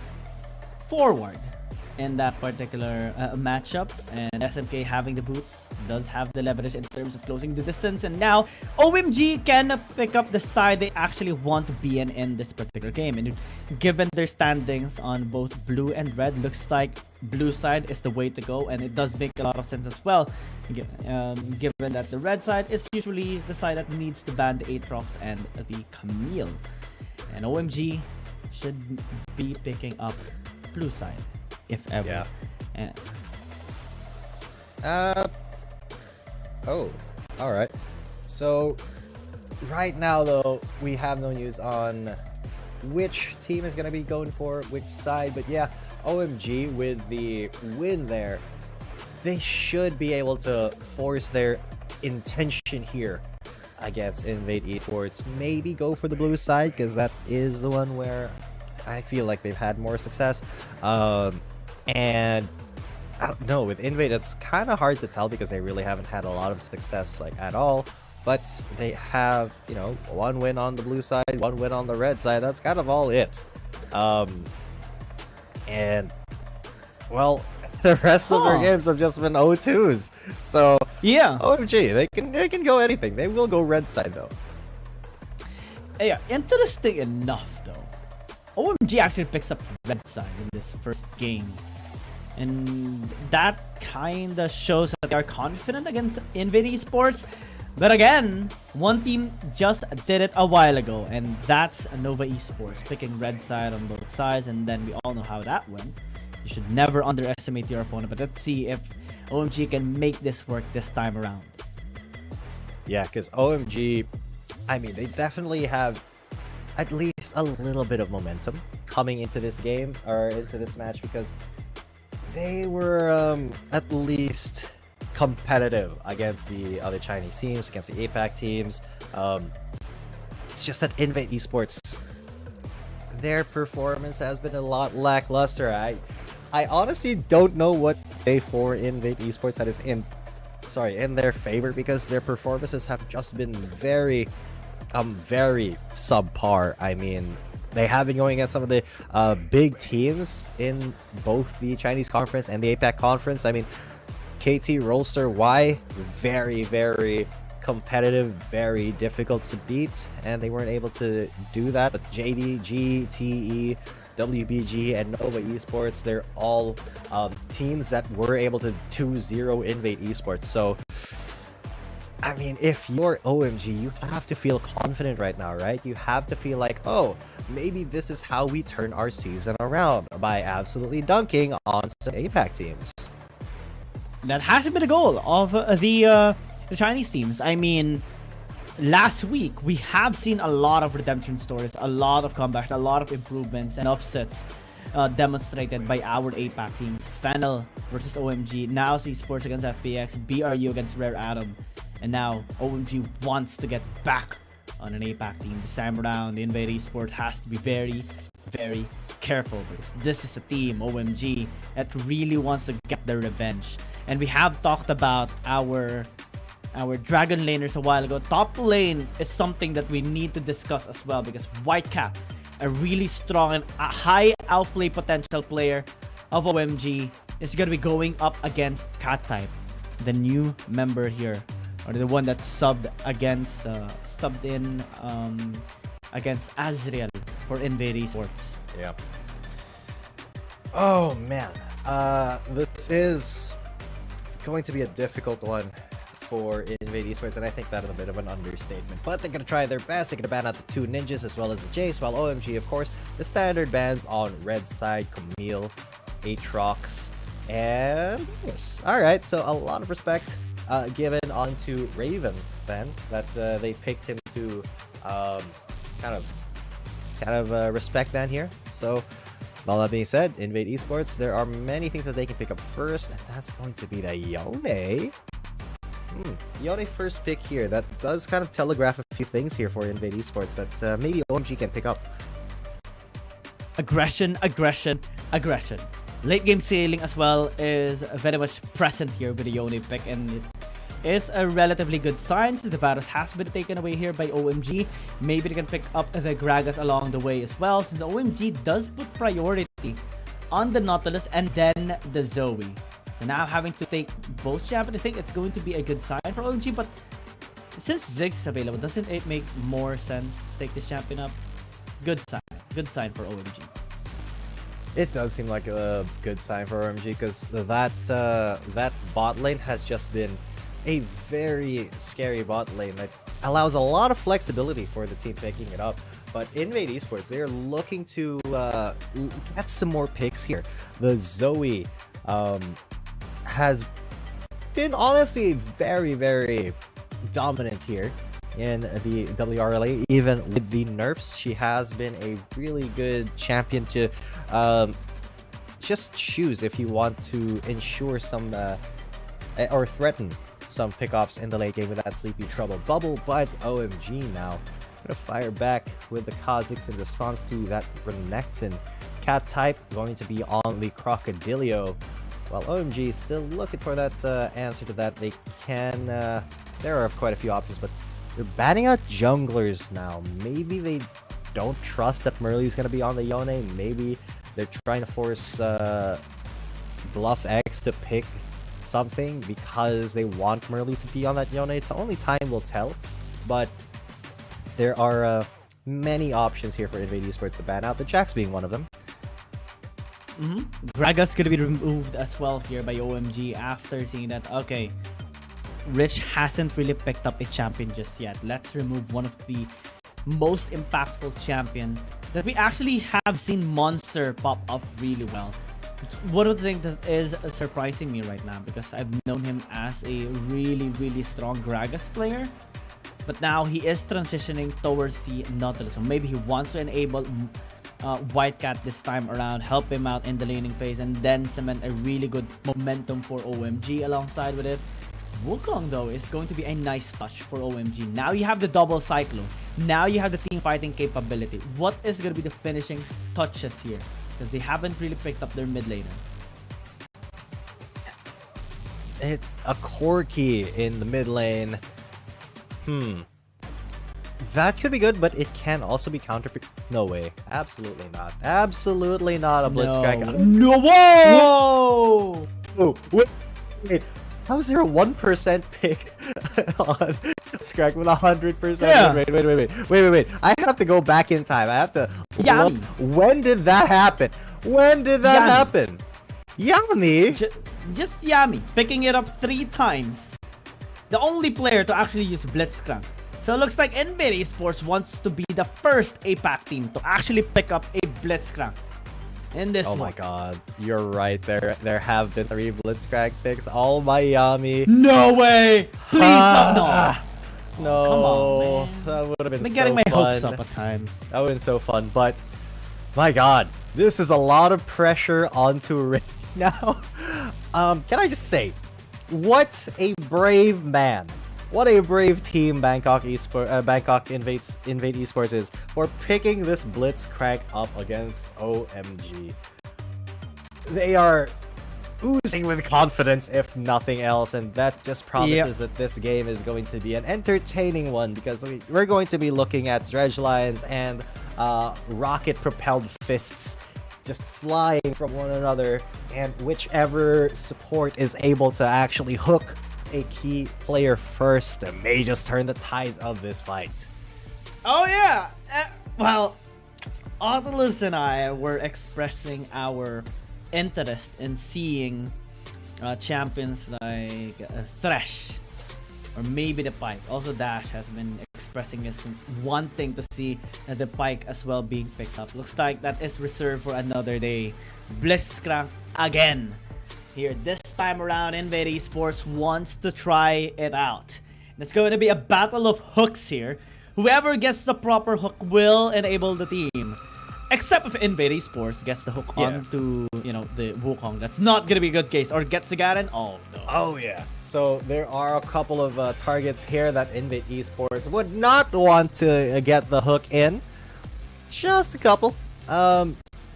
forward in that particular matchup, and SMK having the boots does have the leverage in terms of closing the distance, and now OMG can pick up the side they actually want to be in this particular game. And given their standings on both blue and red, looks like blue side is the way to go, and it does make a lot of sense as well, given that the red side is usually the side that needs to ban the Aatrox and the Camille, and OMG should be picking up blue side, if ever. Yeah. Oh, alright. So, right now though, we have no news on which team is going to be going for which side, but yeah, OMG with the win there, they should be able to force their intention here against Invade Esports. Maybe go for the blue side, because that is the one where I feel like they've had more success. And I don't know, with Invade it's kind of hard to tell, because they really haven't had a lot of success like at all, but they have, you know, one win on the blue side, one win on the red side. That's kind of all it. And well, the rest of their games have just been 0-2s. So yeah, OMG, they can go anything. They will go red side though. Yeah, interesting enough though, OMG actually picks up red side in this first game, and that kinda shows that they are confident against Invade Esports. But again, one team just did it a while ago, and that's Nova Esports, picking red side on both sides, and then we all know how that went. You should never underestimate your opponent, but let's see if OMG can make this work this time around. Yeah, because OMG, I mean, they definitely have at least a little bit of momentum coming into this game or into this match, because they were at least competitive against the other Chinese teams, against the APAC teams. It's just that Invade Esports, their performance has been a lot lackluster. I honestly don't know what to say for Invade Esports that is in their favor, because their performances have just been very subpar. I mean, they have been going against some of the big teams in both the Chinese conference and the APAC conference. I mean, KT Rolster Y, very, very competitive, very difficult to beat, and they weren't able to do that. But JDG, TE, WBG, and Nova Esports, they're all teams that were able to 2-0 Invade Esports. So, I mean, if you're OMG, you have to feel confident right now, right? You have to feel like, oh, maybe this is how we turn our season around, by absolutely dunking on some APAC teams. That hasn't been the goal of the Chinese teams. I mean, last week we have seen a lot of redemption stories, a lot of comebacks, a lot of improvements and upsets demonstrated by our APAC teams. Fennel versus OMG, now Esports against FPX, BRU against Rare Atom, and now OMG wants to get back on an APAC team. This time around, the Invade Esports has to be very, very careful, because this is a team, OMG, that really wants to get their revenge. And we have talked about our Dragon laners a while ago. Top lane is something that we need to discuss as well, because Whitecat, a really strong and a high outplay potential player of OMG, is going to be going up against Cat Type, the new member here, or the one that subbed in against Azriel for Invade Esports. Yeah. Oh man, this is going to be a difficult one for Invade Esports, and I think that is a bit of an understatement. But they're going to try their best. They're going to ban out the two ninjas as well as the Jace, while OMG, of course, the standard bans on Red Side, Camille, Aatrox, and yes. Alright, so a lot of respect given onto Raven then, that they picked him to kind of respect ban here. So all that being said, Invade Esports, there are many things that they can pick up first, and that's going to be the Yone. Yone first pick here. That does kind of telegraph a few things here for Invade Esports that maybe OMG can pick up. Aggression, aggression, aggression. Late game sailing as well is very much present here with the Yone pick, and it is a relatively good sign since the Varus has been taken away here by OMG. Maybe they can pick up the Gragas along the way as well, since OMG does put priority on the Nautilus and then the Zoe. So now having to take both champions, I think it's going to be a good sign for OMG, but since Ziggs is available, doesn't it make more sense to take this champion up? Good sign for OMG. It does seem like a good sign for OMG, because that bot lane has just been a very scary bot lane that allows a lot of flexibility for the team picking it up. But Invade Esports, they're looking to get some more picks here. The Zoe has been honestly very, very dominant here in the WRL. Even with the nerfs, she has been a really good champion to just choose if you want to ensure some or threaten some pickoffs in the late game with that Sleepy Trouble bubble. But OMG now gonna fire back with the Kha'Zix in response to that Renekton. Cat type going to be on the Crocodilio, while OMG is still looking for that answer to that. They can there are quite a few options, but they're banning out junglers now. Maybe they don't trust that Merly's gonna be on the Yone. Maybe they're trying to force Bluff X to pick something because they want Merly to be on that Yone. It's only time will tell, but there are many options here for Invade Esports to ban out, the Jax being one of them. Gragas gonna be removed as well here by OMG after seeing that, okay, Rich hasn't really picked up a champion just yet. Let's remove one of the most impactful champion that we actually have seen Monster pop up really well. One of the things that is surprising me right now, because I've known him as a really, really strong Gragas player, but now he is transitioning towards the Nautilus. So maybe he wants to enable Whitecat this time around, help him out in the laning phase, and then cement a really good momentum for OMG alongside with it. Wukong though is going to be a nice touch for OMG. Now you have the double Cyclone. Now you have the team fighting capability. What is going to be the finishing touches here? Because they haven't really picked up their mid laner. A Corki in the mid lane. That could be good, but it can also be counter. No way. Absolutely not. Absolutely not a Blitzcrank. No. Whoa! Oh, wait. How is there a 1% pick on Blitzcrank with 100% Yeah. Wait. I have to go back in time. I have to look. When did that happen? Happen? Yami? Just Yami, picking it up 3 times. The only player to actually use Blitzcrank. So it looks like NV Esports wants to be the first APAC team to actually pick up a Blitzcrank in this one. Oh my god, you're right. There have been 3 Blitzcrank picks. All my Yami. No way! Please no. No. Come on, man. That would have been so getting my fun. hopes up at times. That would have been so fun, but my god, this is a lot of pressure onto Rick now. Can I just say, what a brave man. What a brave team Bangkok Invade Esports is for picking this Blitzcrank up against OMG. They are oozing with confidence, if nothing else, and that just promises that this game is going to be an entertaining one, because we're going to be looking at dredge lines and rocket-propelled fists just flying from one another, and whichever support is able to actually hook a key player first may just turn the tides of this fight. Oh yeah! Well, Nautilus and I were expressing our interest in seeing champions like Thresh or maybe the Pike. Also Dash has been expressing his wanting to see the Pike as well being picked up. Looks like that is reserved for another day. Blitzcrank again. Here this time around, Invade Esports wants to try it out. And it's going to be a battle of hooks here. Whoever gets the proper hook will enable the team. Except if Invade Esports gets the hook onto, the Wukong. That's not going to be a good case. Or gets the Garen. Oh, no. Oh, yeah. So there are a couple of targets here that Invade Esports would not want to get the hook in. Just a couple.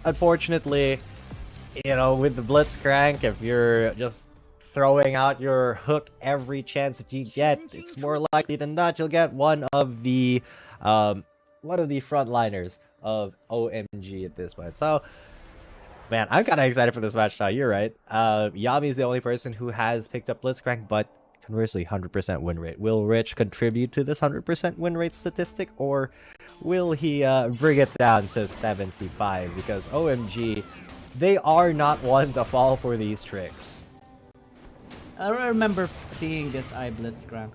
Unfortunately, with the Blitzcrank, if you're just throwing out your hook every chance that you get, it's more likely than not you'll get one of the frontliners of OMG at this point. So, man, I'm kind of excited for this match now. You're right. Yami is the only person who has picked up Blitzcrank, but conversely, 100% win rate. Will Rich contribute to this 100% win rate statistic, or will he bring it down to 75? Because OMG, they are not one to fall for these tricks. I remember seeing this Blitzcrank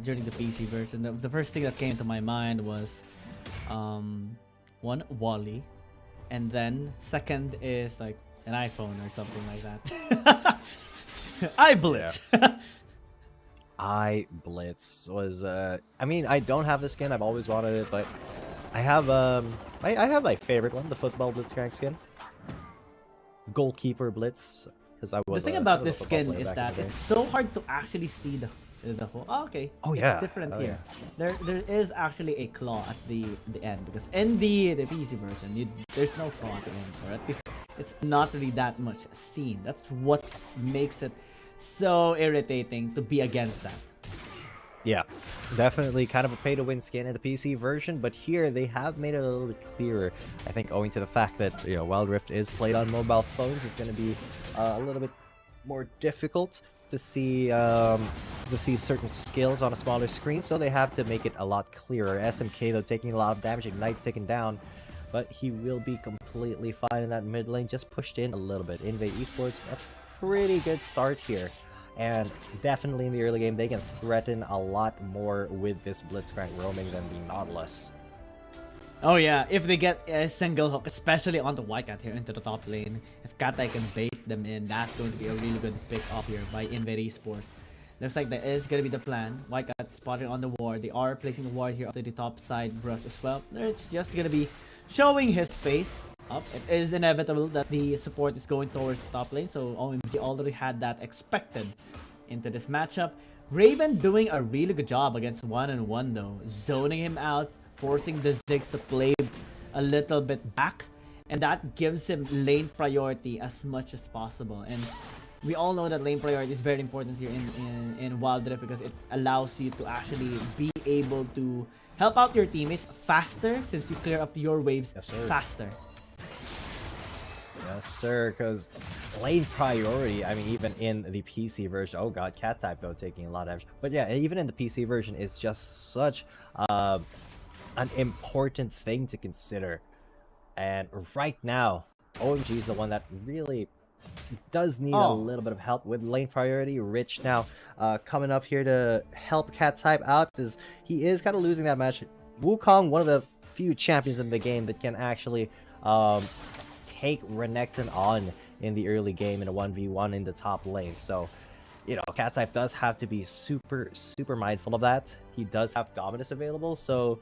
during the PC version. The first thing that came to my mind was one, Wally, and then second is like an iPhone or something like that. iBlitz. Yeah. iBlitz was I don't have the skin. I've always wanted it, but I have I have my favorite one, the football Blitzcrank skin. Goalkeeper Blitz, because the thing about this skin is that it's so hard to actually see the whole. Oh, okay. Oh yeah. It's different here. Yeah. There is actually a claw at the end, because in the PC version, there's no claw at the end, or at least it's not really that much seen. That's what makes it so irritating to be against that. Yeah, definitely kind of a pay-to-win skin in the PC version, but here they have made it a little bit clearer. I think owing to the fact that Wild Rift is played on mobile phones, it's going to be a little bit more difficult to see certain skills on a smaller screen, so they have to make it a lot clearer. SMK though taking a lot of damage, Ignite taken down, but he will be completely fine in that mid lane. Just pushed in a little bit. Invade Esports, a pretty good start here. And definitely in the early game, they can threaten a lot more with this Blitzcrank roaming than the Nautilus. Oh yeah, if they get a single hook, especially on the Whitecat here into the top lane, if Katai can bait them in, that's going to be a really good pick up here by Invade Esports. Looks like that is gonna be the plan. White got spotted on the ward. They are placing the ward here up to the top side brush as well. It's just gonna be showing his face up. It is inevitable that the support is going towards the top lane, so OMG already had that expected into this matchup. Raven doing a really good job against 1-on-1 though, zoning him out, forcing the Ziggs to play a little bit back, and that gives him lane priority as much as possible. And we all know that lane priority is very important here in Wild Rift, because it allows you to actually be able to help out your teammates faster, since you clear up your waves faster. Yes, sir, because lane priority, I mean, even in the PC version, oh god, cat type though taking a lot of damage. But yeah, even in the PC version, it's just such an important thing to consider. And right now, OMG is the one that really does need a little bit of help with lane priority. Rich now coming up here to help cat type out, because he is kind of losing that match. Wukong, one of the few champions in the game that can actually take Renekton on in the early game in a 1v1 in the top lane. So, you know, cat type does have to be super mindful of that. He does have Dominus available, so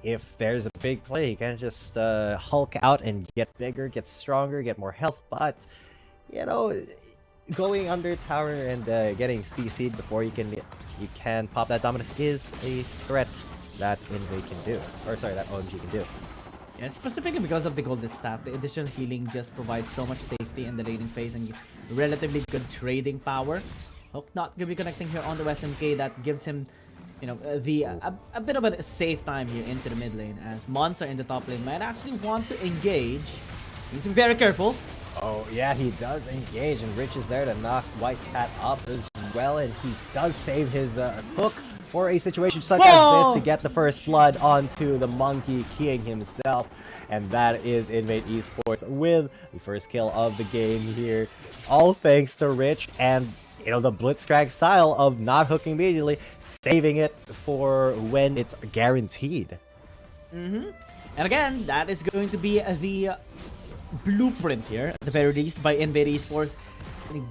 if there's a big play, he can just hulk out and get bigger, get stronger, get more health. But, you know, going under tower and getting CC'd before you can pop that Dominus is a threat that Invade can do, or sorry, that OMG can do. Yeah, specifically because of the golden staff, the additional healing just provides so much safety in the laning phase and relatively good trading power. Hook not gonna be connecting here on the SMK, that gives him, you know, a bit of a safe time here into the mid lane, as Monster in the top lane might actually want to engage. He's very careful. Oh yeah, he does engage, and Rich is there to knock White Cat up as well, and he does save his hook for a situation such as this to get the first blood onto the Monkey King himself. And that is Invade Esports with the first kill of the game here. All thanks to Rich and, you know, the Blitzcrank style of not hooking immediately, saving it for when it's guaranteed. And again, that is going to be the blueprint here, at the very least, by Invade Esports.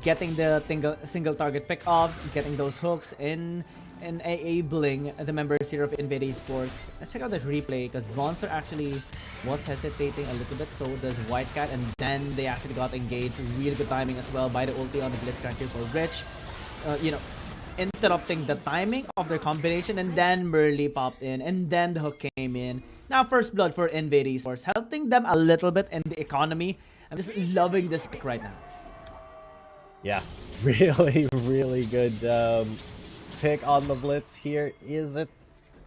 Getting the single target pick-offs, getting those hooks in, and enabling the members here of Invade Esports. Let's check out the replay, because Monster actually was hesitating a little bit, so does White Cat, and then they actually got engaged. Really good timing as well by the ulti on the Blitzcrank here for Rich. You know, interrupting the timing of their combination, and then Merly popped in, and then the hook came in. Now first blood for Invade Esports, helping them a little bit in the economy. I'm just loving this pick right now. Yeah, really good pick on the Blitz here. Is it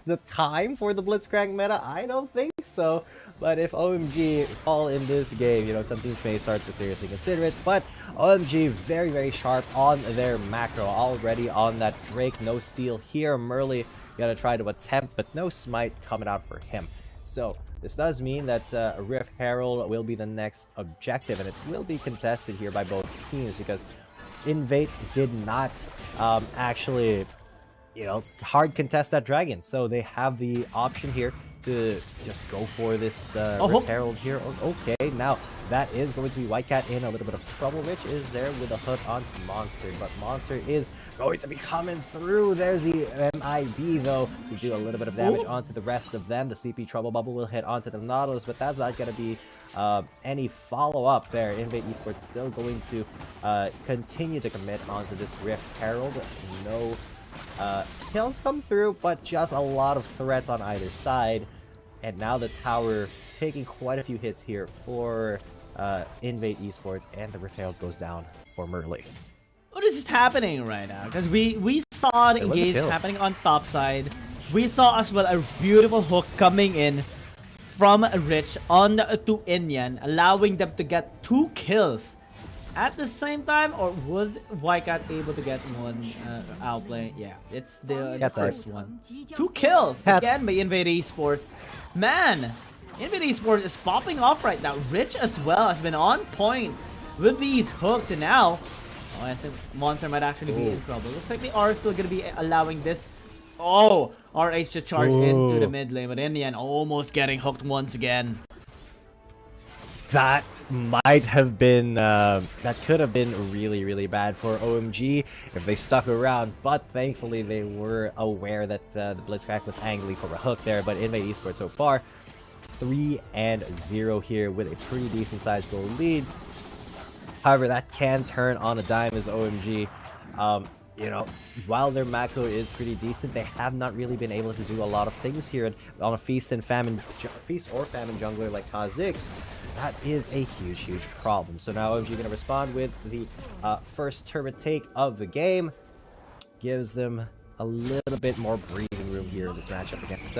the time for the Blitzcrank meta? I don't think so. But if OMG fall in this game, you know, some teams may start to seriously consider it. But OMG very sharp on their macro, already on that Drake. No steal here. Merly gonna try to attempt, but no smite coming out for him. So this does mean that Rift Herald will be the next objective, and it will be contested here by both teams, because Invade did not actually, you know, hard contest that dragon, so they have the option here to just go for this Rift Herald here. Okay, now that is going to be White Cat in a little bit of trouble. Rich is there with a hook onto Monster, but Monster is going to be coming through. There's the MIB though to do a little bit of damage onto the rest of them. The CP Trouble Bubble will hit onto the Nautilus, but that's not going to be any follow-up there. Invade Esports still going to continue to commit onto this Rift Herald. No kills come through, but just a lot of threats on either side. And now the tower taking quite a few hits here for Invade Esports, and the Rift Herald goes down for Merly. What is happening right now? Because we saw the engage happening on top side. We saw as well a beautiful hook coming in from Rich on to Inyan, allowing them to get 2 kills at the same time. Or was White Cat able to get one outplay? Yeah, it's the first one. 2 kills again by Invade Esports. Man, Invade Esports is popping off right now. Rich as well has been on point with these hooks, and now I think Monster might actually be in trouble. Looks like they are still going to be allowing this. RH to charge into the mid lane, but in the end, almost getting hooked once again. That might have been that could have been really bad for OMG if they stuck around, but thankfully they were aware that the Blitzcrank was angling for a hook there. But Invade Esports so far 3-0 here with a pretty decent sized goal lead. However, that can turn on a dime as OMG. You know, while their macro is pretty decent, they have not really been able to do a lot of things here. And on a feast or famine jungler like Kha'Zix, that is a huge problem. So now OMG going to respond with the first turret take of the game. Gives them a little bit more breathing room here in this matchup against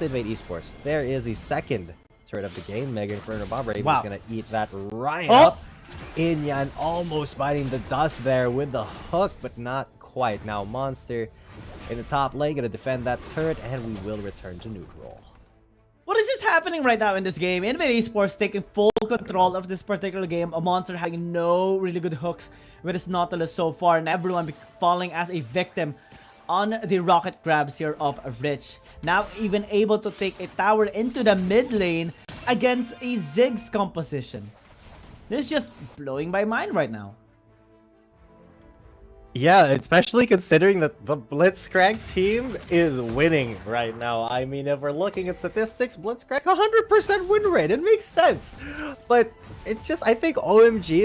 Invade Esports. There is the second turret of the game. Mega Inferno Bomb Raven is going to eat that right up. Inyan almost biting the dust there with the hook, but not quite. Now Monster in the top lane going to defend that turret, and we will return to neutral. What is just happening right now in this game? Invade Esports taking full control of this particular game. A Monster having no really good hooks with his Nautilus so far, and everyone falling as a victim on the rocket grabs here of Rich. Now even able to take a tower into the mid lane against a Ziggs composition. This is just blowing my mind right now. Yeah, especially considering that the Blitzcrank team is winning right now. I mean, if we're looking at statistics, Blitzcrank 100% win rate. It makes sense. But it's just, I think OMG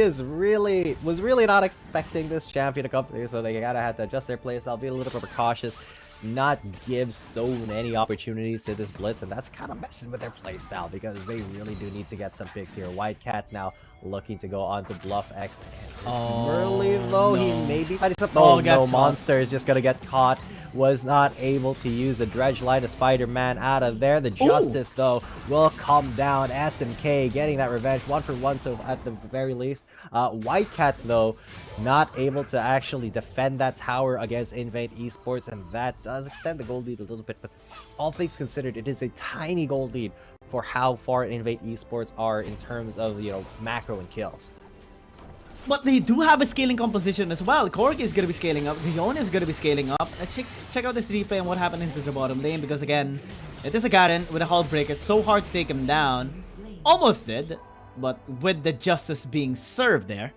was really not expecting this champion to come through, so they gotta have to adjust their playstyle, be a little bit more cautious, not give so many opportunities to this Blitz, and that's kind of messing with their playstyle because they really do need to get some picks here. Whitecat now looking to go on to Bluff X. Early though, he may be fighting something. Oh no, Monster is just gonna get caught. Was not able to use the Dredge Line of Spider-Man out of there. The Justice though will come down. SMK getting that revenge 1-for-1, so at the very least. Whitecat though not able to actually defend that tower against Invade Esports, and that does extend the goal lead a little bit, but all things considered, it is a tiny goal lead for how far Invade Esports are in terms of, you know, macro and kills. But they do have a scaling composition as well. Corki is going to be scaling up. Rion is going to be scaling up. Let's check out this replay and what happened into the bottom lane, because again, it is a Garen with a hull break. It's so hard to take him down. Almost did, but with the Justice being served there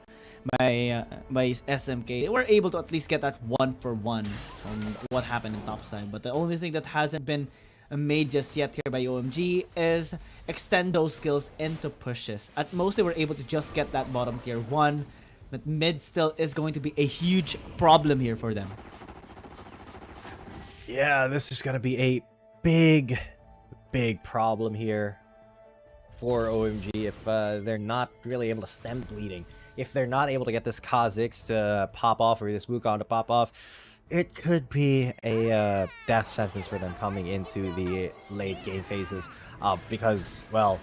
by SMK, they were able to at least get that 1-for-1 from what happened in top side. But the only thing that hasn't been made just yet here by OMG is extend those skills into pushes. At most, they were able to just get that bottom tier 1, but mid still is going to be a huge problem here for them. Yeah, this is going to be a big problem here for OMG if they're not really able to stem bleeding. If they're not able to get this Kha'Zix to pop off or this Wukong to pop off, it could be a death sentence for them coming into the late game phases, because, well,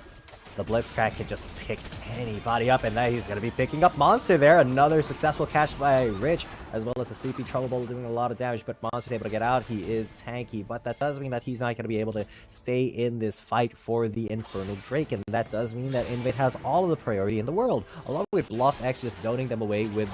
the Blitzcrank can just pick anybody up, and now he's going to be picking up Monster there. Another successful catch by Rich, as well as a Sleepy Trouble Bowl doing a lot of damage, but Monster's able to get out. He is tanky, but that does mean that he's not going to be able to stay in this fight for the Infernal Drake, and that does mean that Invade has all of the priority in the world, along with Bluff X just zoning them away with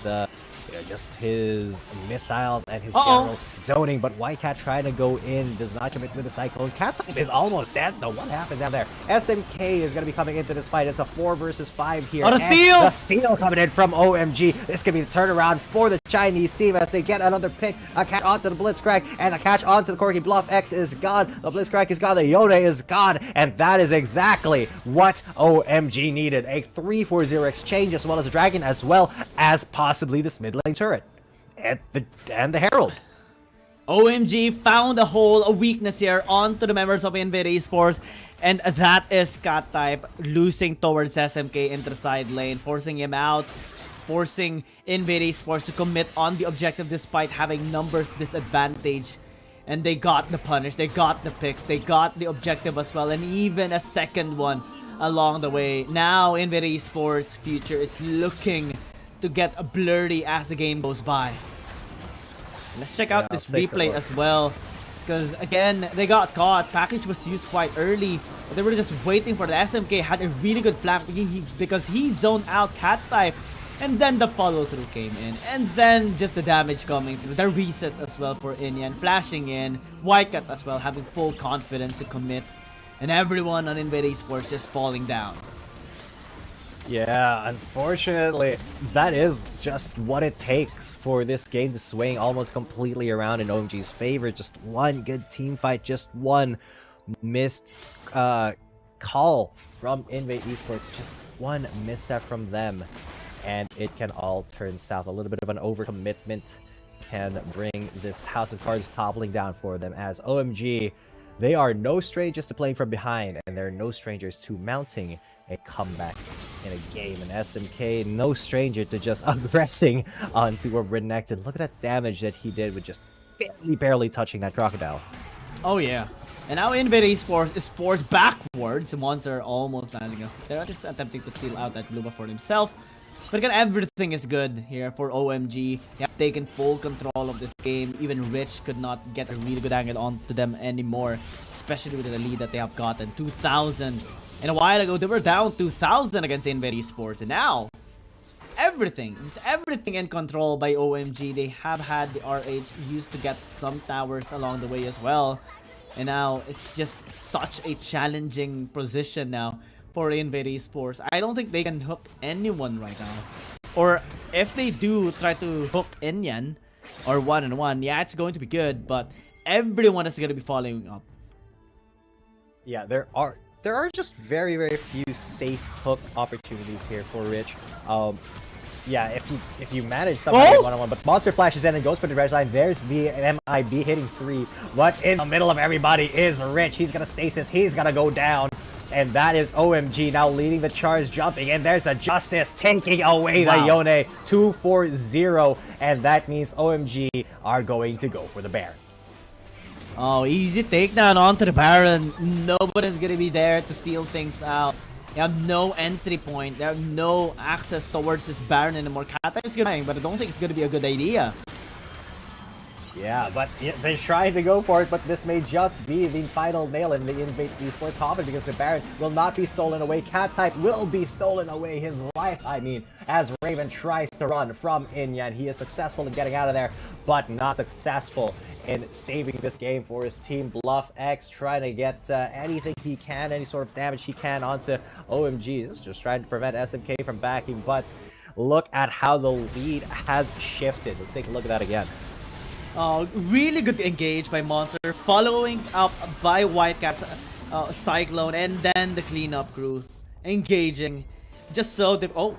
just his missiles and his general zoning. But Whitecat trying to go in, does not commit with the Cyclone. Cat is almost dead though. What happened down there? SMK is going to be coming into this fight. It's a 4 versus 5 here. On a steal! The steal coming in from OMG. This could be the turnaround for the Chinese team as they get another pick. A catch onto the Blitzcrank, and a catch onto the Corki. Bluff X is gone. The Blitzcrank is gone. The Yoda is gone. And that is exactly what OMG needed. A 3-4-0 exchange, as well as a Dragon, as well as possibly this mid lane turret. And the Herald. OMG found a hole, a weakness here onto the members of Invade Esports, and that is Cat Type losing towards SMK into the side lane, forcing him out, forcing Invade Esports to commit on the objective despite having numbers disadvantage. And they got the punish, they got the picks, they got the objective as well, and even a second one along the way. Now Invade Esports' future is looking to get blurry as the game goes by. Let's check out this replay as well, because again, they got caught. Package was used quite early, but they were just waiting for the SMK. Had a really good plan because he zoned out Cat Type, and then the follow through came in, and then just the damage coming through. The reset as well for Inyan, flashing in. Whitecat as well having full confidence to commit, and everyone on Invade Esports just falling down. Yeah, unfortunately, that is just what it takes for this game to swing almost completely around in OMG's favor. Just one good team fight, just one missed call from Invade Esports, just one misstep from them, and it can all turn south. A little bit of an overcommitment can bring this house of cards toppling down for them, as OMG, they are no strangers to playing from behind, and they're no strangers to mounting a comeback in a game. And SMK, no stranger to just aggressing onto a Renekton. Look at that damage that he did with just barely touching that crocodile. Oh yeah. And now Invade Esports is forced backwards. The monster almost landing. They're just attempting to steal out that blue buff for himself. But again, everything is good here for OMG. They have taken full control of this game. Even Rich could not get a really good angle onto them anymore, especially with the lead that they have gotten. 2,000. And a while ago, they were down 2,000 against Invade Esports. And now, everything in control by OMG. They have had the RH used to get some towers along the way as well. And now, it's just such a challenging position now for Invade Esports. I don't think they can hook anyone right now. Or if they do try to hook Inyan or 1-on-1, yeah, it's going to be good, but everyone is going to be following up. Yeah, there are just very, very few safe hook opportunities here for Rich. Yeah, if you manage somebody at 1-on-1, but Monster flashes in and goes for the red line. There's the MIB hitting 3. What in the middle of everybody is Rich. He's gonna stasis. He's gonna go down. And that is OMG now leading the charge, jumping in. There's a Justice taking away the Yone. 2-4-0. And that means OMG are going to go for the Baron. Oh, easy takedown onto the Baron. Nobody's gonna be there to steal things out. They have no entry point. They have no access towards this Baron anymore. Kata is going, but I don't think it's gonna be a good idea. Yeah, but they're trying to go for it, but this may just be the final nail in the Invade Esports coffin, because the Baron will not be stolen away. Cat-type will be stolen away, his life, I mean, as Raven tries to run from Inyan. He is successful in getting out of there, but not successful in saving this game for his team. Bluff X trying to get anything he can, any sort of damage he can onto OMG. This is just trying to prevent SMK from backing, but look at how the lead has shifted. Let's take a look at that again. Really good engage by Monster, following up by Whitecap's Cyclone, and then the cleanup crew engaging. Just so they... Oh.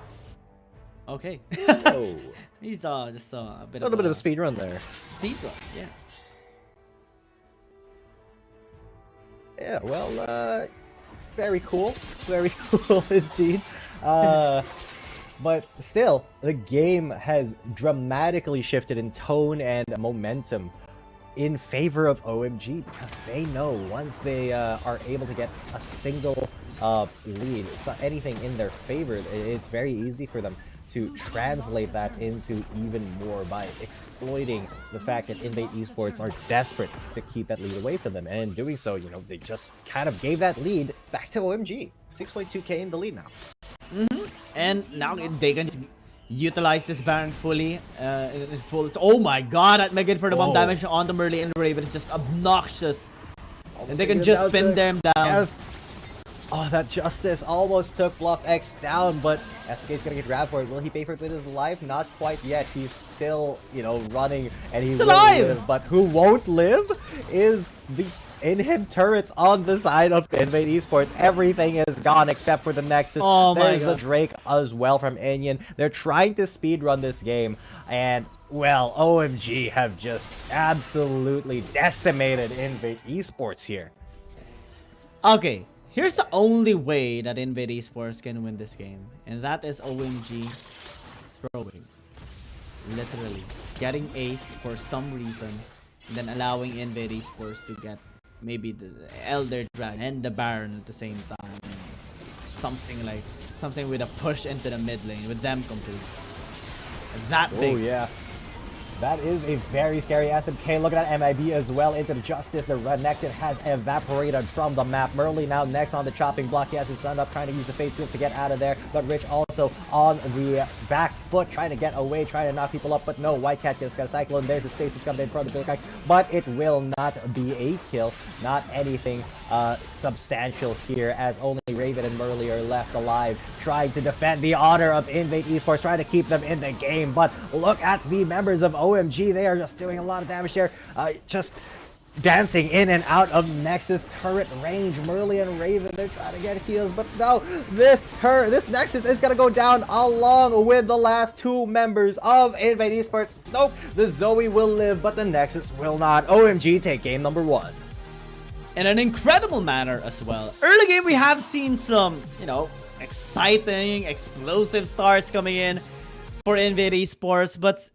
Okay. Oh. He's just a bit bit of a speed run there. Speed run, yeah. Yeah, well, very cool. Very cool indeed. But still, the game has dramatically shifted in tone and momentum in favor of OMG, because they know once they are able to get a single lead, so anything in their favor, it's very easy for them to translate that into even more by exploiting the fact that Invade Esports are desperate to keep that lead away from them. And in doing so, you know, they just kind of gave that lead back to OMG. 6.2k in the lead now. And now they can utilize this Baron fully. Oh my god, that Megan for the bomb damage on the Merlin and Raven is just obnoxious. And they can just pin them down. Yeah. Oh, that Justice almost took Bluff X down, but SPK's gonna get grabbed for it. Will he pay for it with his life? Not quite yet. He's still, you know, running, and he will live. But who won't live is the in-him turrets on the side of Invade Esports. Everything is gone except for the Nexus. There's the Drake as well from Inyan. They're trying to speedrun this game, and well, OMG have just absolutely decimated Invade Esports here. Okay, here's the only way that Invade Esports can win this game, and that is OMG throwing. Literally getting ace for some reason, and then allowing Invade Esports to get maybe the Elder Dragon and the Baron at the same time. Something with a push into the mid lane with them complete. That big. Oh yeah. That is a very scary SMK. Look at that MIB as well into the Justice. The Renekton has evaporated from the map. Merly now next on the chopping block. He has his son up trying to use the Fate Seal to get out of there. But Rich also also on the back foot, trying to get away, trying to knock people up, but no, White Cat gets got a Cyclone. There's a Stasis coming in front of the Blitzcrank, but it will not be a kill. Not anything substantial here, as only Raven and Murley are left alive, trying to defend the honor of Invade Esports, trying to keep them in the game. But look at the members of OMG. They are just doing a lot of damage there. Just dancing in and out of Nexus turret range. Murley and Raven, they're trying to get heals, but no, this Nexus is gonna go down along with the last two members of Invade Esports. Nope, the Zoe will live, but the Nexus will not. OMG take game number 1. In an incredible manner as well. Early game, we have seen some, exciting, explosive starts coming in for Invade Esports, but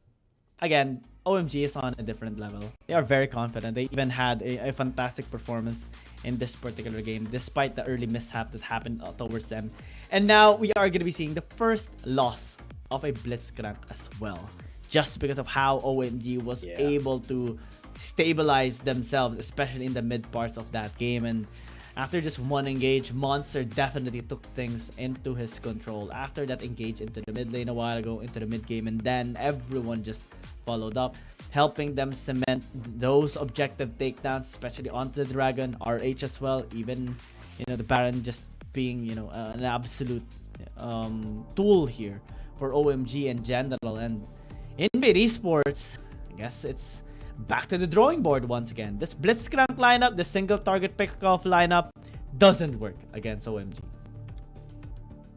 again, OMG is on a different level. They are very confident. They even had a fantastic performance in this particular game, despite the early mishap that happened towards them. And now we are going to be seeing the first loss of a Blitzcrank as well, just because of how OMG was able to stabilize themselves, especially in the mid parts of that game. And after just one engage, Monster definitely took things into his control. After that engage into the mid lane a while ago, into the mid game, and then everyone just followed up, helping them cement those objective takedowns, especially onto the Dragon, RH as well. Even, the Baron just being, an absolute tool here for OMG in general. And Invade Esports, I guess it's back to the drawing board once again. This Blitzcrank lineup, the single target pickoff lineup, doesn't work against OMG.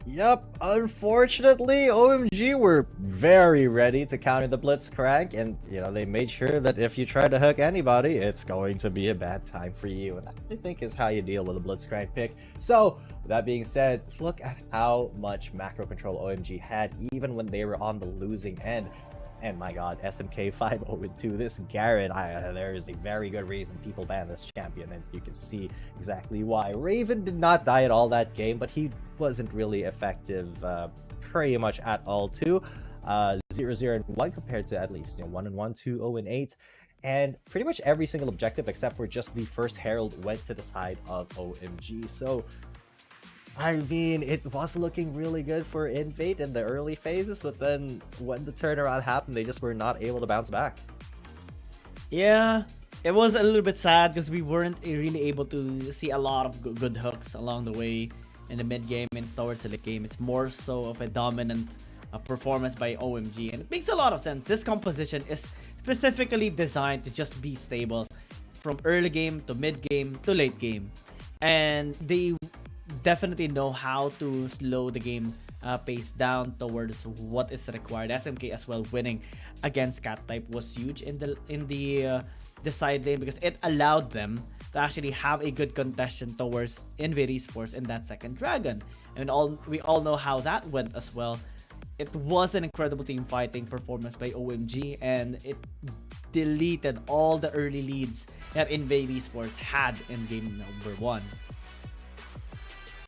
Yep, unfortunately, OMG were very ready to counter the Blitzcrank, and, they made sure that if you try to hook anybody, it's going to be a bad time for you, and that, I think, is how you deal with a Blitzcrank pick. So, with that being said, look at how much macro control OMG had, even when they were on the losing end. And my god, SMK 5-0-2, this Garen, there is a very good reason people ban this champion, and you can see exactly why. Raven did not die at all that game, but he wasn't really effective pretty much at all too. 0-0-1 compared to at least 1-1, 2-0-8. And pretty much every single objective except for just the first Herald went to the side of OMG. So I mean, it was looking really good for Invade in the early phases, but then when the turnaround happened, they just were not able to bounce back. Yeah, it was a little bit sad because we weren't really able to see a lot of good hooks along the way in the mid game and towards the late game. It's more so of a dominant performance by OMG, and it makes a lot of sense. This composition is specifically designed to just be stable from early game to mid game to late game, and they definitely know how to slow the game pace down towards what is required. SMK as well winning against Cat type was huge in the side lane, because it allowed them to actually have a good contestation towards Invade Esports in that second Dragon. And we all know how that went as well. It was an incredible team fighting performance by OMG, and it deleted all the early leads that Invade Esports had in game number 1.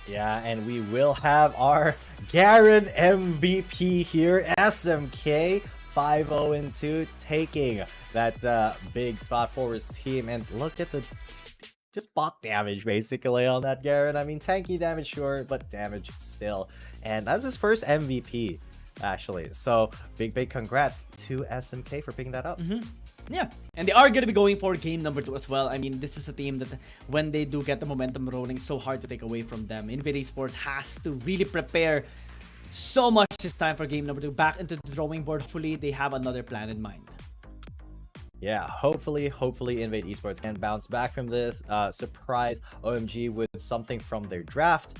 Yeah, and we will have our Garen MVP here. SMK 5-0-2 taking that big spot for his team. And look at the just bot damage basically on that Garen. I mean, tanky damage, sure, but damage still. And that's his first MVP, actually. So big congrats to SMK for picking that up. Yeah, and they are going to be going for game number 2 as well. I mean, this is a team that when they do get the momentum rolling, it's so hard to take away from them. Invade Esports has to really prepare so much this time for game number 2. Back into the drawing board fully. They have another plan in mind. Yeah, hopefully Invade Esports can bounce back from this, surprise OMG with something from their draft,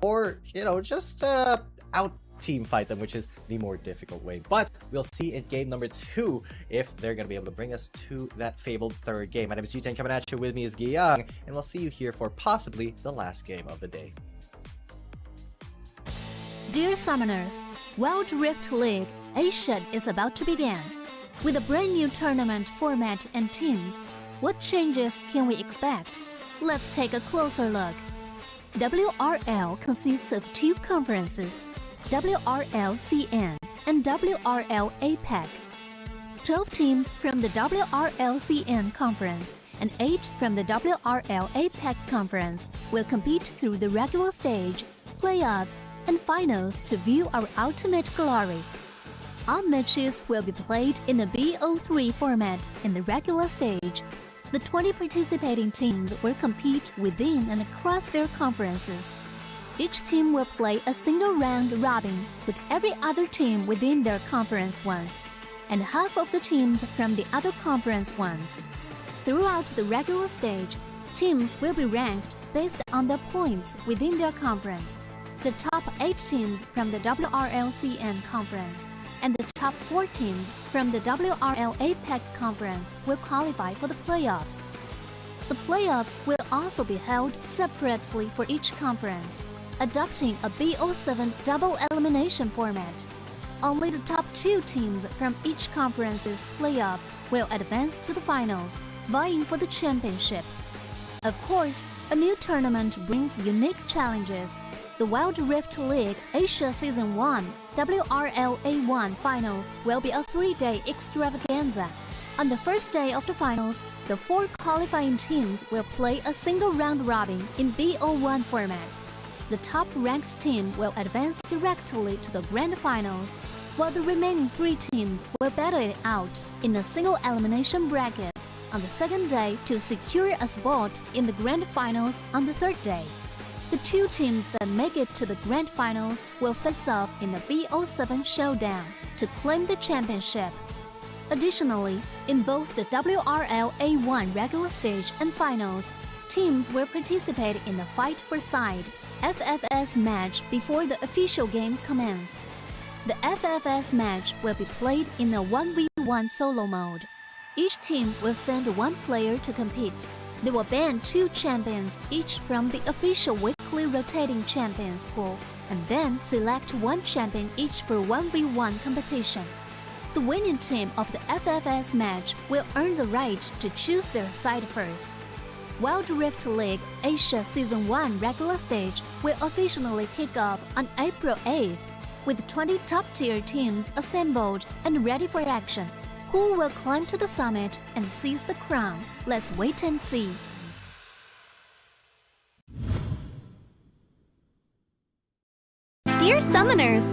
or, just out team fight them, which is the more difficult way. But we'll see in game number 2 if they're going to be able to bring us to that fabled third game. My name is G10, coming at you. With me is Giyang, and we'll see you here for possibly the last game of the day. Dear Summoners, Wild Rift League Asia is about to begin. With a brand new tournament format and teams, what changes can we expect? Let's take a closer look. WRL consists of 2 conferences, WRL CN and WRL APAC. 12 teams from the WRL CN conference and 8 from the WRL APAC conference will compete through the regular stage, playoffs, and finals to view our ultimate glory. All matches will be played in the BO3 format in the regular stage. The 20 participating teams will compete within and across their conferences. Each team will play a single round robin with every other team within their conference once, and half of the teams from the other conference once. Throughout the regular stage, teams will be ranked based on their points within their conference. The top 8 teams from the WRL CN conference and the top 4 teams from the WRL APEC conference will qualify for the playoffs. The playoffs will also be held separately for each conference, adopting a BO7 double elimination format. Only the top 2 teams from each conference's playoffs will advance to the finals, vying for the championship. Of course, a new tournament brings unique challenges. The Wild Rift League Asia Season 1 WRL A1 Finals will be a 3-day extravaganza. On the first day of the finals, the 4 qualifying teams will play a single round robin in BO1 format. The top-ranked team will advance directly to the grand finals, while the remaining 3 teams will battle it out in a single elimination bracket on the second day to secure a spot in the grand finals on the third day. The 2 teams that make it to the grand finals will face off in the BO7 showdown to claim the championship. Additionally, in both the WRL A1 regular stage and finals, teams will participate in the Fight for Side FFS match before the official games commence. The FFS match will be played in a 1v1 solo mode. Each team will send 1 player to compete. They will ban 2 champions each from the official weekly rotating champions pool, and then select 1 champion each for 1v1 competition. The winning team of the FFS match will earn the right to choose their side first. Wild Rift League Asia Season 1 regular stage will officially kick off on April 8th, with 20 top-tier teams assembled and ready for action. Who will climb to the summit and seize the crown? Let's wait and see. Dear Summoners,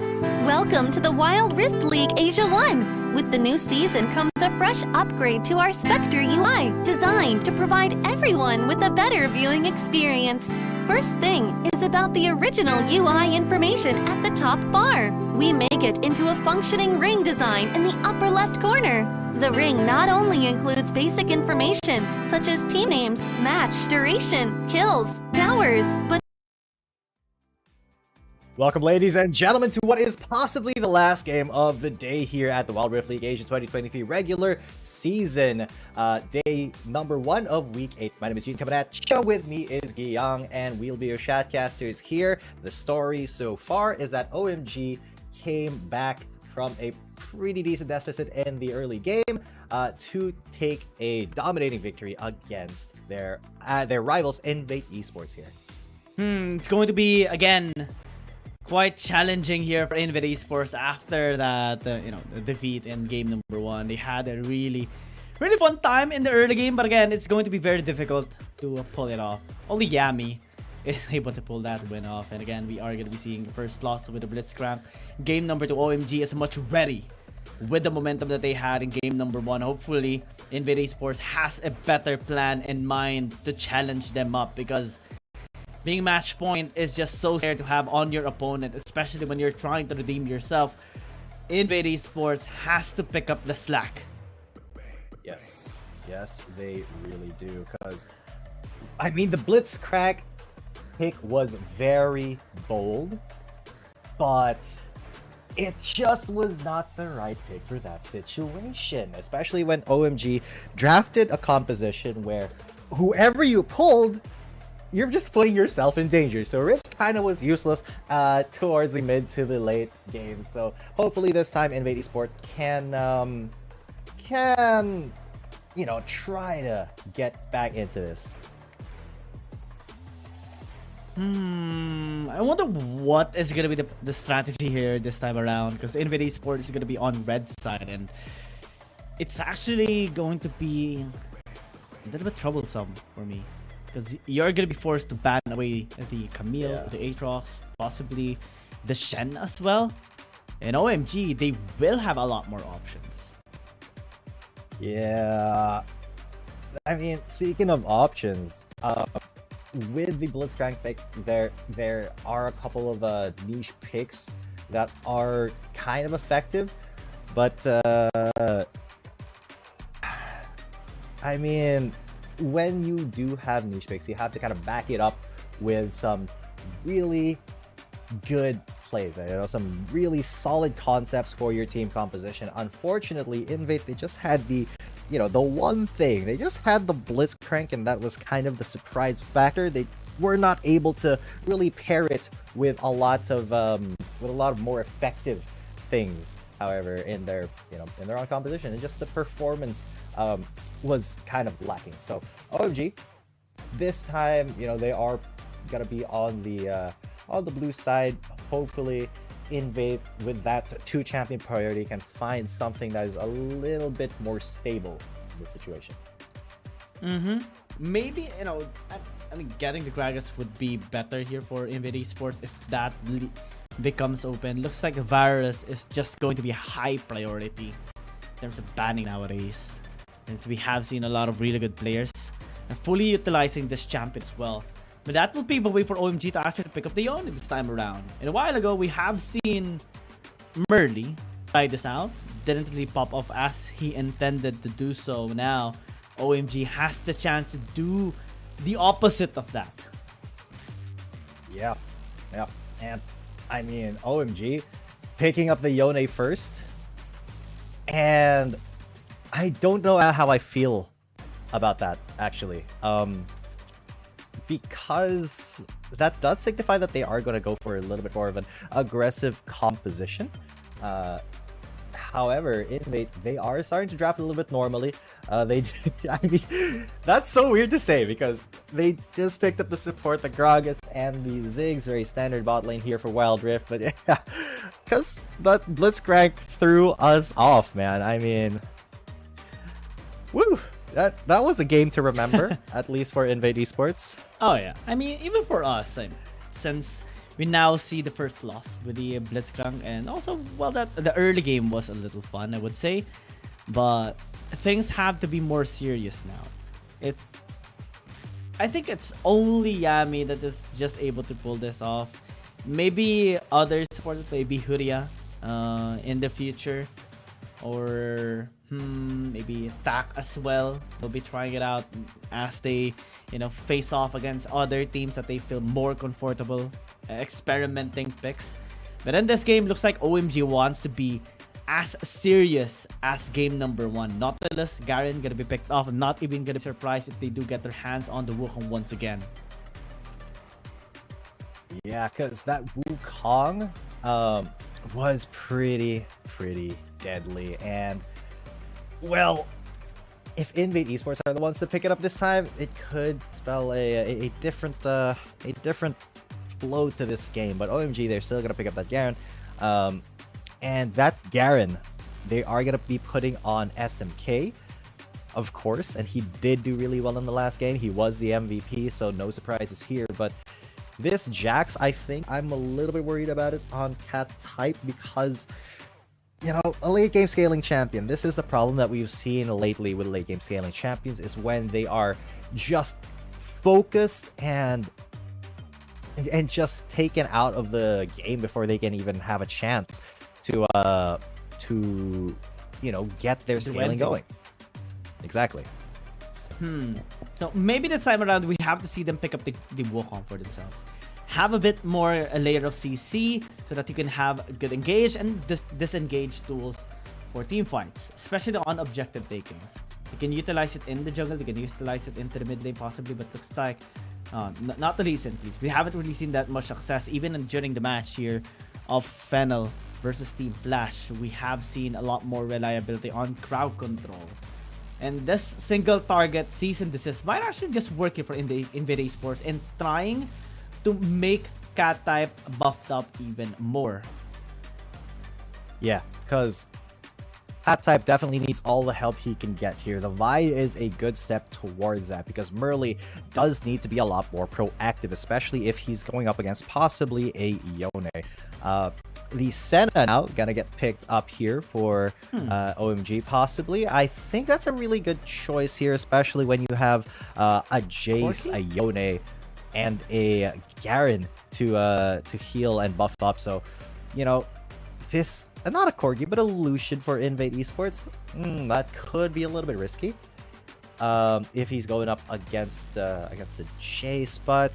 welcome to the Wild Rift League Asia 1. With the new season comes a fresh upgrade to our Spectre UI, designed to provide everyone with a better viewing experience. First thing is about the original UI information at the top bar. We make it into a functioning ring design in the upper left corner. The ring not only includes basic information such as team names, match duration, kills, towers, but Welcome, ladies and gentlemen, to what is possibly the last game of the day here at the Wild Rift League Asia 2023 regular season. Day number 1 of week 8. My name is Gene coming at you. With me is Giyang, and we'll be your chatcasters here. The story so far is that OMG came back from a pretty decent deficit in the early game to take a dominating victory against their rivals Invade Esports here. It's going to be, again, quite challenging here for Invade Esports after that, the defeat in game number 1. They had a really fun time in the early game, but again, it's going to be very difficult to pull it off. Only Yami is able to pull that win off, and again, we are going to be seeing the first loss with the Blitzcrank. Game number 2, OMG is much ready with the momentum that they had in game number 1. Hopefully, Invade Esports has a better plan in mind to challenge them up, because being match point is just so scary to have on your opponent, especially when you're trying to redeem yourself. Invade Esports has to pick up the slack. Yes, they really do, because I mean, the Blitzcrank pick was very bold, but it just was not the right pick for that situation, especially when OMG drafted a composition where whoever you pulled, you're just putting yourself in danger. So Rips kind of was useless towards the mid to the late game. So hopefully this time Invade Esports can try to get back into this. I wonder what is going to be the strategy here this time around, because Invade Esports is going to be on red side, and it's actually going to be a little bit troublesome for me, because you're going to be forced to ban away the Camille, the Aatrox, possibly the Shen as well. In OMG, they will have a lot more options. Yeah. I mean, speaking of options, with the Blitzcrank pick, there are a couple of niche picks that are kind of effective, but I mean, when you do have niche picks, you have to kind of back it up with some really good plays, some really solid concepts for your team composition. Unfortunately, Invade, they just had the one thing. They just had the Blitzcrank, and that was kind of the surprise factor. They were not able to really pair it with a lot of more effective things. However, in their own composition, and just the performance was kind of lacking. So OMG, this time, they are gonna be on the blue side. Hopefully, Invade with that 2-champion priority can find something that is a little bit more stable in the situation. Maybe, I mean, getting the Gragas would be better here for Invade Esports if that becomes open. Looks like Virus is just going to be a high priority in terms of banning nowadays, since we have seen a lot of really good players and fully utilizing this champion as well. But that will pave the way for OMG to actually pick up the Yone this time around. And a while ago, we have seen Merly try this out. Didn't really pop off as he intended to do so. Now, OMG has the chance to do the opposite of that. Yeah. And I mean, OMG picking up the Yone first. And I don't know how I feel about that, actually. Because that does signify that they are going to go for a little bit more of an aggressive composition. However, Invade, they are starting to draft a little bit normally. I mean, that's so weird to say because they just picked up the support, the Gragas, and the Ziggs, very standard bot lane here for Wild Rift. But yeah, because that Blitzcrank threw us off, man. I mean, woo! That was a game to remember, at least for Invade Esports. Oh yeah, I mean, even for us, since we now see the first loss with the Blitzcrank, and also, well, that the early game was a little fun, I would say, but things have to be more serious now. I think it's only Yami that is just able to pull this off. Maybe other supporters, maybe Huria, in the future, or maybe Tak as well. They'll be trying it out as they, face off against other teams that they feel more comfortable experimenting picks. But in this game, looks like OMG wants to be as serious as game number 1. Nautilus, Garen gonna be picked off. I'm not even gonna be surprised if they do get their hands on the Wukong once again. Yeah, because that Wukong was pretty deadly, and well, if Invade Esports are the ones to pick it up this time, it could spell a different flow to this game. But OMG, they're still gonna pick up that Garen, and that Garen, they are gonna be putting on SMK, of course, and he did do really well in the last game. He was the MVP, so no surprises here. But this Jax, I think I'm a little bit worried about it on Cat type because, a late game scaling champion. This is the problem that we've seen lately with late game scaling champions, is when they are just focused and just taken out of the game before they can even have a chance to get their scaling going. Exactly. So maybe this time around we have to see them pick up the Wukong for themselves. Have a bit more a layer of CC so that you can have good engage and disengage tools for team fights, especially on objective takings. You can utilize it in the jungle, you can utilize it into the mid lane possibly, but looks like not the recently. We haven't really seen that much success even during the match here of Fennel versus Team Flash. We have seen a lot more reliability on crowd control. And this single target cease and desist might actually just work here for Invade Esports in trying to make Cat type buffed up even more. Yeah, because Cat type definitely needs all the help he can get here. The Vi is a good step towards that because Merle does need to be a lot more proactive, especially if he's going up against possibly a Yone. The Senna now gonna get picked up here for OMG possibly. I think that's a really good choice here, especially when you have a Jace, a Yone, and a Garen to heal and buff up. So, you know, this, not a Corgi, but a Lucian for Invade Esports, that could be a little bit risky if he's going up against the Jace, but,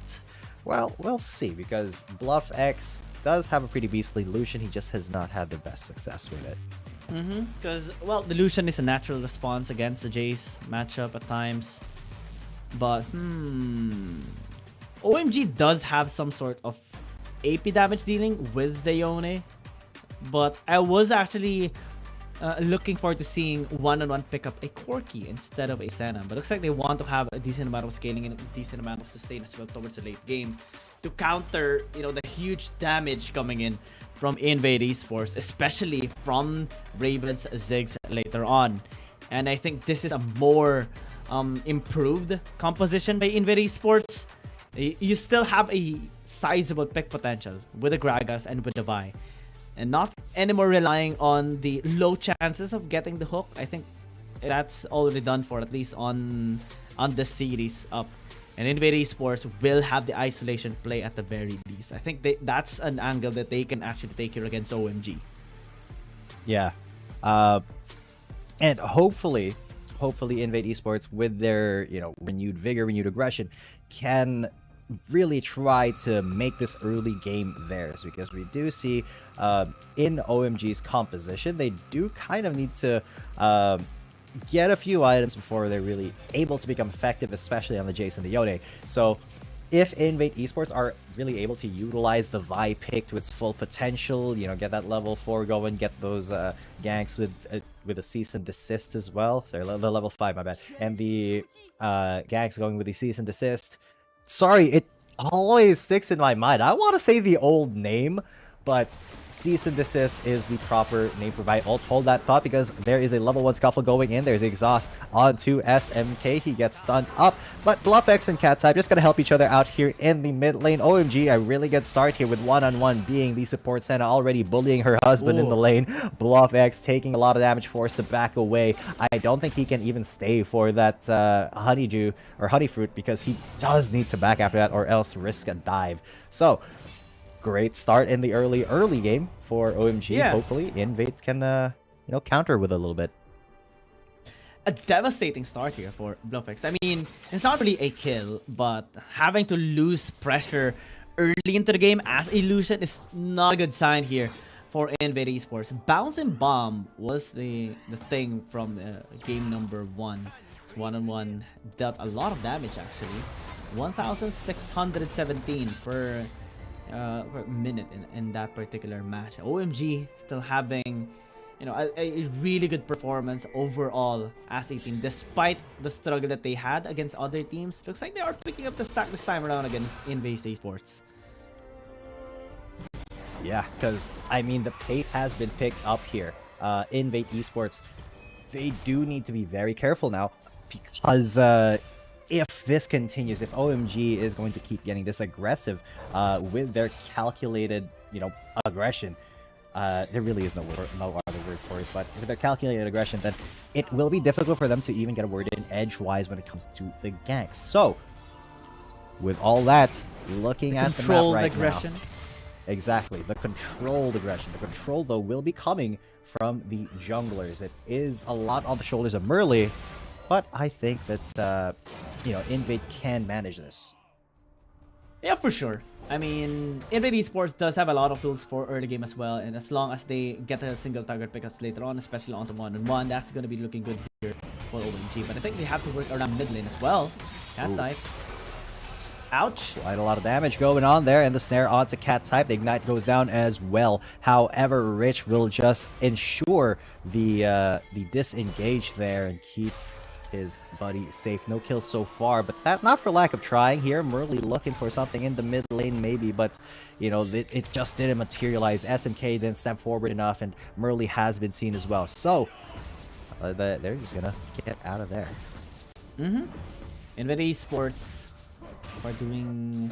well, we'll see, because Bluff X does have a pretty beastly Lucian, he just has not had the best success with it. Because, well, the Lucian is a natural response against the Jace matchup at times, but, OMG does have some sort of AP damage dealing with the Yone, but I was actually looking forward to seeing one-on-one pick up a Corki instead of a Senna. But looks like they want to have a decent amount of scaling and a decent amount of sustain as well towards the late game to counter, you know, the huge damage coming in from Invade Esports, especially from Ravens Ziggs later on. And I think this is a more improved composition by Invade Esports. You still have a sizable pick potential with the Gragas and with the Vi, and not anymore relying on the low chances of getting the hook. I think that's already done for, at least on the series up. And Invade Esports will have the isolation play at the very least. I think that's an angle that they can actually take here against OMG. Yeah. And hopefully Invade Esports, with their, you know, renewed vigor, renewed aggression, can really try to make this early game theirs, because we do see in OMG's composition, they do kind of need to get a few items before they're really able to become effective, especially on the Jace and the Yone. So if Invade Esports are really able to utilize the Vi pick to its full potential, you know, get that level 4 going, get those ganks with a cease and desist as well. Sorry, the level 5, my bad. And the ganks going with the cease and desist. Sorry, it always sticks in my mind. I want to say the old name, but cease and desist is the proper name for Vi ult. Hold that thought, because there is a level 1 scuffle going in. There's exhaust onto SMK. He gets stunned up, but Bluff X and Cat Type just gonna help each other out here in the mid lane. OMG, a really good start here with one-on-one being the support Senna, already bullying her husband in the lane. Bluff X taking a lot of damage, forced to back away. I don't think he can even stay for that honeydew or honey fruit, because he does need to back after that or else risk a dive. So great start in the early game for OMG. Yeah. Hopefully Invade can you know, counter with a little bit. A devastating start here for Bluffix. I mean, it's not really a kill, but having to lose pressure early into the game as Illusion is not a good sign here for Invade Esports. Bouncing Bomb was the thing from game number 1. One-on-one dealt a lot of damage actually. 1,617 per minute in that particular match. OMG still having, you know, a really good performance overall as a team, despite the struggle that they had against other teams. Looks like they are picking up the stack this time around against Invade Esports. Yeah, because I mean the pace has been picked up here. Invade Esports, they do need to be very careful now, because if this continues, if OMG is going to keep getting this aggressive with their calculated, you know, aggression, there really is no other word for it, but with their calculated aggression, then it will be difficult for them to even get a word in edgewise when it comes to the ganks. So, with all that, looking at the map right aggression. now, exactly, the controlled aggression. The control, though, will be coming from the junglers. It is a lot on the shoulders of Merle, but I think that, you know, Invade can manage this. Yeah, for sure. I mean, Invade Esports does have a lot of tools for early game as well, and as long as they get a single target pickups later on, especially onto one-on-one, that's going to be looking good here for OMG. But I think they have to work around mid lane as well. Cat Type. Ouch. Quite a lot of damage going on there, and the snare onto Cat Type. The Ignite goes down as well. However, Rich will just ensure the disengage there and keep his buddy safe. No kills so far, but that not for lack of trying here. Merly looking for something in the mid lane maybe, but you know, it just didn't materialize. SMK didn't step forward enough, and Merly has been seen as well. So they're just gonna get out of there. INV Esports are doing...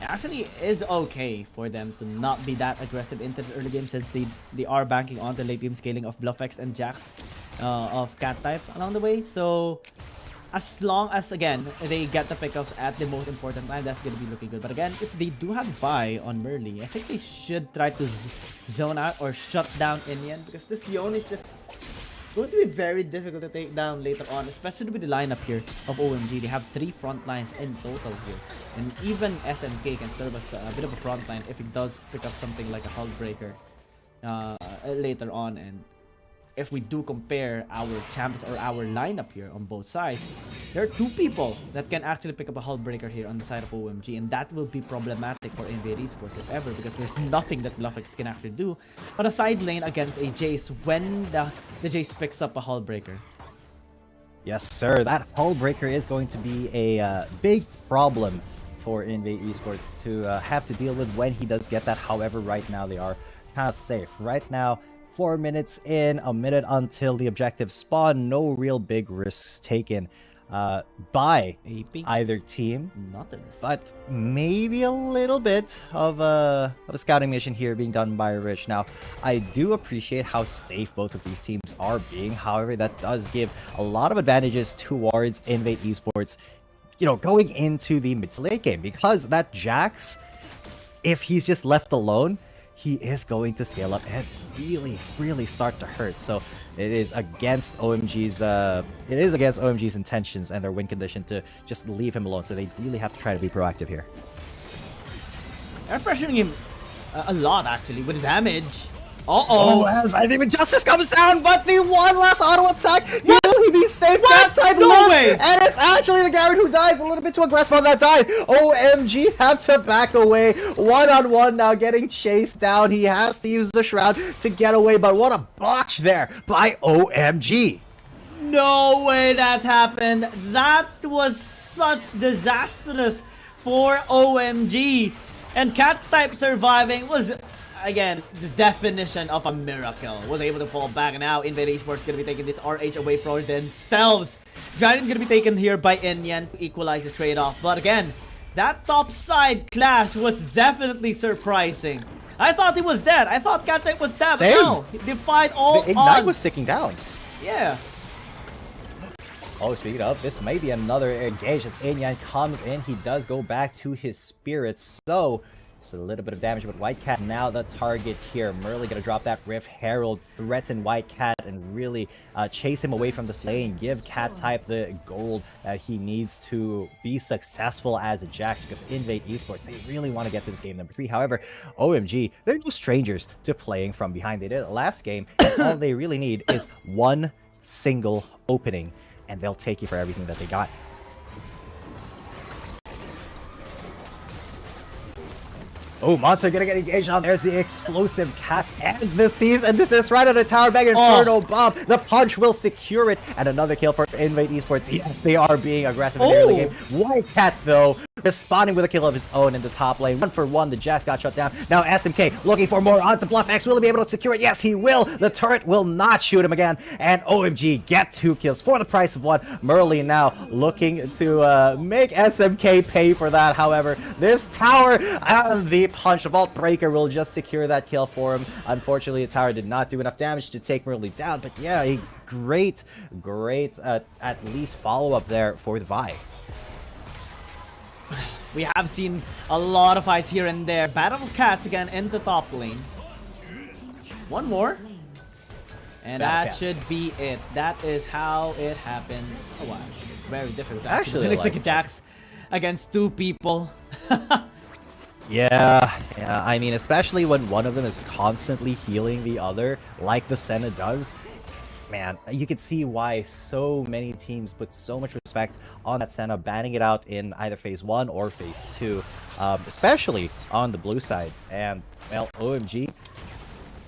Actually, is okay for them to not be that aggressive into the early game, since they are banking on the late game scaling of Bluffx and Jax of cat type along the way. So as long as, again, they get the pickups at the most important time, that's going to be looking good. But again, if they do have buy on Merly, I think they should try to zone out or shut down Inyan, because this Yone is just going to be very difficult to take down later on, especially with the lineup here of OMG. They have 3 front lines in total here, and even SMK can serve as a bit of a front line if he does pick up something like a Hull Breaker later on. And if we do compare our champions or our lineup here on both sides, there are 2 people that can actually pick up a Hull Breaker here on the side of OMG, and that will be problematic for INV Esports if ever, because there's nothing that Bluffx can actually do on a side lane against a Jace when the Jace picks up a Hull Breaker. Yes, sir. That Hull Breaker is going to be a big problem for INV Esports to have to deal with when he does get that. However, right now they are kind of safe. Right now, 4 minutes in, a minute until the objective spawn. No real big risks taken by either team. But maybe a little bit of a scouting mission here being done by Rich. Now, I do appreciate how safe both of these teams are being. However, that does give a lot of advantages towards INV Esports, you know, going into the mid to late game, because that Jax, if he's just left alone, he is going to scale up and really start to hurt. So it is against OMG's intentions and their win condition to just leave him alone. So they really have to try to be proactive here. They're pressuring him a lot, actually, with damage. Oh, as I think Justice comes down, but the one last auto attack, will he be safe? That type No way! And it's actually the Garen who dies, a little bit too aggressive on that time. OMG have to back away. One-on-one now, getting chased down. He has to use the Shroud to get away, but what a botch there by OMG. No way that happened. That was such disastrous for OMG. And cat type surviving was, again, the definition of a miracle. Was able to fall back, and now INV Esports gonna be taking this RH away from themselves. Giant gonna be taken here by Inyan to equalize the trade-off. But again, that top side clash was definitely surprising. I thought he was dead. I thought cat type was dead. Same. But no, he defied all the Ignite odds. was sticking down. Yeah. Oh, speaking of, this may be another engage as Inyan comes in. He does go back to his spirits, so just a little bit of damage, but White Cat now the target here. Merly gonna drop that Rift. Herald threaten White Cat and really chase him away from the lane. Give Cat type the gold that he needs to be successful as a Jax, because INV Esports, they really want to get to this game number 3. However, OMG, they're no strangers to playing from behind. They did it last game, and all they really need is one single opening, and they'll take you for everything that they got. Oh, Monster gonna get engaged on. There's the explosive cast and the seize, and this is right at the tower bag. Inferno bomb. The punch will secure it, and another kill for INV Esports. Yes, they are being aggressive in the early game. White Cat though, responding with a kill of his own in the top lane. 1-for-1, the Jax got shut down. Now SMK looking for more onto Bluffx. Will he be able to secure it? Yes, he will. The turret will not shoot him again, and OMG get 2 kills for the price of 1. Merly now looking to make SMK pay for that. However, this tower and the punch of Vault Breaker will just secure that kill for him. Unfortunately, the tower did not do enough damage to take Merly down, but yeah, a great at least follow-up there for the Vi. We have seen a lot of fights here and there. Battle of Cats again in the top lane. One more. And that should be it. That is how it happened. Oh wow. Very difficult. Actually, looks like a Jax against 2 people. Yeah, I mean, especially when one of them is constantly healing the other, like the Senna does. Man, you can see why so many teams put so much respect on that Senna, banning it out in either phase 1 or phase 2, especially on the blue side. And well, OMG,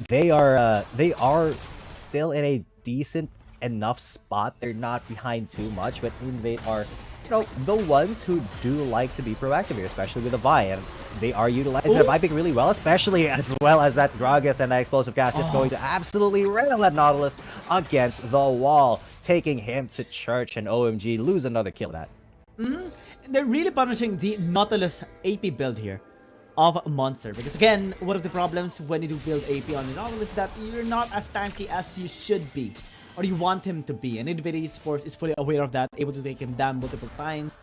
they are still in a decent enough spot. They're not behind too much, but Invade are, the ones who do like to be proactive here, especially with the Vi, and they are utilizing the Vi pick really well, especially as well as that Gragas and that explosive gas just going to absolutely rail that Nautilus against the wall, taking him to church, and OMG lose another kill at that. They're really punishing the Nautilus AP build here of Monster, because again, one of the problems when you do build AP on the Nautilus is that you're not as tanky as you should be, or you want him to be, and Invade Esports is fully aware of that, able to take him down multiple times,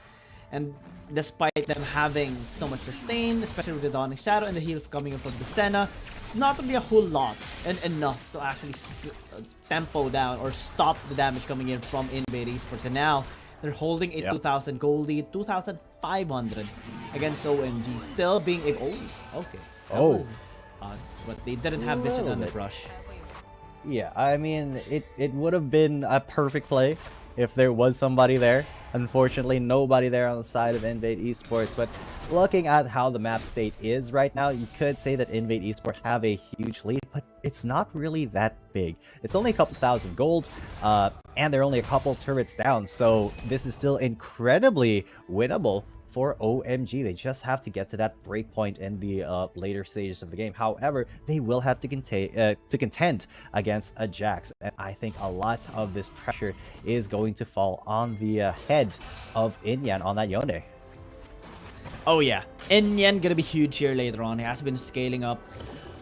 and despite them having so much sustain, especially with the Dawning Shadow and the heal coming in from the Senna, it's not to be a whole lot and enough to actually tempo down or stop the damage coming in from Invade Esports, and now they're holding a 2,000 gold lead, 2,500 against OMG, still being a... okay. But they didn't have vision on the brush. Yeah, I mean, it would have been a perfect play if there was somebody there. Unfortunately, nobody there on the side of Invade Esports, but looking at how the map state is right now, you could say that Invade Esports have a huge lead, but it's not really that big. It's only a couple thousand gold, and they're only a couple turrets down, so this is still incredibly winnable for OMG. They just have to get to that break point in the later stages of the game. However, they will have to contend against a Jax, and I think a lot of this pressure is going to fall on the head of Inyan on that Yone. Oh yeah, Inyan gonna be huge here later on. He has been scaling up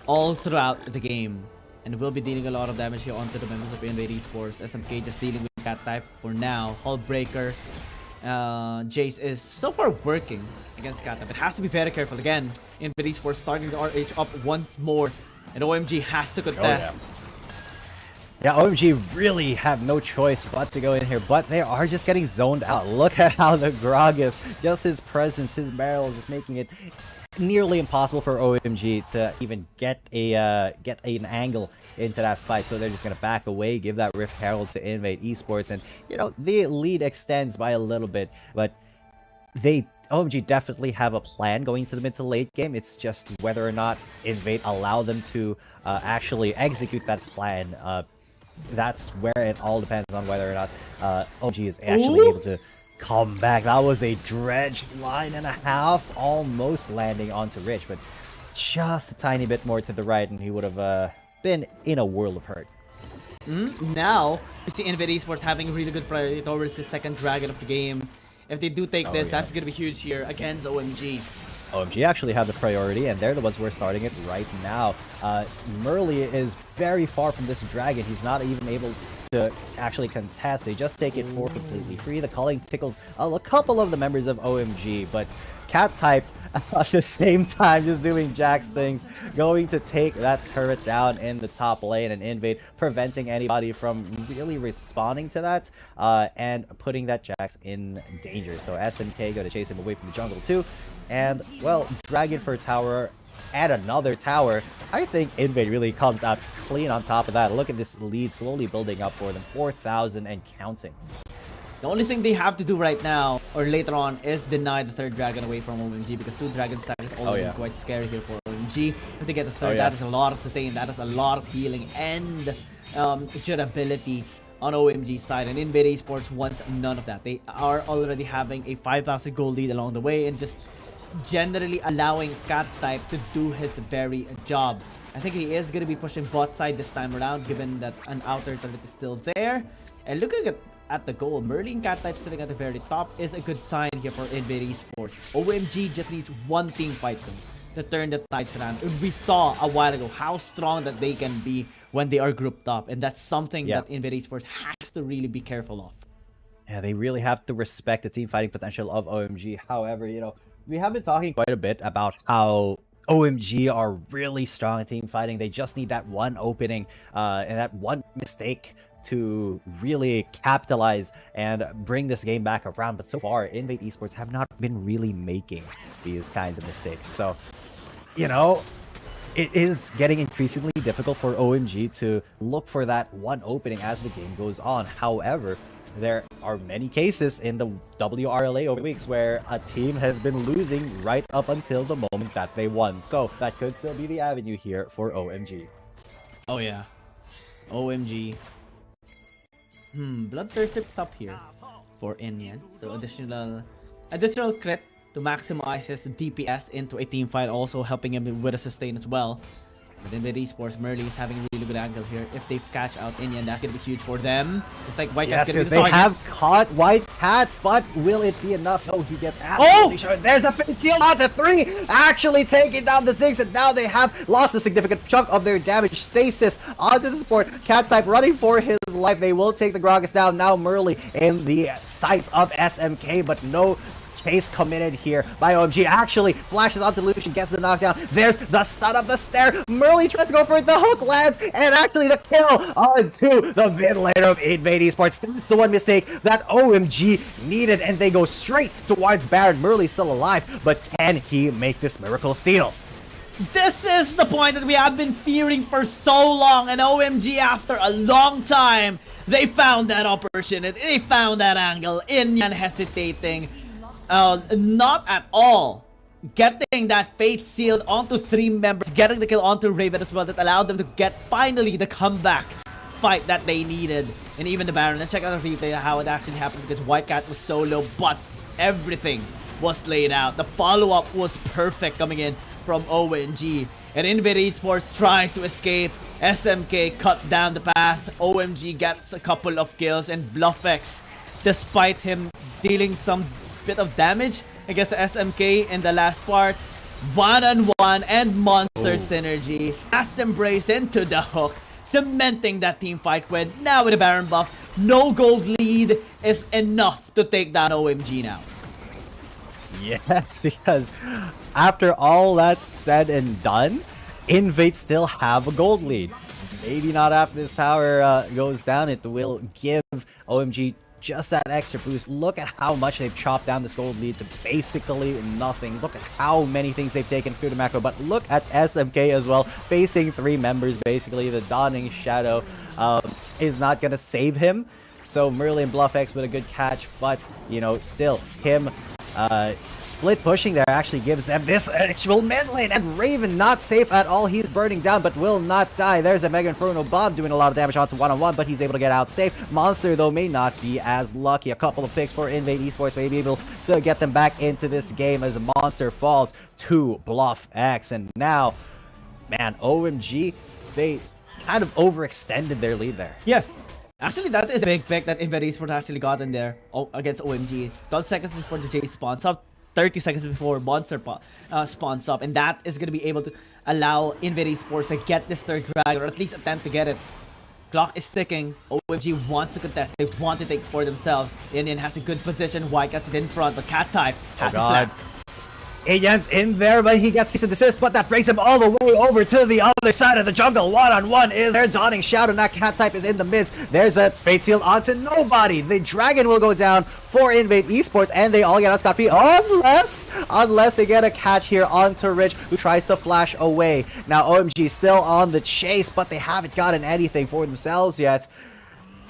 all throughout the game, and will be dealing a lot of damage here onto the members of Invade Esports. SMK just dealing with that type for now. Hullbreaker, Jace is so far working against Kata, but has to be very careful. Again, Invade Esports starting the RH up once more, and OMG has to contest. Yeah, OMG really have no choice but to go in here, but they are just getting zoned out. Look at how the Gragas, just his presence, his barrels, is making it nearly impossible for OMG to even get an angle into that fight, so they're just gonna back away, give that Rift Herald to Invade Esports, and the lead extends by a little bit, but OMG definitely have a plan going to the mid to late game. It's just whether or not Invade allow them to actually execute that plan. That's where it all depends on whether or not OMG is actually able to come back. That was a dredged line and a half, almost landing onto Rich, but just a tiny bit more to the right, and he would have been in a world of hurt. Now, we see Invade Esports having a really good priority towards the second dragon of the game. If they do take this, that's going to be huge here against OMG. OMG actually have the priority, and they're the ones who are starting it right now. Merly is very far from this dragon. He's not even able to actually contest. They just take it for completely free. The culling tickles a couple of the members of OMG, but Cat type at the same time just doing Jax things, going to take that turret down in the top lane, and Invade preventing anybody from really responding to that and putting that Jax in danger. So SMK going to chase him away from the jungle too, and well, Dragon for tower and another tower. I think Invade really comes out clean on top of that. Look at this lead slowly building up for them, 4,000 and counting. The only thing they have to do right now, or later on, is deny the third dragon away from OMG, because 2 dragon stack is already quite scary here for OMG. If they get the third, that is a lot of sustain, that is a lot of healing and durability on OMG's side, and Invade Esports wants none of that. They are already having a 5,000 gold lead along the way, and just generally allowing Cat type to do his very job. I think he is going to be pushing bot side this time around, given that an outer turret is still there. And looking at the goal, Merlin Cat type sitting at the very top is a good sign here for Invade Esports. OMG just needs one team fight to turn the tides around. And we saw a while ago how strong that they can be when they are grouped up, and that's something that Invade Esports has to really be careful of. Yeah, they really have to respect the team fighting potential of OMG. However, we have been talking quite a bit about how OMG are really strong at team fighting. They just need that one opening and that one mistake to really capitalize and bring this game back around. But so far, Invade Esports have not been really making these kinds of mistakes. So, it is getting increasingly difficult for OMG to look for that one opening as the game goes on. However, there are many cases in the WRLA over weeks where a team has been losing right up until the moment that they won. So that could still be the avenue here for OMG. Oh yeah, OMG Bloodthirster up here for Inyan. So additional crit to maximize his DPS into a team fight, also helping him with a sustain as well. But in the Esports, Merly is having a really good angle here. If they catch out Inyan, that could be huge for them. It's like White Cat's Yes, gonna be they the have caught White Cat, but will it be enough? Oh, he gets absolutely shot. There's a Fate Seal onto 3, actually taking down the 6, and now they have lost a significant chunk of their damage. Stasis onto the support. Cat type running for his life. They will take the Gragas down. Now Merly in the sights of SMK, but no chase committed here by OMG. Actually flashes onto Lucian, gets the knockdown. There's the stun of the stare. Merly tries to go for it. The hook lands, and actually the kill onto the mid laner of Invade Esports. That's the one mistake that OMG needed, and they go straight towards Baron. Merly's still alive, but can he make this miracle steal? This is the point that we have been fearing for so long, and OMG, after a long time, they found that opportunity. They found that angle. Inyan hesitating. Not at all. Getting that Fate Sealed onto 3 members, getting the kill onto Raven as well, that allowed them to get finally the comeback fight that they needed. And even the Baron. Let's check out the replay how it actually happened, because White Cat was so low, but everything was laid out. The follow-up was perfect coming in from OMG. And Invade Esports trying to escape. SMK cut down the path. OMG gets a couple of kills, and BluffX, despite him dealing some bit of damage against SMK in the last part, one-on-one and monster synergy. Ass embrace into the hook, cementing that team fight win. Now with the Baron buff, no gold lead is enough to take down OMG now. Yes, because after all that's said and done, Invade still have a gold lead. Maybe not after this tower goes down. It will give OMG just that extra boost. Look at how much they've chopped down this gold lead to basically nothing. Look at how many things they've taken through the macro. But look at SMK as well, facing 3 members basically. The Dawning Shadow is not going to save him. So Merly and BluffX with a good catch, but you know, still him split pushing there actually gives them this actual mid lane, and Raven not safe at all. He's burning down but will not die. There's a Mega Inferno Bomb doing a lot of damage onto one-on-one, but he's able to get out safe. Monster though may not be as lucky. A couple of picks for Invade Esports may be able to get them back into this game as Monster falls to BluffX. And now, man, OMG, they kind of overextended their lead there. Yeah. Actually, that is a big pick that Invade Esports actually got in there against OMG. 12 seconds before the J spawns up, 30 seconds before Monster spawns up, and that is going to be able to allow Invade Esports to get this third drag, or at least attempt to get it. Clock is ticking. OMG wants to contest. They want to take for themselves. Indian has a good position. White Cat's in front, but Cat type has a flag. Ayan's in there, but he gets cease and desist, but that brings him all the way over to the other side of the jungle. One-on-one is there. Dawning Shadow, and that Cat type is in the midst. There's a Fate Seal onto nobody. The Dragon will go down for Invade Esports, and they all get out scot-free, unless they get a catch here onto Rich, who tries to flash away. Now OMG still on the chase, but they haven't gotten anything for themselves yet.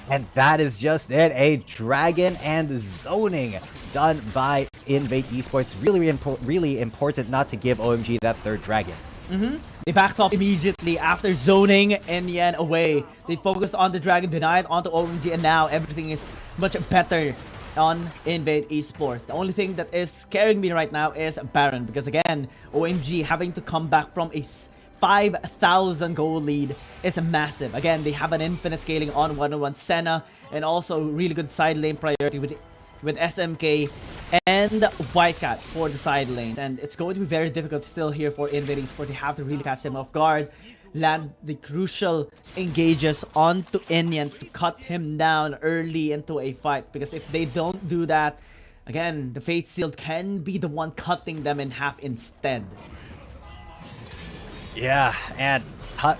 And that is just it, a Dragon and zoning done by Invade Esports. Really important not to give OMG that third Dragon. They backed off immediately after zoning Enyan away. They focused on the Dragon, denied onto OMG, and now everything is much better on Invade Esports. The only thing that is scaring me right now is Baron, because again, OMG having to come back from a 5,000 gold lead is massive. Again, they have an infinite scaling on one-on-one Senna, and also really good side lane priority with SMK and White Cat for the side lanes. And it's going to be very difficult still here for Invade Esports. They have to really catch them off guard, land the crucial engages onto Enyan to cut him down early into a fight, because if they don't do that, again, the Fate Sealed can be the one cutting them in half instead. Yeah, and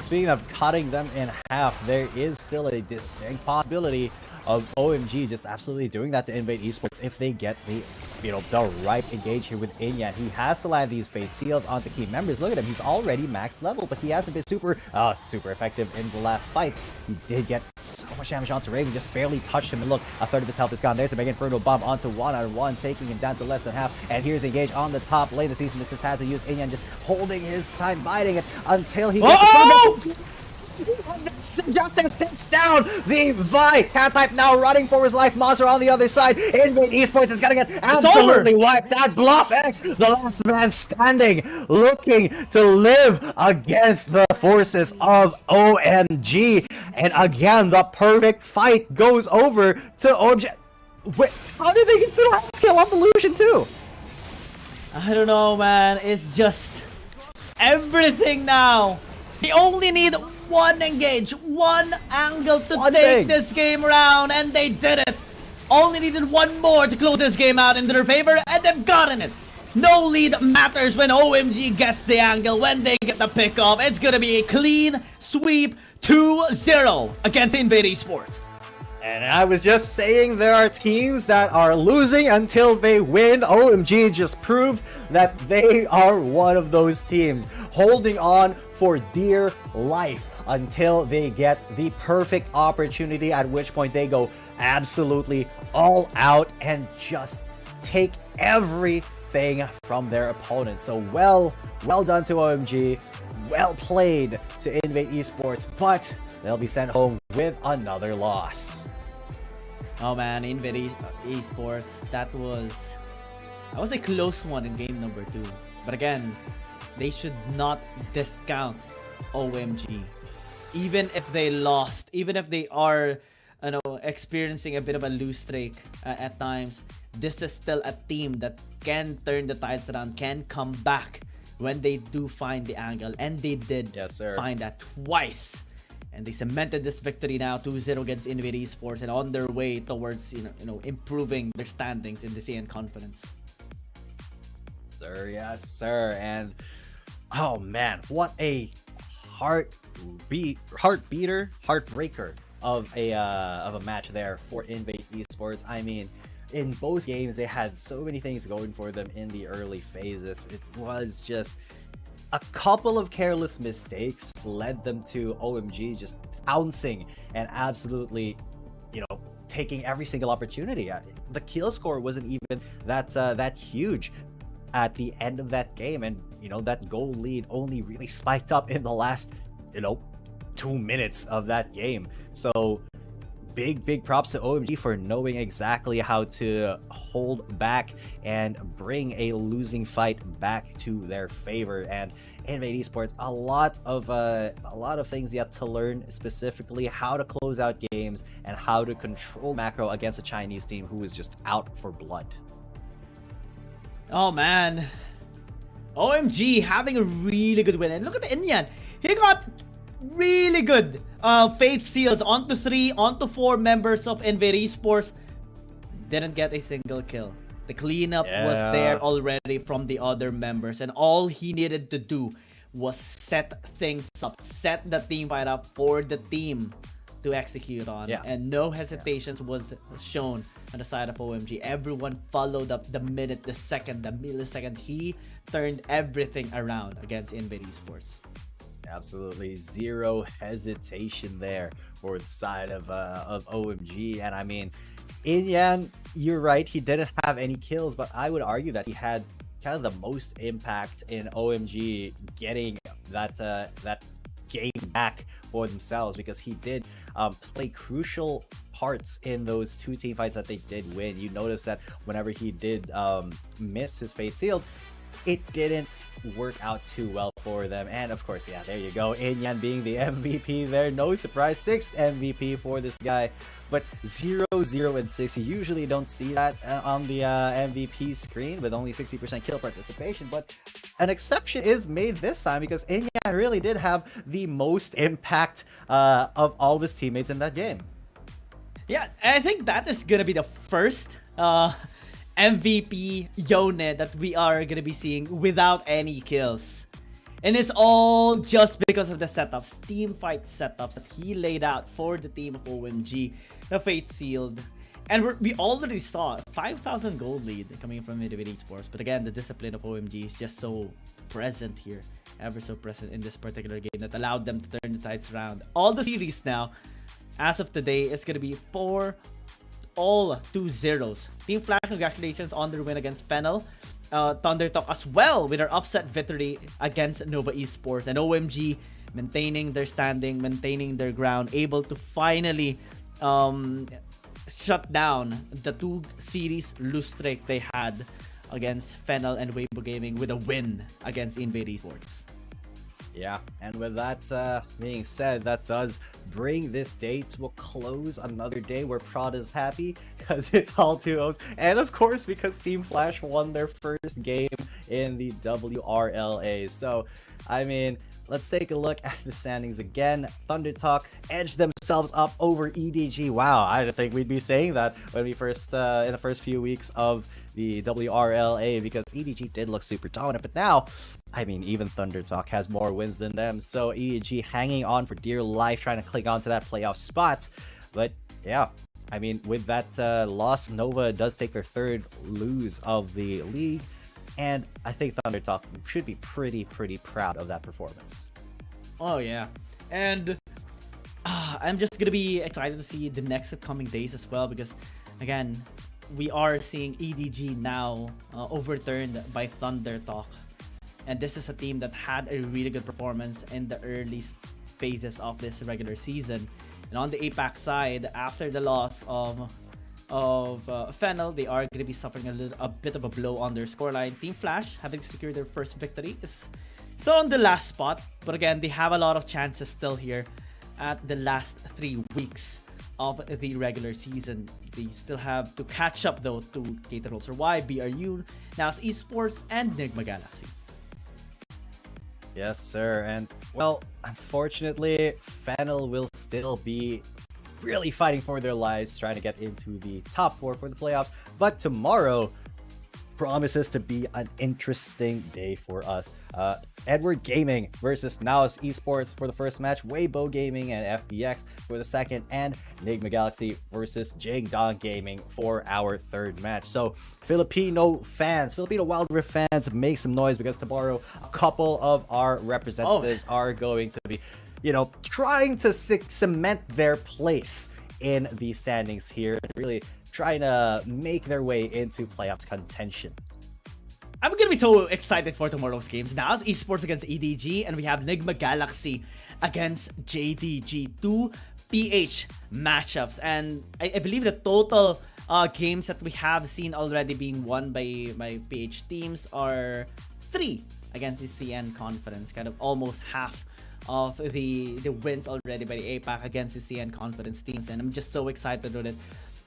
speaking of cutting them in half, there is still a distinct possibility of OMG just absolutely doing that to Invade Esports if they get the right engage here with Inyan. He has to land these Fate Seals onto key members. Look at him, he's already max level, but he hasn't been super effective in the last fight. He did get so much damage onto Raven, just barely touched him, and look, a third of his health is gone. There's a Mega Inferno Bomb onto one-on-one, taking him down to less than half, and here's engage on the top lane. The season this has had to use Inyan, just holding his time, biding it until he gets Justice sits down the Vi. Cat type now running for his life. Monster on the other side. Invade Esports is gonna get absolutely wiped out. Bluff X, the last man standing, looking to live against the forces of OMG. And again, the perfect fight goes over to OMG. Wait, how did they get the last skill off Illusion too? I don't know, man. It's just everything now. They only need one engage, one angle to take this game around, and they did it. Only needed one more to close this game out in their favor, and they've gotten it. No lead matters when OMG gets the angle, when they get the pick off. It's gonna be a clean sweep 2-0 against Invade Esports. And I was just saying there are teams that are losing until they win. OMG just proved that they are one of those teams, holding on for dear life until they get the perfect opportunity, at which point they go absolutely all out and just take everything from their opponent. So well done to OMG, well played to Invade Esports, but they'll be sent home with another loss. Oh man, Invade Esports, that was a close one in game number 2. But again, they should not discount OMG. Even if they lost, even if they are experiencing a bit of a lose streak at times, this is still a team that can turn the tides around, can come back when they do find the angle. And they did find that twice. And they cemented this victory now 2-0 against Invade Esports, and on their way towards improving their standings in the CN Conference. Sir, yes, sir. And oh man, what a heartbreaker of a match there for Invade Esports. I mean, in both games they had so many things going for them in the early phases. It was just a couple of careless mistakes led them to OMG just pouncing and absolutely, taking every single opportunity. The kill score wasn't even that huge at the end of that game, and that goal lead only really spiked up in the last 2 minutes of that game. So big props to OMG for knowing exactly how to hold back and bring a losing fight back to their favor. And Invade Esports, a lot of things yet to learn, specifically how to close out games and how to control macro against a Chinese team who is just out for blood. Oh man, OMG having a really good win. And look at the Inyan, he got really good Fate Seals onto 3, onto 4 members of Invade Esports. Didn't get a single kill. The cleanup was there already from the other members, and all he needed to do was set things up, set the team fight up for the team to execute on. And no hesitations was shown on the side of OMG. Everyone followed up the minute, the second, the millisecond. He turned everything around against Invade Esports. Absolutely zero hesitation there for the side of OMG. And I mean, Inyan, you're right, he didn't have any kills, but I would argue that he had kind of the most impact in OMG getting that game back for themselves, because he did play crucial parts in those 2 team fights that they did win. You notice that whenever he did miss his Fate Sealed, it didn't work out too well for them. And of course, there you go, Inyan being the MVP there. No surprise, 6th MVP for this guy. But 0, 0, and 6, you usually don't see that on the MVP screen with only 60% kill participation. But an exception is made this time, because Inyan really did have the most impact of all of his teammates in that game. Yeah, I think that is gonna be the first MVP Yone that we are gonna be seeing without any kills. And it's all just because of the setups, team fight setups that he laid out for the team of OMG, the Fate Sealed. And we already saw a 5,000 gold lead coming from Invade Esports. But again, the discipline of OMG is just so present here, ever so present in this particular game, that allowed them to turn the tides around. All the series now, as of today, is gonna be 4 all 2-0s. Team Flash, congratulations on their win against Fennel. Thunder Talk as well with their upset victory against Nova Esports. And OMG maintaining their standing, maintaining their ground, able to finally shut down the 2 series lose streak they had against Fennel and Weibo Gaming with a win against Invade Esports. Yeah, and with that being said, that does bring this day to a close. Another day where Prod is happy because it's all 2-0s, and of course because Team Flash won their first game in the WRLA. So, I mean, let's take a look at the standings again. Thunder Talk edged themselves up over EDG. Wow, I didn't think we'd be saying that when we first in the first few weeks of the WRLA, because EDG did look super dominant, but now, I mean, even Thunder Talk has more wins than them. So EDG hanging on for dear life, trying to cling on to that playoff spot. But yeah, I mean, with that loss, Nova does take their 3rd lose of the league. And I think Thunder Talk should be pretty proud of that performance. Oh yeah, and I'm just gonna be excited to see the next upcoming days as well, because again, we are seeing EDG now overturned by Thunder Talk, and this is a team that had a really good performance in the early phases of this regular season. And on the APAC side, after the loss of Fennel, they are going to be suffering a bit of a blow on their scoreline. Team Flash, having secured their first victory, is still on the last spot, but again, they have a lot of chances still here at the last 3 weeks of the regular season. They still have to catch up though to Caterhole Y, BRU, now Esports, and Nigma Galaxy. Yes, sir. And well, unfortunately, Fennel will still be really fighting for their lives, trying to get into the top 4 for the playoffs. But tomorrow promises to be an interesting day for us. Edward Gaming versus Naos Esports for the first match, Weibo Gaming and FBX for the second, and Nigma Galaxy versus Jingdong Gaming for our 3rd match. So Filipino Wild Rift fans, make some noise, because tomorrow a couple of our representatives are going to be, you know, trying to cement their place in the standings here and really trying to make their way into playoffs contention. I'm gonna be so excited for tomorrow's games. Now it's Esports against EDG, and we have Nigma Galaxy against JDG. 2 PH matchups, and I believe the total games that we have seen already being won by PH teams are 3 against the CN Conference, kind of almost half of the wins already by the APAC against the CN Conference teams, and I'm just so excited with it.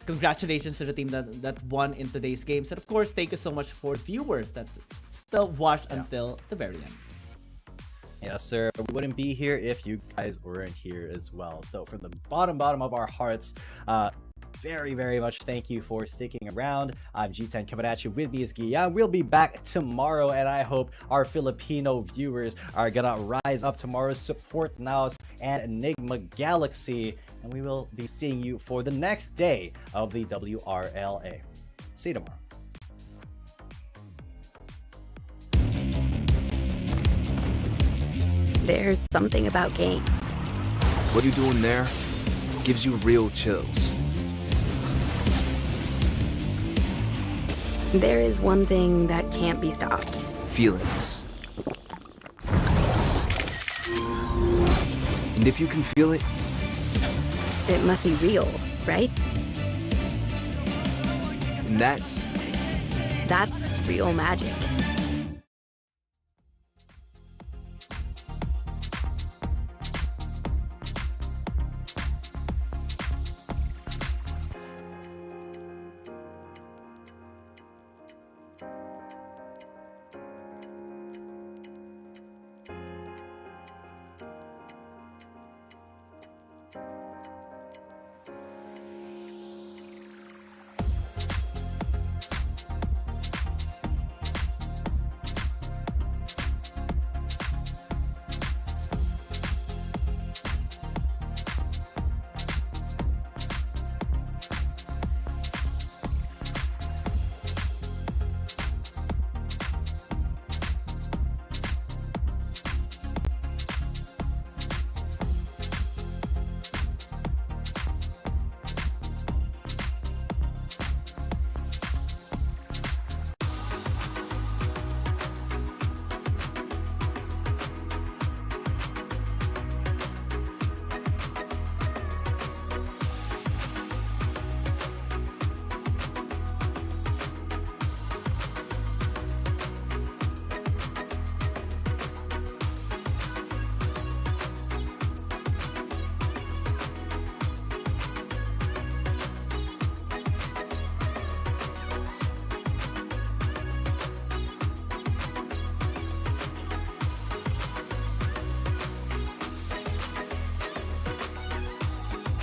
Congratulations to the team that won in today's games, and of course, thank you so much for viewers that still watched until the very end. Yes, sir. We wouldn't be here if you guys weren't here as well. So from the bottom of our hearts, very much thank you for sticking around. I'm G10 coming at you. With me is Guillaume. We'll be back tomorrow, and I hope our Filipino viewers are gonna rise up tomorrow, support Naos and Enigma Galaxy, and we will be seeing you for the next day of the WRLA. See you tomorrow. There's something about games. What you're doing there gives you real chills. There is one thing that can't be stopped. Feelings. And if you can feel it, it must be real, right? And that's real magic.